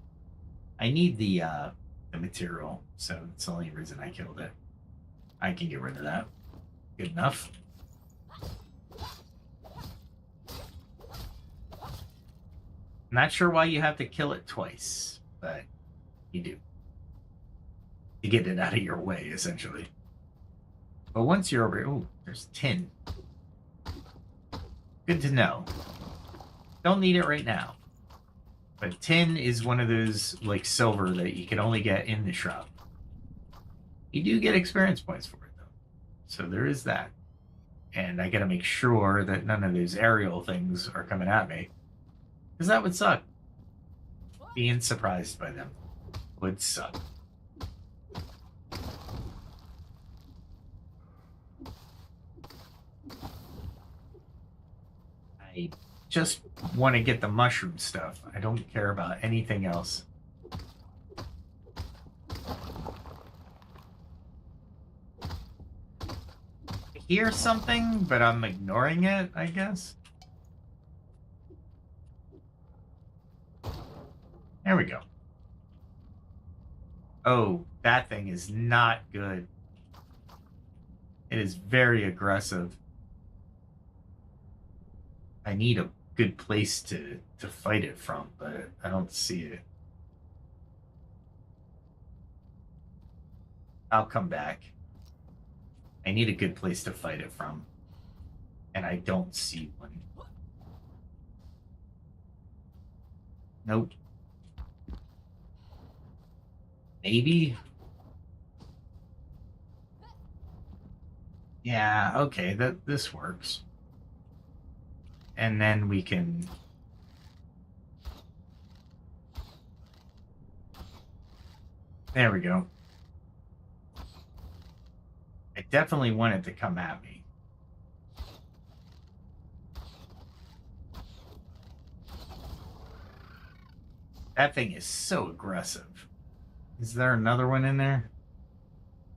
I need the material, so it's the only reason I killed it. I can get rid of that. Good enough. Not sure why you have to kill it twice, but you do. To get it out of your way, essentially. But once you're over... Ooh, there's tin. Good to know. Don't need it right now. But tin is one of those, like, silver that you can only get in the Shroud. You do get experience points for it, though. So there is that. And I gotta make sure that none of those aerial things are coming at me. Because that would suck. Being surprised by them would suck. I just want to get the mushroom stuff. I don't care about anything else. I hear something, but I'm ignoring it, I guess. There we go. Oh, that thing is not good. It is very aggressive. I need a good place to fight it from, but I don't see it. I'll come back. I need a good place to fight it from. And I don't see one. Nope. Maybe? Yeah, okay, this works. And then we can... There we go. I definitely want it to come at me. That thing is so aggressive. Is there another one in there?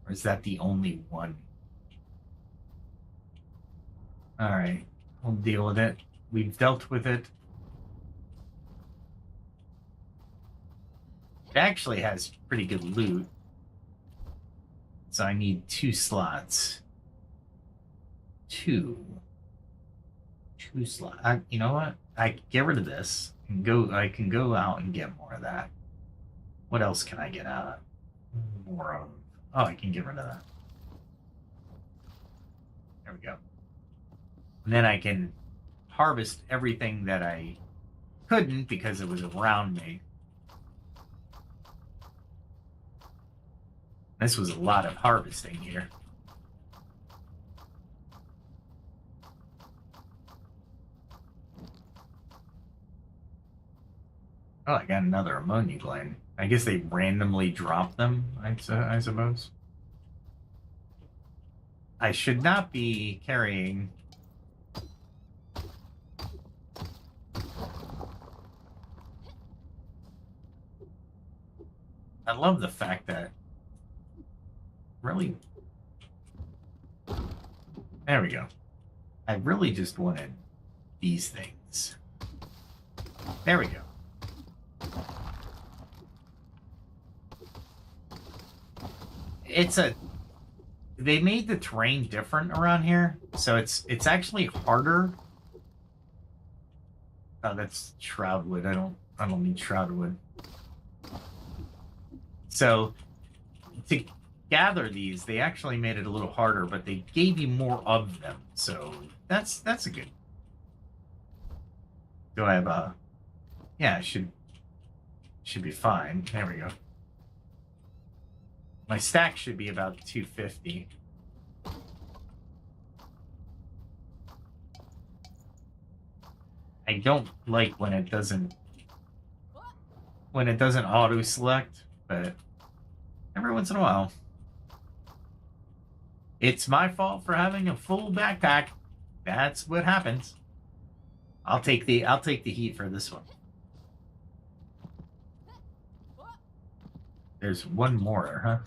Or is that the only one? Alright, we'll deal with it. We've dealt with it. It actually has pretty good loot. So I need 2 slots. Two slots. You know what? I can get rid of this and go. I can go out and get more of that. What else can I get out of? More of. Oh, I can get rid of that. There we go. And then I can harvest everything that I couldn't because it was around me. This was a lot of harvesting here. Oh, I got another ammonia gland. I guess they randomly drop them, I suppose. I should not be carrying... I love the fact that... Really? There we go. I really just wanted these things. There we go. They made the terrain different around here, so it's actually harder. Oh, that's shroud wood. I don't need shroud wood. So to gather these, they actually made it a little harder, but they gave you more of them. So that's a good. Do I have a? Yeah, should be fine. There we go. My stack should be about 250. I don't like when it doesn't auto select, but every once in a while. It's my fault for having a full backpack. That's what happens. I'll take the heat for this one. There's one more, huh?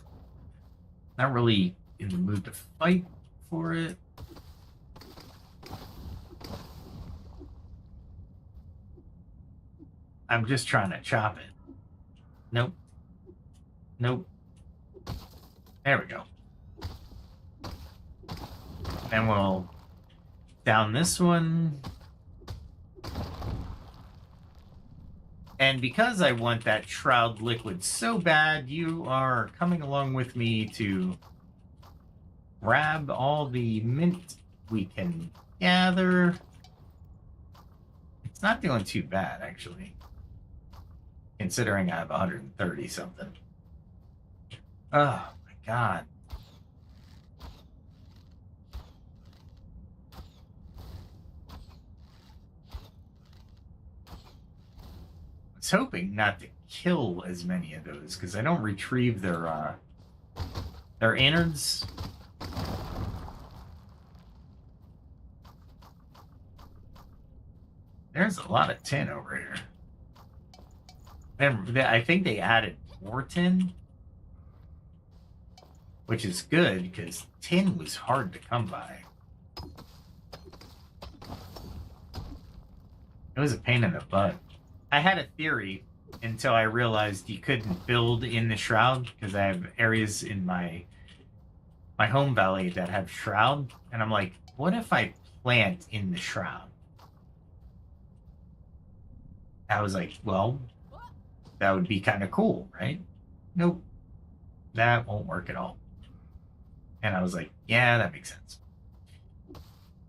Not really in the mood to fight for it. I'm just trying to chop it. Nope. Nope. There we go. And we'll down this one. And because I want that Shroud liquid so bad, you are coming along with me to grab all the mint we can gather. It's not doing too bad, actually, considering I have 130 something. Oh my god. I was hoping not to kill as many of those because I don't retrieve their innards. There's a lot of tin over here. And I think they added more tin, which is good because tin was hard to come by. It was a pain in the butt. I had a theory until I realized you couldn't build in the Shroud because I have areas in my home valley that have Shroud, and I'm like, what if I plant in the Shroud? I was like, well, that would be kind of cool, right? Nope, that won't work at all. And I was like, yeah, that makes sense.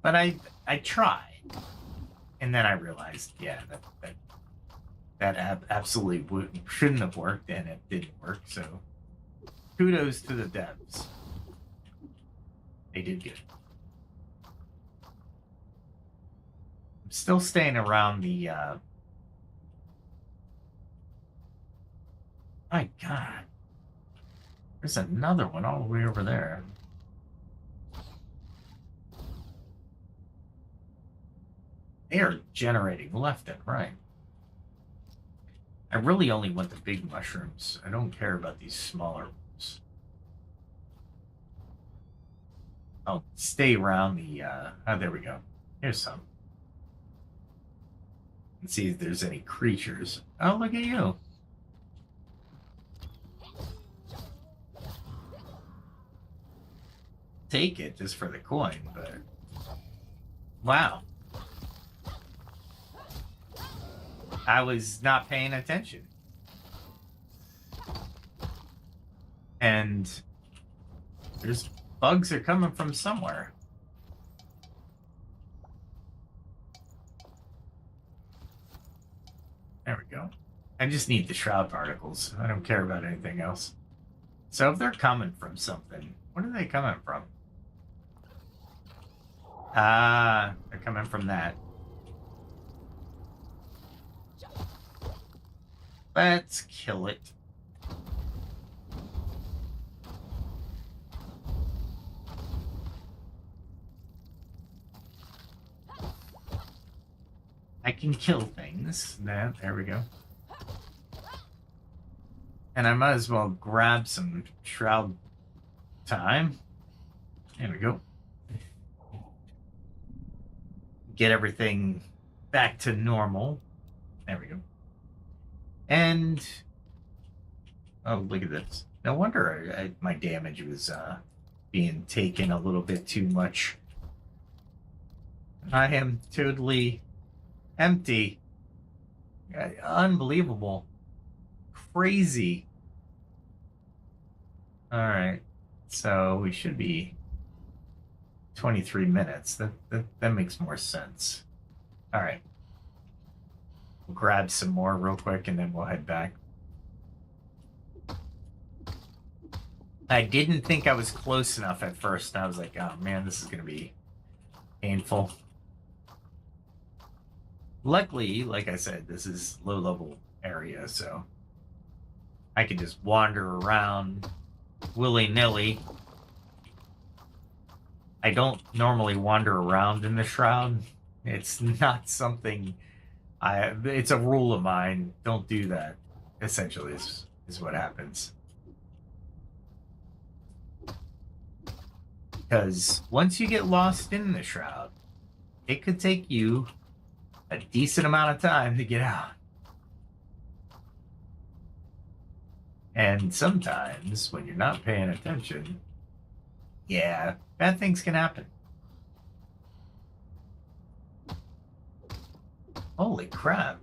But I tried, and then I realized, yeah, that absolutely shouldn't have worked, and it didn't work. So kudos to the devs. They did good. I'm still staying around the my god. There's another one all the way over there. They are generating left and right. I really only want the big mushrooms. I don't care about these smaller ones. I'll stay around the, oh, there we go. Here's some. Let's see if there's any creatures. Oh, look at you. Take it just for the coin, but wow. I was not paying attention. And there's bugs are coming from somewhere. There we go. I just need the Shroud particles. I don't care about anything else. So if they're coming from something, what are they coming from? Ah, they're coming from that. Let's kill it. I can kill things. There we go. And I might as well grab some Shroud time. There we go. Get everything back to normal. There we go. And oh, look at this. No wonder my damage was being taken a little bit too much. I am totally empty. Unbelievable. Crazy. All right. So we should be 23 minutes. That makes more sense. All right. We'll grab some more real quick and then we'll head back. I didn't think I was close enough at first. I was like, oh man, this is going to be painful. Luckily, like I said, this is low level area, so I can just wander around willy-nilly. I don't normally wander around in the Shroud. It's not something it's a rule of mine. Don't do that, essentially, is what happens. Because once you get lost in the Shroud, it could take you a decent amount of time to get out. And sometimes, when you're not paying attention, yeah, bad things can happen. Holy crap.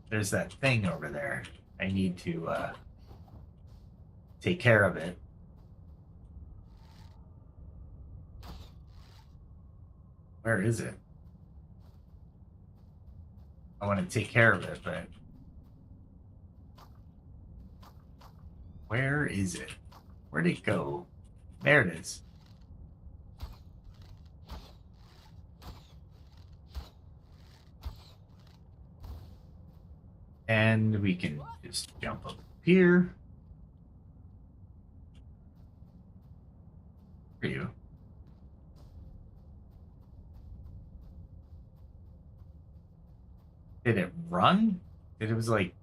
There's that thing over there. I need to take care of it. Where is it? I want to take care of it, but where is it? Where'd it go? There it is. And we can just jump up here. For you. Did it run? It was like...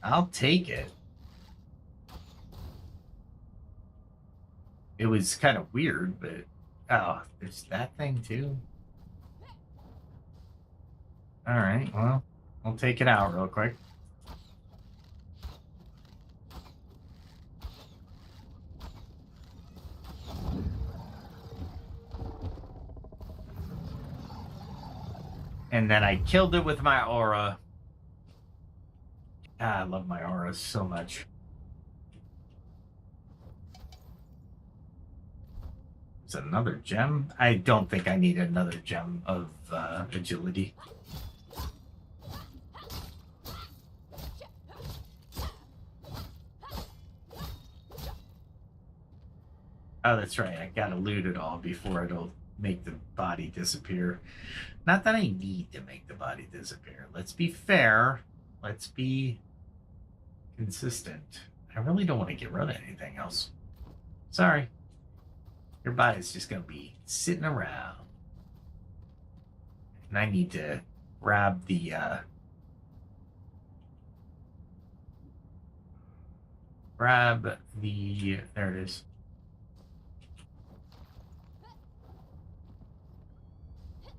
I'll take it. It was kind of weird, but... Oh, there's that thing too? Alright, well, we'll take it out real quick. And then I killed it with my aura. Ah, I love my aura so much. Is it another gem? I don't think I need another gem of agility. Oh, that's right. I gotta loot it all before it'll make the body disappear. Not that I need to make the body disappear. Let's be fair. Let's be consistent. I really don't want to get rid of anything else. Sorry. Your body's just going to be sitting around. And I need to grab the... There it is.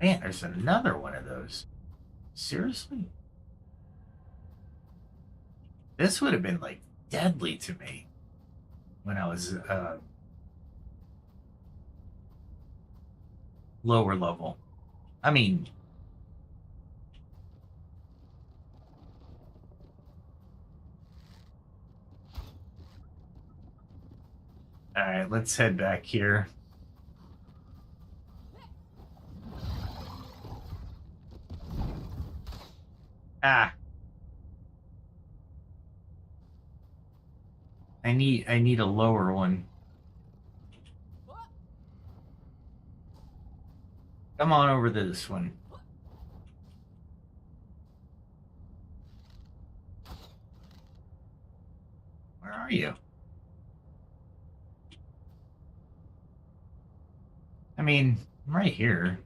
Man, there's another one of those. Seriously? This would have been, like, deadly to me when I was lower level. I mean... Alright, let's head back here. Ah. I need a lower one. Come on over to this one. Where are you? I mean, I'm right here.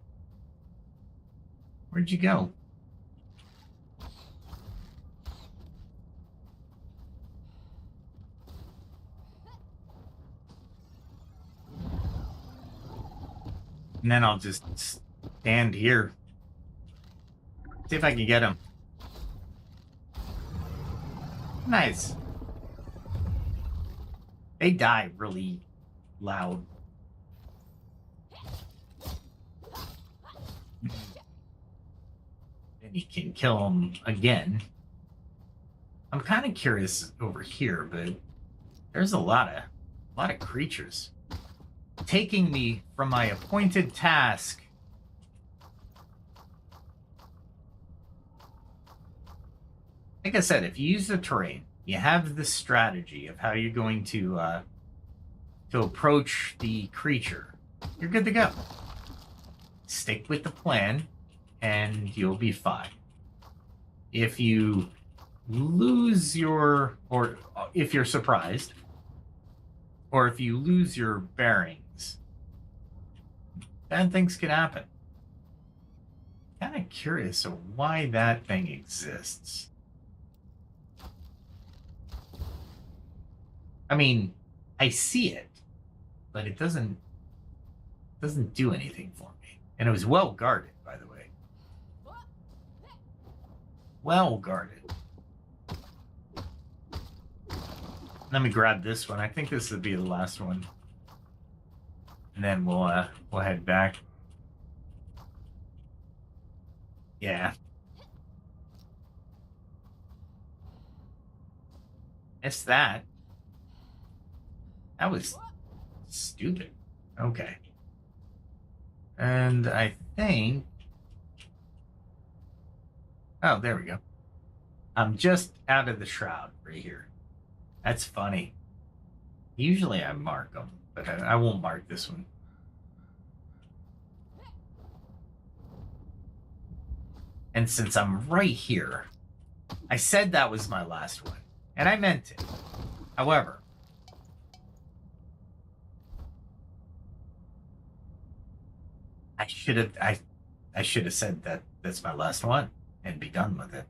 Where'd you go? And then I'll just stand here. See if I can get him. Nice. They die really loud. And you can kill them again. I'm kind of curious over here, but there's a lot of creatures taking me from my appointed task. Like I said, if you use the terrain, you have the strategy of how you're going to approach the creature, you're good to go. Stick with the plan, and you'll be fine. If you lose your, or if you're surprised, or if you lose your bearings, bad things can happen. Kind of curious of why that thing exists. I mean, I see it, but it doesn't do anything for me. And it was well guarded, by the way. Well guarded. Let me grab this one. I think this would be the last one. And then we'll head back. Yeah. Missed that. That was stupid. Okay. And I think... Oh, there we go. I'm just out of the shroud right here. That's funny. Usually I mark them, but I won't mark this one. And since I'm right here, I said that was my last one. And I meant it. However, I should have said that that's my last one and be done with it.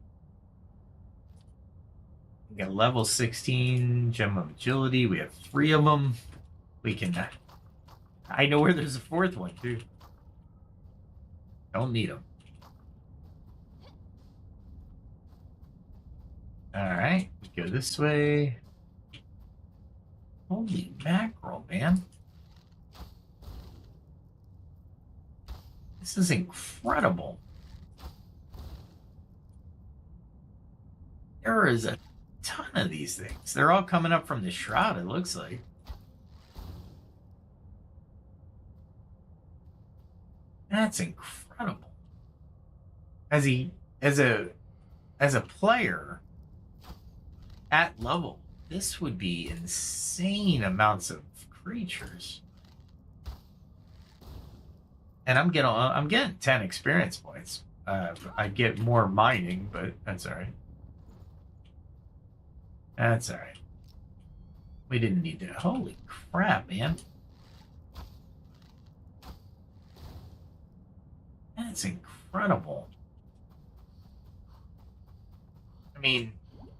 We got level 16 gem of agility. We have 3 of them. We can. I know where there's a 4th one too. Don't need them. All right, let's go this way. Holy mackerel, man! This is incredible. There is a ton of these things. They're all coming up from the shroud, it looks like. That's incredible. As a player at level, this would be insane amounts of creatures. And I'm getting 10 experience points. I get more mining, but that's all right. That's all right. We didn't need to. Holy crap, man. That's incredible. I mean,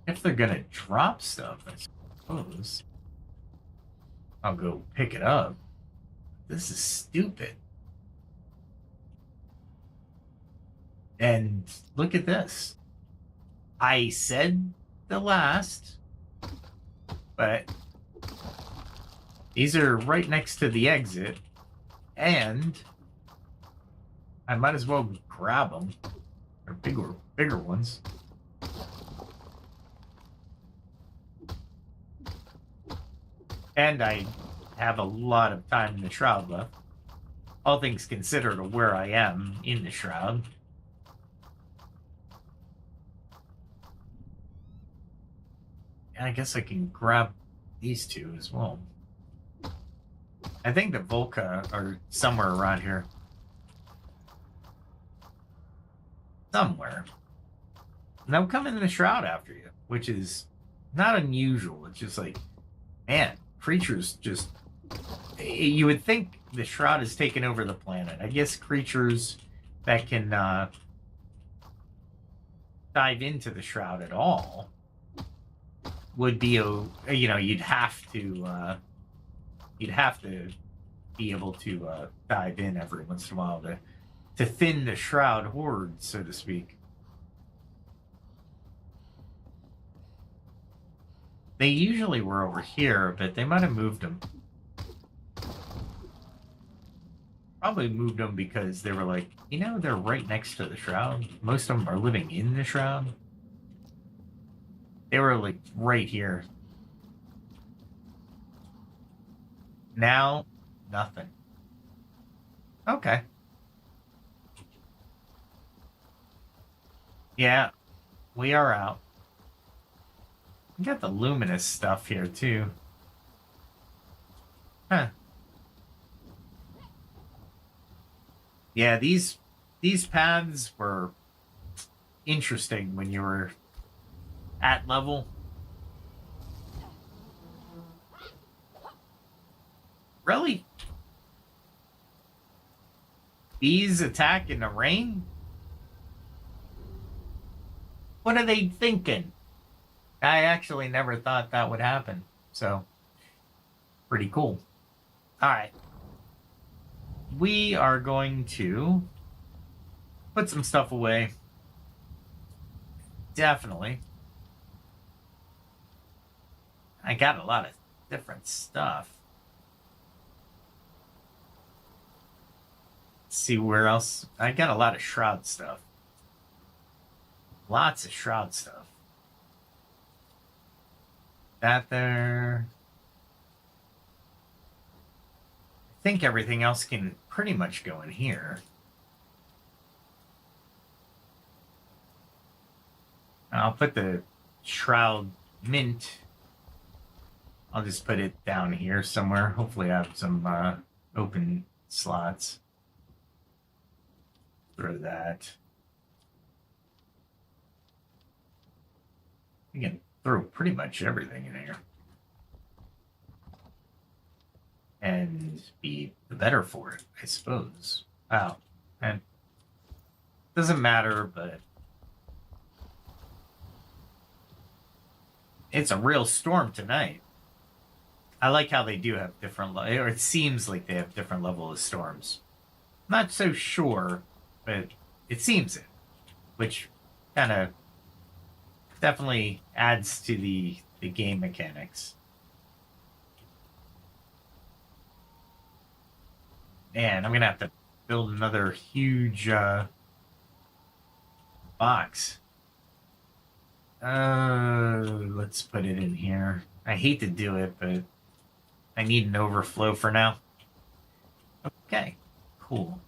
if they're gonna drop stuff, I suppose I'll go pick it up. This is stupid. And look at this. I said the last, but these are right next to the exit, and I might as well grab them. They're bigger ones. And I have a lot of time in the shroud left. All things considered of where I am in the shroud. I guess I can grab these 2 as well. I think the Volca are somewhere around here. Somewhere. And they'll come in the shroud after you, which is not unusual. It's just like, man, creatures just... You would think the shroud has taken over the planet. I guess creatures that can dive into the shroud at all would be you'd have to be able to dive in every once in a while to thin the shroud horde, so to speak. They usually were over here, but they might have moved them. Probably moved them because they were like, you know, they're right next to the Shroud. Most of them are living in the Shroud. They were like right here. Now, nothing. Okay. Yeah, we are out. We got the luminous stuff here too. Huh. Yeah, these paths were interesting when you were at level. Really? Bees attack in the rain? What are they thinking? I actually never thought that would happen. So, pretty cool. All right. We are going to put some stuff away. Definitely. I got a lot of different stuff. Let's see where else. I got a lot of Shroud stuff. Lots of Shroud stuff. That there. I think everything else can pretty much go in here. I'll put the Shroud mint. I'll just put it down here somewhere. Hopefully I have some open slots. Throw that. You can throw pretty much everything in here. And be the better for it, I suppose. Wow. And doesn't matter, but it's a real storm tonight. I like how they do have different, or it seems like they have different level of storms. Not so sure, but it seems it, which kind of definitely adds to the game mechanics. Man, I'm gonna have to build another huge box. Let's put it in here. I hate to do it, but I need an overflow for now. Okay, cool.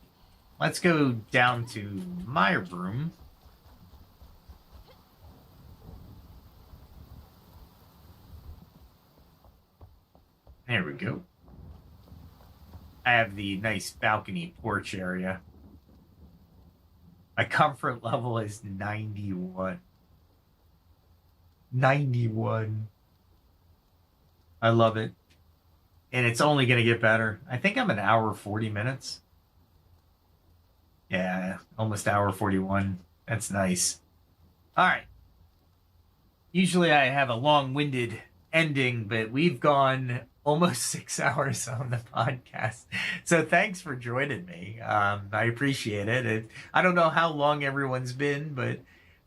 Let's go down to my room. There we go. I have the nice balcony porch area. My comfort level is 91. 91. I love it. And it's only going to get better. I think I'm an hour 40 minutes. Yeah, almost hour 41. That's nice. All right. Usually I have a long-winded ending, but we've gone almost 6 hours on the podcast. So thanks for joining me. I appreciate it. I don't know how long everyone's been, but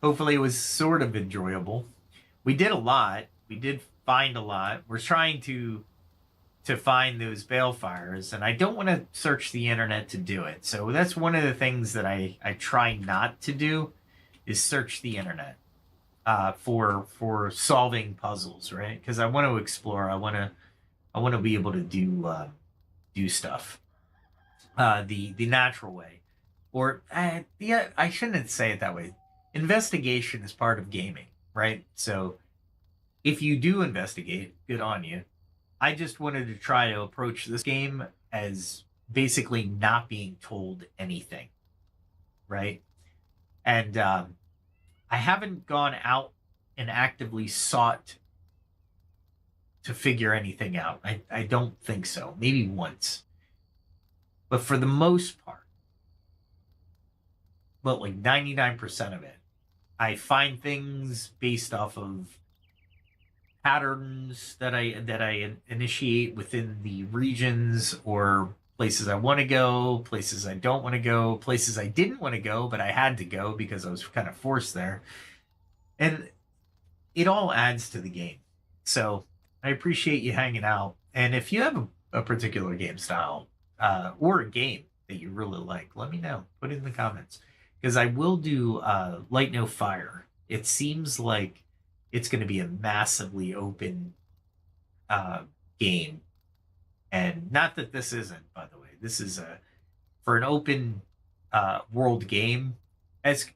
hopefully it was sort of enjoyable. We did a lot. We did find a lot. We're trying to find those balefires, and I don't want to search the internet to do it. So that's one of the things that I try not to do is search the internet for solving puzzles, right? Because I want to explore. I want to be able to do stuff the natural way, or yeah, I shouldn't say it that way. Investigation is part of gaming, right? So if you do investigate, good on you. I just wanted to try to approach this game as basically not being told anything, right? And I haven't gone out and actively sought to figure anything out. I don't think so. Maybe once. But for the most part, well, like 99% of it, I find things based off of patterns that I initiate within the regions or places I want to go, places I don't want to go, places I didn't want to go, but I had to go because I was kind of forced there. And it all adds to the game. So I appreciate you hanging out. And if you have a particular game style or a game that you really like, let me know. Put it in the comments. Because I will do Light No Fire. It seems like it's going to be a massively open game. And not that this isn't, by the way. This is for an open world game, as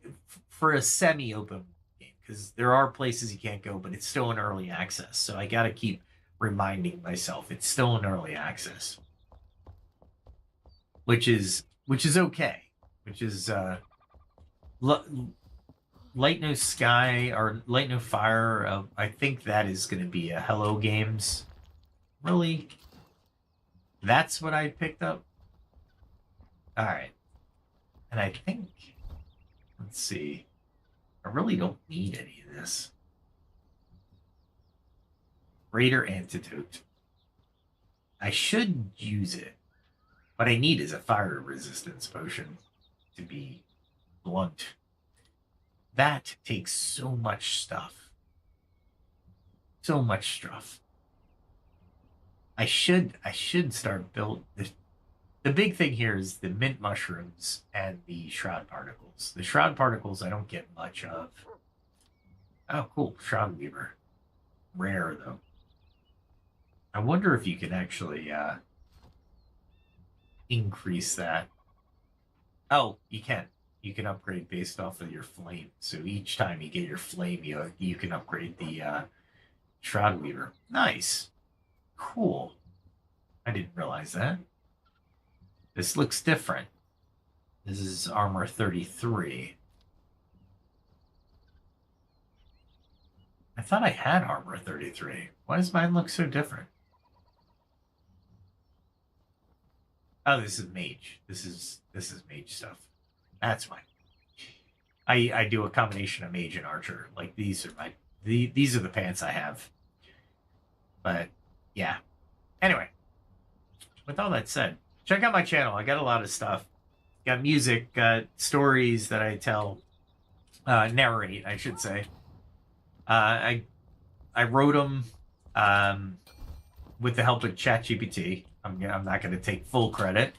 for a semi-open game, because there are places you can't go, but it's still in early access. So I got to keep reminding myself it's still in early access, which is okay. Which is Light No Sky or Light No Fire. I think that is going to be a Hello Games. Really, that's what I picked up. All right. And I think, let's see, I really don't need any of this. Greater Antidote. I should use it. What I need is a fire resistance potion, to be blunt. That takes so much stuff. So much stuff. I should start build the big thing here is the mint mushrooms and the shroud particles. The shroud particles I don't get much of. Oh, cool. Shroud weaver. Rare, though. I wonder if you can actually increase that. Oh, you can. You can upgrade based off of your flame. So each time you get your flame, you can upgrade the shroud weaver. Nice. Cool. I didn't realize that. This looks different. This is armor 33. I thought I had armor 33. Why does mine look so different? Oh, this is mage. This is mage stuff. That's why. I do a combination of mage and archer. Like these are these are the pants I have. But yeah. Anyway, with all that said, check out my channel. I got a lot of stuff. Got music, got stories that I tell, narrate, I should say. I wrote them with the help of ChatGPT. I'm not going to take full credit,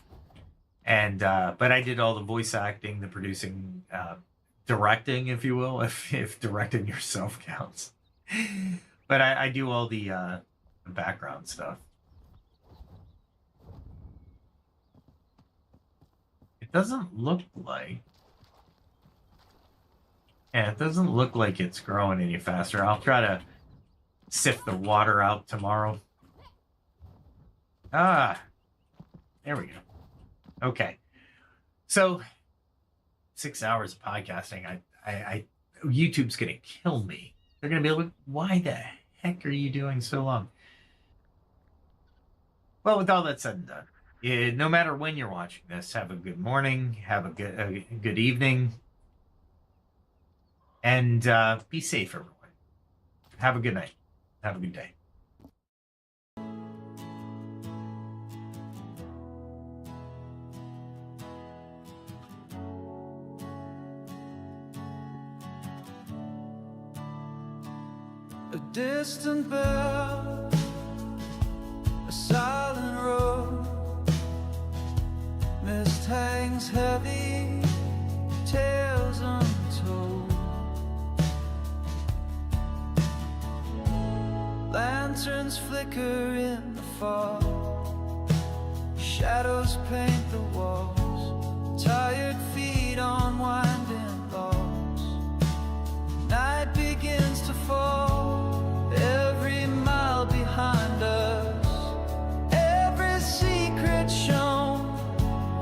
and but I did all the voice acting, the producing, directing, if you will, if directing yourself counts. But I do all the background stuff. It doesn't look like... Yeah, it doesn't look like it's growing any faster. I'll try to sift the water out tomorrow. Ah, there we go. Okay. So, 6 hours of podcasting. YouTube's going to kill me. They're going to be like, why the heck are you doing so long? Well, with all that said and done, no matter when you're watching this, have a good morning, have a good evening, and be safe, everyone. Have a good night. Have a good day.
A distant bell, a silent road, mist hangs heavy, tales untold. Lanterns flicker in the fog, shadows paint the walls, tired feet on winding logs. Night begins to fall, every mile behind us, every secret shown.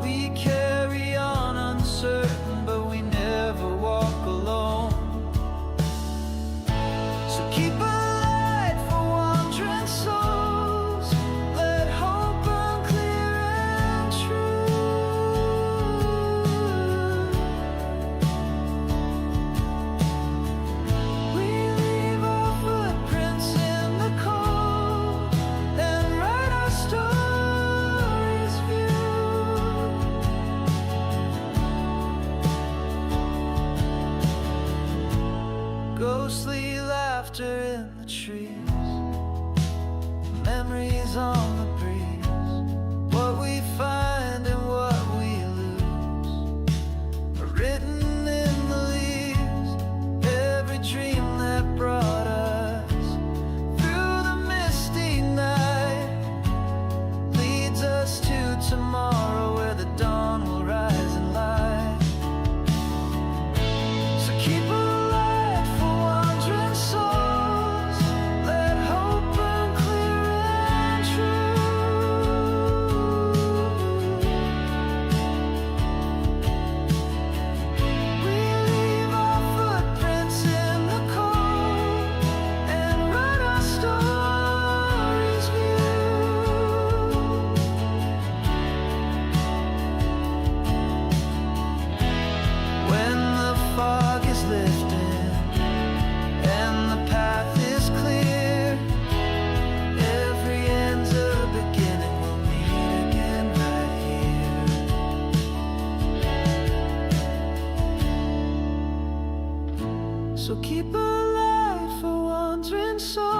We carry on uncertain, but we never walk alone. So keep a light for wandering souls, let hope burn clear and true. We leave our footprints in the cold and write our stories view. Ghostly laughter in the trees, memories on the breeze. What we find and what we lose are written in the leaves. Every dream that brought us through the misty night leads us to tomorrow, where the dawn will rise and light. So keep a light for wandering souls. Let hope burn clear and true. We leave our footprints in the cold and write our stories new. When the fog is lifted and the path is clear, every end's a beginning. We'll meet again right here. So keep a light for wandering souls.